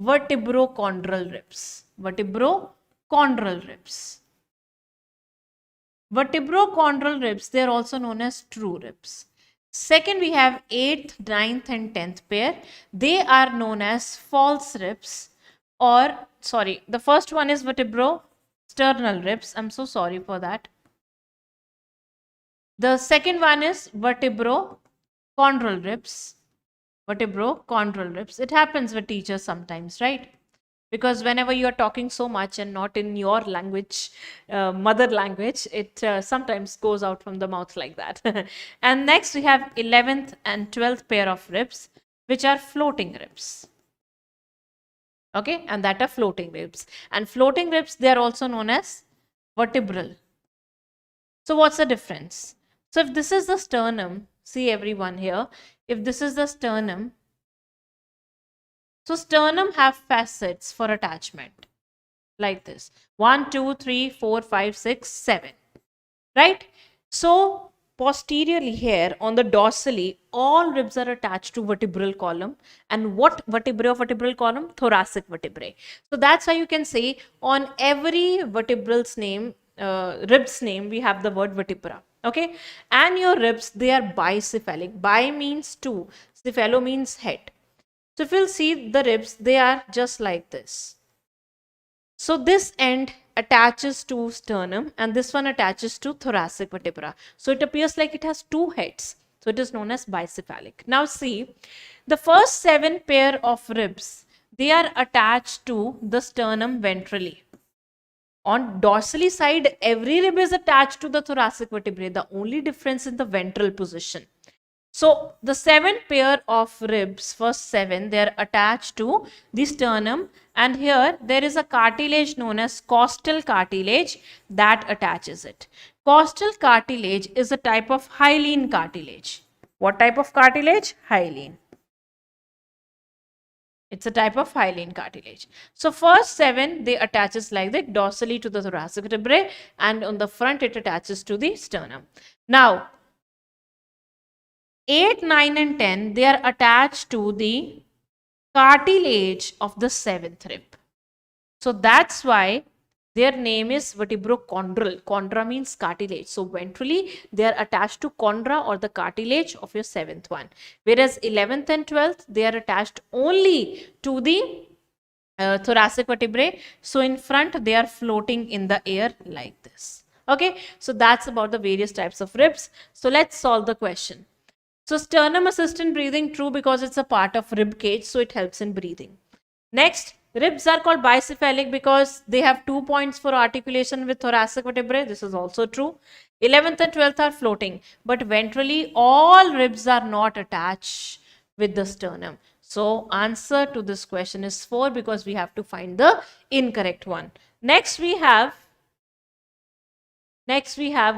vertebrochondral ribs. Vertebrochondral ribs. Vertebrochondral ribs, they are also known as true ribs. Second, we have 8th, 9th and 10th pair. They are known as false ribs, or sorry, the first one is vertebrosternal ribs. I'm so sorry for that. The second one is vertebrochondral ribs. Vertebrochondral ribs. It happens with teachers sometimes, right? Because whenever you are talking so much and not in your language, mother language, it sometimes goes out from the mouth like that. And next we have 11th and 12th pair of ribs, which are floating ribs. Okay, and that are floating ribs. And floating ribs, they are also known as vertebral. So what's the difference? So if this is the sternum, See everyone here. If this is the sternum, so sternum have facets for attachment like this. 1, 2, 3, 4, 5, 6, 7. Right? So posteriorly here on the dorsally, all ribs are attached to vertebral column. And what vertebrae of vertebral column? Thoracic vertebrae. So that's why you can say on every vertebral's name, ribs name, we have the word vertebra. Okay? And your ribs, they are bicephalic. Bi means two. Cephalo means head. So if you'll see the ribs, they are just like this. So this end attaches to sternum and this one attaches to thoracic vertebra. So it appears like it has two heads. So it is known as bicephalic. Now see, the first 7 pair of ribs, they are attached to the sternum ventrally. On dorsally side, every rib is attached to the thoracic vertebrae. The only difference in the ventral position. So the 7 pair of ribs, first 7, they are attached to the sternum, and here there is a cartilage known as costal cartilage that attaches it. Costal cartilage is a type of hyaline cartilage. What type of cartilage? Hyaline. It's a type of hyaline cartilage. So first 7, they attaches like that dorsally to the thoracic vertebrae, and on the front it attaches to the sternum. Now 8, 9 and 10, they are attached to the cartilage of the 7th rib. So that's why their name is vertebrochondral. Chondra means cartilage. So ventrally, they are attached to chondra or the cartilage of your 7th one. Whereas 11th and 12th, they are attached only to the thoracic vertebrae. So in front, they are floating in the air like this. Okay, so that's about the various types of ribs. So let's solve the question. So sternum assistant breathing, true, because it's a part of rib cage, so it helps in breathing. Next, ribs are called bicephalic because they have 2 points for articulation with thoracic vertebrae. This is also true. 11th and 12th are floating, but ventrally all ribs are not attached with the sternum. So answer to this question is 4 because we have to find the incorrect one. Next we have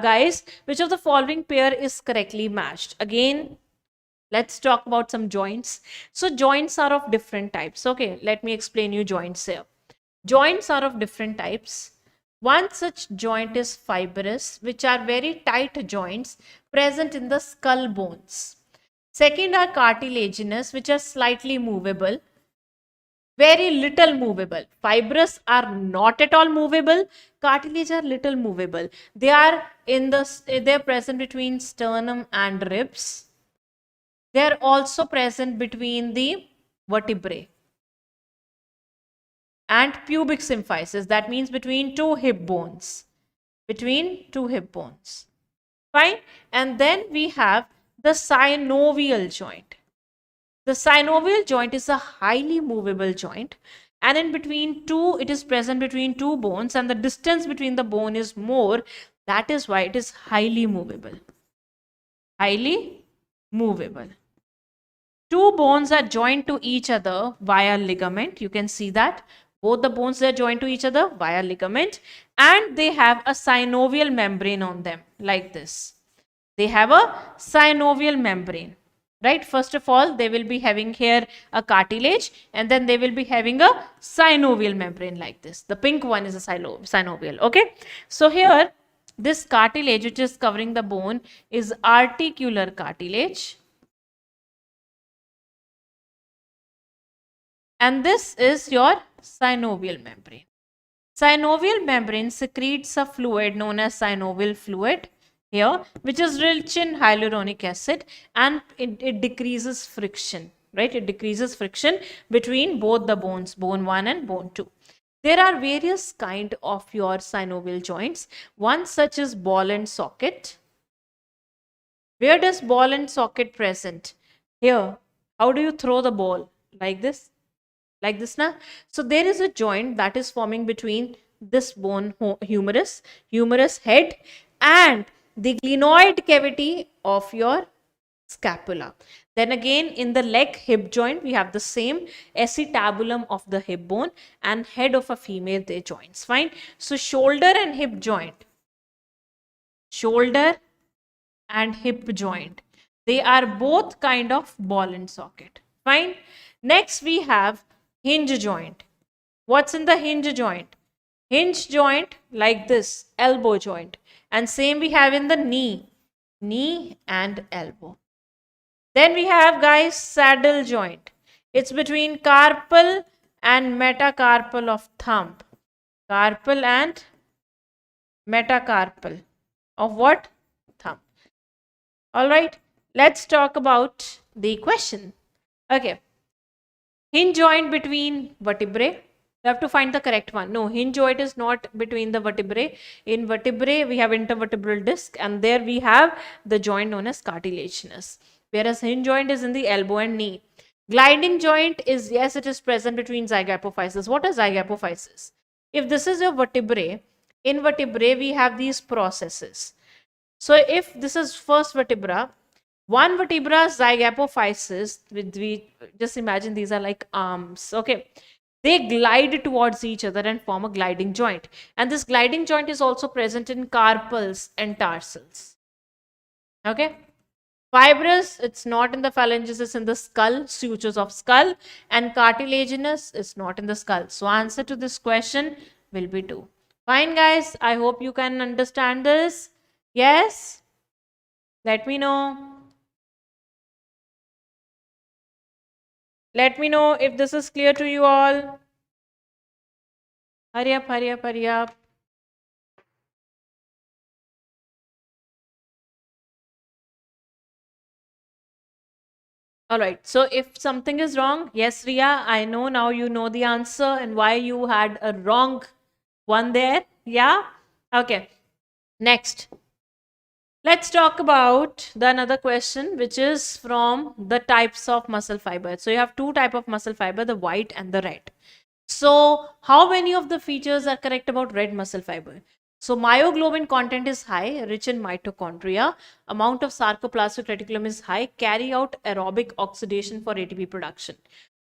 guys, which of the following pair is correctly matched? Again, let's talk about some joints. So joints are of different types. Okay, let me explain you joints here. Joints are of different types. One such joint is fibrous, which are very tight joints present in the skull bones. Second are cartilaginous, which are slightly movable. Very little movable. Fibrous are not at all movable. Cartilage are little movable. They are present between sternum and ribs. They are also present between the vertebrae and pubic symphysis. That means between two hip bones. Fine. And then we have the synovial joint. The synovial joint is a highly movable joint, and in between two, it is present between two bones, and the distance between the bone is more. That is why it is highly movable. Highly movable. Two bones are joined to each other via ligament. You can see that. Both the bones are joined to each other via ligament, and they have a synovial membrane on them like this. They have a synovial membrane. Right, first of all, they will be having here a cartilage, and then they will be having a synovial membrane like this. The pink one is a synovial. Okay, so here this cartilage which is covering the bone is articular cartilage, and this is your synovial membrane. Synovial membrane secretes a fluid known as synovial fluid here, which is rich in hyaluronic acid, and it decreases friction, right? It decreases friction between both the bones, bone 1 and bone 2. There are various kind of your synovial joints. One such is ball and socket. Where does ball and socket present? Here. How do you throw the ball? Like this? Like this now? So there is a joint that is forming between this bone humerus head and the glenoid cavity of your scapula. Then again in the leg hip joint we have the same acetabulum of the hip bone and head of a female, they joints. Fine. So shoulder and hip joint. Shoulder and hip joint. They are both kind of ball and socket. Fine. Next we have hinge joint. What's in the hinge joint? Hinge joint like this, elbow joint. And same we have in the knee and elbow. Then we have, guys, saddle joint. It's between carpal and metacarpal of thumb. Carpal and metacarpal of what? Thumb. All right. Let's talk about the question. Okay. Hinge joint between vertebrae. You have to find the correct one. No, hinge joint is not between the vertebrae. In vertebrae, we have intervertebral disc, and there we have the joint known as cartilaginous. Whereas hinge joint is in the elbow and knee. Gliding joint is, yes, it is present between zygapophyses. What is zygapophyses? If this is your vertebrae, in vertebrae we have these processes. So if this is first vertebra, one vertebra zygapophyses, we just imagine these are like arms, okay? They glide towards each other and form a gliding joint. And this gliding joint is also present in carpals and tarsals. Okay? Fibrous, it's not in the phalanges, it's in the skull, sutures of skull. And cartilaginous is not in the skull. So answer to this question will be 2. Fine, guys. I hope you can understand this. Yes? Let me know. Let me know if this is clear to you all. Hurry up, hurry up, hurry up. All right. So if something is wrong, yes, Ria, I know now you know the answer and why you had a wrong one there. Yeah? Okay. Next. Let's talk about the another question, which is from the types of muscle fiber. So you have 2 types of muscle fiber, the white and the red. So how many of the features are correct about red muscle fiber? So myoglobin content is high, rich in mitochondria. Amount of sarcoplasmic reticulum is high, carry out aerobic oxidation for ATP production.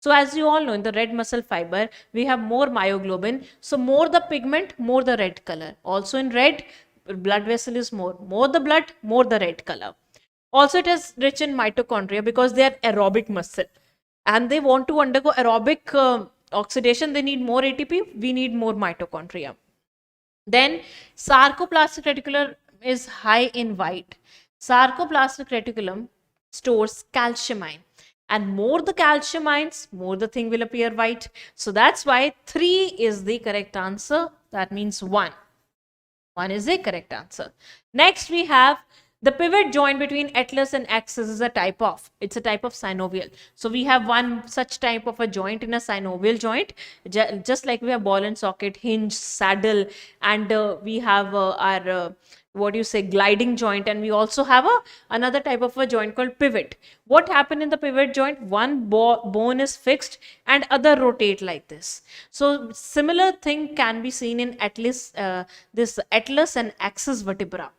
So as you all know, in the red muscle fiber, we have more myoglobin. So more the pigment, more the red color. Also in red, blood vessel is more. More the blood, more the red color. Also it is rich in mitochondria because they are aerobic muscle. And they want to undergo aerobic oxidation, they need more ATP, we need more mitochondria. Then sarcoplasmic reticulum is high in white. Sarcoplasmic reticulum stores calcium ion. And more the calcium ions, more the thing will appear white. So that's why 3 is the correct answer. That means 1. 1 is the correct answer. Next we have the pivot joint between atlas and axis is a type of, it's a type of synovial. So we have one such type of a joint in a synovial joint, just like we have ball and socket, hinge, saddle, and we have our gliding joint, and we also have another type of a joint called pivot. What happened in the pivot joint? One bone is fixed and other rotate like this. So similar thing can be seen in atlas, this atlas and axis vertebra.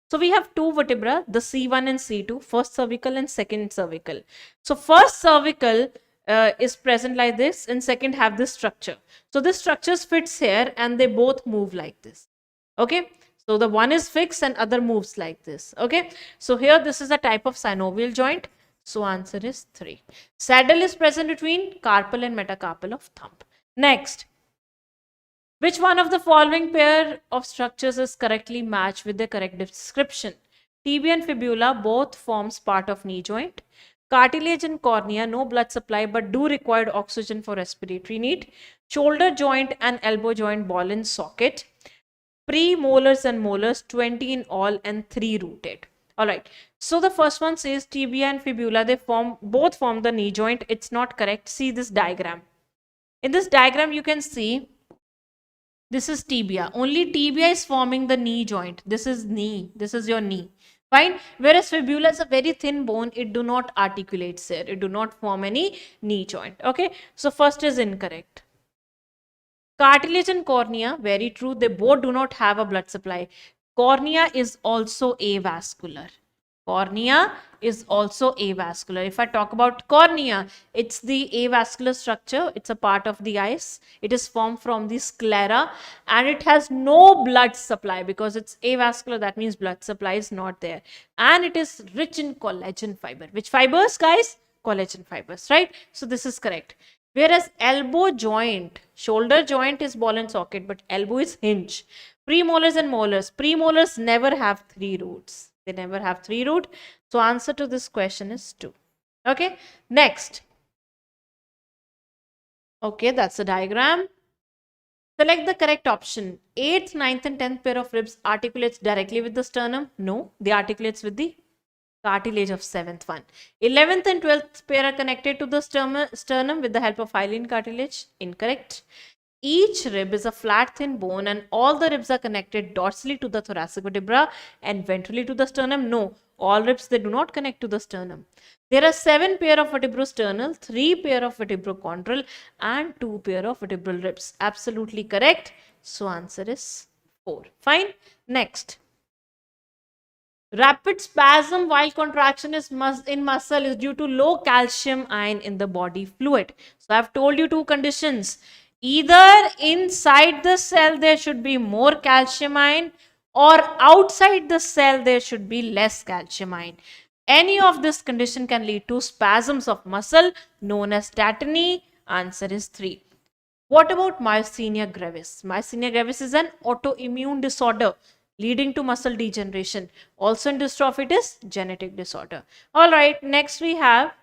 So we have 2 vertebra, the C1 and C2, first cervical and second cervical. So first cervical is present like this, and second have this structure. So this structure fits here and they both move like this. Okay. So the one is fixed and other moves like this. Okay. So here this is a type of synovial joint. So answer is 3. Saddle is present between carpal and metacarpal of thumb. Next. Which one of the following pair of structures is correctly matched with the correct description? Tibia and fibula both forms part of knee joint. Cartilage and cornea, no blood supply but do require oxygen for respiratory need. Shoulder joint and elbow joint, ball and socket. Premolars and molars, 20 in all and 3 rooted. All right. So the first one says tibia and fibula, they both form the knee joint. It's not correct. See this diagram. In this diagram, you can see this is tibia. Only tibia is forming the knee joint. This is knee. This is your knee. Fine. Whereas fibula is a very thin bone. It do not articulate here. It do not form any knee joint. Okay. So first is incorrect. Cartilage and cornea, very true. They both do not have a blood supply. Cornea is also avascular. Cornea is also avascular. If I talk about cornea, it's the avascular structure. It's a part of the eyes. It is formed from the sclera and it has no blood supply because it's avascular. That means blood supply is not there. And it is rich in collagen fiber. Which fibers, guys? Collagen fibers, right? So this is correct. Whereas elbow joint, shoulder joint is ball and socket, but elbow is hinge. Premolars and molars. Premolars never have three roots. They never have three root. So answer to this question is 2. Okay. Next. Okay, that's the diagram. Select the correct option. 8th, 9th and 10th pair of ribs articulates directly with the sternum. No, they articulates with the cartilage of 7th one. 11th and 12th pair are connected to the sternum with the help of hyaline cartilage. Incorrect. Each rib is a flat thin bone and all the ribs are connected dorsally to the thoracic vertebra and ventrally to the sternum. No, all ribs, they do not connect to the sternum. There are 7 pair of vertebrosternal, 3 pair of vertebrochondral and 2 pair of vertebral ribs. Absolutely correct. So answer is 4. Fine. Next. Rapid spasm while contraction is in muscle is due to low calcium ion in the body fluid. So I have told you 2 conditions. Either inside the cell there should be more calcium ion or outside the cell there should be less calcium ion. Any of this condition can lead to spasms of muscle known as tetany. Answer is 3. What about myasthenia gravis? Myasthenia gravis is an autoimmune disorder leading to muscle degeneration. Also in dystrophy, it is genetic disorder. Alright, next we have,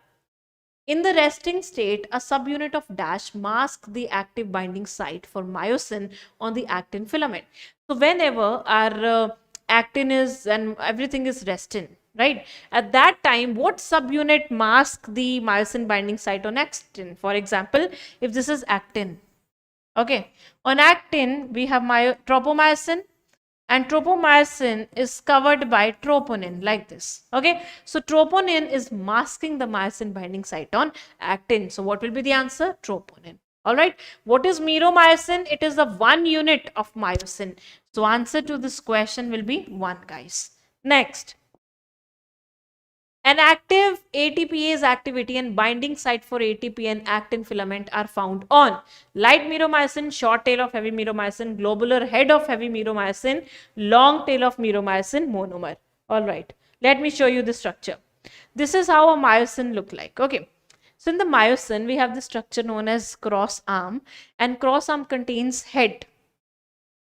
in the resting state, a subunit of dash masks the active binding site for myosin on the actin filament. So whenever our actin is and everything is resting, right? At that time, what subunit masks the myosin binding site on actin? For example, if this is actin, okay, on actin we have tropomyosin, and tropomyosin is covered by troponin like this. Okay, so troponin is masking the myosin binding site on actin. So what will be the answer? Troponin. All right, what is meromyosin? It is the 1 unit of myosin. So answer to this question will be 1, guys. Next. An active ATPase activity and binding site for ATP and actin filament are found on light meromyosin, short tail of heavy meromyosin, globular head of heavy meromyosin, long tail of meromyosin monomer. All right, let me show you the structure. This is how a myosin look like. Okay, so in the myosin we have the structure known as cross arm, and cross arm contains head.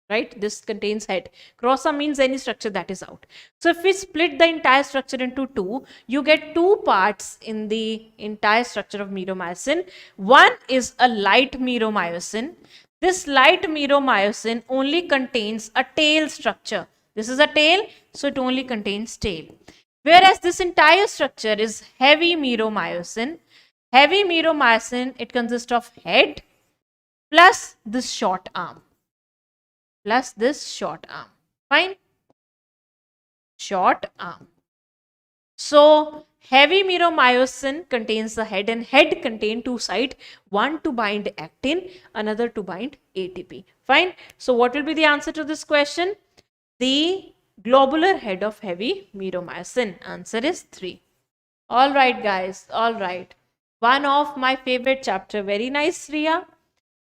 Right, this contains head. Cross arm means any structure that is out. So if we split the entire structure into 2, you get 2 parts in the entire structure of meromyosin. One is a light meromyosin. This light meromyosin only contains a tail structure. This is a tail, so it only contains tail. Whereas this entire structure is heavy meromyosin. Heavy meromyosin, it consists of head plus this short arm. Plus this short arm. Fine. Short arm. So heavy meromyosin contains the head, and head contain 2 sides, one to bind actin, another to bind ATP. Fine. So what will be the answer to this question? The globular head of heavy meromyosin. Answer is 3. All right, guys. All right. One of my favorite chapter. Very nice, Riya.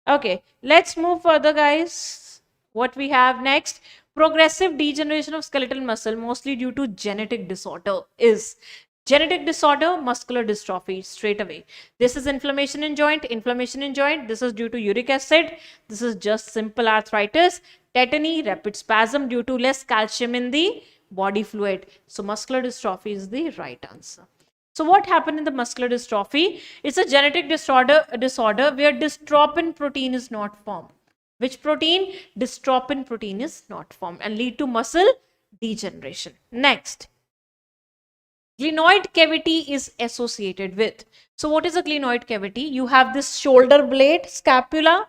Okay, let's move further, guys. What we have next? Progressive degeneration of skeletal muscle, mostly due to genetic disorder, is genetic disorder, muscular dystrophy, straight away. This is inflammation in joint, this is due to uric acid, this is just simple arthritis, tetany, rapid spasm due to less calcium in the body fluid. So muscular dystrophy is the right answer. So what happened in the muscular dystrophy? It's a genetic disorder where dystrophin protein is not formed. Which protein? Dystrophin protein is not formed and lead to muscle degeneration. Next. Glenoid cavity is associated with. So what is a glenoid cavity? You have this shoulder blade, scapula.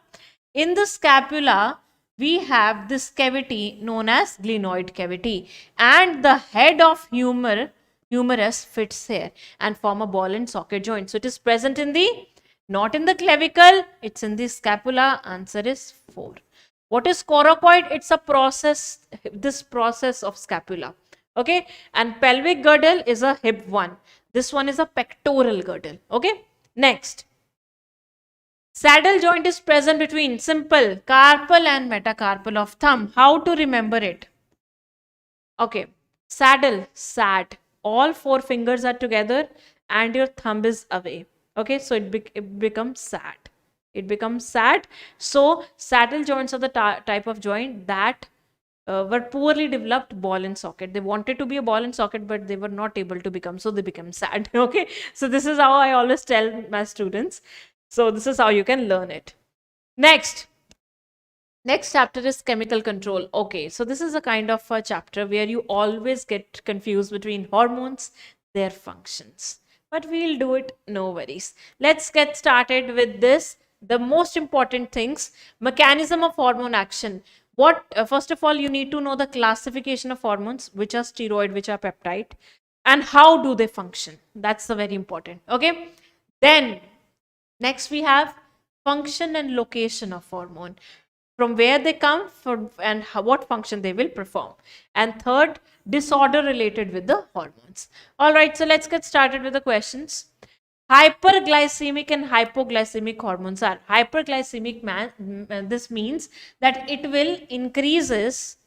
In the scapula, we have this cavity known as glenoid cavity. And the head of humerus fits here and form a ball and socket joint. So it is present in the, not in the clavicle, it's in the scapula. Answer is 4. What is coracoid? It's a process, this process of scapula. Okay, and pelvic girdle is a hip one. This one is a pectoral girdle. Okay, next. Saddle joint is present between simple carpal and metacarpal of thumb. How to remember it? Okay, saddle, sat. All four fingers are together and your thumb is away. Okay, so it becomes sat. It becomes sat. So saddle joints are the type of joint that were poorly developed ball and socket. They wanted to be a ball and socket, but they were not able to become, so they become sad. Okay, so this is how I always tell my students. So this is how you can learn it. Next chapter is chemical control. Okay, so this is a kind of a chapter where you always get confused between hormones, their functions. But we'll do it, no worries. Let's get started with this. The most important things, mechanism of hormone action. First of all, you need to know the classification of hormones, which are steroid, which are peptide, and how do they function. That's the very important. Okay, then next we have function and location of hormone, from where they come from and what function they will perform. And third, disorder related with the hormones. All right, so let's get started with the questions. Hyperglycemic and hypoglycemic hormones are hyperglycemic. This means that it will increases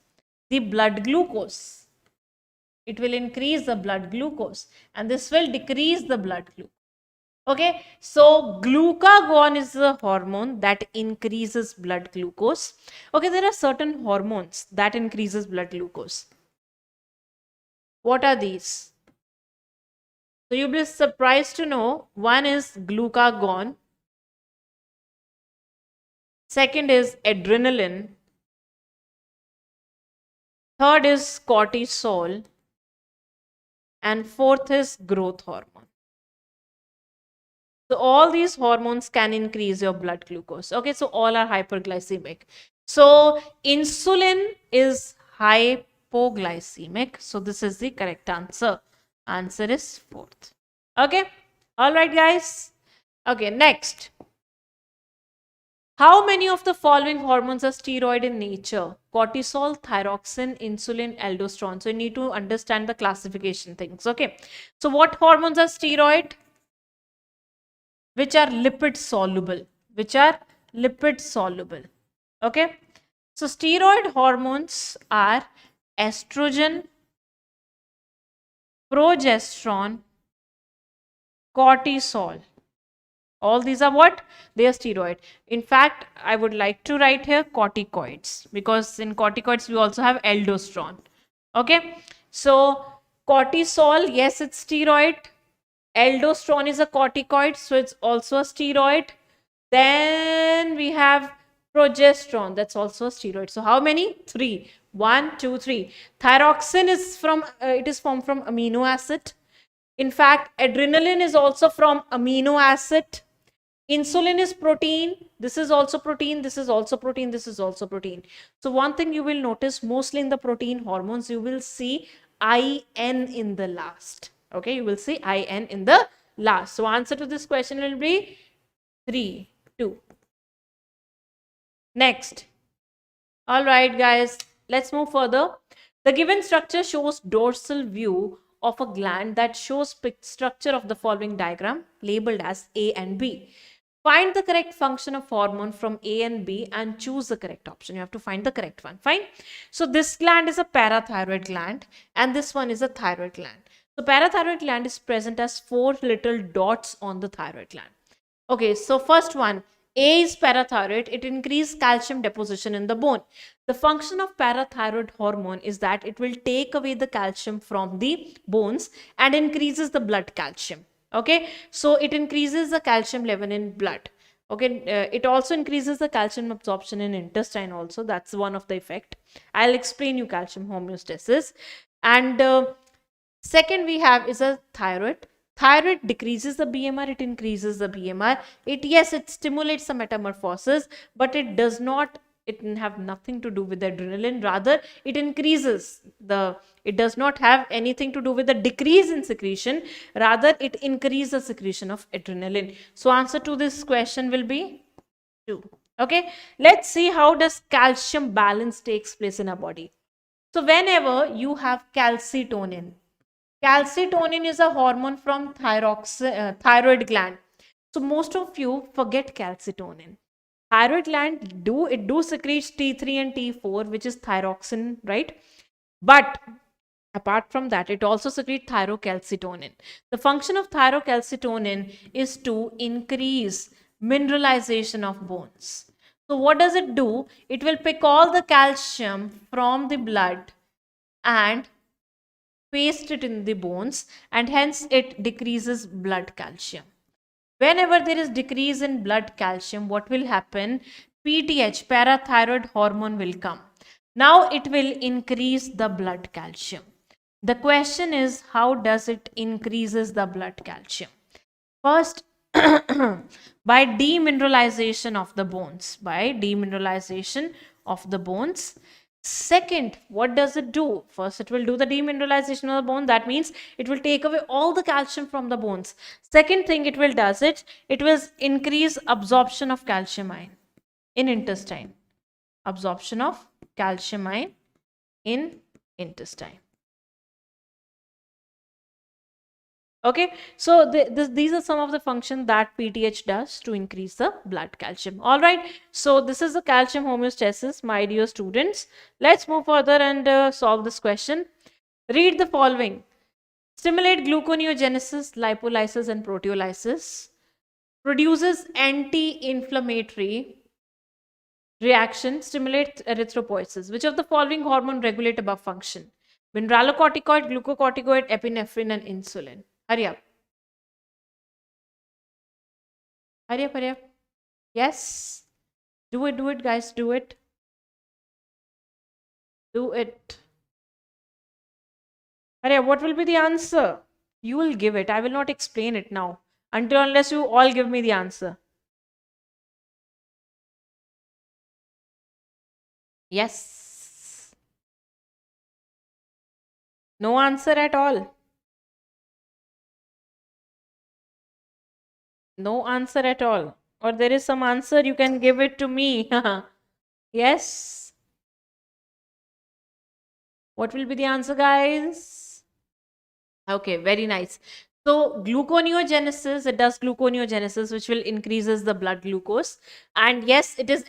the blood glucose. It will increase the blood glucose and this will decrease the blood glucose. Okay, so glucagon is the hormone that increases blood glucose. Okay, there are certain hormones that increases blood glucose. What are these? So you'll be surprised to know one is glucagon, second is adrenaline, third is cortisol, and fourth is growth hormone. So all these hormones can increase your blood glucose. Okay, so all are hyperglycemic. So insulin is hypoglycemic. So this is the correct answer. Answer is fourth. Okay, all right, guys. Okay, next. How many of the following hormones are steroid in nature? Cortisol, thyroxine, insulin, aldosterone. So you need to understand the classification things. Okay, so what hormones are steroid? Which are lipid soluble, okay. So steroid hormones are estrogen, progesterone, cortisol. All these are what? They are steroid. In fact, I would like to write here corticoids, because in corticoids we also have aldosterone. Okay, so cortisol, yes, it's steroid. Aldosterone is a corticoid, so it's also a steroid. Then we have progesterone, that's also a steroid. So how many? 3. 1, 2, 3. Thyroxine is formed from amino acid. In fact, adrenaline is also from amino acid. Insulin is protein. This is also protein. This is also protein. This is also protein. So one thing you will notice, mostly in the protein hormones, you will see IN in the last. Okay, you will see IN in the last. So answer to this question will be 3, 2. Next. All right, guys, let's move further. The given structure shows dorsal view of a gland that shows structure of the following diagram labeled as A and B. Find the correct function of hormone from A and B and choose the correct option. You have to find the correct one. Fine. So this gland is a parathyroid gland and this one is a thyroid gland. So parathyroid gland is present as 4 little dots on the thyroid gland. Okay, so first one, A is parathyroid. It increases calcium deposition in the bone. The function of parathyroid hormone is that it will take away the calcium from the bones and increases the blood calcium. Okay, so it increases the calcium level in blood. Okay, it also increases the calcium absorption in intestine also. That's one of the effect. I'll explain you calcium homeostasis. And second we have is a thyroid. Thyroid decreases the BMR, it increases the BMR. Yes, it stimulates the metamorphosis, but it does not, it have nothing to do with the adrenaline. Rather, it increases it does not have anything to do with the decrease in secretion. Rather, it increases the secretion of adrenaline. So answer to this question will be 2. Okay, let's see how does calcium balance takes place in our body. So whenever you have calcitonin, calcitonin is a hormone from thyroid gland. So most of you forget calcitonin. Thyroid gland do secrete T3 and T4, which is thyroxine, right? But apart from that, it also secretes thyrocalcitonin. The function of thyrocalcitonin is to increase mineralization of bones. So what does it do? It will pick all the calcium from the blood and paste it in the bones, and hence it decreases blood calcium. Whenever there is decrease in blood calcium, what will happen? PTH, parathyroid hormone, will come. Now it will increase the blood calcium. The question is, how does it increases the blood calcium? First, by demineralization of the bones. By demineralization of the bones. Second, what does it do? First, it will do the demineralization of the bone. That means it will take away all the calcium from the bones. Second thing it will it will increase absorption of calcium ion in intestine. Absorption of calcium ion in intestine. Okay, so these are some of the functions that PTH does to increase the blood calcium. All right, so this is the calcium homeostasis, my dear students. Let's move further and solve this question. Read the following. Stimulate gluconeogenesis, lipolysis, and proteolysis. Produces anti-inflammatory reaction, stimulate erythropoiesis. Which of the following hormone regulate above function? Mineralocorticoid, glucocorticoid, epinephrine, and insulin. Hurry up. Hurry up, hurry up. Yes. Do it, guys. Do it. Do it. Hurry up. What will be the answer? You will give it. I will not explain it now. Unless you all give me the answer. Yes. No answer at all. No answer at all. Or there is some answer, you can give it to me. Yes. What will be the answer, guys? Okay, very nice. So gluconeogenesis, it does gluconeogenesis, which will increases the blood glucose. And yes, it is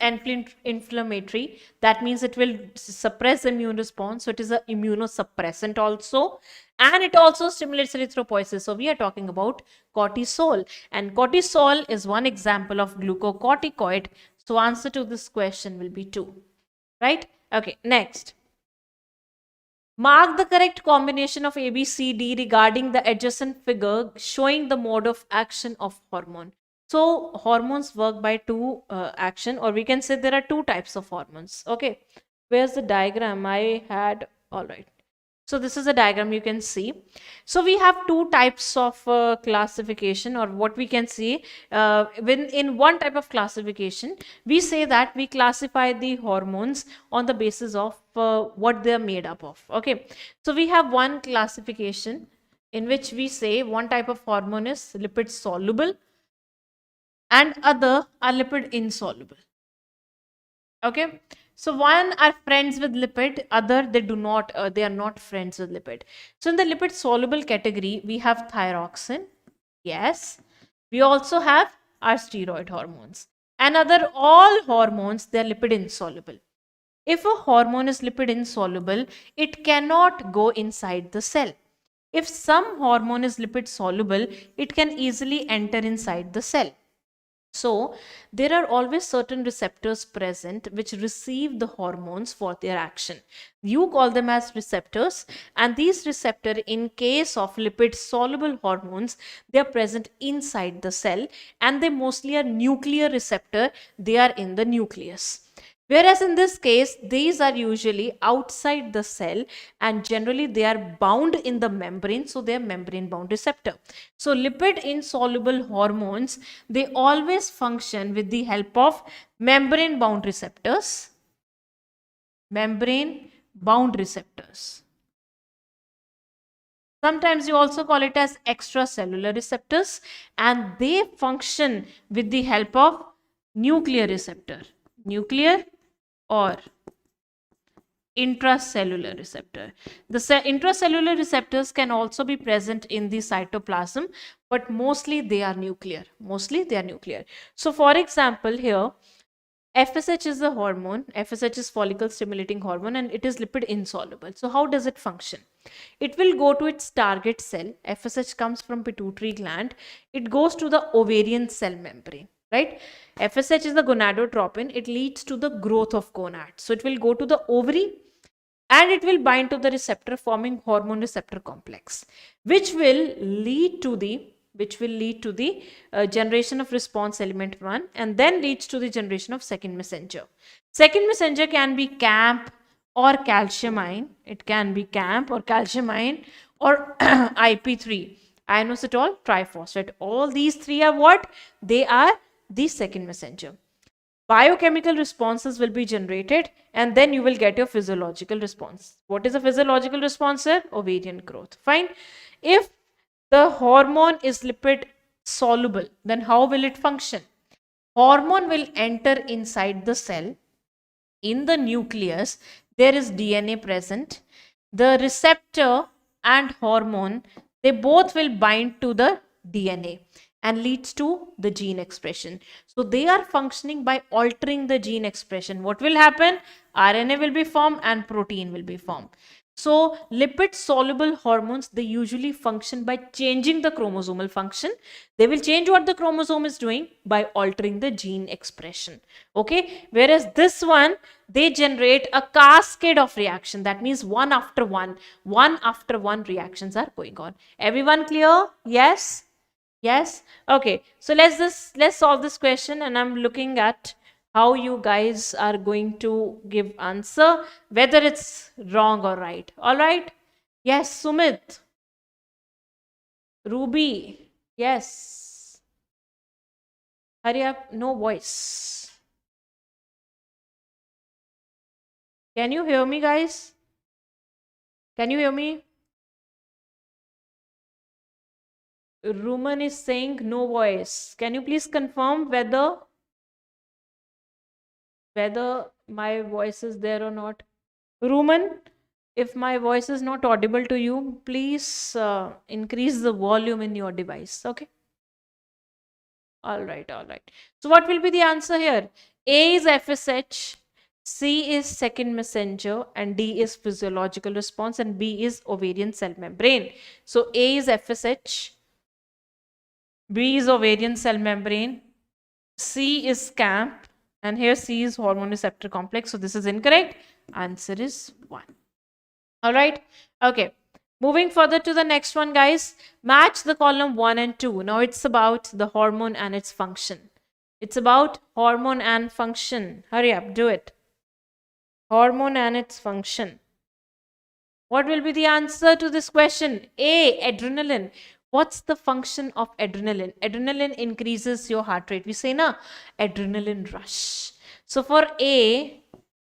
inflammatory. That means it will suppress immune response. So it is an immunosuppressant also. And it also stimulates erythropoiesis. So we are talking about cortisol. And cortisol is one example of glucocorticoid. So answer to this question will be 2. Right? Okay, next. Mark the correct combination of A, B, C, D regarding the adjacent figure showing the mode of action of hormone. So hormones work by two action, or we can say there are two types of hormones. Okay, where's the diagram I had? All right. So this is a diagram you can see. So we have two types of classification, or what we can see when in one type of classification, we say that we classify the hormones on the basis of what they are made up of. Okay, so we have one classification in which we say one type of hormone is lipid soluble and other are lipid insoluble. Okay, so one are friends with lipid, other they do not, they are not friends with lipid. So in the lipid soluble category, we have thyroxine. Yes, we also have our steroid hormones, and other all hormones, they are lipid insoluble. If a hormone is lipid insoluble, it cannot go inside the cell. If some hormone is lipid soluble, it can easily enter inside the cell. So, there are always certain receptors present which receive the hormones for their action. You call them as receptors, and these receptors, in case of lipid soluble hormones, they are present inside the cell, and they mostly are nuclear receptor, they are in the nucleus. Whereas in this case, these are usually outside the cell and generally they are bound in the membrane. So they are membrane bound receptor. So lipid insoluble hormones, they always function with the help of membrane bound receptors. Membrane bound receptors. Sometimes you also call it as extracellular receptors, and they function with the help of nuclear receptor. Nuclear or intracellular receptor. The intracellular receptors can also be present in the cytoplasm, but mostly they are nuclear. Mostly they are nuclear. So for example, here FSH is a hormone. FSH is follicle stimulating hormone and it is lipid insoluble. So how does it function? It will go to its target cell. FSH comes from pituitary gland. It goes to the ovarian cell membrane, right? FSH is the gonadotropin. It leads to the growth of gonads. So it will go to the ovary and it will bind to the receptor, forming hormone receptor complex, which will lead to the generation of response element 1 and then leads to the generation of second messenger. Second messenger can be CAMP or calcium ion. It can be CAMP or calcium ion or IP3, inositol triphosphate. All these three are what? They are the second messenger. Biochemical responses will be generated and then you will get your physiological response. What is a physiological response, sir? Ovarian growth. Fine. If the hormone is lipid soluble, then how will it function? Hormone will enter inside the cell. In the nucleus, there is DNA present. The receptor and hormone, they both will bind to the DNA and leads to the gene expression. So they are functioning by altering the gene expression. What will happen? RNA will be formed and protein will be formed. So lipid soluble hormones, they usually function by changing the chromosomal function. They will change what the chromosome is doing by altering the gene expression. Okay. Whereas this one, they generate a cascade of reaction. That means one after one reactions are going on. Everyone clear? Yes. Yes. Okay. So let's solve this question, and I'm looking at how you guys are going to give answer, whether it's wrong or right. All right. Yes, Sumit. Ruby. Yes. Hurry up. No voice. Can you hear me, guys? Can you hear me? Ruman is saying no voice. Can you please confirm whether my voice is there or not? Ruman, if my voice is not audible to you, please increase the volume in your device. Okay. All right. All right. So what will be the answer here? A is FSH, C is second messenger, and D is physiological response, and B is ovarian cell membrane. So A is FSH, B is ovarian cell membrane, C is CAMP, and here C is hormone receptor complex. So this is incorrect. Answer is 1. All right. Okay. Moving further to the next one, guys. Match the column 1 and 2. Now it's about the hormone and its function. It's about hormone and function. Hurry up, do it. Hormone and its function. What will be the answer to this question? A, adrenaline. What's the function of adrenaline? Adrenaline increases your heart rate. We say na, adrenaline rush. So for A,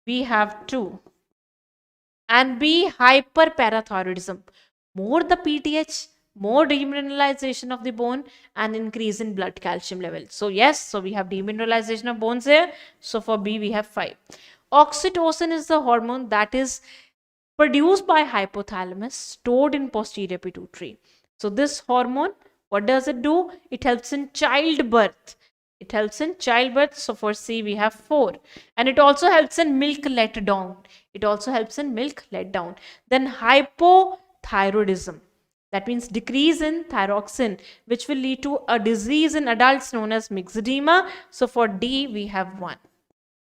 we have 2. And B, hyperparathyroidism. More the PTH, more demineralization of the bone and increase in blood calcium level. So yes, so we have demineralization of bones here. So for B, we have 5. Oxytocin is the hormone that is produced by hypothalamus, stored in posterior pituitary. So this hormone, what does it do? It helps in childbirth. It helps in childbirth. So for C, we have 4. And it also helps in milk letdown. It also helps in milk letdown. Then hypothyroidism. That means decrease in thyroxine, which will lead to a disease in adults known as myxedema. So for D, we have 1.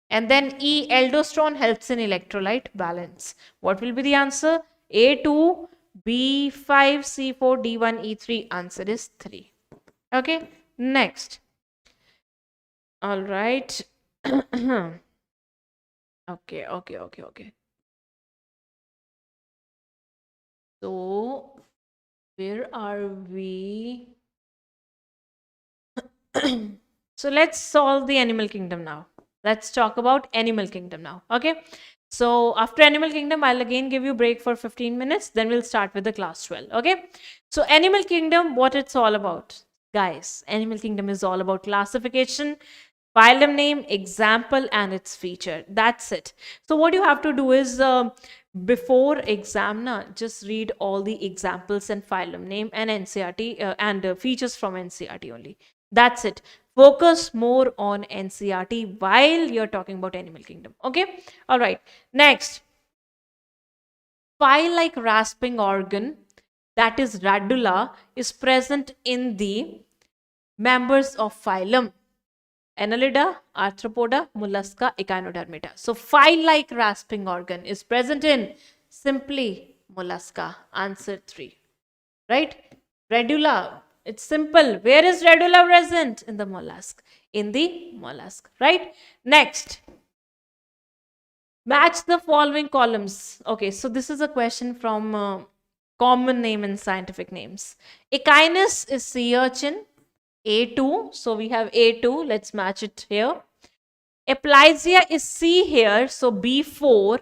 And then E, aldosterone helps in electrolyte balance. What will be the answer? A2, B5, C4, D1, E3. Answer is 3. Okay. Next. All right. Okay. So, where are we? So, let's solve the animal kingdom now. Let's talk about animal kingdom now. Okay. So, after animal kingdom, I'll again give you break for 15 minutes. Then we'll start with the class 12. Okay. So, animal kingdom, what it's all about. Guys, animal kingdom is all about classification, phylum name, example, and its feature. That's it. So what you have to do is before exam, just read all the examples and phylum name and NCRT and features from NCRT only. That's it. Focus more on NCRT while you're talking about animal kingdom. Okay. All right. Next, file-like rasping organ, that is radula, is present in the members of phylum Annelida, Arthropoda, Mollusca, Echinodermata. So file-like rasping organ is present in simply Mollusca. Answer 3. Right? Radula. It's simple. Where is radula present? In the mollusk. In the mollusk. Right? Next. Match the following columns. Okay, so this is a question from common name and scientific names. Echinus is sea urchin. A2. So we have A2. Let's match it here. Aplysia is C here. So B4.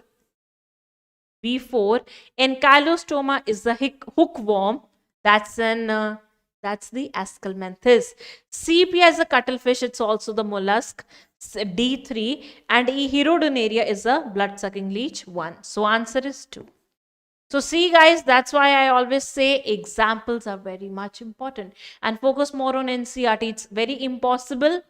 B4. Ankylostoma is the hookworm. That's an that's the Ascalmanthus. Sepia is a cuttlefish. It's also the mollusk. D3. And Herodonaria is a blood-sucking leech. 1. So answer is 2. So see guys, that's why I always say examples are very much important and focus more on NCRT. It's very impossible.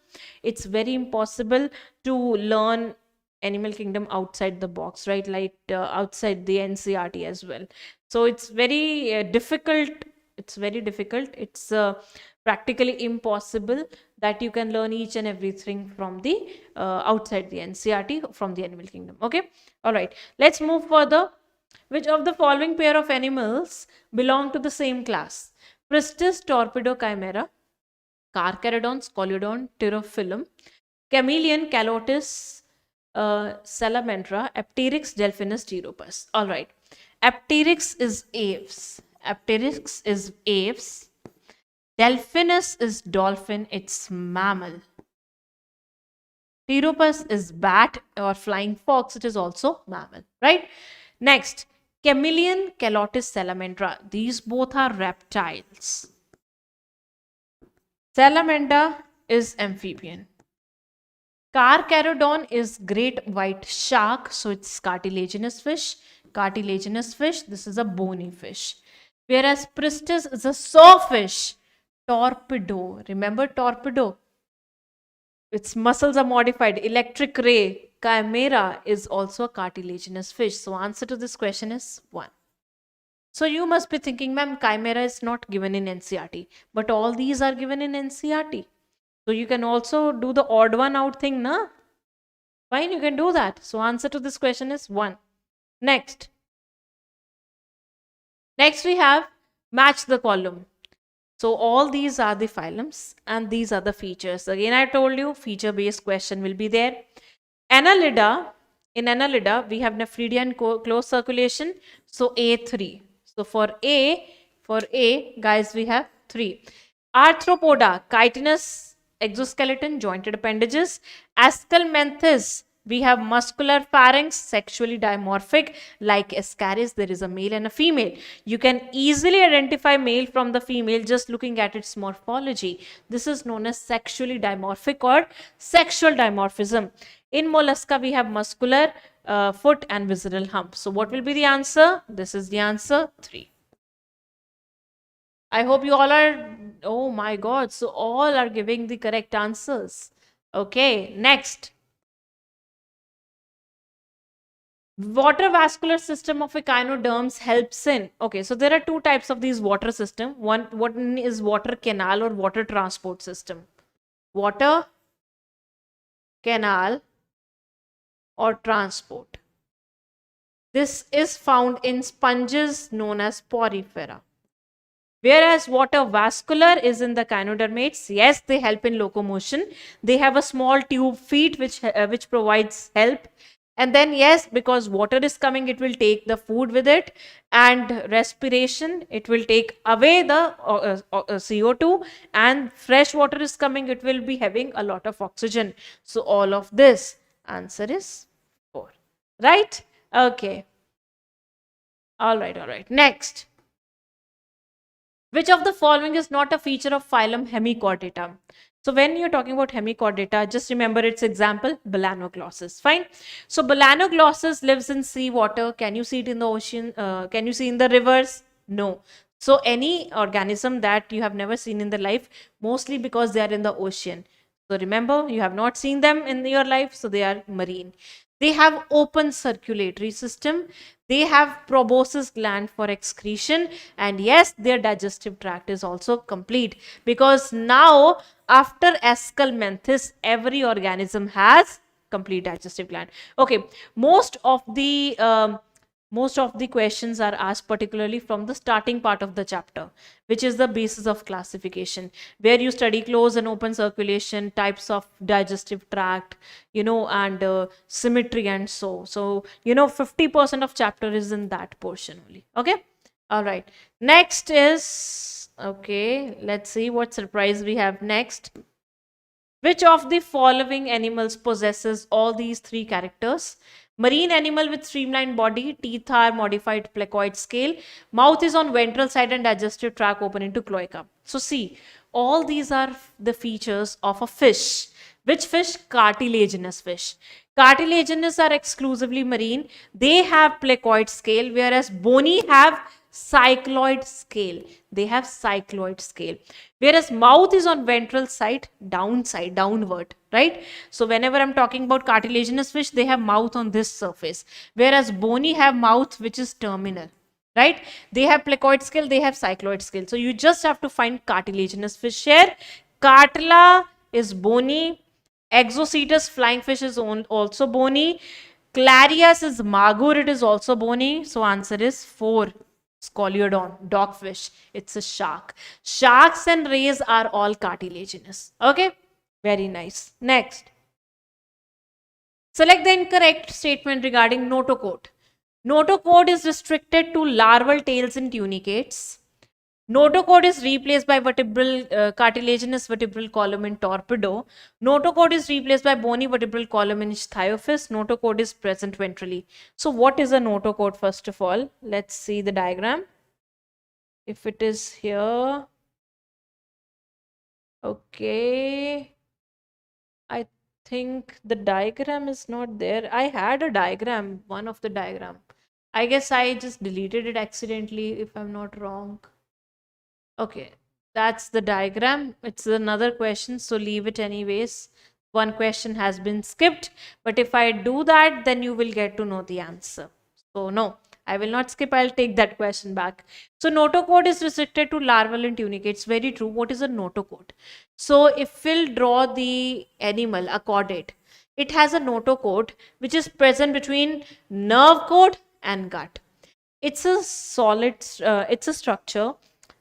It's very impossible to learn animal kingdom outside the box, right? Like outside the NCRT as well. So it's very difficult. It's very difficult. It's practically impossible that you can learn each and everything from the outside the NCRT from the animal kingdom. Okay. All right. Let's move further. Which of the following pair of animals belong to the same class? Pristis, Torpedo, Chimera, Carcharodon, Scoliodon, Pterophyllum, Chameleon, Calotis, Salamandra, Apteryx, Delphinus, Pteropus. All right. Apteryx is aves. Apteryx is aves. Delphinus is dolphin. It's mammal. Pteropus is bat or flying fox. It is also mammal, right? Next, chameleon, Calotis, Salamandra. These both are reptiles. Salamander is amphibian. Carcharodon is great white shark. So it's cartilaginous fish. Cartilaginous fish. This is a bony fish. Whereas Pristis is a sawfish. Torpedo. Remember torpedo? Its muscles are modified. Electric ray. Chimera is also a cartilaginous fish. So answer to this question is 1. So you must be thinking, ma'am, chimera is not given in NCRT. But all these are given in NCRT. So you can also do the odd one out thing, na? Fine, you can do that. So answer to this question is 1. Next. Next we have match the column. So all these are the phylums and these are the features. Again, I told you feature-based question will be there. Annelida, in Annelida, we have nephridia and closed circulation. So A3. So for A, guys, we have 3. Arthropoda, chitinous exoskeleton, jointed appendages. Ascalmanthus, we have muscular pharynx, sexually dimorphic. Like Ascaris, there is a male and a female. You can easily identify male from the female just looking at its morphology. This is known as sexually dimorphic or sexual dimorphism. In mollusca, we have muscular foot and visceral hump. So what will be the answer? This is the answer 3. I hope you all are, oh my God, so all are giving the correct answers. Okay, next. Water vascular system of echinoderms helps in, okay, so there are 2 types of these water system. One is water canal or water transport system. Water canal or transport. This is found in sponges known as porifera. Whereas water vascular is in the echinodermates. Yes, they help in locomotion. They have a small tube feet which provides help. And then yes, because water is coming, it will take the food with it, and respiration, it will take away the CO2, and fresh water is coming, it will be having a lot of oxygen. So all of this, answer is 4. Right? Okay. All right. Next. Which of the following is not a feature of phylum Hemichordata? So when you're talking about Hemichordata, just remember its example, Balanoglossus. Fine. So Balanoglossus lives in sea water. Can you see it in the ocean? Can you see in the rivers? No. So any organism that you have never seen in the life, mostly because they are in the ocean. So remember, you have not seen them in your life, so they are marine. They have open circulatory system. They have proboscis gland for excretion, and yes, their digestive tract is also complete, because now after Aschelmanthus, every organism has complete digestive gland. Okay, most of the questions are asked particularly from the starting part of the chapter, which is the basis of classification, where you study closed and open circulation, types of digestive tract, and symmetry and so 50% of chapter is in that portion only. Okay, all right. Next is, okay, let's see what surprise we have next. Which of the following animals possesses all these three characters? Marine animal with streamlined body, teeth are modified placoid scale, mouth is on ventral side and digestive tract open into cloaca. So see, all these are the features of a fish. Which fish? Cartilaginous fish. Cartilaginous are exclusively marine. They have placoid scale, whereas bony have cycloid scale. They have cycloid scale. Whereas mouth is on ventral side, downside, downward, right? So whenever I'm talking about cartilaginous fish, they have mouth on this surface. Whereas bony have mouth which is terminal, right? They have placoid scale, they have cycloid scale. So you just have to find cartilaginous fish here. Cartila is bony. Exocetus flying fish is also bony. Clarias is magur, it is also bony. So answer is 4. Scoliodon, dogfish. It's a shark. Sharks and rays are all cartilaginous. Okay, very nice. Next. Select the incorrect statement regarding notochord. Notochord is restricted to larval tails in tunicates. Notochord is replaced by cartilaginous vertebral column in torpedo. Notochord is replaced by bony vertebral column in Ichthyophis. Notochord is present ventrally. So what is a notochord first of all? Let's see the diagram. If it is here. Okay. I think the diagram is not there. I had a diagram, one of the diagram. I guess I just deleted it accidentally if I'm not wrong. Okay, that's the diagram. It's another question, so leave it anyways. One question has been skipped, but if I do that, then you will get to know the answer. So no, I will not skip. I'll take that question back. So notochord is restricted to larval and tunicates. Very true. What is a notochord? So if we'll draw the animal, a chordate, it has a notochord which is present between nerve cord and gut. It's a solid, it's a structure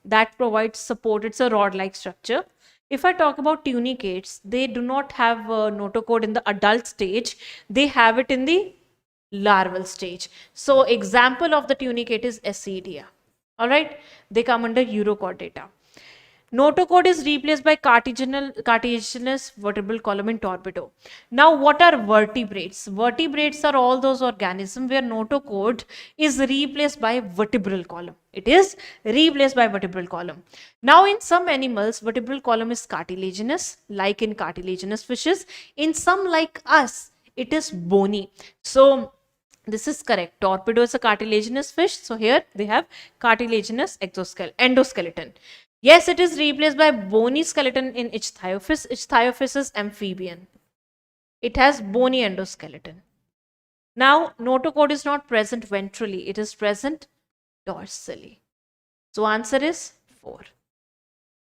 that provides support. It's a rod-like structure. If I talk about tunicates, they do not have a notochord in the adult stage. They have it in the larval stage. So example of the tunicate is Ascidia. All right, they come under Urochordata. Notochord is replaced by cartilaginous vertebral column in torpedo. Now, what are vertebrates? Vertebrates are all those organisms where notochord is replaced by vertebral column. It is replaced by vertebral column. Now, in some animals, vertebral column is cartilaginous, like in cartilaginous fishes. In some, like us, it is bony. So, this is correct. Torpedo is a cartilaginous fish. So here they have cartilaginous endoskeleton. Yes, it is replaced by bony skeleton in Ichthyophis. Ichthyophis is amphibian. It has bony endoskeleton. Now, notochord is not present ventrally. It is present dorsally. So answer is 4.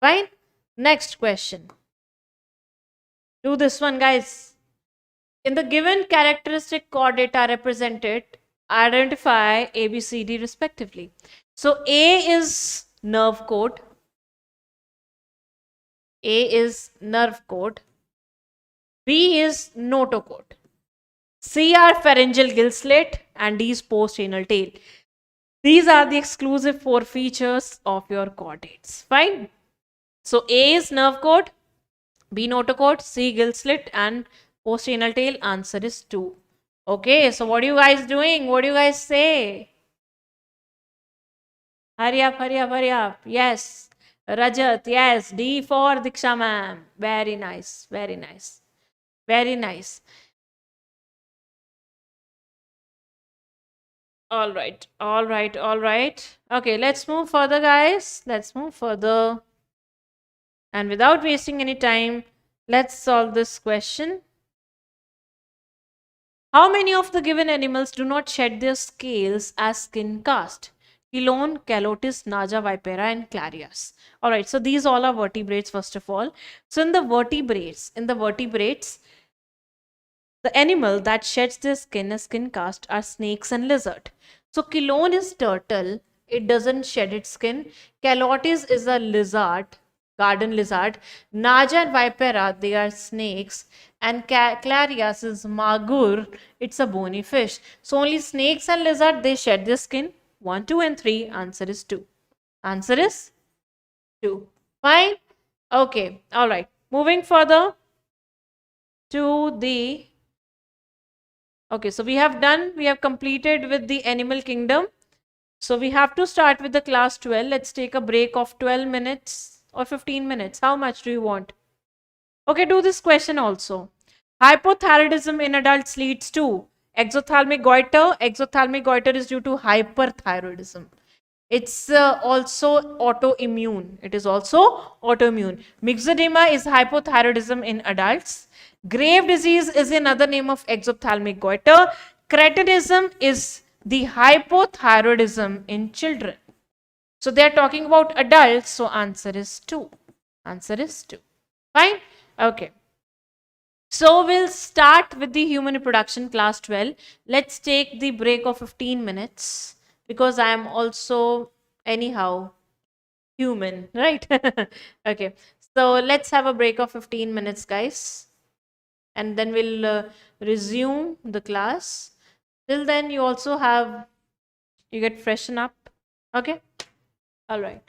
Fine. Next question. Do this one, guys. In the given characteristic chordata represented, identify A, B, C, D respectively. So A is nerve cord. A is nerve cord. B is notochord. C are pharyngeal gill slit and D is post-anal tail. These are the exclusive 4 features of your chordates. Fine. So A is nerve cord, B notochord, C gill slit and post-anal tail. Answer is 2. Okay, so what are you guys doing? What do you guys say? Hurry up, hurry up, hurry up. Yes. Rajat, yes. D for Diksha ma'am. Very nice. Very nice. Very nice. All right. All right. All right. Okay, let's move further, guys. Let's move further. And without wasting any time, let's solve this question. How many of the given animals do not shed their scales as skin cast? Chelone, Calotis, Naja, Vipera, and Clarias. All right, so these all are vertebrates, first of all. So in the vertebrates, the animal that sheds their skin as skin cast are snakes and lizard. So Chelone is turtle. It doesn't shed its skin. Calotis is a lizard, garden lizard. Naja and Vipera, they are snakes. And Clarias is magur. It's a bony fish. So only snakes and lizard, they shed their skin. 1, 2, and 3. Answer is 2. Answer is 2. Fine. Okay. All right. Moving further to the okay, so we have completed with the animal kingdom. So we have to start with the class 12. Let's take a break of 12 minutes or 15 minutes. How much do you want? Okay, do this question also. Hypothyroidism in adults leads to exothalmic goiter. Exothalmic goiter is due to hyperthyroidism. It's also autoimmune. It is also autoimmune. Myxedema is hypothyroidism in adults. Grave disease is another name of exophthalmic goiter. Cretinism is the hypothyroidism in children. So they are talking about adults. So answer is 2. Answer is 2. Fine. Okay. So we'll start with the human reproduction class 12. Let's take the break of 15 minutes because I am also anyhow human, right? Okay. So let's have a break of 15 minutes, guys. And then we'll resume the class. Till then, you get freshen up. Okay. All right.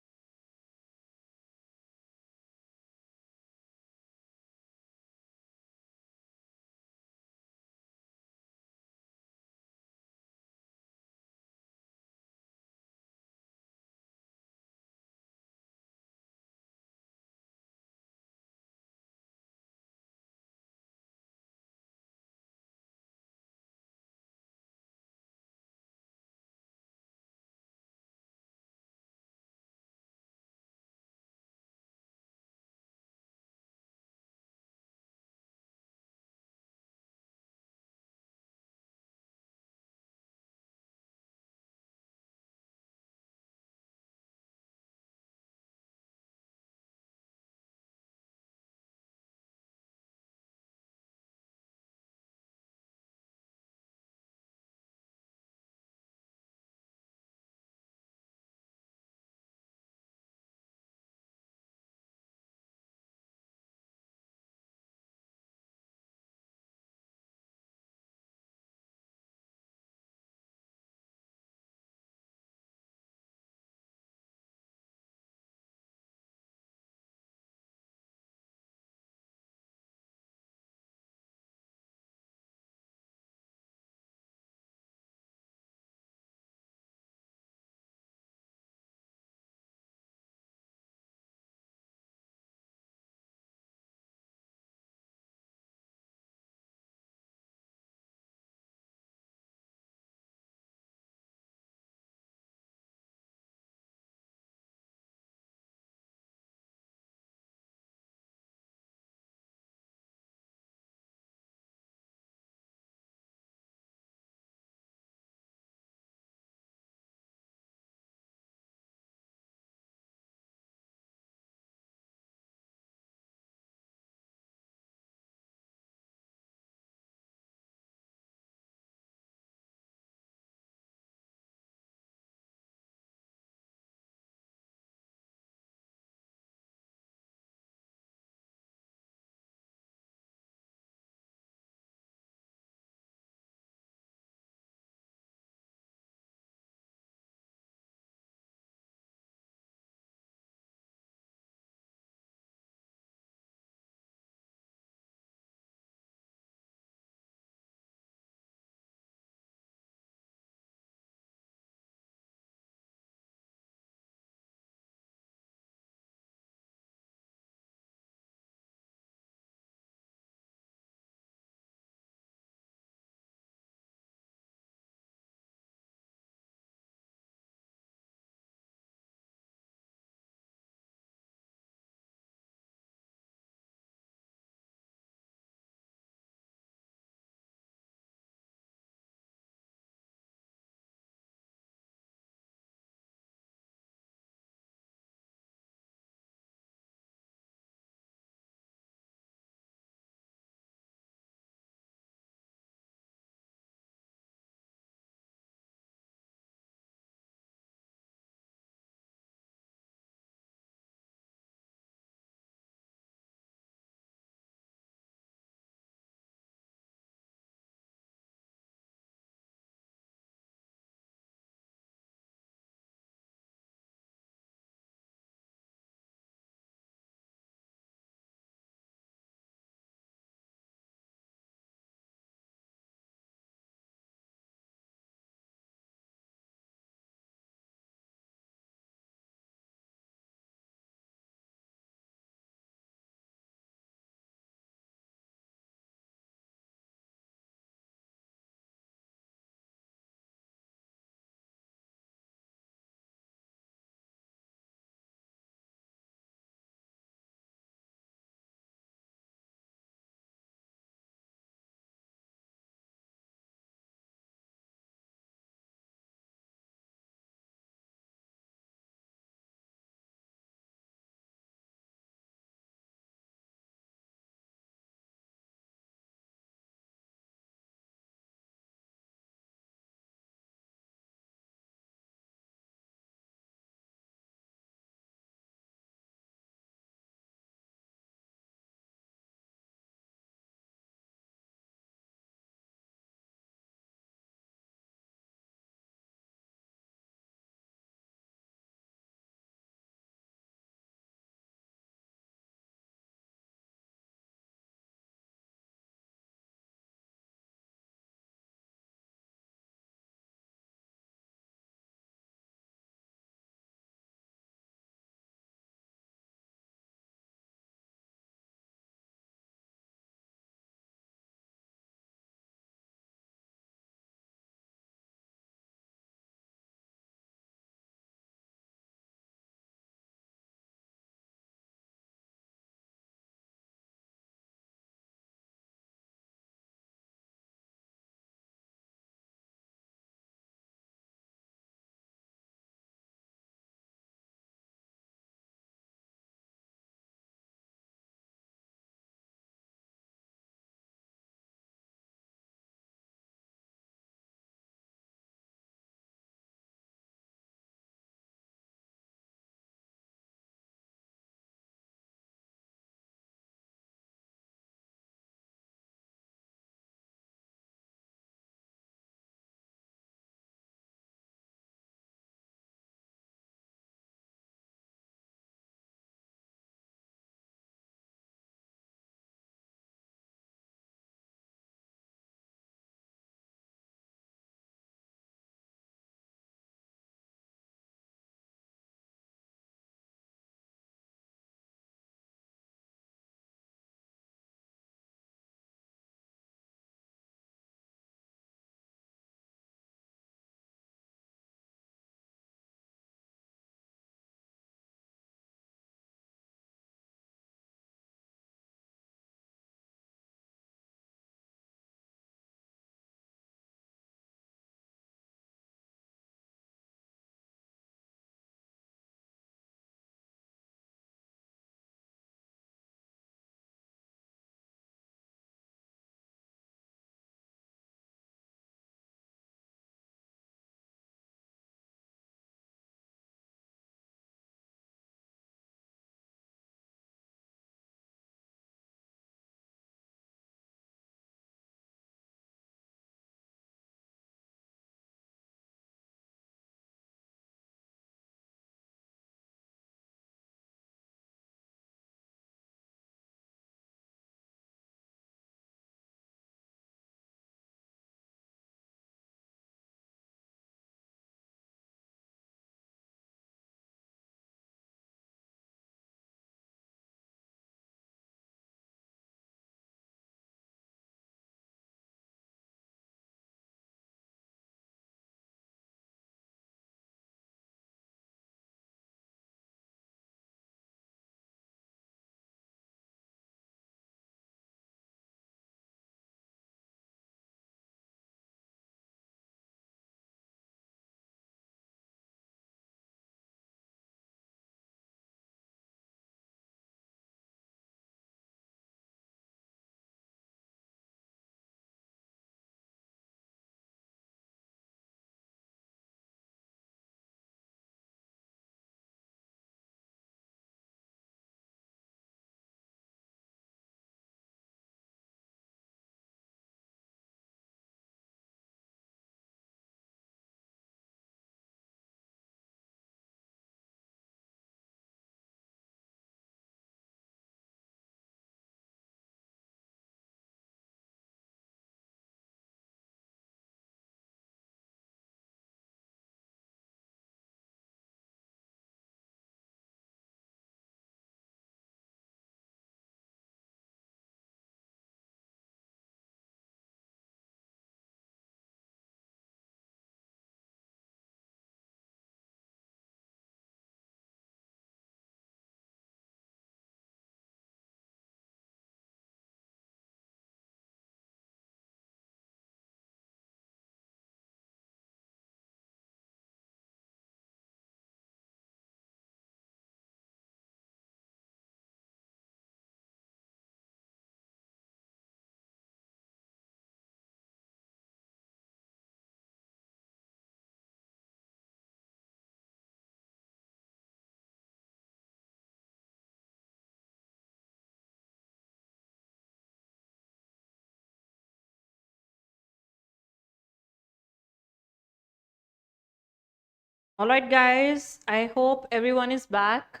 All right, guys, I hope everyone is back.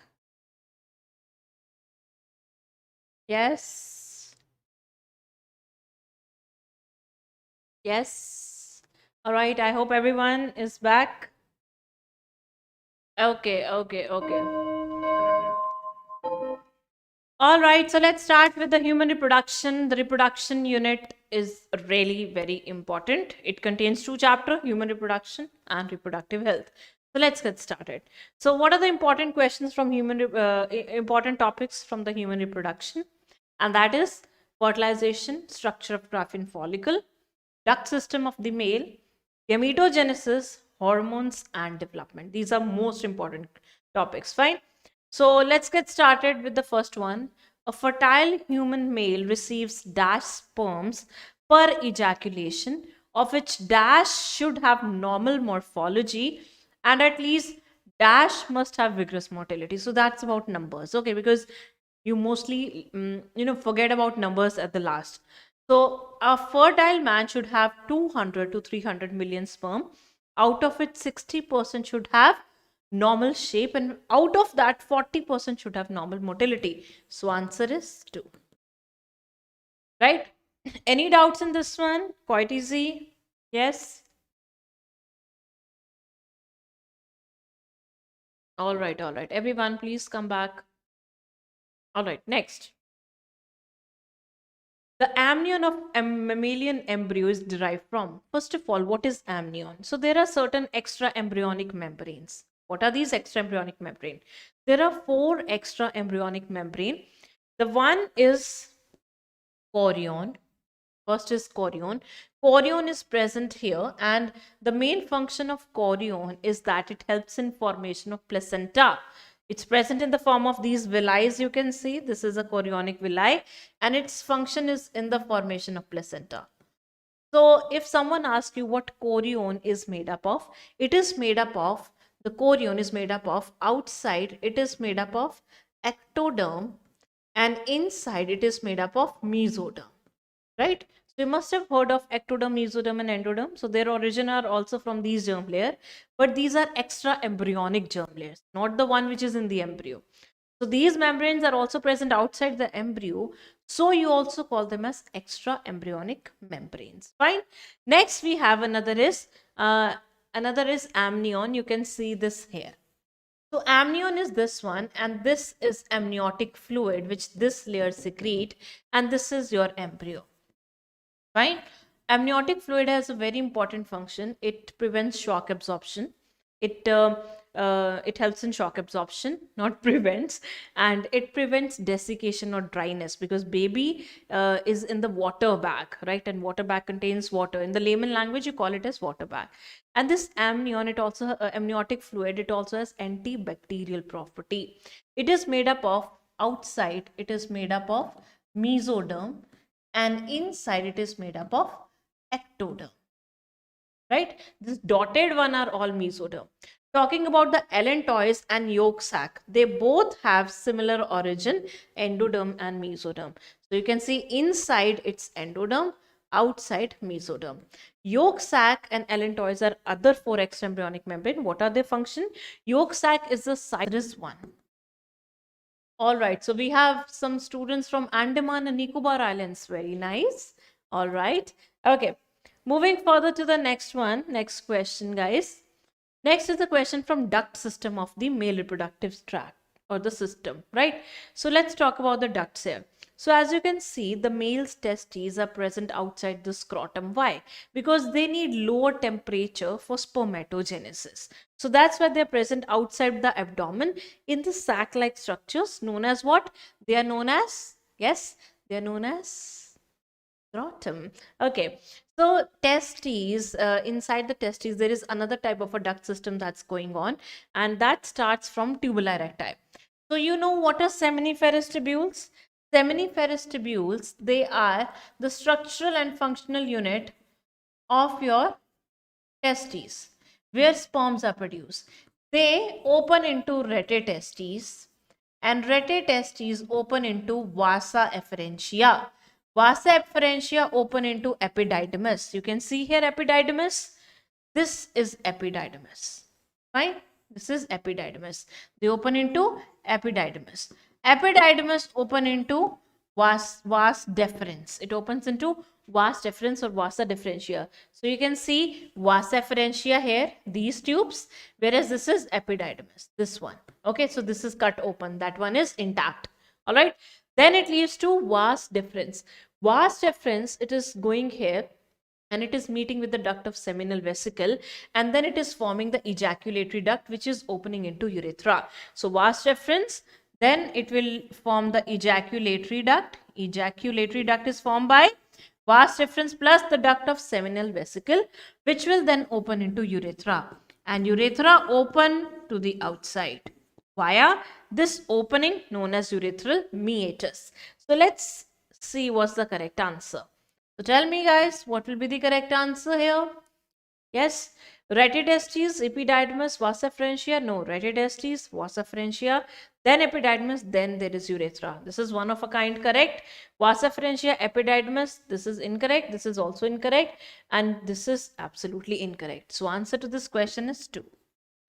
Yes. Yes. All right, I hope everyone is back. Okay, okay, okay. All right, so let's start with the human reproduction. The reproduction unit is really very important. It contains two chapters, human reproduction and reproductive health. So let's get started. So what are the important questions from important topics from the human reproduction? And that is fertilization, structure of graphene follicle, duct system of the male, gametogenesis, hormones, and development. These are most important topics. Fine. So let's get started with the first one. A fertile human male receives dash sperms per ejaculation, of which dash should have normal morphology and at least dash must have vigorous motility. So that's about numbers. Okay, because you mostly forget about numbers at the last. So a fertile man should have 200 to 300 million sperm, out of it 60% should have normal shape, and out of that 40% should have normal motility. So answer is 2. Right? Any doubts in this one? Quite easy. Yes. All right, all right. Everyone, please come back. All right, next. The amnion of a mammalian embryo is derived from. First of all, what is amnion? So there are certain extra embryonic membranes. What are these extra embryonic membrane? There are 4 extra embryonic membrane. The one is chorion. First is chorion. Chorion is present here, and the main function of chorion is that it helps in formation of placenta. It's present in the form of these villi, you can see. This is a chorionic villi, and its function is in the formation of placenta. So if someone asks you what chorion is made up of, it is made up of, the chorion is made up of, outside it is made up of ectoderm, and inside it is made up of mesoderm. Right? So you must have heard of ectoderm, mesoderm, and endoderm. So their origin are also from these germ layer, but these are extra embryonic germ layers, not the one which is in the embryo. So these membranes are also present outside the embryo. So you also call them as extra embryonic membranes. Fine. Next we have another is amnion. You can see this here. So amnion is this one, and this is amniotic fluid which this layer secrete, and this is your embryo. Fine. Amniotic fluid has a very important function. It prevents shock absorption. It helps in shock absorption, not prevents, and it prevents desiccation or dryness, because baby is in the water bag, right? And water bag contains water. In the layman language, you call it as water bag. And this amnion, it also amniotic fluid, it also has antibacterial property. It is made up of, outside it is made up of mesoderm, and inside it is made up of ectoderm. Right? This dotted one are all mesoderm. Talking about the allantois and yolk sac, they both have similar origin, endoderm and mesoderm. So you can see inside it's endoderm, outside mesoderm. Yolk sac and allantois are other 4 extraembryonic membrane. What are their function? Yolk sac is the size one. All right, so we have some students from Andaman and Nicobar Islands. Very nice. All right. Okay. Moving further to the next one. Next question, guys. Next is the question from duct system of the male reproductive tract, or the system, right? So let's talk about the ducts here. So as you can see, the male's testes are present outside the scrotum. Why? Because they need lower temperature for spermatogenesis. So that's why they're present outside the abdomen in the sac-like structures known as what? They are known as, yes, they are known as scrotum. Okay. So testes, inside the testes, there is another type of a duct system that's going on, and that starts from tubuli recti. So you know what are seminiferous tubules? Seminiferous tubules, they are the structural and functional unit of your testes, where sperms are produced. They open into rete testes, and rete testes open into vasa efferentia. Vasa efferentia open into epididymis. You can see here epididymis. This is epididymis. Fine. This is epididymis. They open into epididymis. Epididymis open into vas deferens. It opens into vas deferens or vasa differentia. So you can see vasa differentia here, these tubes, whereas this is epididymis, this one. Okay, so this is cut open. That one is intact. All right. Then it leads to vas deferens. Vas deferens, it is going here and it is meeting with the duct of seminal vesicle, and then it is forming the ejaculatory duct which is opening into urethra. So vas deferens, then it will form the ejaculatory duct. Ejaculatory duct is formed by vas deferens plus the duct of seminal vesicle, which will then open into urethra, and urethra open to the outside via this opening known as urethral meatus. So let's see what's the correct answer. So tell me guys, what will be the correct answer here? Yes, retidestes, epididymis, vasa differentia. No, retidestes, vasa differentia, then epididymis, then there is urethra. This is one of a kind correct. Vasa differentia, epididymis, this is incorrect. This is also incorrect. And this is absolutely incorrect. So answer to this question is 2.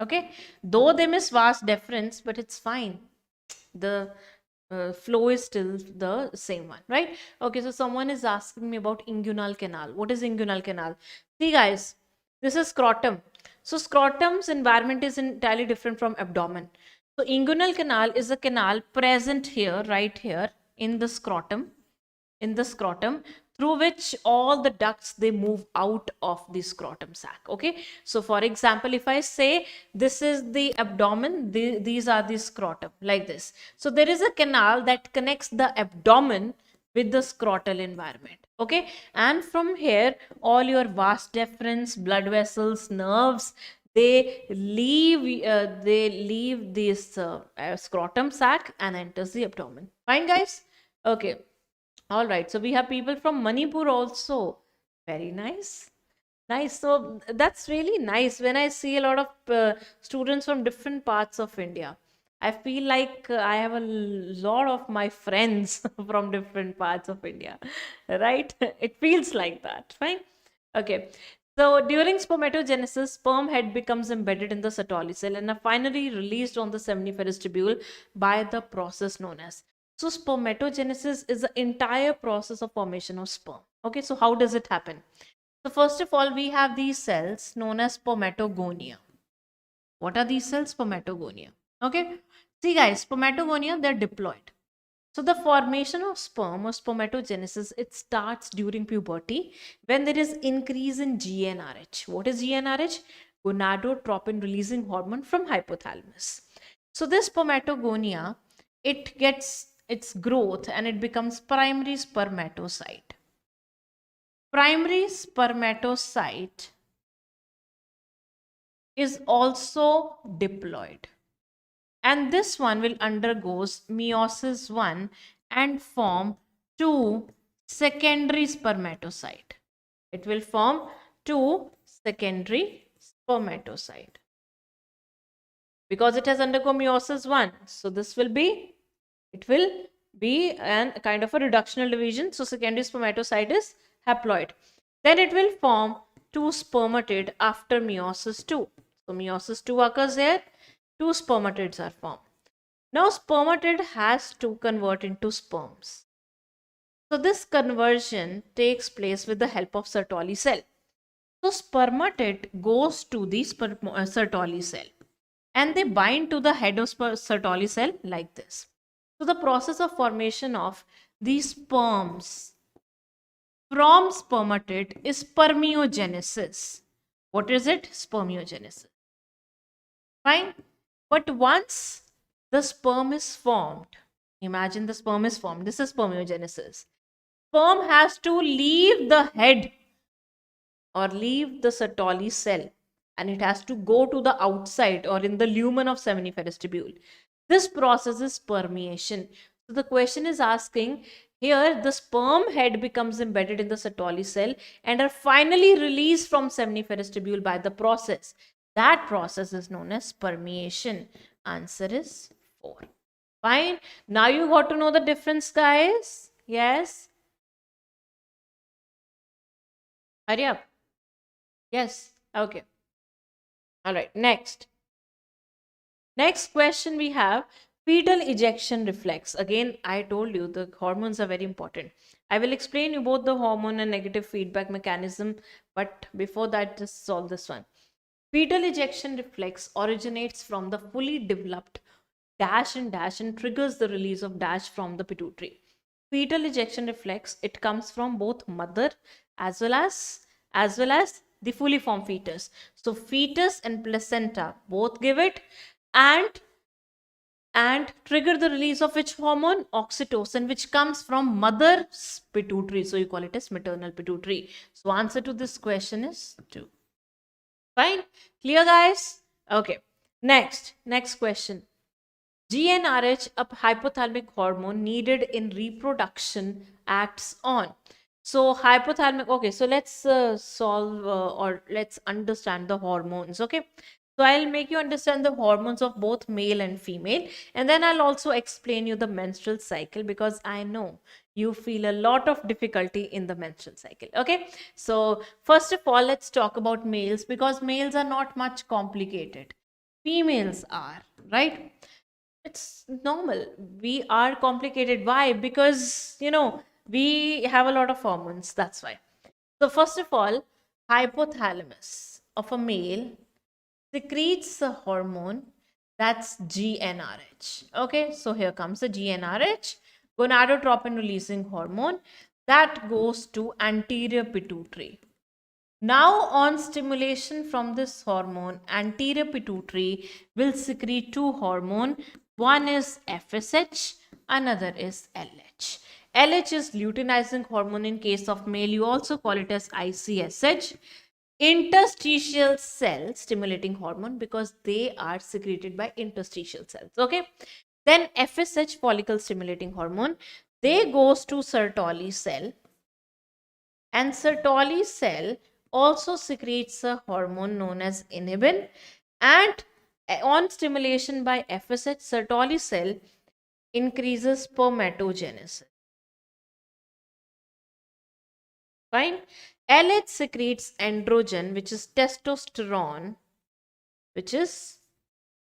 Okay, though they miss vas deferens, but it's fine. The flow is still the same one, right? Okay, so someone is asking me about inguinal canal. What is inguinal canal? See guys, this is scrotum. So scrotum's environment is entirely different from abdomen. So inguinal canal is a canal present here, right here in the scrotum, through which all the ducts they move out of the scrotum sac. Okay, so for example, if I say this is the abdomen, these are the scrotum, like this. So there is a canal that connects the abdomen with the scrotal environment. Okay, and from here all your vas deferens, blood vessels, nerves, they leave this scrotum sac and enters the abdomen. Fine guys. Okay. All right, so we have people from Manipur also. Very nice. Nice. So that's really nice. When I see a lot of students from different parts of India, I feel like I have a lot of my friends from different parts of India, right? It feels like that. Fine. Okay. So during spermatogenesis, sperm head becomes embedded in the Sertoli cell and are finally released on the seminiferous tubule by the process known as. So spermatogenesis is the entire process of formation of sperm. Okay, so how does it happen? So first of all, we have these cells known as spermatogonia. What are these cells? Spermatogonia. Okay. See guys, spermatogonia, they're diploid. So the formation of sperm or spermatogenesis, it starts during puberty when there is increase in GnRH. What is GnRH? Gonadotropin releasing hormone from hypothalamus. So this spermatogonia, it gets its growth and it becomes primary spermatocyte. Primary spermatocyte is also diploid. And this one will undergoes meiosis 1 and form 2 secondary spermatocyte. It will form 2 secondary spermatocyte. Because it has undergone meiosis 1. So this will be, it will be a kind of a reductional division. So secondary spermatocyte is haploid. Then it will form 2 spermatid after meiosis 2. So meiosis 2 occurs here. 2 spermatids are formed. Now spermatid has to convert into sperms. So this conversion takes place with the help of Sertoli cell. So spermatid goes to the Sertoli cell and they bind to the head of Sertoli cell like this. So the process of formation of these sperms from spermatid is spermiogenesis. What is it? Spermiogenesis. Fine. But once the sperm is formed, imagine the sperm is formed. This is spermiogenesis. Sperm has to leave the head or leave the Sertoli cell and it has to go to the outside or in the lumen of seminiferous tubule. This process is permeation. So the question is asking, here the sperm head becomes embedded in the Sertoli cell and are finally released from seminiferous tubule by the process. That process is known as permeation. Answer is 4. Fine. Now you got to know the difference, guys. Yes. Hurry up. Yes. Okay. All right. Next. Next question we have fetal ejection reflex. Again, I told you the hormones are very important. I will explain you both the hormone and negative feedback mechanism, but before that, just solve this one. Fetal ejection reflex originates from the fully developed dash and triggers the release of dash from the pituitary. Fetal ejection reflex, it comes from both mother as well as the fully formed fetus. So fetus and placenta both give it, and trigger the release of which hormone? Oxytocin, which comes from mother's pituitary. So you call it as maternal pituitary. So answer to this question is 2. Fine. Clear, guys? Okay. Next question. GnRH, a hypothalamic hormone needed in reproduction, acts on. So hypothalamic, okay, so let's solve or let's understand the hormones, okay? So I'll make you understand the hormones of both male and female, and then I'll also explain you the menstrual cycle, because I know you feel a lot of difficulty in the menstrual cycle, okay? So first of all, let's talk about males, because males are not much complicated. Females are, right? It's normal. We are complicated. Why? Because, we have a lot of hormones. That's why. So, first of all, hypothalamus of a male secretes a hormone that's GnRH. Okay, so here comes the GnRH, gonadotropin releasing hormone that goes to anterior pituitary. Now, on stimulation from this hormone, anterior pituitary will secrete two hormones. One is FSH, another is LH. LH is luteinizing hormone in case of male. You also call it as ICSH. Interstitial cell stimulating hormone, because they are secreted by interstitial cells. Okay. Then FSH, follicle stimulating hormone, they goes to Sertoli cell, and Sertoli cell also secretes a hormone known as inhibin, and on stimulation by FSH, Sertoli cell increases spermatogenesis. Fine. LH secretes androgen, which is testosterone, which is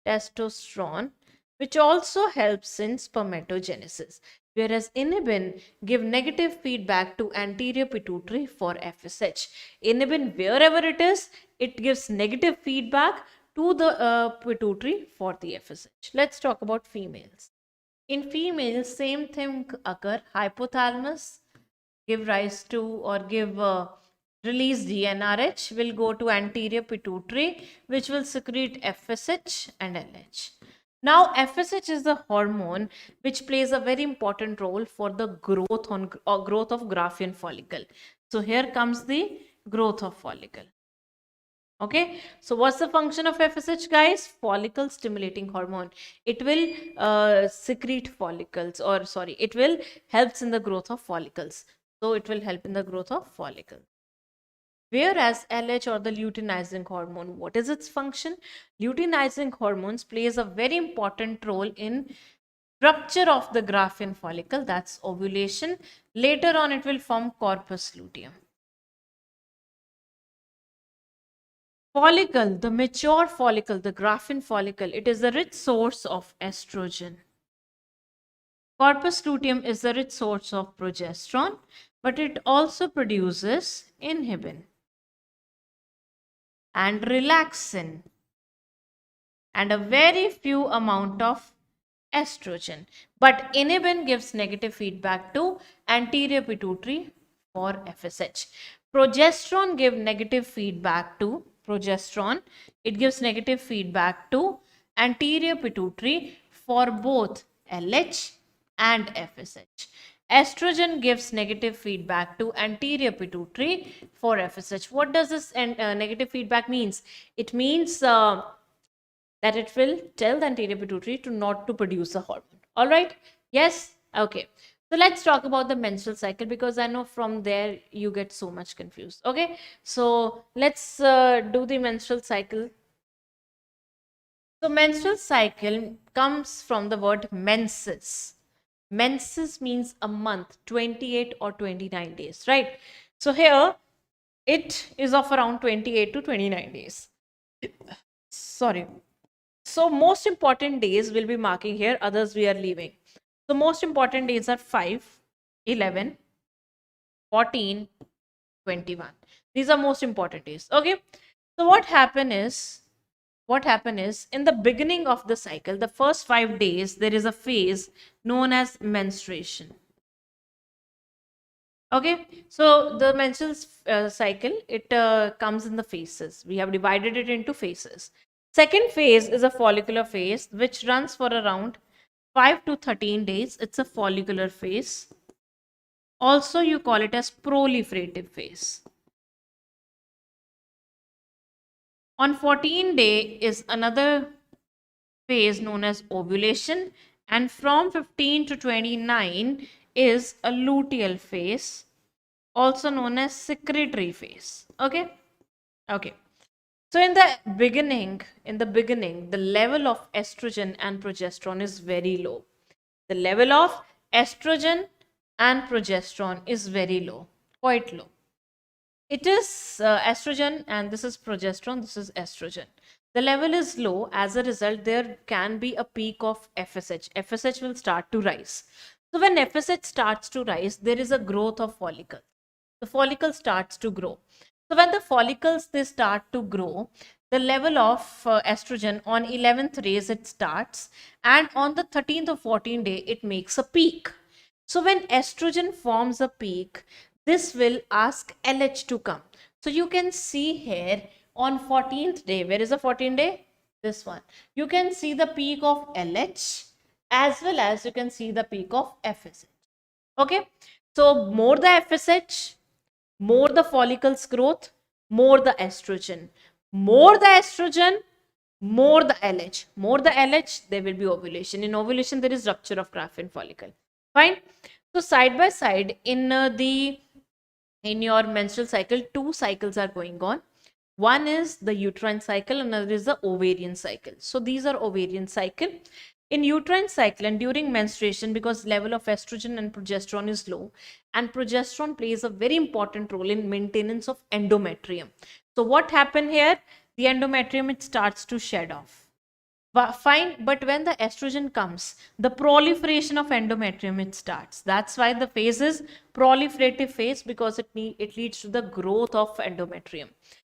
testosterone, which also helps in spermatogenesis. Whereas inhibin give negative feedback to anterior pituitary for FSH. Inhibin, wherever it gives negative feedback to the pituitary for the FSH. Let's talk about females. In females, same thing occur. Hypothalamus give rise to or give release GnRH will go to anterior pituitary, which will secrete FSH and LH. Now, FSH is the hormone which plays a very important role for the growth of Graafian follicle. So here comes the growth of follicle. Okay, so what's the function of FSH, guys? Follicle stimulating hormone. It will secrete follicles, or sorry, it will helps in the growth of follicles. So it will help in the growth of follicles. Whereas LH, or the luteinizing hormone, what is its function? Luteinizing hormones plays a very important role in rupture of the Graafian follicle, that's ovulation. Later on, it will form corpus luteum. Follicle, the mature follicle, the Graafian follicle, it is a rich source of estrogen. Corpus luteum is a rich source of progesterone, but it also produces inhibin and relaxin and a very few amount of estrogen. But inhibin gives negative feedback to anterior pituitary for FSH. Progesterone gives negative feedback to progesterone. It gives negative feedback to anterior pituitary for both LH and FSH. Estrogen gives negative feedback to anterior pituitary for FSH. What does this negative feedback means? It means that it will tell the anterior pituitary to not to produce a hormone. All right? Yes? Okay. So let's talk about the menstrual cycle, because I know from there you get so much confused. Okay? So let's do the menstrual cycle. So menstrual cycle comes from the word menses. Menses means a month, 28 or 29 days, right? So here it is of around 28 to 29 days. Sorry. So most important days we'll be marking here, others we are leaving. So most important days are 5, 11, 14, 21. These are most important days. Okay. So what happen is in the beginning of the cycle, the first 5 days, there is a phase known as menstruation. Okay, so the menstrual cycle, it comes in the phases. We have divided it into phases. Second phase is a follicular phase, which runs for around 5 to 13 days. It's a follicular phase. Also, you call it as proliferative phase. On 14th day is another phase known as ovulation, and from 15 to 29 is a luteal phase, also known as secretory phase. Okay. So in the beginning, the level of estrogen and progesterone is very low. The level of estrogen and progesterone is very low, quite low. It is estrogen and this is progesterone, this is estrogen. The level is low. As a result, there can be a peak of FSH. FSH will start to rise. So when FSH starts to rise, there is a growth of follicle. The follicle starts to grow. So when the follicles they start to grow, the level of estrogen on 11th days it starts, and on the 13th or 14th day it makes a peak. So when estrogen forms a peak, this will ask LH to come. So you can see here on 14th day, where is the 14th day? This one. You can see the peak of LH as well as you can see the peak of FSH. Okay. So more the FSH, more the follicles growth, more the estrogen. More the estrogen, more the LH. More the LH, there will be ovulation. In ovulation, there is rupture of Graphene follicle. Fine. So side by side in your menstrual cycle, 2 cycles are going on. One is the uterine cycle, another is the ovarian cycle. So these are ovarian cycle. In uterine cycle and during menstruation, because level of estrogen and progesterone is low, and progesterone plays a very important role in maintenance of endometrium. So what happened here? The endometrium, it starts to shed off. Fine, but when the estrogen comes, the proliferation of endometrium it starts. That's why the phase is proliferative phase, because it leads to the growth of endometrium.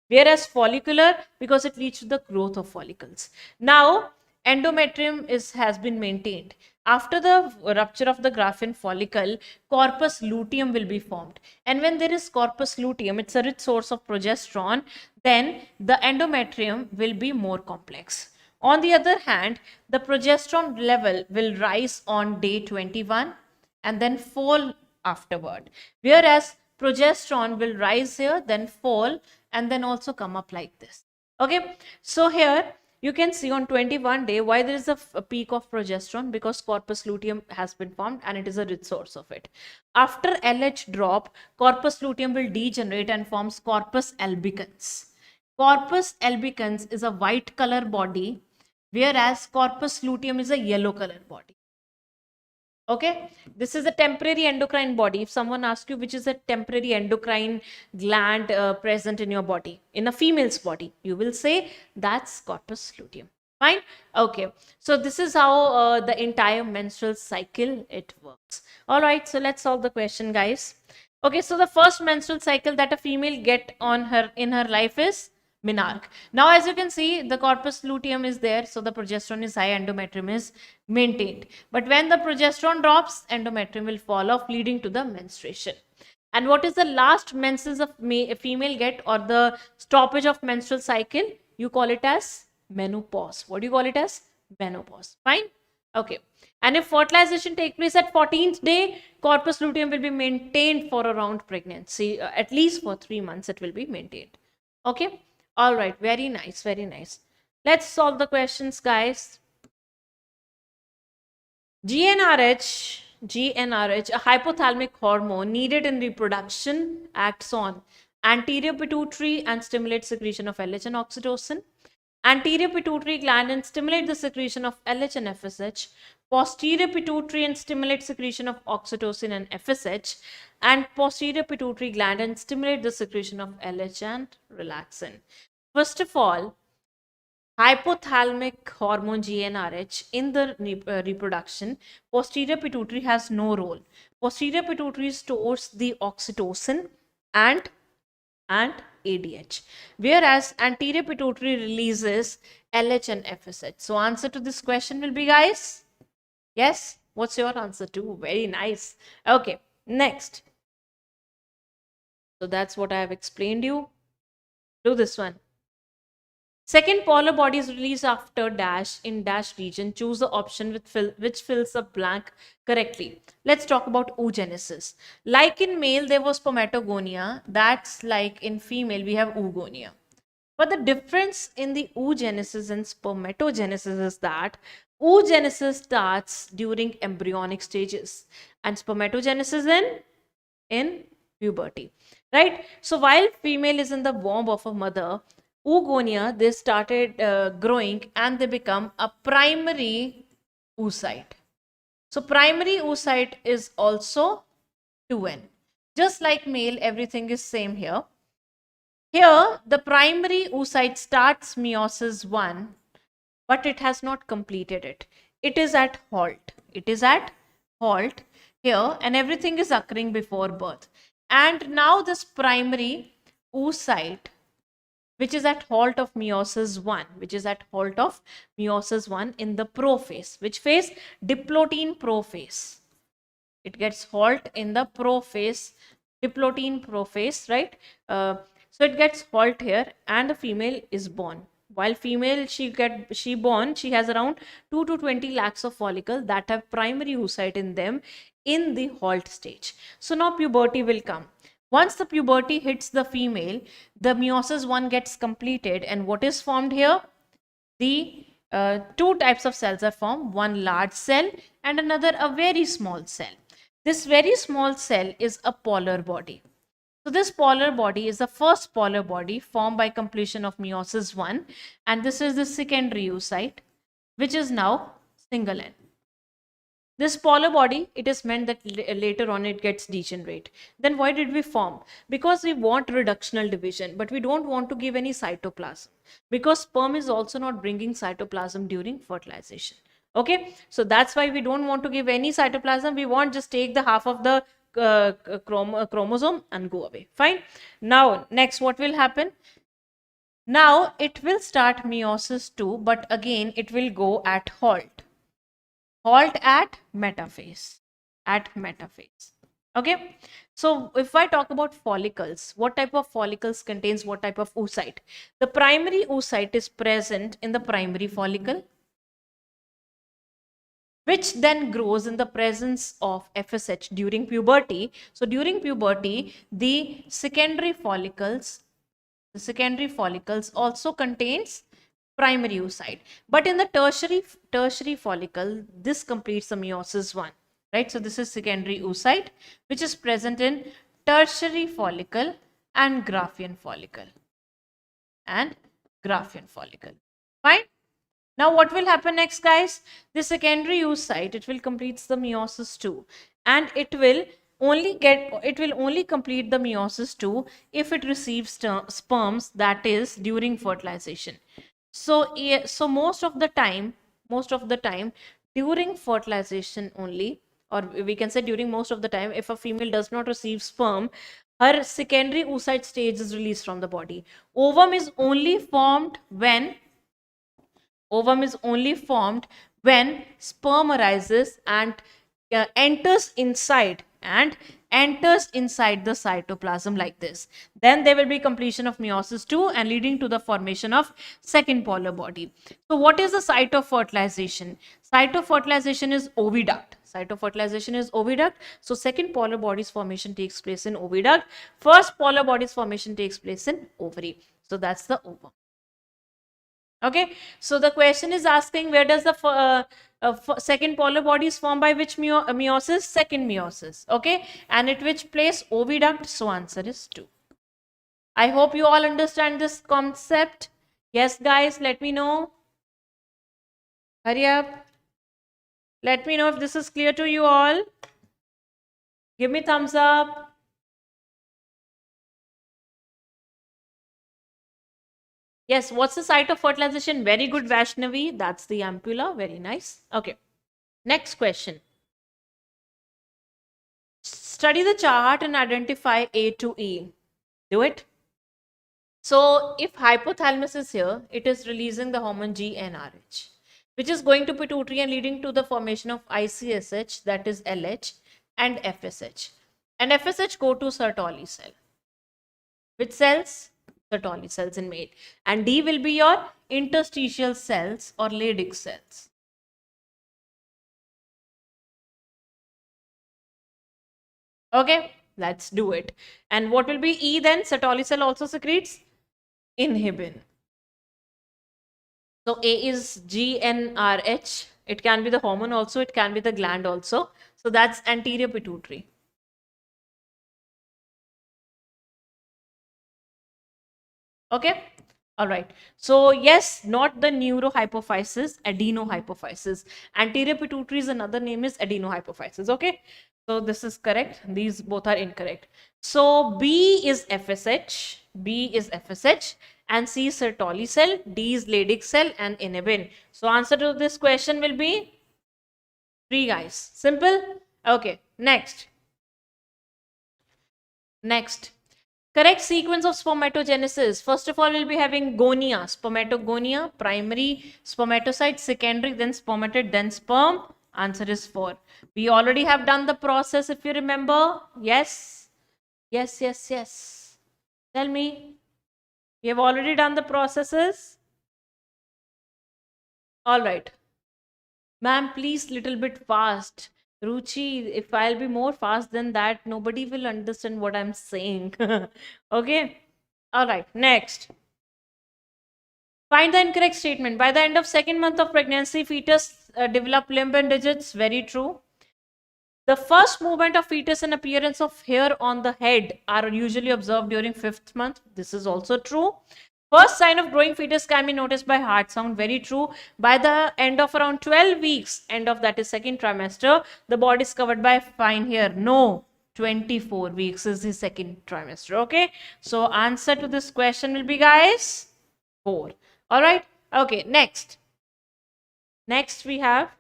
Whereas follicular, because it leads to the growth of follicles. Now endometrium has been maintained. After the rupture of the Graphene follicle, corpus luteum will be formed. And when there is corpus luteum, it's a rich source of progesterone, then the endometrium will be more complex. On the other hand, the progesterone level will rise on day 21 and then fall afterward. Whereas progesterone will rise here, then fall, and then also come up like this. Okay, so here you can see on 21 day why there is a peak of progesterone, because corpus luteum has been formed and it is a rich source of it. After LH drop, corpus luteum will degenerate and forms corpus albicans. Corpus albicans is a white color body, whereas corpus luteum is a yellow color body. Okay, this is a temporary endocrine body. If someone asks you which is a temporary endocrine gland present in your body, in a female's body, you will say that's corpus luteum. Fine. Okay, so this is how the entire menstrual cycle it works. All right, so let's solve the question, guys. Okay, so the first menstrual cycle that a female get on her in her life is menarche. Now, as you can see, the corpus luteum is there, so the progesterone is high, endometrium is maintained. But when the progesterone drops, endometrium will fall off, leading to the menstruation. And what is the last menses of a female get, or the stoppage of menstrual cycle? You call it as menopause. What do you call it as? Menopause. Fine. Okay. And if fertilization takes place at 14th day, corpus luteum will be maintained for around pregnancy. At least for 3 months it will be maintained. Okay. All right. Very nice. Very nice. Let's solve the questions, guys. GnRH, a hypothalamic hormone needed in reproduction, acts on anterior pituitary and stimulates secretion of LH and oxytocin. Anterior pituitary gland and stimulate the secretion of LH and FSH. Posterior pituitary and stimulate secretion of oxytocin and FSH. And posterior pituitary gland and stimulate the secretion of LH and relaxin. First of all, hypothalamic hormone GnRH in the reproduction, posterior pituitary has no role. Posterior pituitary stores the oxytocin and and ADH, whereas anterior pituitary releases LH and FSH. So answer to this question will be, guys, yes. What's your answer to? Very nice. Okay, next. So that's what I have explained you. Do this one. Second, polar bodies release after dash in dash region. Choose the option which fills the blank correctly. Let's talk about oogenesis. Like in male, there was spermatogonia. That's like in female, we have oogonia. But the difference in the oogenesis and spermatogenesis is that oogenesis starts during embryonic stages and spermatogenesis in puberty, right? So while female is in the womb of a mother, oogonia, they started growing and they become a primary oocyte. So primary oocyte is also 2n. Just like male, everything is same here. Here, the primary oocyte starts meiosis 1, but it has not completed it. It is at halt. It is at halt here, and everything is occurring before birth. And now this primary oocyte, which is at halt of meiosis 1, which is at halt of meiosis 1 in the prophase. Which phase? Diplotin prophase. It gets halt in the prophase, diplotin prophase, right? So it gets halt here, and the female is born. While female, she born, she has around 2 to 20 lakhs of follicle that have primary oocyte in them in the halt stage. So now puberty will come. Once the puberty hits the female, the meiosis 1 gets completed, and what is formed here? The two types of cells are formed, one large cell and another a very small cell. This very small cell is a polar body. So this polar body is the first polar body formed by completion of meiosis 1, and this is the secondary oocyte, which is now single N. This polar body, it is meant that later on it gets degenerate. Then why did we form? Because we want reductional division, but we don't want to give any cytoplasm, because sperm is also not bringing cytoplasm during fertilization. Okay, so that's why we don't want to give any cytoplasm. We want just take the half of the chromosome and go away. Fine. Now next, what will happen? Now it will start meiosis 2, but again it will go at halt. Halt at metaphase. Okay, so if I talk about follicles, what type of follicles contains what type of oocyte? The primary oocyte is present in the primary follicle, which then grows in the presence of FSH during puberty. So during puberty, the secondary follicles also contains primary oocyte. But in the tertiary follicle, this completes the meiosis 1, right? So this is secondary oocyte, which is present in tertiary follicle and Graafian follicle. Fine. Now what will happen next, guys? The secondary oocyte, it will complete the meiosis 2, and it will only complete the meiosis 2 if it receives sperms, that is during fertilization. So most of the time during fertilization only, or we can say during most of the time, if a female does not receive sperm, her secondary oocyte stage is released from the body. Ovum is only formed when sperm arises and enters inside the cytoplasm like this. Then there will be completion of meiosis 2 and leading to the formation of second polar body. So what is the site of fertilization? Site of fertilization is oviduct. So second polar body's formation takes place in oviduct. First polar body's formation takes place in ovary. So that's the ovum. Okay, so the question is asking, where does the second polar body is formed by which meiosis? Second meiosis. Okay, and at which place? Oviduct. So answer is 2. I hope you all understand this concept. Yes, guys, let me know. Hurry up. Let me know if this is clear to you all. Give me thumbs up. Yes, what's the site of fertilization? Very good, Vaishnavi. That's the ampulla. Very nice. Okay. Next question. Study the chart and identify A to E. Do it. So if hypothalamus is here, it is releasing the hormone GnRH, which is going to pituitary and leading to the formation of ICSH, that is LH, and FSH. And FSH go to Sertoli cell. Which cells? Sertoli cells in male. And D will be your interstitial cells or Leydig cells. Okay, let's do it. And what will be E then? Sertoli cell also secretes inhibin. So A is GnRH. It can be the hormone also, it can be the gland also. So that's anterior pituitary. Okay. All right. So yes, not the neurohypophysis, adenohypophysis. Anterior pituitary is another name is adenohypophysis. Okay. So this is correct. These both are incorrect. So B is FSH. B is FSH. And C is Sertoli cell. D is Leydig cell and inhibin. So answer to this question will be 3, guys. Simple. Okay. Next. Next. Correct sequence of spermatogenesis. First of all, we'll be having gonia, spermatogonia, primary, spermatocyte, secondary, then spermatid, then sperm. Answer is 4. We already have done the process, if you remember. Yes? Yes, yes, yes. Tell me. We have already done the processes. All right. Ma'am, please little bit fast. Ruchi, if I'll be more fast than that, nobody will understand what I'm saying. Okay. All right. Next. Find the incorrect statement. By the end of second month of pregnancy, fetus develop limb and digits. Very true. The first movement of fetus and appearance of hair on the head are usually observed during 5th month. This is also true. First sign of growing fetus can be noticed by heart sound. Very true. By the end of around 12 weeks, end of that is second trimester, the body is covered by fine hair. No, 24 weeks is the second trimester. Okay. So answer to this question will be, guys, 4. All right. Okay. Next. Next we have.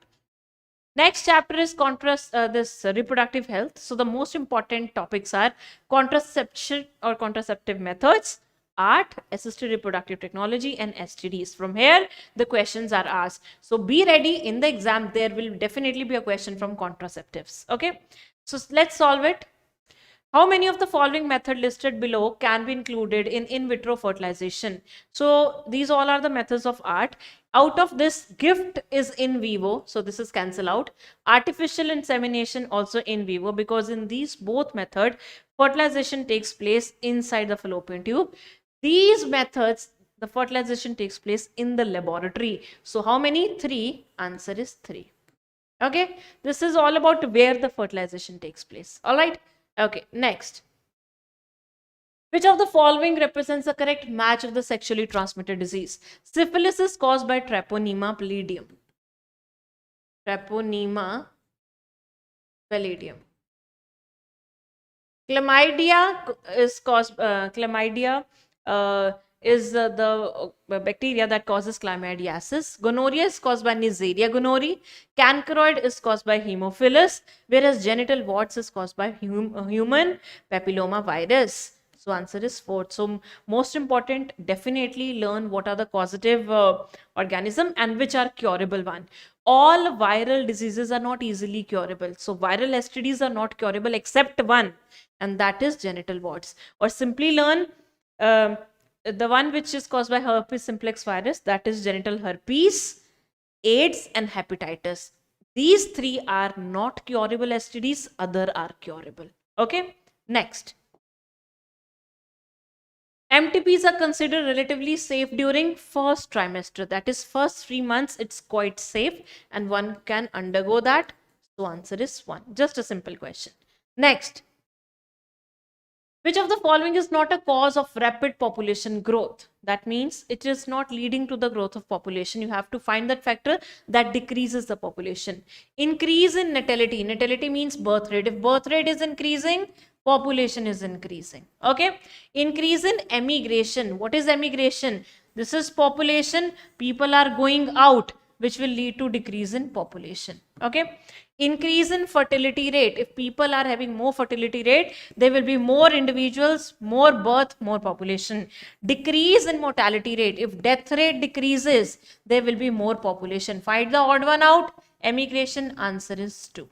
Next chapter is this reproductive health. So the most important topics are contraception or contraceptive methods, art, assisted reproductive technology, and STDs. From here, the questions are asked. So be ready in the exam. There will definitely be a question from contraceptives. Okay. So let's solve it. How many of the following method listed below can be included in vitro fertilization? So these all are the methods of art. Out of this, gift is in vivo. So this is cancel out. Artificial insemination also in vivo, because in these both method, fertilization takes place inside the fallopian tube. These methods, the fertilization takes place in the laboratory. So how many? 3. Answer is 3. Okay. This is all about where the fertilization takes place. All right. Okay, next. Which of the following represents the correct match of the sexually transmitted disease? Syphilis is caused by Treponema pallidum. Treponema pallidum. Chlamydia is caused, is the bacteria that causes chlamydiasis. Gonorrhea is caused by Neisseria gonorrhoeae. Cancroid is caused by Haemophilus, whereas genital warts is caused by human papilloma virus. So answer is 4. So most important, definitely learn what are the causative organism and which are curable one. All viral diseases are not easily curable. So viral STDs are not curable except one, and that is genital warts. Or simply learn the one which is caused by herpes simplex virus, that is genital herpes, AIDS, and hepatitis. These 3 are not curable STDs, other are curable. Okay, next. MTPs are considered relatively safe during first trimester, that is first 3 months. It's quite safe and one can undergo that. So answer is 1. Just a simple question. Next. Which of the following is not a cause of rapid population growth? That means it is not leading to the growth of population. You have to find that factor that decreases the population. Increase in natality. Natality means birth rate. If birth rate is increasing, population is increasing. Okay. Increase in emigration. What is emigration? This is population. People are going out, which will lead to decrease in population. Okay. Increase in fertility rate. If people are having more fertility rate, there will be more individuals, more birth, more population. Decrease in mortality rate. If death rate decreases, there will be more population. Find the odd one out. Emigration. Answer is 2.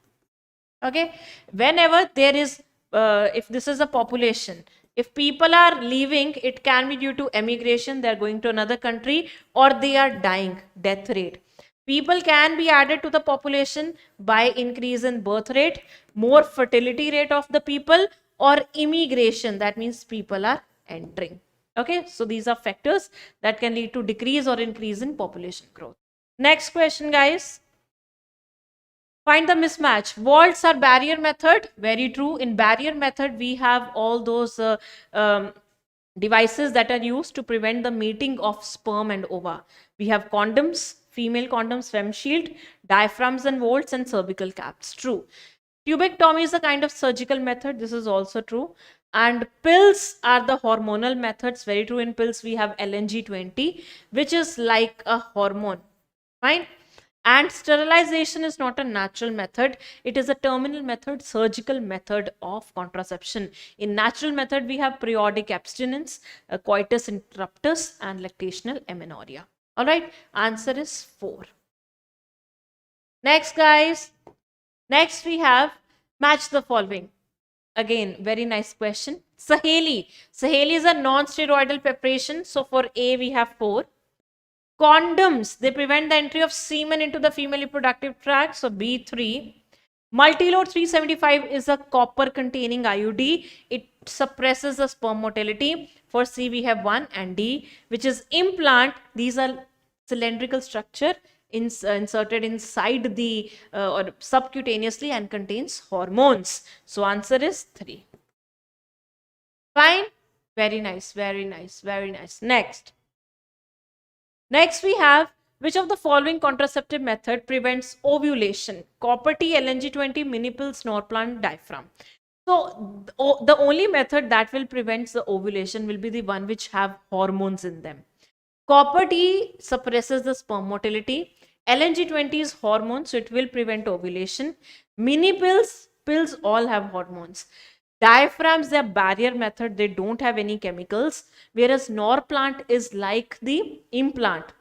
Okay. Whenever there is, if this is a population, if people are leaving, it can be due to emigration, they are going to another country, or they are dying, death rate. People can be added to the population by increase in birth rate, more fertility rate of the people, or immigration. That means people are entering. Okay, so these are factors that can lead to decrease or increase in population growth. Next question, guys. Find the mismatch. Vaults are barrier method. Very true. In barrier method, we have all those devices that are used to prevent the meeting of sperm and ova. We have condoms, female condoms, fem shield, diaphragms and vaults, and cervical caps. True. Tubectomy is a kind of surgical method. This is also true. And pills are the hormonal methods. Very true. In pills, we have LNG20, which is like a hormone. Fine. And sterilization is not a natural method. It is a terminal method, surgical method of contraception. In natural method, we have periodic abstinence, coitus interruptus, and lactational amenorrhea. All right, answer is 4. Next, guys. Next, we have match the following. Again, very nice question. Saheli. Saheli is a non-steroidal preparation. So for A, we have 4. Condoms, they prevent the entry of semen into the female reproductive tract. So B3. Multilode 375 is a copper containing IUD. It suppresses the sperm motility. For C, we have 1, and D, which is implant. These are cylindrical structure inserted inside the or subcutaneously and contains hormones. So answer is 3. Fine. Very nice, very nice, very nice. Next we have, which of the following contraceptive method prevents ovulation? Copper T, LNG20, mini pills, Norplant, diaphragm. So the only method that will prevent the ovulation will be the one which have hormones in them. Copper T suppresses the sperm motility. LNG20 is hormone, so it will prevent ovulation. Mini pills all have hormones. Diaphragms, they're barrier method, they don't have any chemicals, whereas Norplant is like the implant.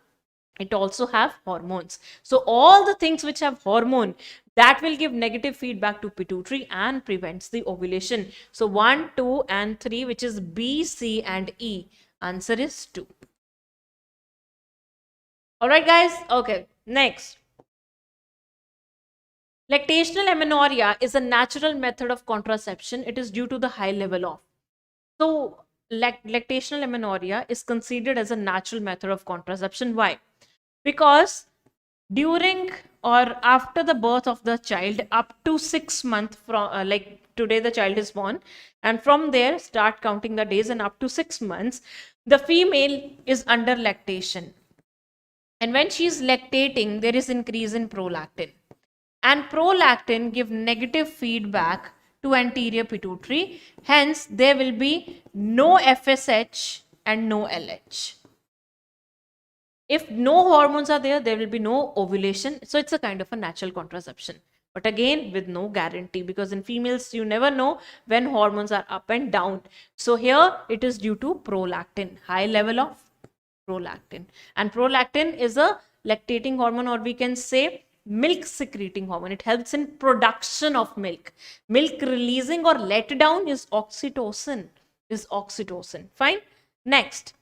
It also have hormones. So all the things which have hormone, that will give negative feedback to pituitary and prevents the ovulation. So 1, 2, and 3, which is B, C, and E. Answer is 2. All right, guys. Okay, next. Lactational amenorrhea is a natural method of contraception. It is due to the high level of. So, lactational amenorrhea is considered as a natural method of contraception. Why? Because during or after the birth of the child, up to 6 months from like today the child is born, and from there start counting the days, and up to 6 months, the female is under lactation. And when she is lactating, there is increase in prolactin. And prolactin give negative feedback to anterior pituitary. Hence, there will be no FSH and no LH. If no hormones are there, there will be no ovulation. So it's a kind of a natural contraception. But again, with no guarantee, because in females, you never know when hormones are up and down. So here, it is due to prolactin, high level of prolactin. And prolactin is a lactating hormone, or we can say milk secreting hormone. It helps in production of milk. Milk releasing or let down is oxytocin. Fine. Next.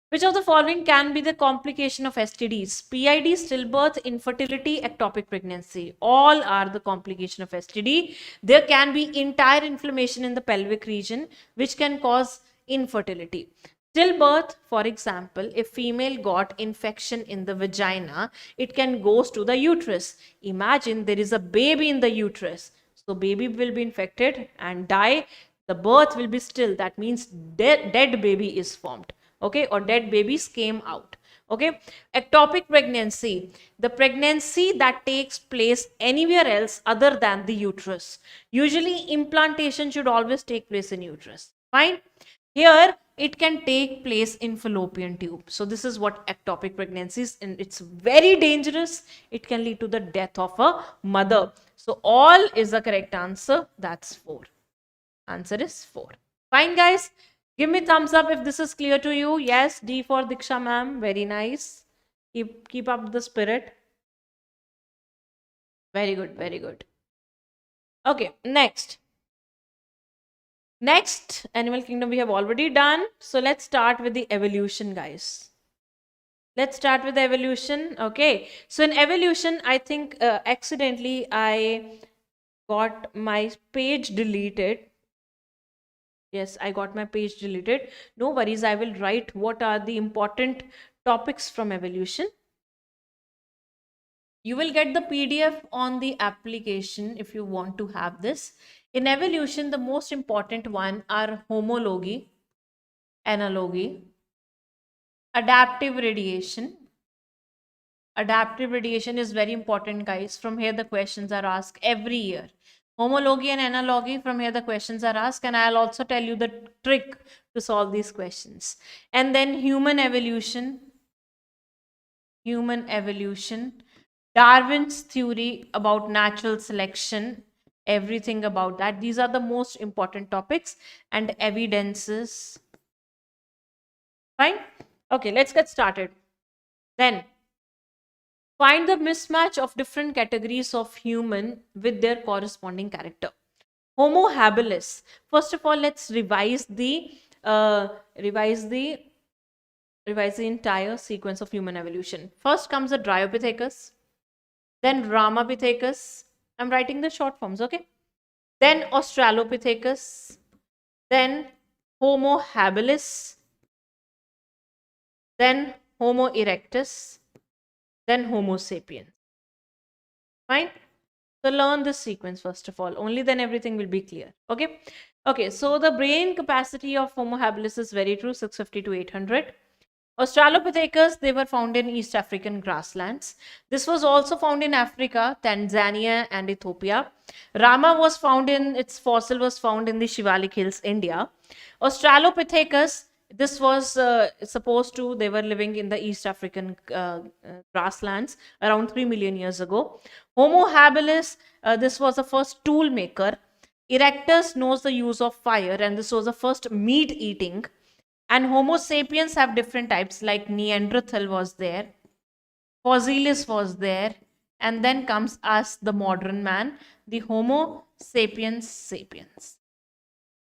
Which of the following can be the complication of STDs? PID, stillbirth, infertility, ectopic pregnancy. All are the complication of STD. There can be entire inflammation in the pelvic region, which can cause infertility. Stillbirth, for example, if female got infection in the vagina, it can go to the uterus. Imagine there is a baby in the uterus. So baby will be infected and die. The birth will be still. That means dead baby is formed. Okay, or dead babies came out. Okay, ectopic pregnancy, the pregnancy that takes place anywhere else other than the uterus. Usually implantation should always take place in uterus. Fine. Here it can take place in fallopian tube. So this is what ectopic pregnancy is, and it's very dangerous. It can lead to the death of a mother. So all is the correct answer. That's 4. Answer is 4. Fine, guys. Give me thumbs up if this is clear to you. Yes, D for Diksha ma'am. Very nice. Keep up the spirit. Very good, very good. Okay, next. Next, animal kingdom we have already done. So let's start with the evolution, guys. Let's start with the evolution. Okay, so in evolution, I think accidentally I got my page deleted. Yes, I got my page deleted. No worries, I will write what are the important topics from evolution. You will get the PDF on the application if you want to have this. In evolution, the most important one are homology, analogy, adaptive radiation. Adaptive radiation is very important, guys. From here, the questions are asked every year. Homology and analogy, from here, the questions are asked, and I'll also tell you the trick to solve these questions. And then human evolution, Darwin's theory about natural selection, everything about that. These are the most important topics, and evidences. Fine? Okay, let's get started. Then, find the mismatch of different categories of human with their corresponding character. Homo habilis. First of all, let's revise the entire sequence of human evolution. First comes the Dryopithecus, then Ramapithecus. I'm writing the short forms, okay? Then Australopithecus, then Homo habilis, then Homo erectus, then Homo sapiens. Fine? So learn this sequence first of all. Only then everything will be clear. Okay? Okay, so the brain capacity of Homo habilis is very true, 650 to 800. Australopithecus, they were found in East African grasslands. This was also found in Africa, Tanzania and Ethiopia. Rama was found in, its fossil was found in the Shivalik Hills, India. Australopithecus, this was supposed to, they were living in the East African grasslands around 3 million years ago. Homo habilis, this was the first tool maker. Erectus knows the use of fire, and this was the first meat eating. And Homo sapiens have different types, like Neanderthal was there, Fossilis was there, and then comes us, the modern man, the Homo sapiens.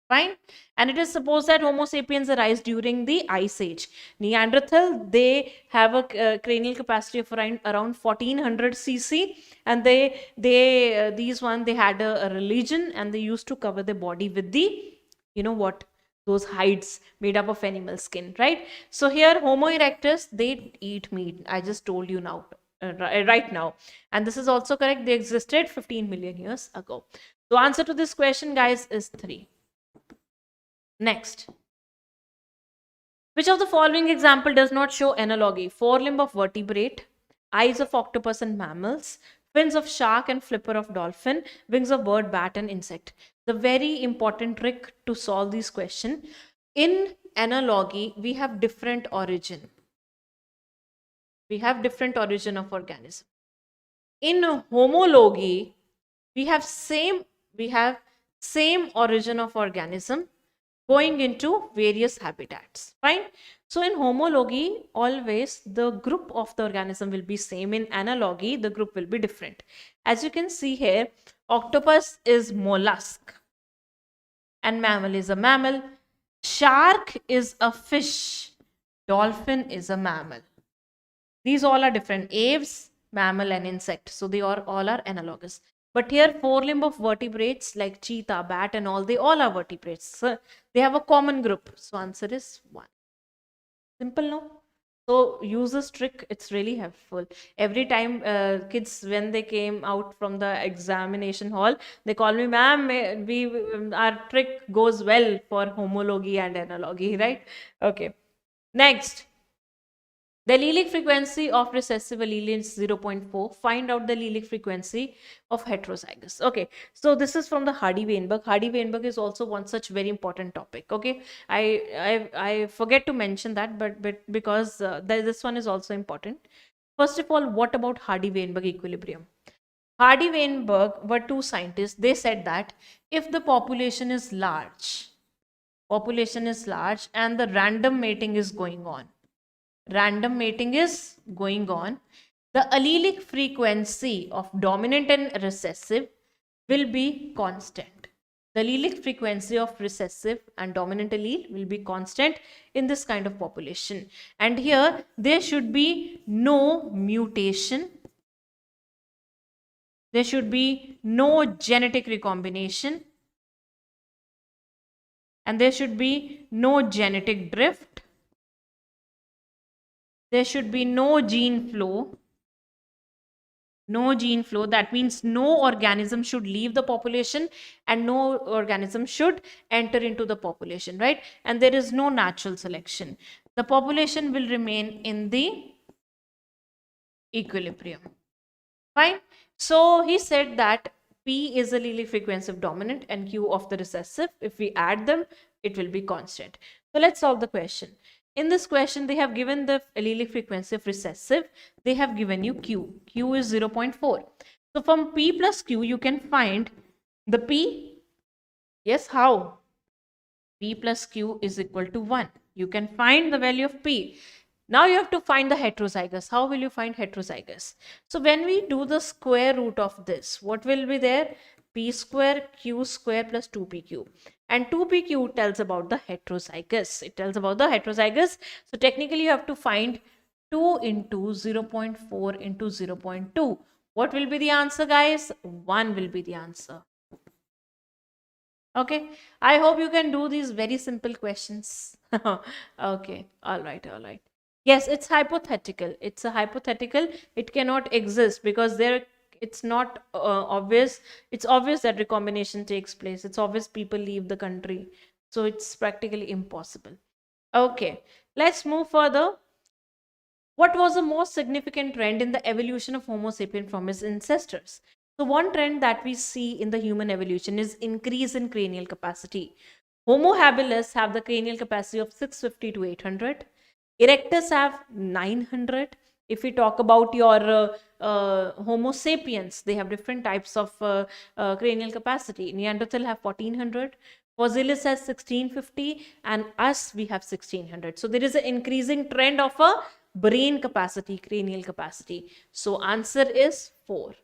Fine? And it is supposed that Homo sapiens arise during the Ice Age. Neanderthal, they have a cranial capacity of around 1400 cc, and they had a religion, and they used to cover their body with the, you know what, those hides made up of animal skin, right? So here Homo erectus, they eat meat. I just told you now, right now. And this is also correct. They existed 15 million years ago. So answer to this question, guys, is 3. Next. Which of the following example does not show analogy? Forelimb of vertebrate, eyes of octopus and mammals, fins of shark and flipper of dolphin, wings of bird, bat and insect. The very important trick to solve this question, in analogy, we have different origin. We have different origin of organism. In homology, we have same origin of organism going into various habitats. Fine. So in homology, always the group of the organism will be same. In analogy, the group will be different. As you can see here, octopus is mollusk and mammal is a mammal. Shark is a fish. Dolphin is a mammal. These all are different. Aves, mammal and insect. So they all are analogous. But here, forelimb of vertebrates like cheetah, bat and all, they all are vertebrates. So they have a common group. So answer is 1. Simple, no? So use this trick. It's really helpful. Every time kids, when they came out from the examination hall, they call me, ma'am, our trick goes well for homology and analogy, right? Okay. Next. The allelic frequency of recessive allele is 0.4. Find out the allelic frequency of heterozygous. Okay, so this is from the Hardy-Weinberg. Hardy-Weinberg is also one such very important topic. Okay, I forget to mention that, but because this one is also important. First of all, what about Hardy-Weinberg equilibrium? Hardy-Weinberg were two scientists. They said that if the population is large and the random mating is going on, the allelic frequency of dominant and recessive will be constant. The allelic frequency of recessive and dominant allele will be constant in this kind of population. And here there should be no mutation. There should be no genetic recombination. And there should be no genetic drift. There should be no gene flow. No gene flow. That means no organism should leave the population and no organism should enter into the population, right? And there is no natural selection. The population will remain in the equilibrium. Fine. So he said that P is the allelic frequency of dominant and Q of the recessive. If we add them, it will be constant. So let's solve the question. In this question, they have given the allelic frequency of recessive. They have given you Q. Q is 0.4. So from P plus Q, you can find the P. Yes, how? P plus Q is equal to 1. You can find the value of P. Now you have to find the heterozygous. How will you find heterozygous? So when we do the square root of this, what will be there? P square Q square plus 2PQ. And 2PQ tells about the heterozygous. It tells about the heterozygous. So technically you have to find 2 into 0.4 into 0.2. What will be the answer, guys? 1 will be the answer. Okay, I hope you can do these very simple questions. Okay, all right. Yes, it's hypothetical. It's a hypothetical. It cannot exist because it's not obvious. It's obvious that recombination takes place. It's obvious people leave the country. So it's practically impossible. Okay, let's move further. What was the most significant trend in the evolution of Homo sapien from his ancestors? So one trend that we see in the human evolution is increase in cranial capacity. Homo habilis have the cranial capacity of 650 to 800. Erectus have 900. If we talk about your Homo sapiens, they have different types of cranial capacity. Neanderthal have 1400. Fossilis has 1650 and us we have 1600. So there is an increasing trend of a brain capacity, cranial capacity. So answer is 4.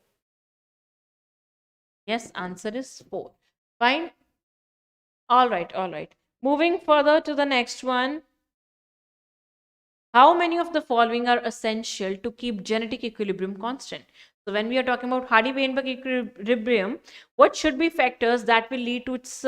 Yes, answer is 4. Fine. All right. Moving further to the next one. How many of the following are essential to keep genetic equilibrium constant? So when we are talking about Hardy-Weinberg equilibrium, what should be factors that will lead to its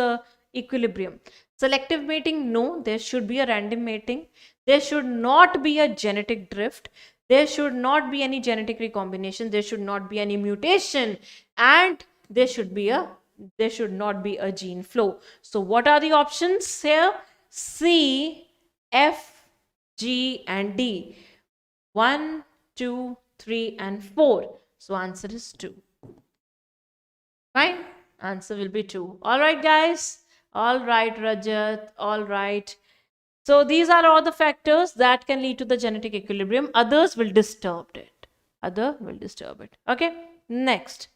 equilibrium? Selective mating, no. There should be a random mating. There should not be a genetic drift. There should not be any genetic recombination. There should not be any mutation. And there should not be a gene flow. So what are the options here? C, F, G and D. 1, 2, 3 and 4. So answer is 2. Fine. Answer will be 2. All right, guys. All right, Rajat. All right. So these are all the factors that can lead to the genetic equilibrium. Others will disturb it. Okay. Next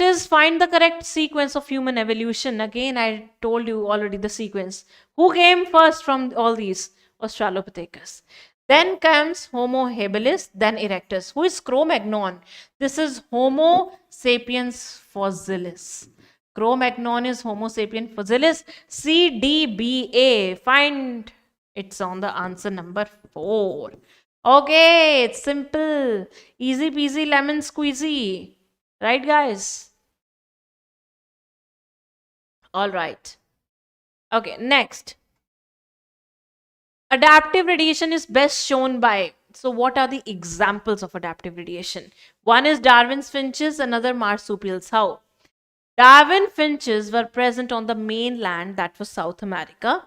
is find the correct sequence of human evolution. Again, I told you already the sequence. Who came first from all these? Australopithecus. Then comes Homo habilis, then Erectus. Who is Cro-Magnon? This is Homo sapiens fossilis. Cro-Magnon is Homo sapiens fossilis. C, D, B, A. Find it's on the answer number 4. Okay, it's simple. Easy peasy lemon squeezy. Right, guys? All right. Okay, next. Adaptive radiation is best shown by. So what are the examples of adaptive radiation? One is Darwin's finches, another marsupials. How? Darwin finches were present on the mainland, that was South America.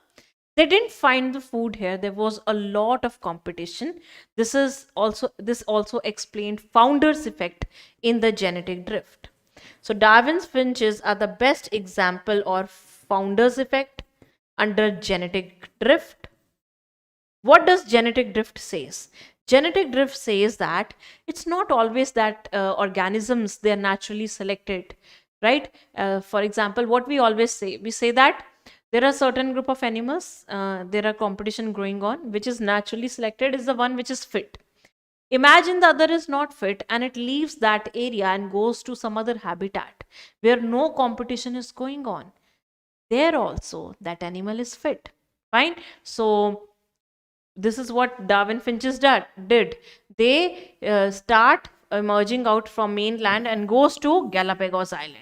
They didn't find the food here. There was a lot of competition. This also explained founder's effect in the genetic drift. So Darwin's finches are the best example of founder's effect under genetic drift. What does genetic drift says? Genetic drift says that it's not always that organisms, they're naturally selected, right? For example, what we always say, we say that there are certain group of animals, there are competition going on, which is naturally selected is the one which is fit. Imagine the other is not fit and it leaves that area and goes to some other habitat where no competition is going on. There also that animal is fit. Fine. So this is what Darwin finches did. They start emerging out from mainland and goes to Galapagos Island.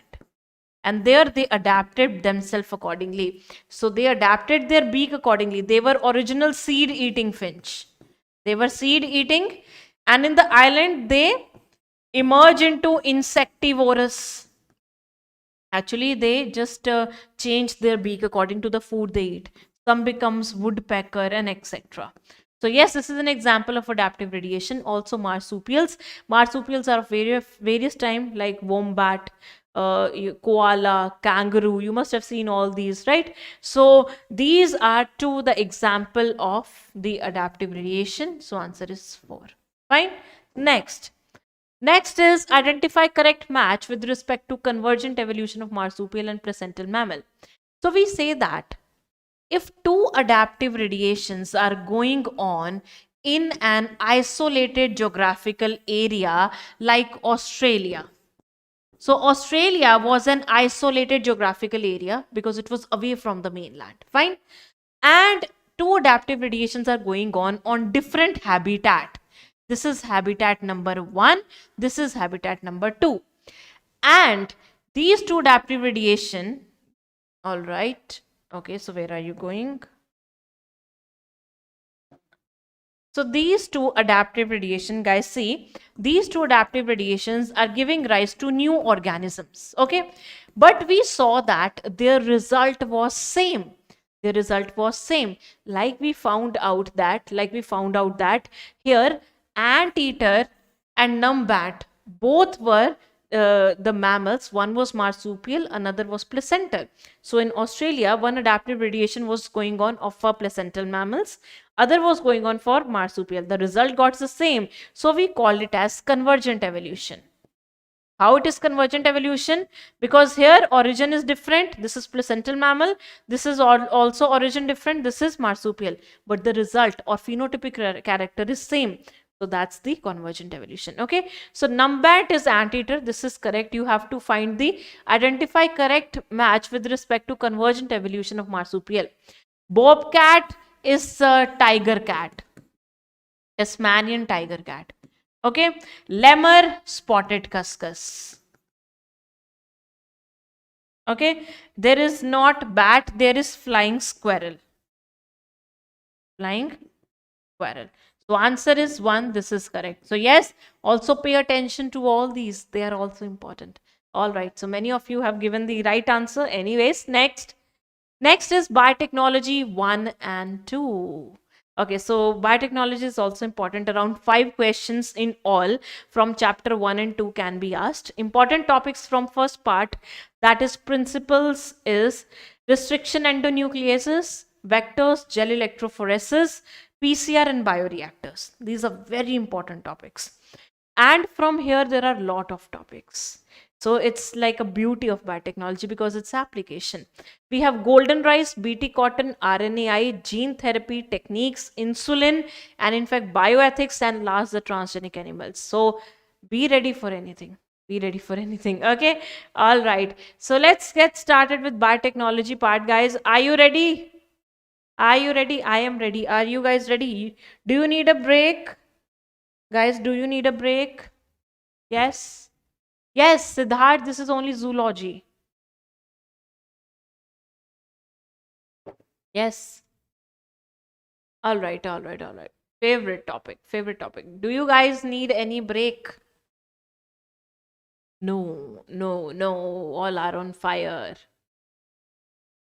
And there they adapted themselves accordingly. So they adapted their beak accordingly. They were original seed eating finch. They were seed eating, and in the island they emerge into insectivorous. Actually, they just change their beak according to the food they eat. Some becomes woodpecker and etc. So yes, this is an example of adaptive radiation. Also marsupials. Marsupials are of various time, like wombat, koala, kangaroo. You must have seen all these, right? So these are two the example of the adaptive radiation. So answer is 4. Fine. Next. Next is identify correct match with respect to convergent evolution of marsupial and placental mammal. So we say that if two adaptive radiations are going on in an isolated geographical area like Australia. So Australia was an isolated geographical area because it was away from the mainland. Fine. And two adaptive radiations are going on different habitat. This is habitat number 1. This is habitat number 2. And these two adaptive radiation, all right. Okay, so where are you going? So these two adaptive radiation, guys, see, these two adaptive radiations are giving rise to new organisms. Okay, but we saw that their result was same. The result was same. Like we found out that here anteater and numbat both were the mammals. One was marsupial, another was placental. So in Australia, one adaptive radiation was going on for placental mammals, other was going on for marsupial. The result got the same. So we call it as convergent evolution. How it is convergent evolution? Because here origin is different. This is placental mammal. This is also origin different. This is marsupial. But the result or phenotypic character is same. So that's the convergent evolution. Okay. So numbat is anteater. This is correct. You have to find the identify correct match with respect to convergent evolution of marsupial. Bobcat is tiger cat. Tasmanian tiger cat. Okay. Lemur, spotted cuscus. Okay. There is not bat, there is flying squirrel. Flying squirrel. So answer is 1. This is correct. So yes, also pay attention to all these. They are also important. All right. So many of you have given the right answer. Anyways, next. Next is biotechnology 1 and 2. Okay, so biotechnology is also important. Around 5 questions in all from chapter 1 and 2 can be asked. Important topics from first part, that is principles, is restriction endonucleases, vectors, gel electrophoresis, PCR and bioreactors. These are very important topics. And from here there are a lot of topics. So it's like a beauty of biotechnology because it's application. We have golden rice, BT cotton, RNAi, gene therapy techniques, insulin, and in fact bioethics, and last the transgenic animals. So be ready for anything. Be ready for anything. Okay. All right. So let's get started with biotechnology part, guys. Are you ready? Are you ready? I am ready. Are you guys ready? Do you need a break? Guys, do you need a break? Yes. Yes, Siddharth, this is only zoology. Yes. All right, all right, all right. Favorite topic, favorite topic. Do you guys need any break? No, no, no. All are on fire.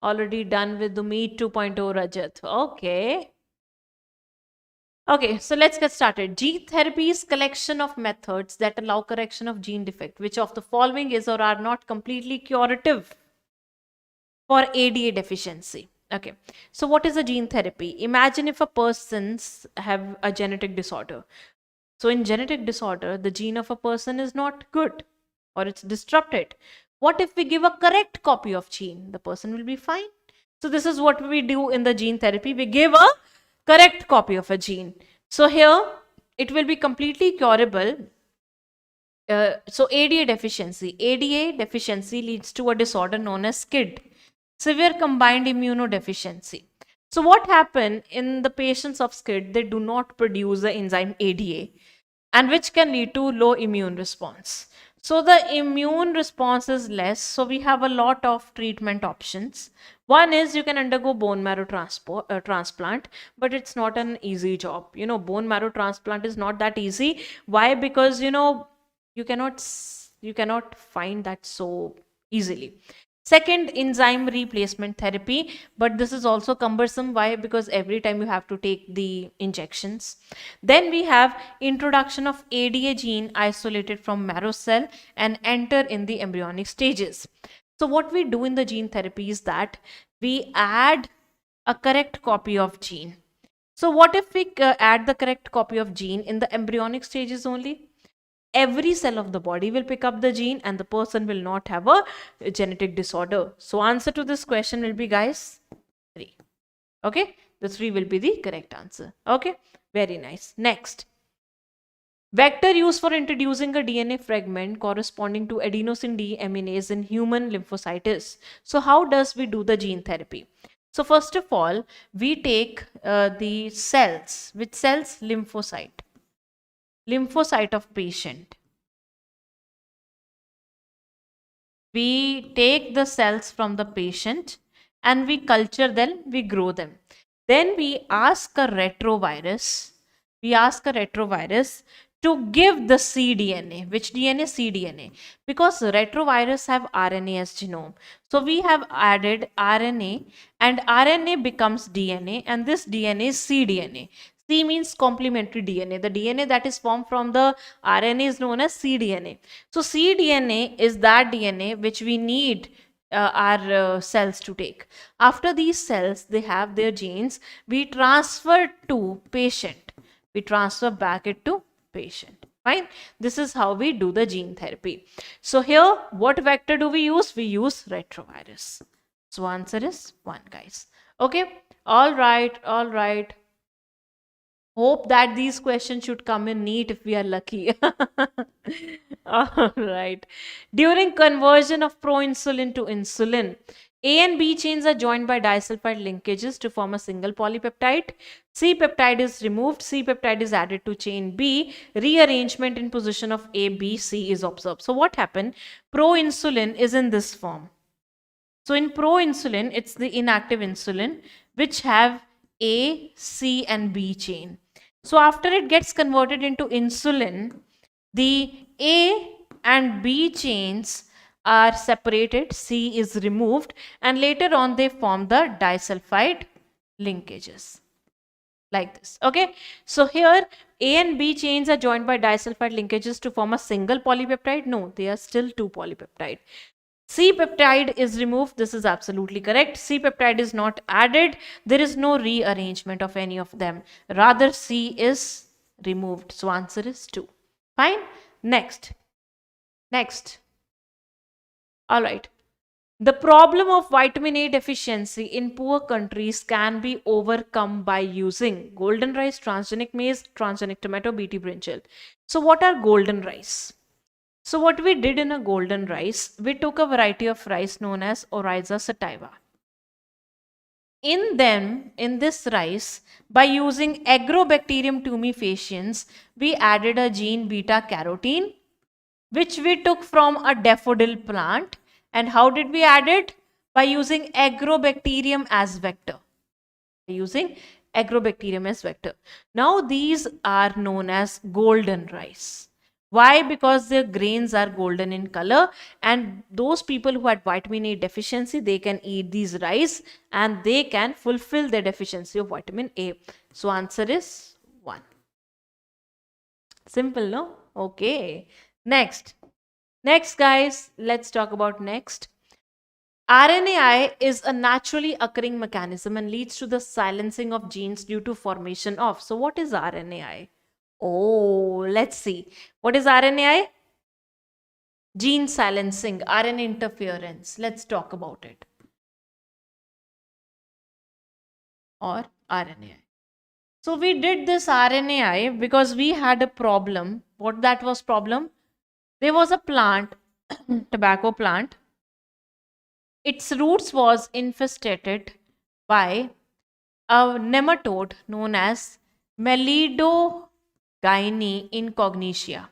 Already done with the Meet 2.0, Rajat. Okay. Okay, so let's get started. Gene therapy is collection of methods that allow correction of gene defect. Which of the following is or are not completely curative for ADA deficiency? Okay, so what is a gene therapy? Imagine if a person's have a genetic disorder. So in genetic disorder, the gene of a person is not good or it's disrupted. What if we give a correct copy of gene? The person will be fine. So this is what we do in the gene therapy. We give a correct copy of a gene. So here it will be completely curable. So ADA deficiency leads to a disorder known as SCID, severe combined immunodeficiency. So what happened in the patients of SCID? They do not produce the enzyme ADA, and which can lead to low immune response. So the immune response is less. So we have a lot of treatment options. One is you can undergo bone marrow transplant, but it's not an easy job. Bone marrow transplant is not that easy. Why? Because you cannot find that so easily. Second, enzyme replacement therapy, but this is also cumbersome. Why? Because every time you have to take the injections. Then we have introduction of ADA gene isolated from marrow cell and enter in the embryonic stages. So what we do in the gene therapy is that we add a correct copy of gene. So what if we add the correct copy of gene in the embryonic stages only? Every cell of the body will pick up the gene and the person will not have a genetic disorder. So answer to this question will be, guys, 3. Okay, the 3 will be the correct answer. Okay, very nice. Next, vector used for introducing a DNA fragment corresponding to adenosine deaminase in human lymphocytes. So how does we do the gene therapy? So first of all, we take the cells. Which cells? Lymphocyte of patient. We take the cells from the patient and we culture them, we grow them. Then we ask a retrovirus to give the cDNA. Which DNA? cDNA. Because retrovirus have RNA as genome. So we have added RNA and RNA becomes DNA and this DNA is cDNA. C means complementary DNA. The DNA that is formed from the RNA is known as cDNA. So cDNA is that DNA which we need our cells to take. After these cells, they have their genes. We transfer to patient. We transfer back it to patient. Fine. This is how we do the gene therapy. So here, what vector do we use? We use retrovirus. So answer is 1, guys. Okay. All right. Hope that these questions should come in NEET if we are lucky. All right. During conversion of proinsulin to insulin, A and B chains are joined by disulfide linkages to form a single polypeptide. C peptide is removed. C peptide is added to chain B. Rearrangement in position of A, B, C is observed. So what happened? Proinsulin is in this form. So in proinsulin, it's the inactive insulin which have A, C and B chain. So after it gets converted into insulin, the A and B chains are separated, C is removed, and later on they form the disulfide linkages. Like this. Okay. So here A and B chains are joined by disulfide linkages to form a single polypeptide. No, they are still 2 polypeptide. C peptide is removed. This is absolutely correct. C peptide is not added. There is no rearrangement of any of them. Rather, C is removed. So answer is 2. Fine. Next. All right. The problem of vitamin A deficiency in poor countries can be overcome by using golden rice, transgenic maize, transgenic tomato, BT brinjal. So what are golden rice? So what we did in a golden rice, we took a variety of rice known as Oryza sativa. In this rice, by using Agrobacterium tumefaciens, we added a gene beta carotene, which we took from a daffodil plant. And how did we add it? By using Agrobacterium as vector. Now these are known as golden rice. Why? Because their grains are golden in color, and those people who had vitamin A deficiency, they can eat these rice and they can fulfill their deficiency of vitamin A. So answer is 1. Simple, no? Okay. Next. Next, guys, let's talk about next. RNAi is a naturally occurring mechanism and leads to the silencing of genes due to formation of. So what is RNAi? Oh, let's see. What is RNAi? Gene silencing, RNA interference. Let's talk about it. Or RNAi. So we did this RNAi because we had a problem. What that was problem? There was a plant, tobacco plant. Its roots was infested by a nematode known as Melidogyne incognitia.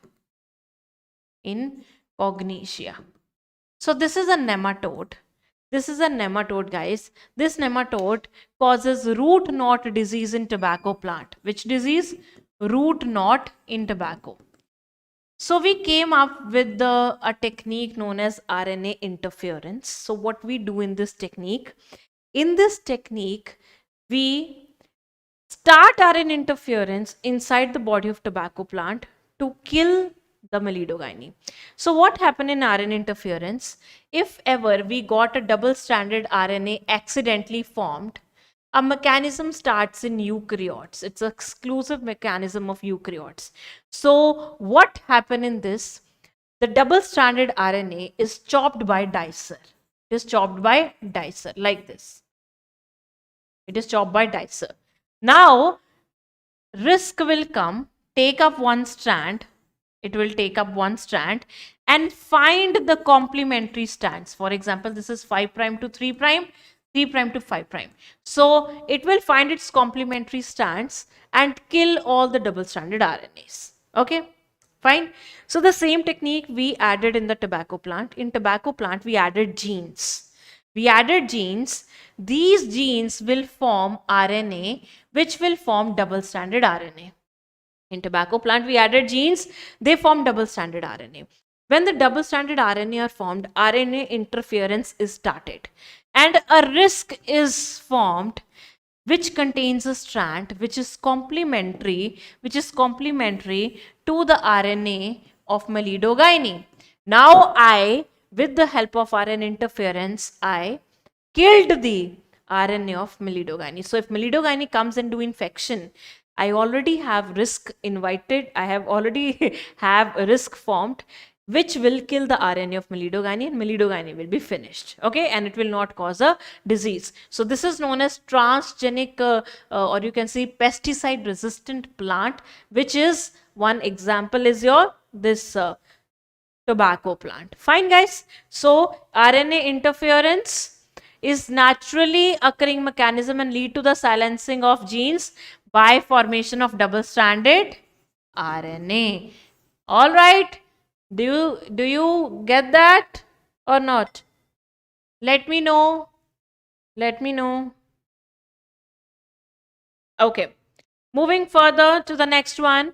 So this is a nematode. This is a nematode, guys. This nematode causes root knot disease in tobacco plant. Which disease? Root knot in tobacco. So we came up with a technique known as RNA interference. So what we do in this technique? In this technique, we start RNA interference inside the body of tobacco plant to kill the Melidogyne. So what happened in RNA interference? If ever we got a double-stranded RNA accidentally formed, a mechanism starts in eukaryotes. It's an exclusive mechanism of eukaryotes. So what happened in this? The double-stranded RNA is chopped by dicer. It is chopped by dicer like this. It is chopped by dicer. Now, risk will come, take up one strand. It will take up one strand and find the complementary strands. For example, this is 5' to 3', 3' to 5'. So it will find its complementary strands and kill all the double-stranded RNAs. Okay, fine. So the same technique we added in the tobacco plant. In tobacco plant, we added genes. These genes will form RNA, which will form double-stranded RNA. In tobacco plant, we added genes, they form double-stranded RNA. When the double-stranded RNA are formed, RNA interference is started. And a risk is formed which contains a strand which is complementary to the RNA of Melidogyne. Now with the help of RNA interference, I killed the RNA of Melidogyne. So if Melidogyne comes and do infection, I already have risk invited. I have already have a risk formed, which will kill the RNA of Melidogyne, and Melidogyne will be finished. Okay, and it will not cause a disease. So this is known as transgenic, or you can say pesticide-resistant plant, which is one example is this tobacco plant. Fine, guys. So RNA interference is naturally occurring mechanism and lead to the silencing of genes by formation of double-stranded RNA. All right. Do you get that or not? Let me know. Okay. Moving further to the next one.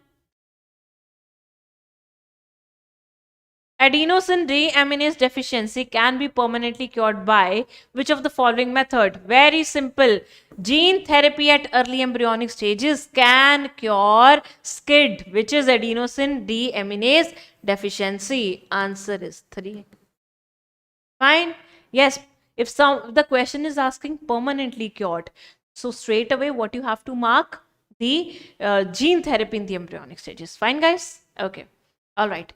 Adenosine deaminase deficiency can be permanently cured by which of the following method? Very simple. Gene therapy at early embryonic stages can cure SCID, which is adenosine deaminase deficiency. Answer is 3. Fine. Yes. If the question is asking permanently cured, so straight away what you have to mark? The gene therapy in the embryonic stages. Fine, guys? Okay. All right.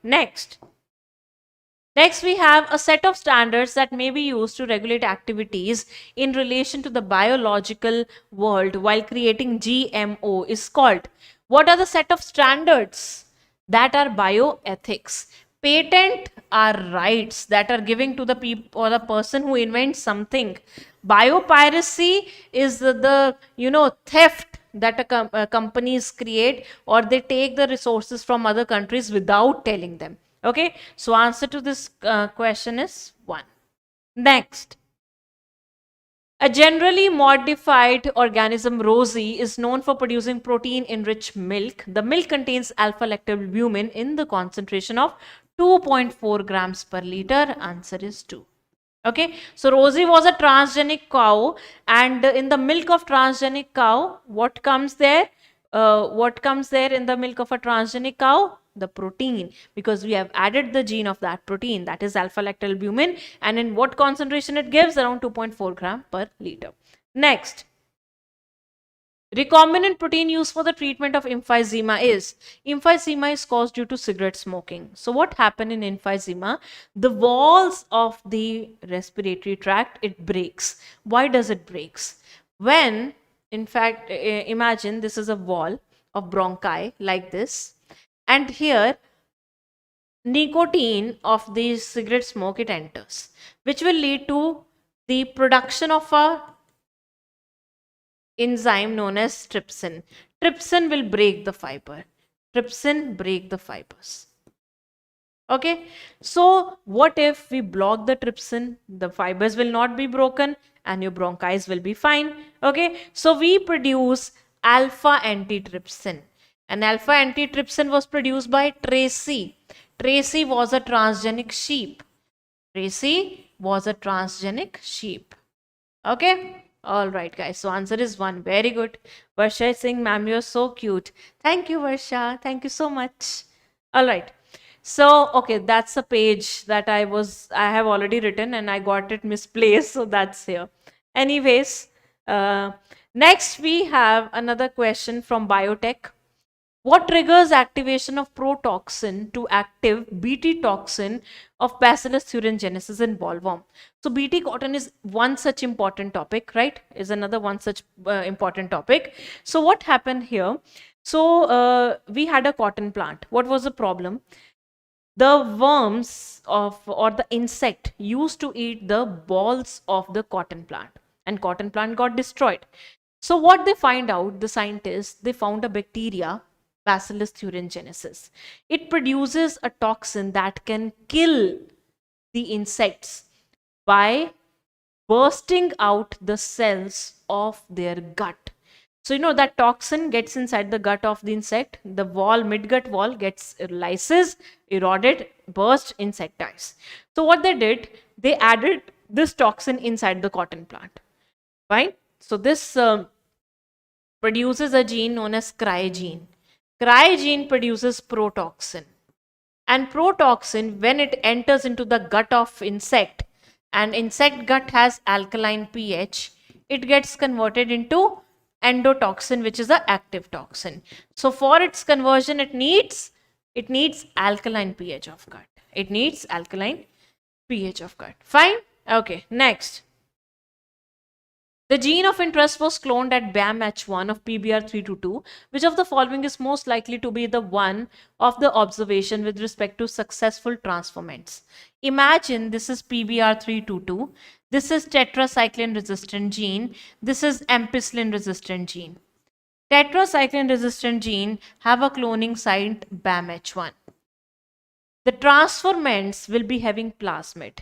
Next, we have a set of standards that may be used to regulate activities in relation to the biological world while creating GMO is called. What are the set of standards? That are bioethics. Patent are rights that are given to the people or the person who invents something. Biopiracy is the theft that companies create, or they take the resources from other countries without telling them. Okay, so answer to this question is 1. Next, A generally modified organism, rosy, is known for producing protein-enriched milk. The milk contains alpha-lactalbumin in the concentration of 2.4 grams per liter. Answer is 2. Okay, so Rosie was a transgenic cow, and in the milk of transgenic cow, what comes there? What comes there in the milk of a transgenic cow? The protein, because we have added the gene of that protein, that is alpha lactalbumin, and in what concentration it gives? Around 2.4 gram per liter. Next, recombinant protein used for the treatment of emphysema is caused due to cigarette smoking. So what happened in emphysema? The walls of the respiratory tract, it breaks. Why does it breaks? When, in fact, imagine this is a wall of bronchi like this, and here nicotine of the cigarette smoke, it enters, which will lead to the production of a enzyme known as trypsin. Trypsin will break the fiber. Trypsin break the fibers. Okay, so what if we block the trypsin? The fibers will not be broken and your bronchi will be fine. Okay, so we produce alpha antitrypsin. And alpha antitrypsin was produced by Tracy. Tracy was a transgenic sheep. Tracy was a transgenic sheep. Okay. All right, guys. So answer is 1. Very good. Varsha is saying, ma'am, you're so cute. Thank you, Varsha. Thank you so much. All right. So, okay, that's a page that I have already written and I got it misplaced. So that's here. Anyways, next we have another question from Biotech. What triggers activation of protoxin to active Bt toxin of Bacillus thuringiensis in bollworm? So Bt cotton is one such important topic, right? Is another one such important topic. So what happened here? So we had a cotton plant. What was the problem? The worms of or the insect used to eat the balls of the cotton plant, and cotton plant got destroyed. So what they find out, the scientists, they found a bacteria, Bacillus thuringiensis. It produces a toxin that can kill the insects by bursting out the cells of their gut. So, you know, that toxin gets inside the gut of the insect, the wall, mid-gut wall gets lysis, eroded, burst, insect dies. So what they did, they added this toxin inside the cotton plant. Fine. So this produces a gene known as cry gene. Cry gene produces protoxin. And protoxin, when it enters into the gut of insect, and insect gut has alkaline pH, it gets converted into endotoxin, which is the active toxin. So for its conversion, it needs alkaline pH of gut. It needs alkaline pH of gut. Fine. Okay. Next. The gene of interest was cloned at BAM-H1 of PBR322. Which of the following is most likely to be the one of the observation with respect to successful transformants? Imagine this is PBR322. This is tetracycline resistant gene. This is ampicillin resistant gene. Tetracycline resistant gene have a cloning site BAM-H1. The transformants will be having plasmid.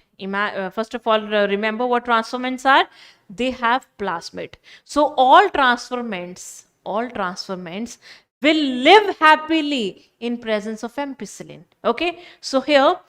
First of all, remember what transformants are? They have plasmid. So all transformants will live happily in presence of ampicillin. Okay. So here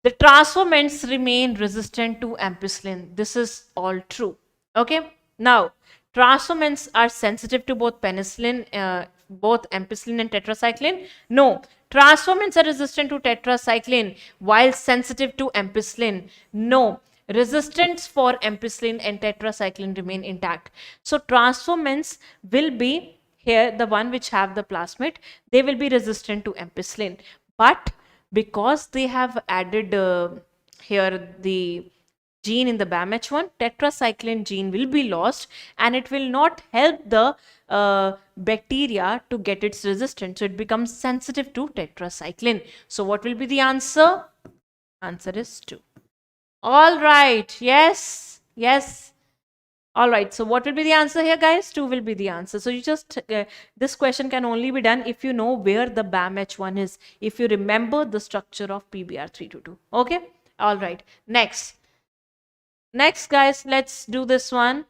the transformants remain resistant to ampicillin. This is all true. Okay. Now transformants are sensitive to both penicillin, both ampicillin and tetracycline. No. Transformants are resistant to tetracycline while sensitive to ampicillin. No. Resistance for ampicillin and tetracycline remain intact. So transformants will be here, the one which have the plasmid, they will be resistant to ampicillin. But because they have added here the gene in the BAM-H1, tetracycline gene will be lost and it will not help the bacteria to get its resistance. So it becomes sensitive to tetracycline. So what will be the answer? Answer is 2. All right. Yes. Yes. All right. So what will be the answer here, guys? 2 will be the answer. So you just, this question can only be done if you know where the BAM-H1 is, if you remember the structure of PBR322. Okay. All right. Next. Next, guys, let's do this one.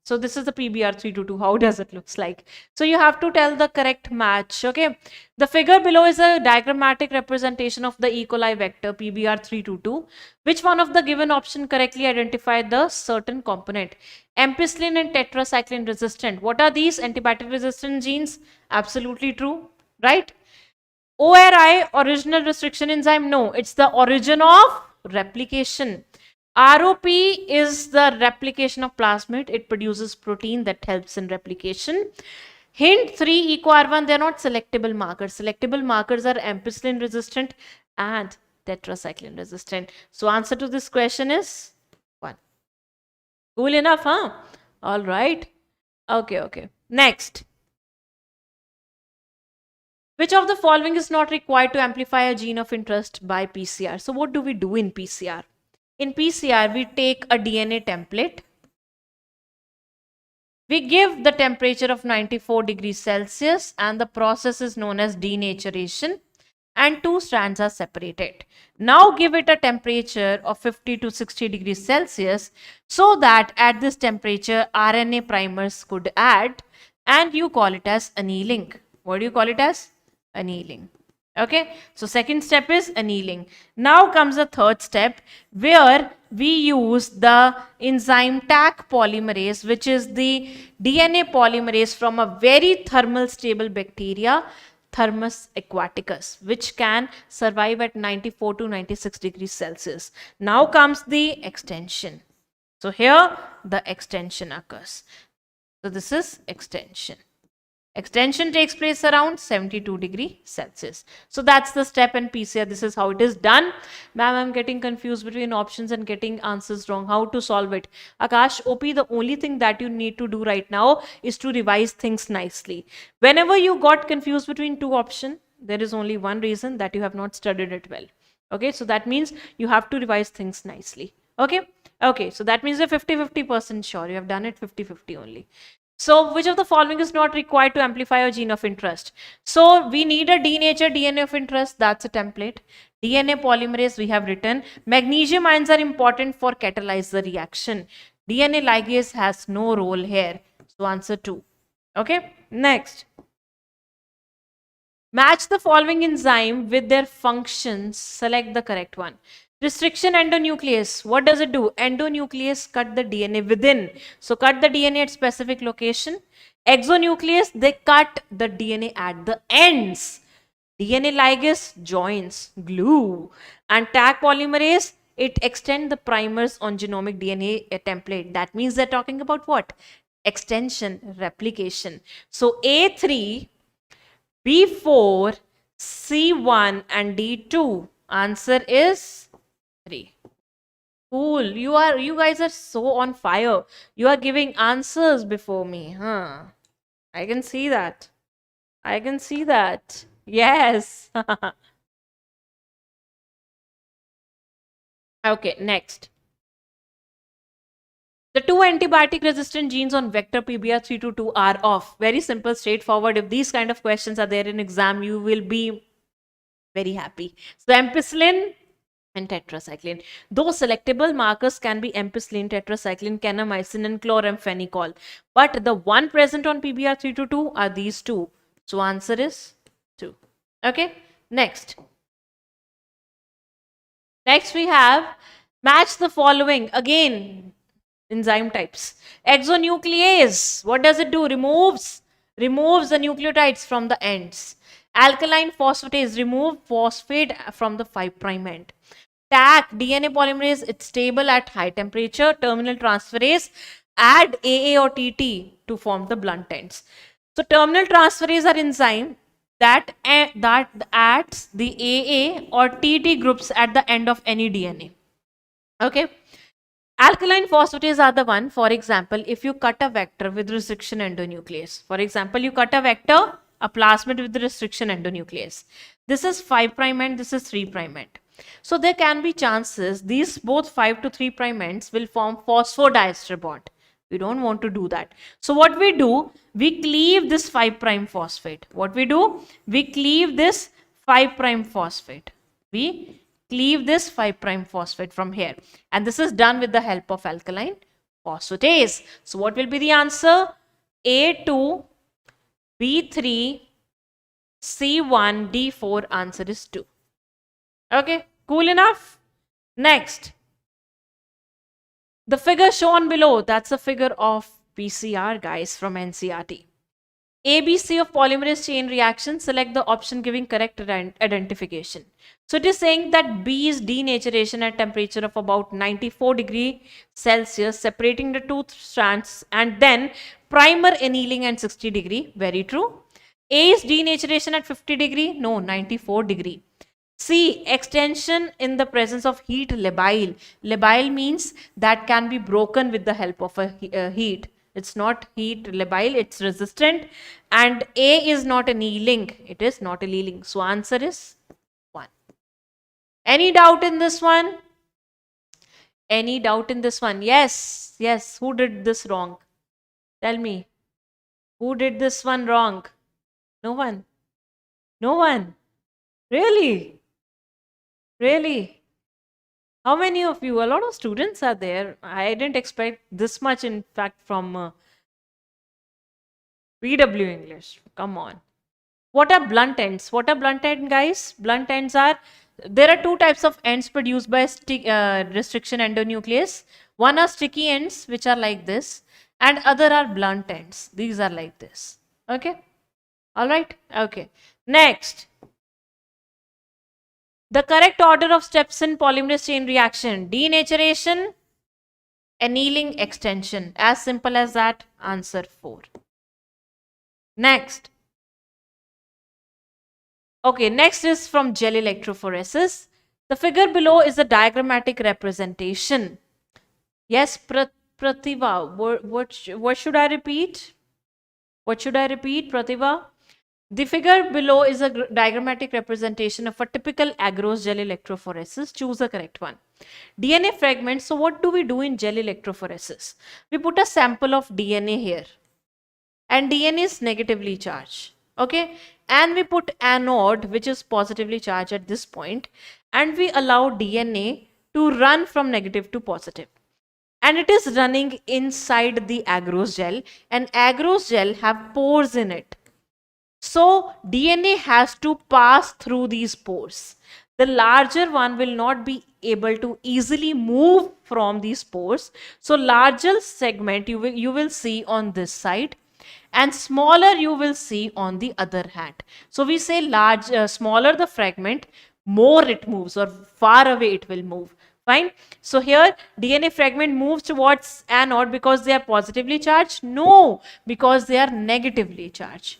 So this is the PBR322. How does it looks like? So you have to tell the correct match. Okay. The figure below is a diagrammatic representation of the E. coli vector PBR322. Which one of the given option correctly identify the certain component? Ampicillin and tetracycline resistant. What are these? Antibiotic resistant genes? Absolutely true. Right? ORI, original restriction enzyme? No, it's the origin of replication. ROP is the replication of plasmid. It produces protein that helps in replication. Hint 3, EcoR1, they're not selectable markers. Selectable markers are ampicillin resistant and tetracycline resistant. So answer to this question is 1. Cool enough, huh? All right. Okay. Next. Which of the following is not required to amplify a gene of interest by PCR? So what do we do in PCR? In PCR, we take a DNA template. We give the temperature of 94 degrees Celsius and the process is known as denaturation and 2 strands are separated. Now give it a temperature of 50 to 60 degrees Celsius so that at this temperature RNA primers could add and you call it as annealing. What do you call it as? Annealing. Okay, so second step is annealing. Now comes the third step where we use the enzyme Taq polymerase, which is the DNA polymerase from a very thermal stable bacteria, Thermus aquaticus, which can survive at 94 to 96 degrees Celsius. Now comes the extension. So here the extension occurs. So this is extension. Extension takes place around 72 degrees Celsius. So that's the step in PCR. This is how it is done. Ma'am, I'm getting confused between options and getting answers wrong. How to solve it? Akash, OP, the only thing that you need to do right now is to revise things nicely. Whenever you got confused between two options, there is only one reason, that you have not studied it well. Okay, so that means you have to revise things nicely. Okay, so that means you're 50-50% sure. You have done it 50-50 only. So which of the following is not required to amplify a gene of interest? So we need a denatured DNA of interest. That's a template. DNA polymerase we have written. Magnesium ions are important for catalyze the reaction. DNA ligase has no role here. So answer 2. Okay. Next. Match the following enzyme with their functions. Select the correct one. Restriction endonuclease. What does it do? Endonuclease cut the DNA within. So cut the DNA at specific location. Exonuclease, they cut the DNA at the ends. DNA ligase joins, glue. And Taq polymerase, it extends the primers on genomic DNA template. That means they're talking about what? Extension, replication. So A3, B4, C1 and D2. Answer is 3. Cool. You guys are so on fire. You are giving answers before me, huh? I can see that. Yes. Okay, next. The 2 antibiotic resistant genes on vector PBR322 are off. Very simple, straightforward. If these kind of questions are there in exam, you will be very happy. So ampicillin and tetracycline. Those selectable markers can be ampicillin, tetracycline, kanamycin and chloramphenicol. But the one present on PBR322 are these two. So answer is 2. Okay, next. Next we have match the following. Again, enzyme types. Exonuclease, what does it do? Removes the nucleotides from the ends. Alkaline phosphatase, remove phosphate from the 5' end. Taq, DNA polymerase, it's stable at high temperature. Terminal transferase, add AA or TT to form the blunt ends. So terminal transferase are enzyme that adds the AA or TT groups at the end of any DNA. Okay. Alkaline phosphatase are the one, for example, if you cut a vector with restriction endonuclease. For example, you cut a vector, a plasmid with restriction endonuclease. This is 5' end, this is 3' end. So there can be chances these both 5 to 3' ends will form phosphodiester bond. We don't want to do that. So what we do, we cleave this 5' phosphate. What we do? We cleave this 5' phosphate. We cleave this 5' phosphate from here. And this is done with the help of alkaline phosphatase. So what will be the answer? A2, B3, C1, D4. Answer is 2. Okay, cool enough? Next, the figure shown below, that's a figure of PCR, guys, from NCERT. ABC of polymerase chain reaction, select the option giving correct identification. So it is saying that B is denaturation at temperature of about 94 degree Celsius, separating the two strands, and then primer annealing at 60 degree. Very true. A is denaturation at 50 degree. No, 94 degree. C, extension in the presence of heat labile. Labile means that can be broken with the help of a heat. It's not heat labile, it's resistant. And A is not annealing. It is not annealing. So answer is 1. Any doubt in this one? Any doubt in this one? Yes, yes. Who did this wrong? Tell me. Who did this one wrong? No one. No one. Really? Really? How many of you? A lot of students are there. I didn't expect this much, in fact, from PW English. Come on. What are blunt ends? What are blunt ends, guys? Blunt ends are, there are two types of ends produced by restriction endonuclease. One are sticky ends, which are like this, and other are blunt ends. These are like this. Okay? All right? Okay. Next. The correct order of steps in polymerase chain reaction: denaturation, annealing, extension. As simple as that. Answer 4. Next. Okay, next is from gel electrophoresis. The figure below is a diagrammatic representation. Yes, Pratibha, what should I repeat? What should I repeat, Pratibha? The figure below is a diagrammatic representation of a typical agarose gel electrophoresis. Choose the correct one. DNA fragments. So what do we do in gel electrophoresis? We put a sample of DNA here, and DNA is negatively charged. Okay, and we put anode, which is positively charged at this point, and we allow DNA to run from negative to positive. And it is running inside the agarose gel, and agarose gel have pores in it. So DNA has to pass through these pores. The larger one will not be able to easily move from these pores. So larger segment you will see on this side, and smaller you will see on the other hand. So we say smaller the fragment, more it moves, or far away it will move. Fine. So here DNA fragment moves towards anode because they are positively charged? No, because they are negatively charged.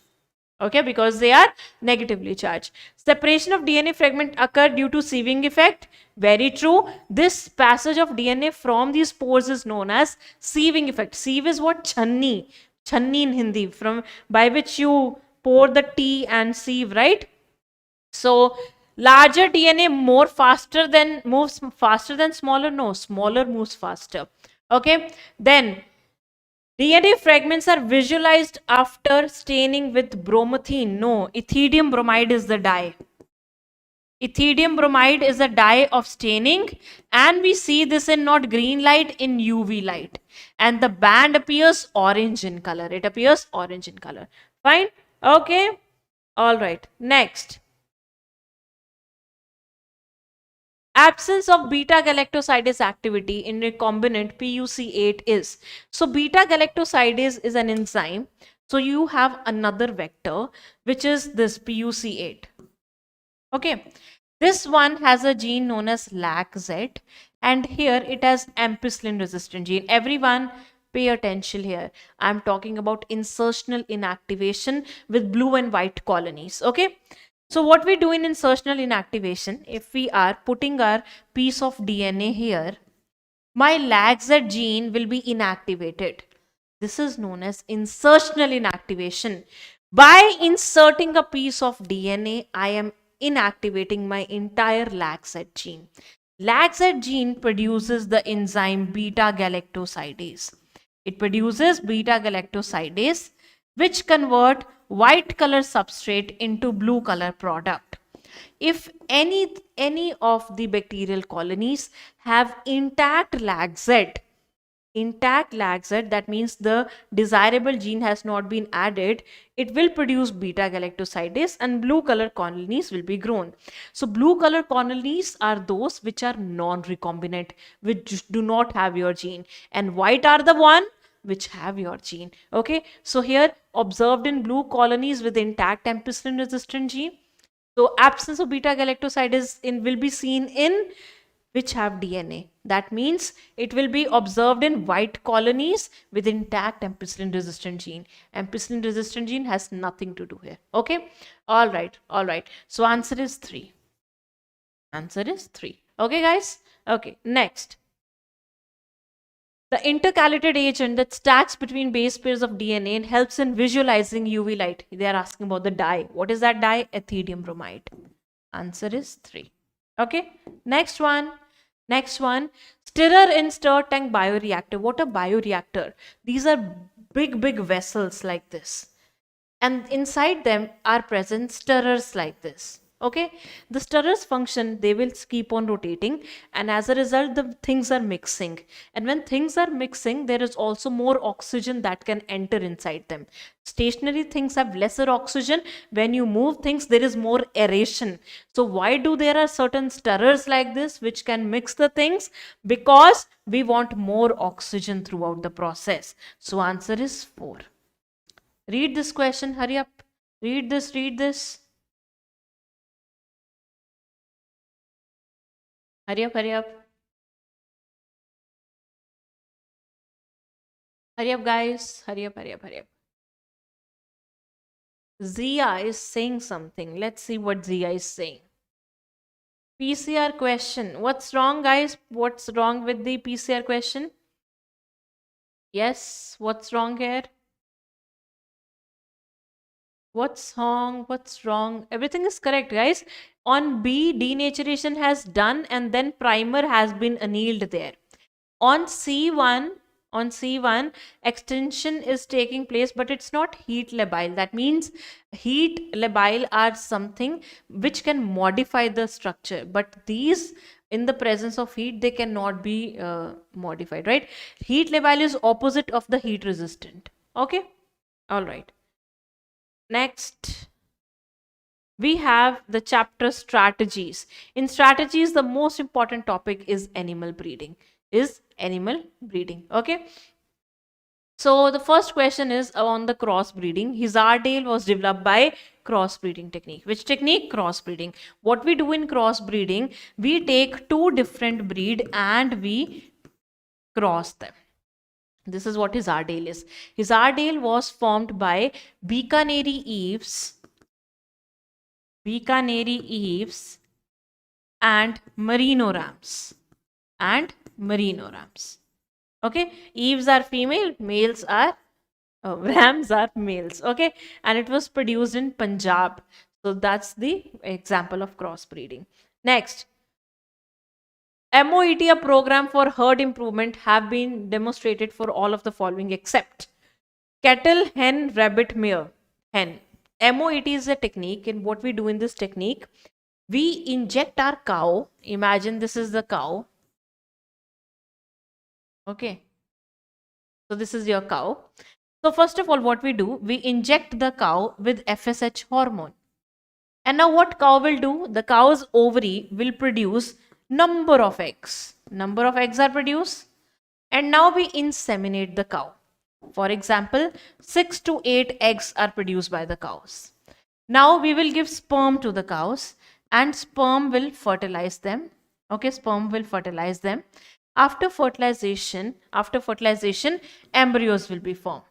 Okay, because they are negatively charged. Separation of DNA fragment occurred due to sieving effect. Very true. This passage of DNA from these pores is known as sieving effect. Sieve is what? Channi. Channi in Hindi, from by which you pour the tea and sieve, right? So larger DNA moves faster than smaller? No, smaller moves faster. Okay, then DNA fragments are visualized after staining with bromothene. No, ethidium bromide is the dye. Ethidium bromide is a dye of staining, and we see this in not green light, in UV light. And the band appears orange in color. It appears orange in color. Fine? Okay. All right. Next. Absence of beta-galactosidase activity in recombinant PUC8 is. So beta-galactosidase is an enzyme. So you have another vector, which is this PUC8. Okay. This one has a gene known as LAC-Z, and here it has ampicillin resistant gene. Everyone pay attention here. I'm talking about insertional inactivation with blue and white colonies. Okay. So what we do in insertional inactivation, if we are putting our piece of DNA here, my LAC-Z gene will be inactivated. This is known as insertional inactivation. By inserting a piece of DNA, I am inactivating my entire LAC-Z gene. LAC-Z gene produces the enzyme beta-galactosidase. It produces beta-galactosidase, which convert white color substrate into blue color product. If any of the bacterial colonies have intact lag Z, that means the desirable gene has not been added, it will produce beta galactosidase and blue color colonies will be grown. So blue color colonies are those which are non-recombinant, which do not have your gene, and white are the one which have your gene. Okay, so here observed in blue colonies with intact ampicillin resistant gene. So absence of beta galactosidase will be seen in which have DNA. That means it will be observed in white colonies with intact ampicillin resistant gene. Ampicillin resistant gene has nothing to do here. Okay. All right. All right. So answer is 3. Answer is 3. Okay, guys. Okay. Next. The intercalated agent that stacks between base pairs of DNA and helps in visualizing UV light. They are asking about the dye. What is that dye? Ethidium bromide. Answer is 3. Okay. Next one. Next one. Stirrer in stir tank bioreactor. What a bioreactor? These are big vessels like this. And inside them are present stirrers like this. Okay, the stirrers function, they will keep on rotating, and as a result the things are mixing, and when things are mixing there is also more oxygen that can enter inside them. Stationary things have lesser oxygen. When you move things there is more aeration. So why do there are certain stirrers like this which can mix the things? Because we want more oxygen throughout the process. So answer is 4. Read this question, hurry up. Read this, read this. Hurry up, hurry up. Hurry up, guys. Hurry up, hurry up, hurry up. Zia is saying something. Let's see what Zia is saying. PCR question. What's wrong, guys? What's wrong with the PCR question? Yes, what's wrong here? What's wrong? What's wrong? Everything is correct, guys. On B, denaturation has done and then primer has been annealed there. On C1, extension is taking place, but it's not heat labile. That means heat labile are something which can modify the structure, but these in the presence of heat they cannot be modified, right? Heat labile is opposite of the heat resistant. Okay, all right. Next, we have the chapter strategies. In strategies, the most important topic is animal breeding. Okay. So the first question is on the crossbreeding. Hizardale was developed by crossbreeding technique. Which technique? Crossbreeding. What we do in crossbreeding, we take two different breed and we cross them. This is what Hizardale is. Hizardale was formed by Bikaneri eaves and merino rams. Okay, eaves are female, males are rams are males. Okay, and it was produced in Punjab. So that's the example of crossbreeding. Next, MOET, a program for herd improvement, have been demonstrated for all of the following except cattle, hen, rabbit, mare, hen. MOET is a technique, and what we do in this technique, we inject our cow. Imagine this is the cow. Okay. So this is your cow. So first of all, what we do, we inject the cow with FSH hormone. And now what cow will do? The cow's ovary will produce number of eggs. Number of eggs are produced. And now we inseminate the cow. For example, 6 to 8 eggs are produced by the cows. Now we will give sperm to the cows and sperm will fertilize them. Okay, sperm will fertilize them. After fertilization, embryos will be formed.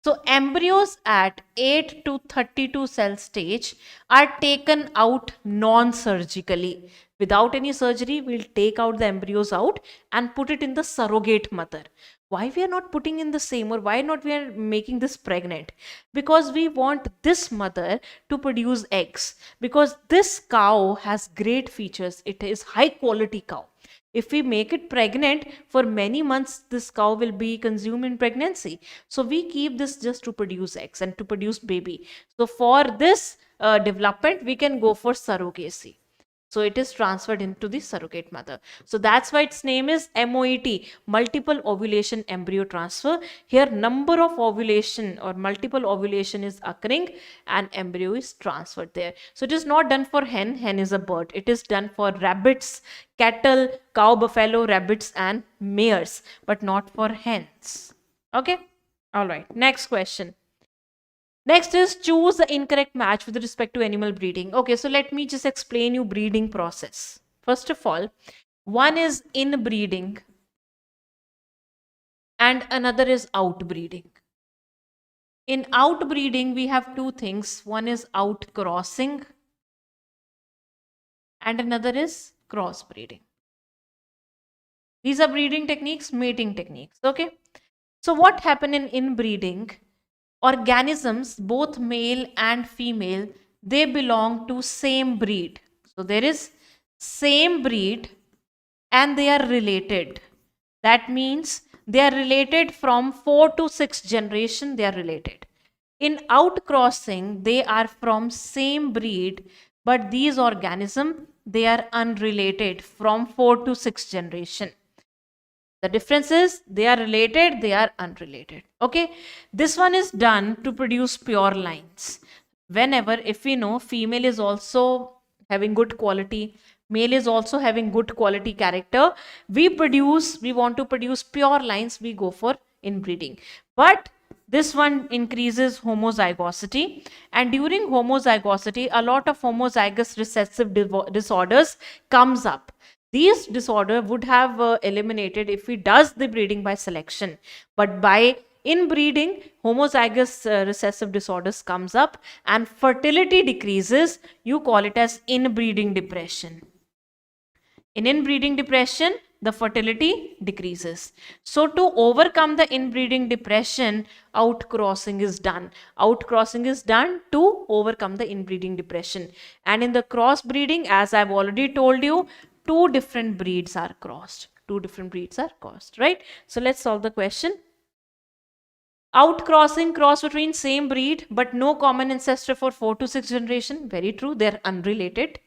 So embryos at 8 to 32 cell stage are taken out non-surgically. Without any surgery, we'll take out the embryos out and put it in the surrogate mother. Why we are not putting in the same, or why not we are making this pregnant? Because we want this mother to produce eggs. Because this cow has great features. It is high quality cow. If we make it pregnant for many months, this cow will be consumed in pregnancy. So we keep this just to produce eggs and to produce baby. So for this, development, we can go for surrogacy. So it is transferred into the surrogate mother. So that's why its name is MOET, multiple ovulation embryo transfer. Here number of ovulation or multiple ovulation is occurring and embryo is transferred there. So it is not done for hen. Hen is a bird. It is done for rabbits, cattle, cow, buffalo, rabbits and mares, but not for hens. Okay. All right. Next question. Next is choose the incorrect match with respect to animal breeding. Okay, so let me just explain you breeding process. First of all, one is inbreeding and another is outbreeding. In outbreeding, we have two things. One is outcrossing and another is crossbreeding. These are breeding techniques, mating techniques. Okay. So what happened in inbreeding? Organisms, both male and female, they belong to same breed. So there is same breed and they are related. That means they are related from 4 to 6 generation, they are related. In outcrossing, they are from same breed, but these organisms, they are unrelated from 4 to 6 generation. The difference is they are related, they are unrelated. Okay. This one is done to produce pure lines. Whenever, if we know female is also having good quality, male is also having good quality character, we want to produce pure lines, we go for inbreeding. But this one increases homozygosity, and during homozygosity, a lot of homozygous recessive disorders comes up. These disorder would have eliminated if we does the breeding by selection, but by inbreeding, homozygous recessive disorders comes up and fertility decreases. You call it as inbreeding depression. In inbreeding depression, the fertility decreases. So to overcome the inbreeding depression, outcrossing is done. Outcrossing is done to overcome the inbreeding depression. And in the crossbreeding, as I've already told you, two different breeds are crossed. Two different breeds are crossed, right? So let's solve the question. Outcrossing, cross between same breed, but no common ancestor for 4 to 6 generation. Very true, they're unrelated.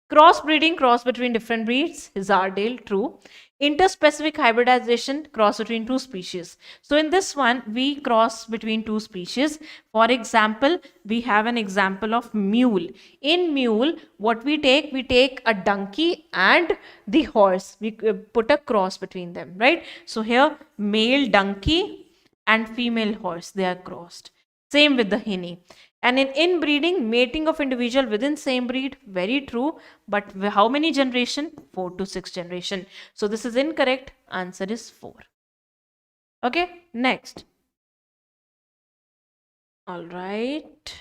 Crossbreeding, cross between different breeds, Hazardale, true. Interspecific hybridization, cross between two species. So in this one, we cross between two species. For example, we have an example of mule. In mule, what we take a donkey and the horse. We put a cross between them, right? So here, male donkey and female horse, they are crossed. Same with the hinny. And in inbreeding, mating of individual within same breed, very true. But how many generation? 4 to 6 generation. So this is incorrect. Answer is 4. Okay, next. All right.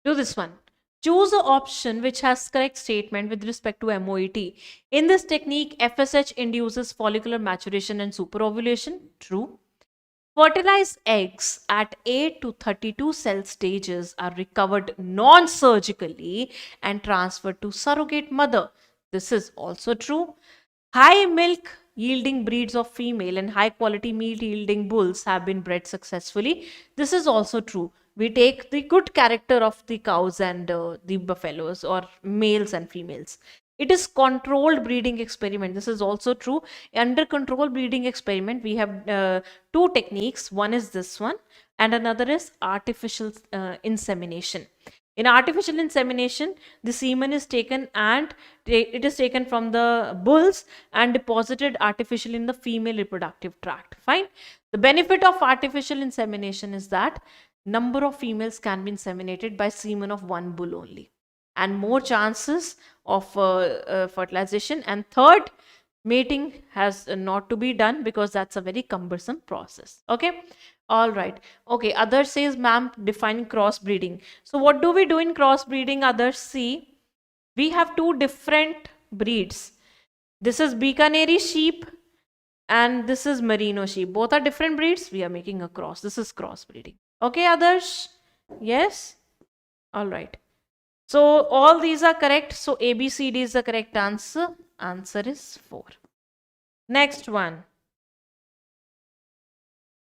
Do this one. Choose an option which has correct statement with respect to MOET. In this technique, FSH induces follicular maturation and superovulation. True. Fertilized eggs at 8 to 32 cell stages are recovered non-surgically and transferred to surrogate mother. This is also true. High milk yielding breeds of female and high quality meat yielding bulls have been bred successfully. This is also true. We take the good character of the cows and the buffaloes, or males and females. It is controlled breeding experiment. This is also true. Under controlled breeding experiment, we have two techniques. One is this one and another is artificial insemination. In artificial insemination, the semen is taken and it is taken from the bulls and deposited artificially in the female reproductive tract. Fine. The benefit of artificial insemination is that number of females can be inseminated by semen of one bull only, and more chances of fertilization. And third, mating has not to be done because that's a very cumbersome process. Okay. All right. Okay. Others says, ma'am, define crossbreeding. So what do we do in crossbreeding? Others see, we have two different breeds. This is Bikaneri sheep and this is Merino sheep. Both are different breeds. We are making a cross. This is crossbreeding. Okay, others? Yes? All right. So all these are correct. So A, B, C, D is the correct answer. Answer is 4. Next one.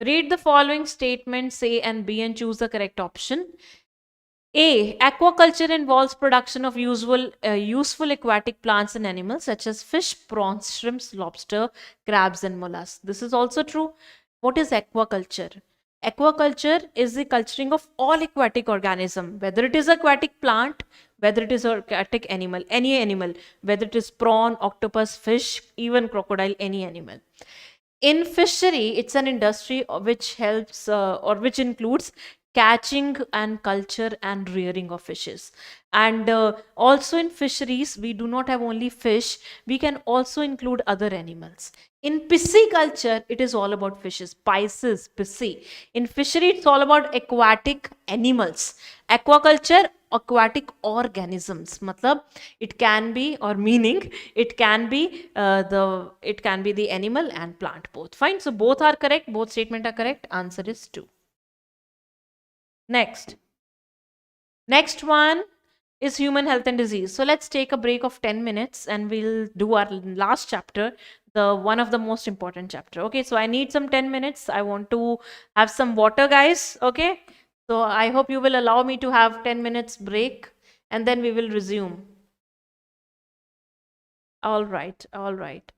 Read the following statements A and B and choose the correct option. A. Aquaculture involves production of useful aquatic plants and animals such as fish, prawns, shrimps, lobster, crabs, and mollusks. This is also true. What is aquaculture? Aquaculture is the culturing of all aquatic organism, whether it is aquatic plant, whether it is aquatic animal, any animal, whether it is prawn, octopus, fish, even crocodile, any animal. In fishery, it's an industry which helps or which includes catching and culture and rearing of fishes. And also in fisheries, we do not have only fish, we can also include other animals. In pisciculture, it is all about fishes, pisces, pisci. In fishery, it's all about aquatic animals. Aquaculture, aquatic organisms. Matlab, it can be, or meaning, it can be the animal and plant both. Fine. So both are correct. Both statements are correct. Answer is 2. Next. Next one is human health and disease. So let's take a break of 10 minutes and we'll do our last chapter, the one of the most important chapter. Okay, so I need some 10 minutes. I want to have some water, guys. Okay, so I hope you will allow me to have 10 minutes break and then we will resume. All right, all right.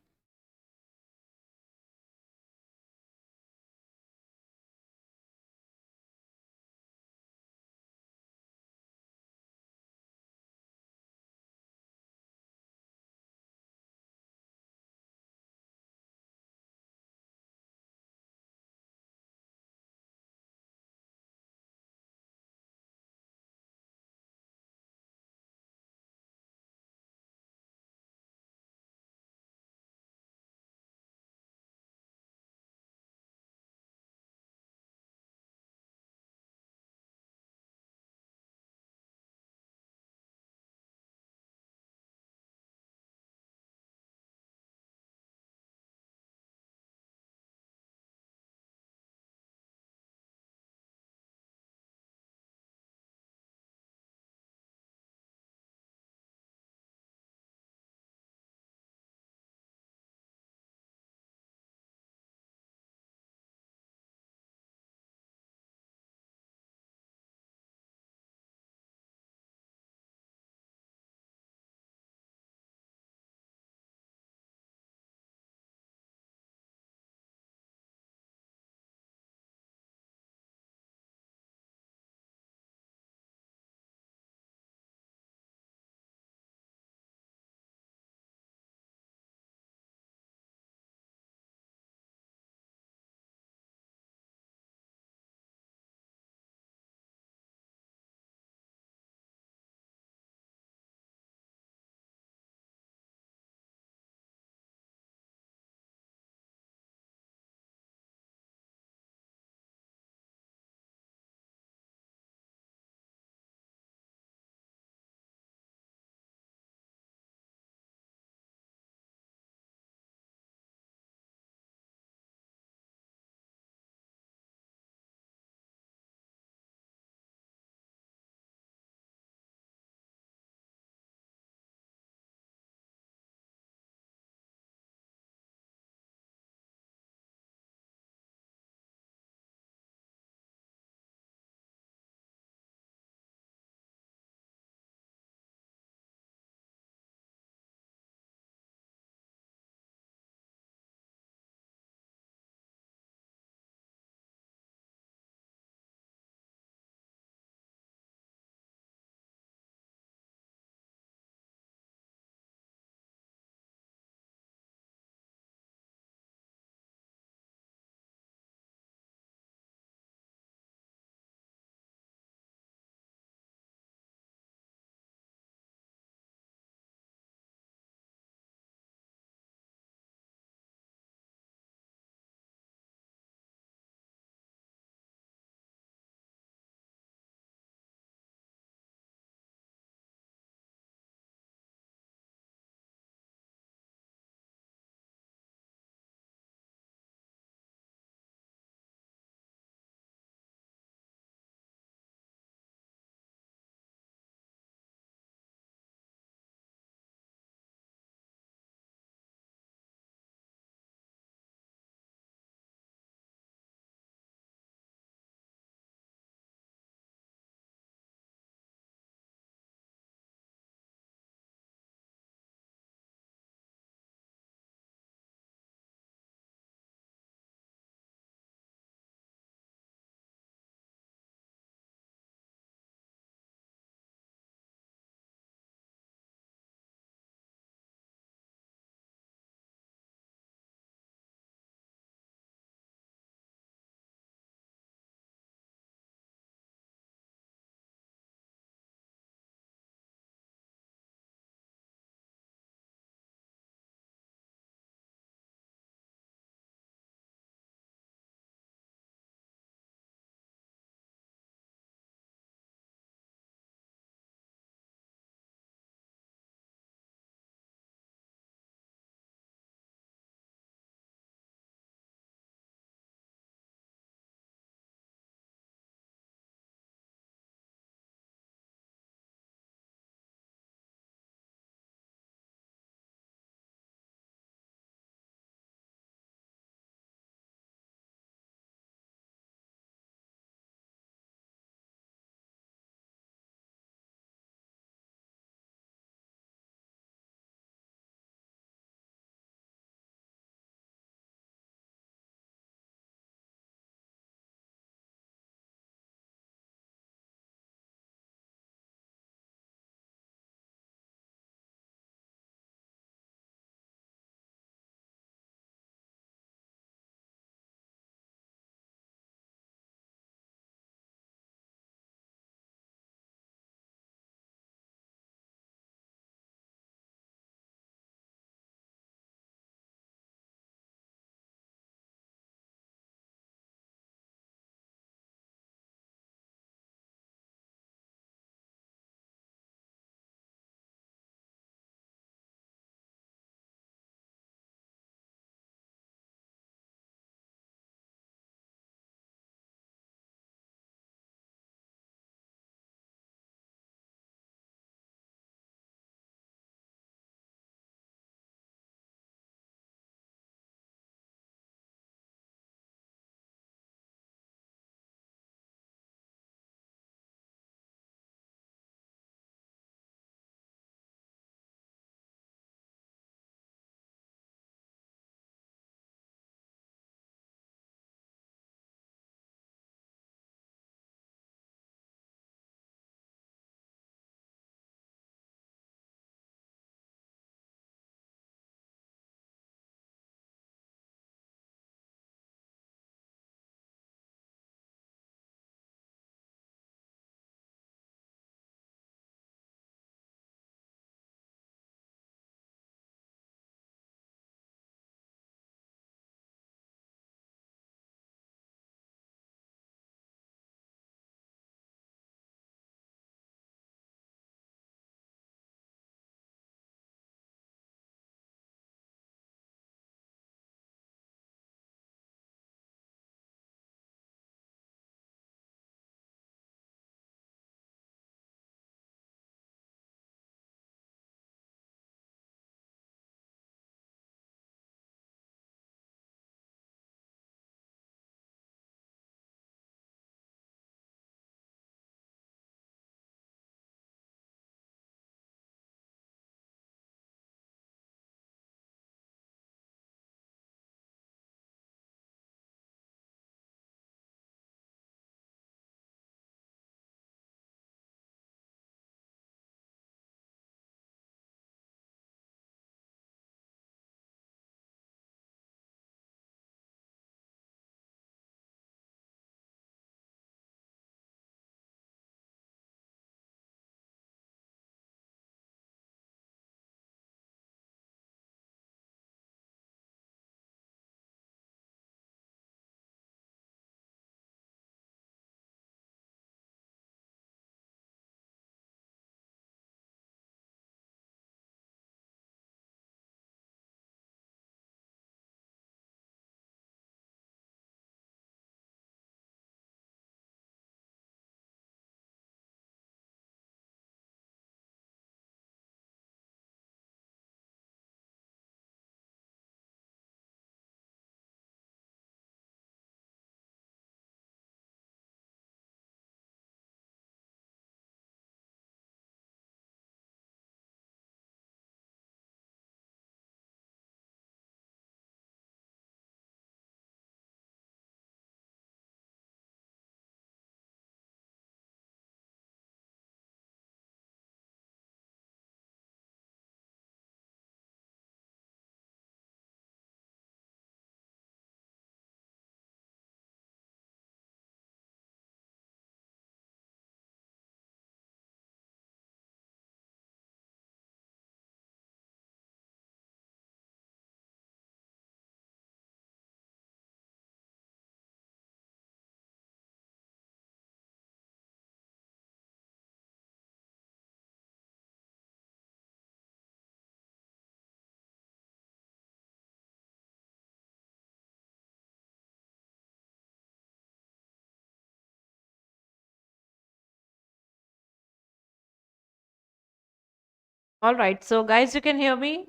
All right. So, guys, you can hear me?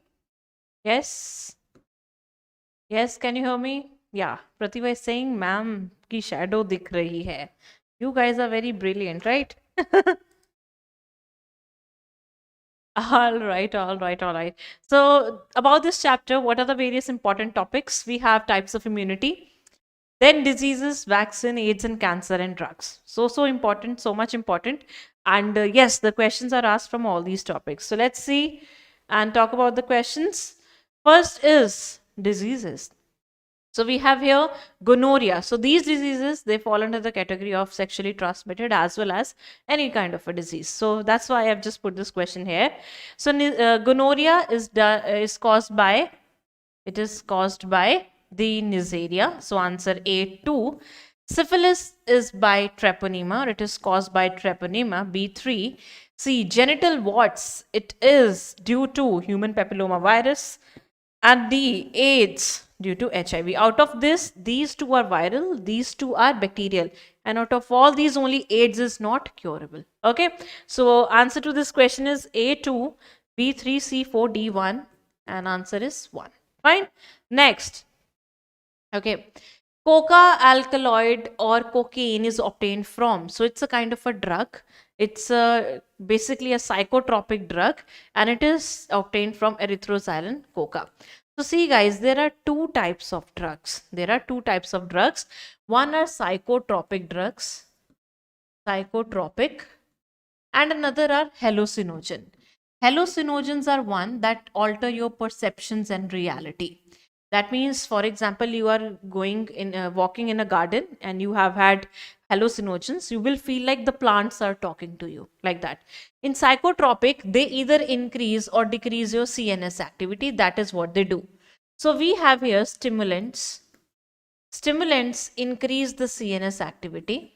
Yes. Yes. Can you hear me? Yeah. Pratibha is saying, ma'am, ki shadow dikh rahi hai. You guys are very brilliant, right? All right, all right, all right. So, about this chapter, what are the various important topics? We have types of immunity, then diseases, vaccine, AIDS, and cancer, and drugs. So important, so much important. And yes, the questions are asked from all these topics. So, let's see and talk about the questions. First is diseases. So we have here gonorrhea. So these diseases, they fall under the category of sexually transmitted as well as any kind of a disease. So that's why I've just put this question here. So gonorrhea is caused by, it is caused by the Neisseria. So answer A 2. Syphilis is by treponema, or it is caused by treponema. B3. C. Genital warts. It is due to human papilloma virus. And D, AIDS due to HIV. Out of this, these two are viral, these two are bacterial. And out of all these, only AIDS is not curable. Okay. So answer to this question is A2, B3, C4, D1. And answer is 1. Fine. Next. Okay. Coca alkaloid or cocaine is obtained from. So it's a kind of a drug. It's basically a psychotropic drug, and it is obtained from erythroxylin coca. So see guys, there are two types of drugs. There are two types of drugs. One are psychotropic drugs, psychotropic, and another are hallucinogen. Hallucinogens are one that alter your perceptions and reality. That means, for example, you are going in walking in a garden and you have had hallucinogens. You will feel like the plants are talking to you, like that. In psychotropic, they either increase or decrease your CNS activity. That is what they do. So we have here stimulants. Stimulants increase the CNS activity.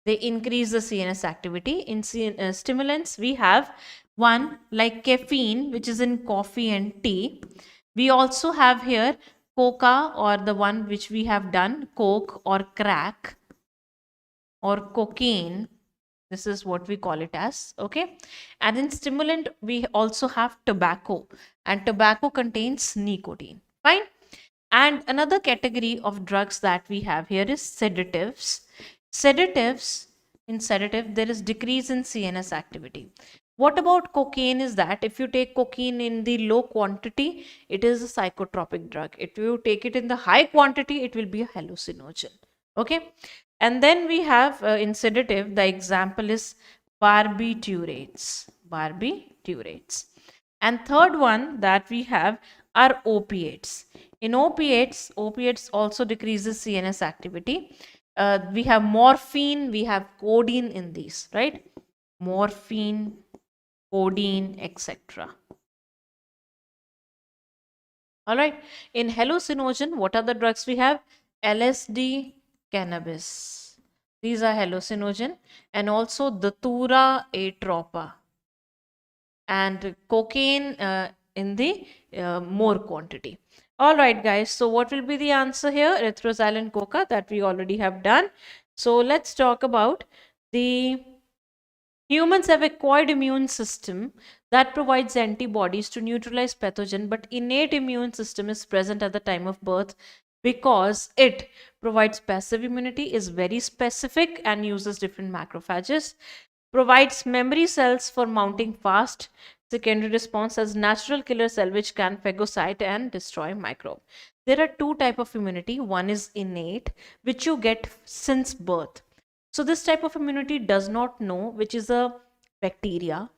They increase the CNS activity. In stimulants, we have one like caffeine, which is in coffee and tea. We also have here coca, or the one which we have done, coke or crack or cocaine. This is what we call it as. Okay. And in stimulant, we also have tobacco, and tobacco contains nicotine. Fine. And another category of drugs that we have here is sedatives. Sedatives, in sedative, there is decrease in CNS activity. What about cocaine is that if you take cocaine in the low quantity, it is a psychotropic drug. If you take it in the high quantity, it will be a hallucinogen. Okay. And then we have in sedative, the example is barbiturates. Barbiturates. And third one that we have are opiates. In opiates, opiates also decreases CNS activity. We have morphine, we have codeine in these, right? Morphine, codeine, etc. All right. In hallucinogen, what are the drugs we have? LSD, cannabis. These are hallucinogen, and also datura atropa, and cocaine in the more quantity. All right, guys. So what will be the answer here? Erythroxylin coca, that we already have done. So let's talk about the humans have acquired immune system that provides antibodies to neutralize pathogen, but innate immune system is present at the time of birth because it provides passive immunity, is very specific and uses different macrophages, provides memory cells for mounting fast secondary response as natural killer cell which can phagocyte and destroy microbe. There are two type of immunity. One is innate, which you get since birth. So this type of immunity does not know which is a bacteria,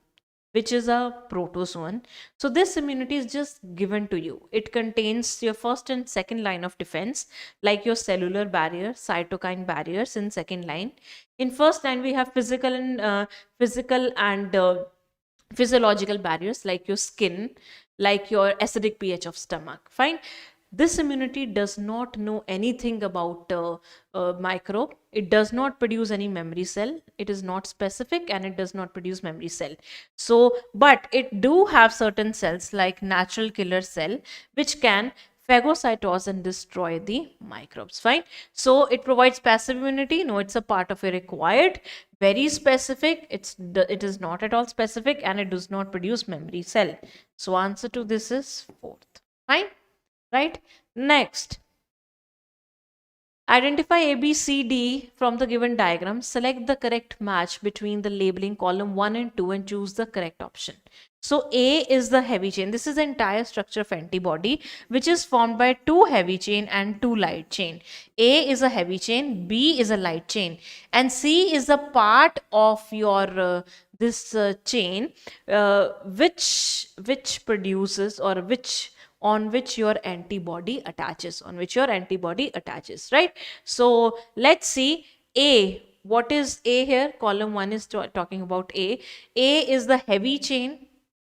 which is a protozoan. So this immunity is just given to you. It contains your first and second line of defense, like your cellular barrier, cytokine barriers in second line. In first line, we have physical and physiological barriers like your skin, like your acidic pH of stomach. Fine. This immunity does not know anything about microbe. It does not produce any memory cell. It is not specific and it does not produce memory cell. So, but it do have certain cells like natural killer cell which can phagocytose and destroy the microbes. Fine. So it provides passive immunity. No, it's a part of a required. Very specific. It is not at all specific, and it does not produce memory cell. So answer to this is fourth. Fine. Right. Next. Identify A, B, C, D from the given diagram. Select the correct match between the labeling column 1 and 2 and choose the correct option. So A is the heavy chain. This is the entire structure of antibody, which is formed by 2 heavy chain and 2 light chain. A is a heavy chain, B is a light chain, and C is a part of your this chain which produces, or which on which your antibody attaches, right? So let's see. A, what is A here? Column 1 is talking about A. A is the heavy chain,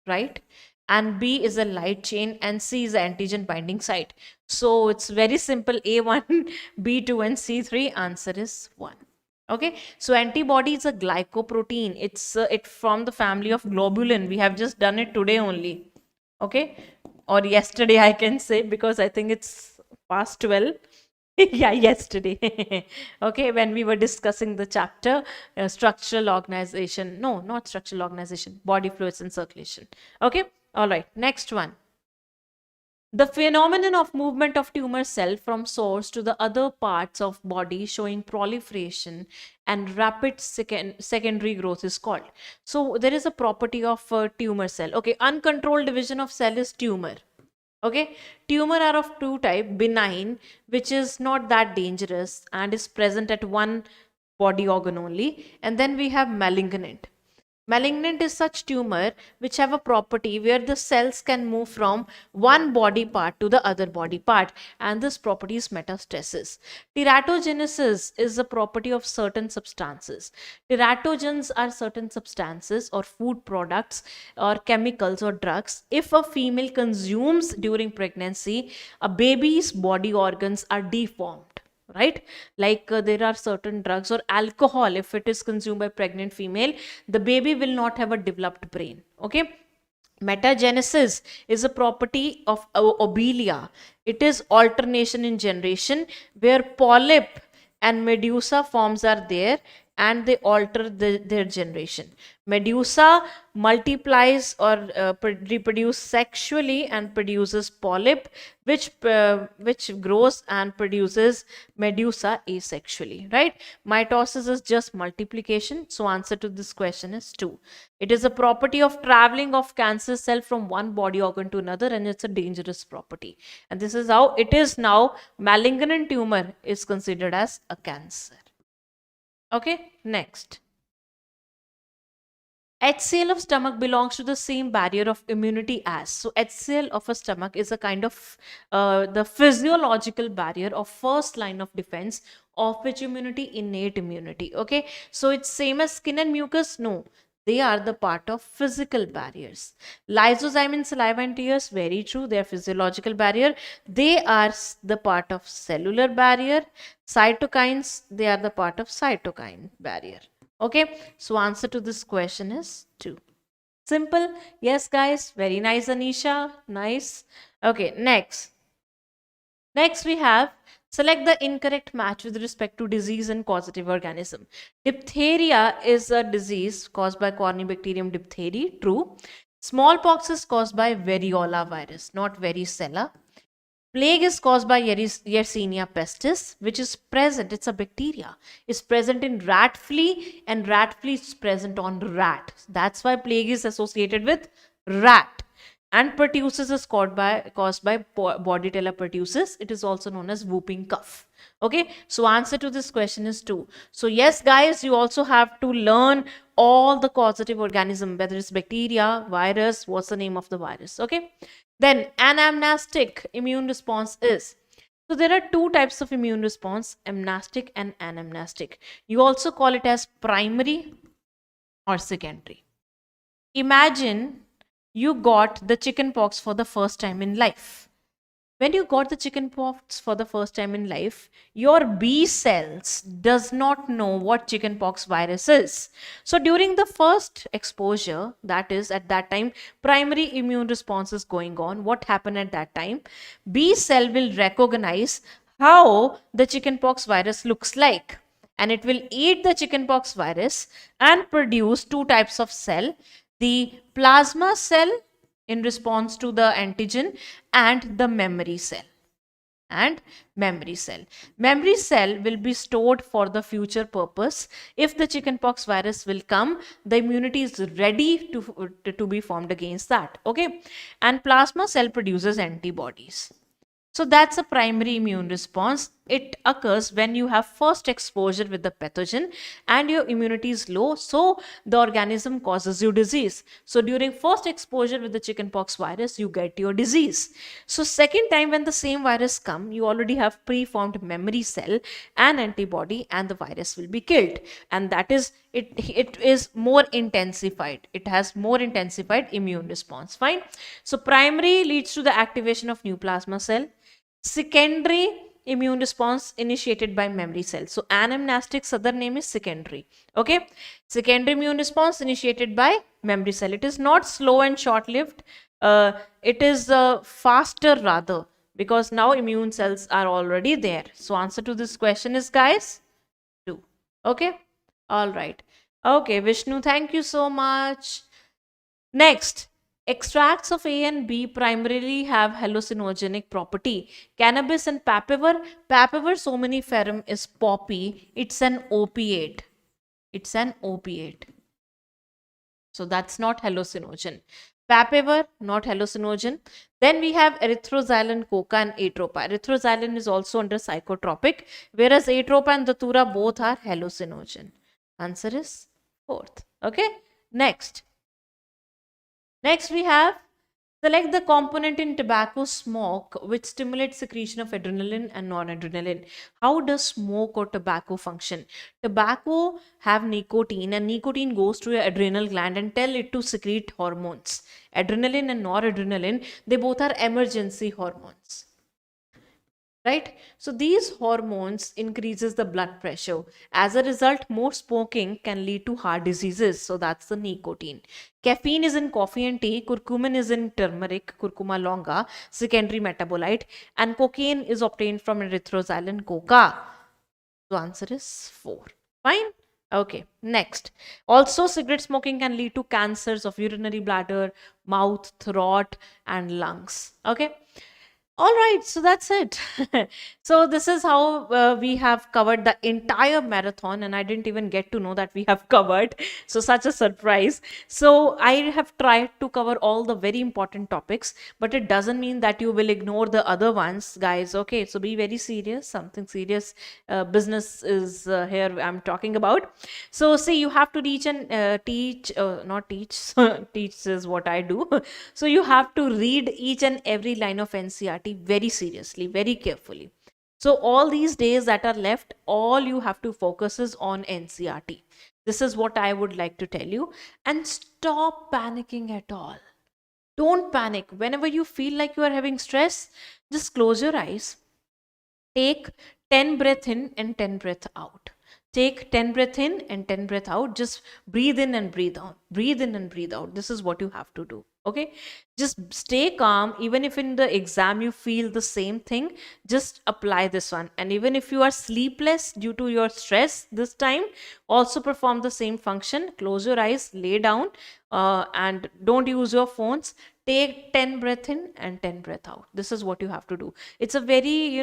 right? And B is a light chain, and C is the antigen binding site. So it's very simple. A1, B2 and C3. Answer is 1. Okay, so antibody is a glycoprotein. It's it from the family of globulin. We have just done it today only. Okay, or yesterday I can say, because I think it's past 12. Yeah, yesterday. Okay, when we were discussing the chapter structural organization. No, not structural organization, body fluids and circulation. Okay, all right, next one. The phenomenon of movement of tumor cell from source to the other parts of body showing proliferation and rapid secondary growth is called. So there is a property of tumor cell. Okay, uncontrolled division of cell is tumor. Okay, tumor are of two type: benign, which is not that dangerous and is present at one body organ only, and then we have malignant. Malignant is such tumor which have a property where the cells can move from one body part to the other body part, and this property is metastasis. Teratogenesis is a property of certain substances. Teratogens are certain substances or food products or chemicals or drugs. If a female consumes during pregnancy, a baby's body organs are deformed, right? Like there are certain drugs or alcohol. If it is consumed by pregnant female, the baby will not have a developed brain. Okay, metagenesis is a property of obelia. It is alternation in generation where polyp and medusa forms are there, and they alter their generation. Medusa multiplies or reproduce sexually and produces polyp, which grows and produces medusa asexually, right? Mitosis is just multiplication. So answer to this question is 2. It is a property of traveling of cancer cell from one body organ to another, and it's a dangerous property. And this is how it is now. Malignant tumor is considered as a cancer. Okay, next. HCl of stomach belongs to the same barrier of immunity as. So HCl of a stomach is a kind of the physiological barrier of first line of defense, of which immunity, innate immunity. Okay, so it's same as skin and mucus? No, they are the part of physical barriers. Lysozyme in saliva and tears, very true, they are physiological barrier. They are the part of cellular barrier. Cytokines, they are the part of cytokine barrier. Okay, so answer to this question is 2. Simple. Yes, guys. Very nice, Anisha. Nice. Okay, next. Next we have, select the incorrect match with respect to disease and causative organism. Diphtheria is a disease caused by Corynebacterium diphtheriae. True. Smallpox is caused by variola virus, not varicella. Plague is caused by Yersinia pestis, which is present, it's a bacteria, is present in rat flea, and rat flea is present on rat. That's why plague is associated with rat. And pertussis is caused by Bordetella pertussis. It is also known as whooping cough. Okay, so answer to this question is 2. So yes, guys, you also have to learn all the causative organism, whether it's bacteria, virus, what's the name of the virus. Okay, then anamnestic immune response is. So there are two types of immune response, amnestic and anamnestic. You also call it as primary or secondary. Imagine you got the chicken pox for the first time in life. When you got the chickenpox for the first time in life, your B cells does not know what chickenpox virus is. So during the first exposure, that is at that time, primary immune response is going on. What happened at that time? B cell will recognize how the chickenpox virus looks like, and it will eat the chickenpox virus and produce two types of cell, the plasma cell in response to the antigen and the memory cell. And memory cell will be stored for the future purpose. If the chickenpox virus will come, the immunity is ready to be formed against that. Okay, and plasma cell produces antibodies. So that's a primary immune response. It occurs when you have first exposure with the pathogen and your immunity is low, so the organism causes you disease. So during first exposure with the chickenpox virus, you get your disease. So second time when the same virus come, you already have preformed memory cell and antibody, and the virus will be killed. And that is it is more intensified. It has more intensified immune response. Fine. So primary leads to the activation of new plasma cell. Secondary immune response initiated by memory cells. So anamnestic's other name is secondary. Okay, secondary immune response initiated by memory cell. It is not slow and short-lived. It is faster rather, because now immune cells are already there. So answer to this question is, guys, 2. Okay, all right. Okay, Vishnu, thank you so much. Next, extracts of A and B primarily have hallucinogenic property. Cannabis and papaver. Papaver somniferum is poppy. It's an opiate. It's an opiate. So that's not hallucinogen. Papaver, not hallucinogen. Then we have erythroxylin, coca, and atropa. Erythroxylin is also under psychotropic, whereas atropa and datura both are hallucinogen. Answer is 4th. Okay. Next we have, select the component in tobacco smoke which stimulates secretion of adrenaline and noradrenaline. How does smoke or tobacco function? Tobacco have nicotine, and nicotine goes to your adrenal gland and tell it to secrete hormones. Adrenaline and noradrenaline, they both are emergency hormones. Right? So these hormones increases the blood pressure. As a result, more smoking can lead to heart diseases. So that's the nicotine. Caffeine is in coffee and tea. Curcumin is in turmeric, curcuma longa, secondary metabolite. And cocaine is obtained from erythroxylin, coca. So answer is 4. Fine. Okay, next. Also, cigarette smoking can lead to cancers of urinary bladder, mouth, throat, and lungs. Okay. All right, so that's it. So this is how we have covered the entire marathon, and I didn't even get to know that we have covered. So such a surprise. So I have tried to cover all the very important topics, but it doesn't mean that you will ignore the other ones, guys. Okay, so be very serious. Something serious business is here I'm talking about. So see, you have to reach and teach, not teach, teach is what I do. So you have to read each and every line of NCERT very seriously, very carefully. So all these days that are left, all you have to focus is on NCERT. This is what I would like to tell you. And stop panicking at all. Don't panic. Whenever you feel like you are having stress, just close your eyes. Take 10 breath in and 10 breath out. Take 10 breath in and 10 breath out. Just breathe in and breathe out. Breathe in and breathe out. This is what you have to do. Okay, just stay calm. Even if in the exam you feel the same thing, just apply this one. And even if you are sleepless due to your stress this time, also perform the same function. Close your eyes, lay down, and don't use your phones. Take 10 breath in and 10 breath out. This is what you have to do. It's a very,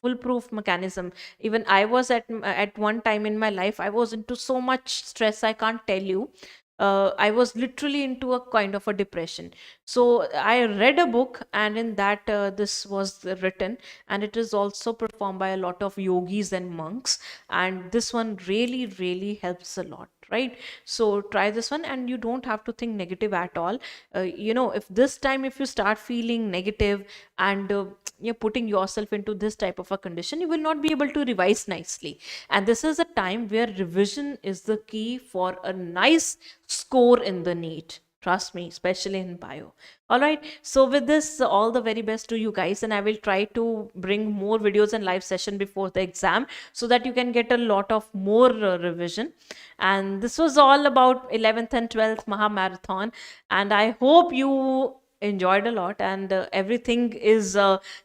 foolproof mechanism. Even I was at one time in my life, I was into so much stress, I can't tell you. I was literally into a kind of a depression. So I read a book, and in that this was written, and it is also performed by a lot of yogis and monks. And this one really, really helps a lot. Right? So try this one, and you don't have to think negative at all. If this time, if you start feeling negative and you're putting yourself into this type of a condition, you will not be able to revise nicely. And this is a time where revision is the key for a nice score in the NEET. Trust me, especially in bio. All right. So with this, all the very best to you guys, and I will try to bring more videos and live session before the exam so that you can get a lot of more revision. And this was all about 11th and 12th Maha Marathon, and I hope you enjoyed a lot, and everything is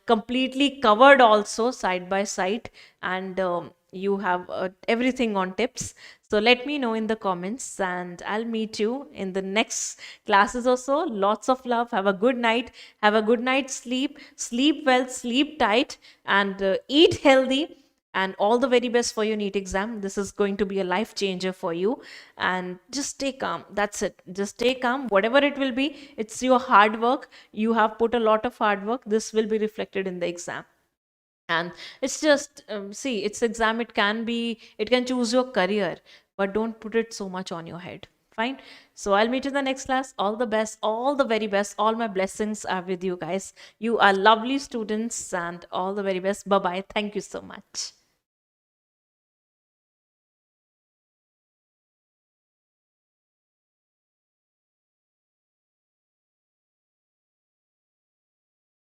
completely covered also side by side, and you have everything on tips. So let me know in the comments, and I'll meet you in the next classes also. Lots of love. Have a good night. Have a good night's sleep. Sleep well, sleep tight, and eat healthy. And all the very best for your NEET exam. This is going to be a life changer for you. And just stay calm. That's it. Just stay calm. Whatever it will be, it's your hard work. You have put a lot of hard work. This will be reflected in the exam. And it's just see, it's exam, it can be, it can choose your career, but don't put it so much on your head. Fine. So I'll meet you in the next class. All the best, all the very best. All my blessings are with you guys. You are lovely students, and all the very best. Bye bye. Thank you so much.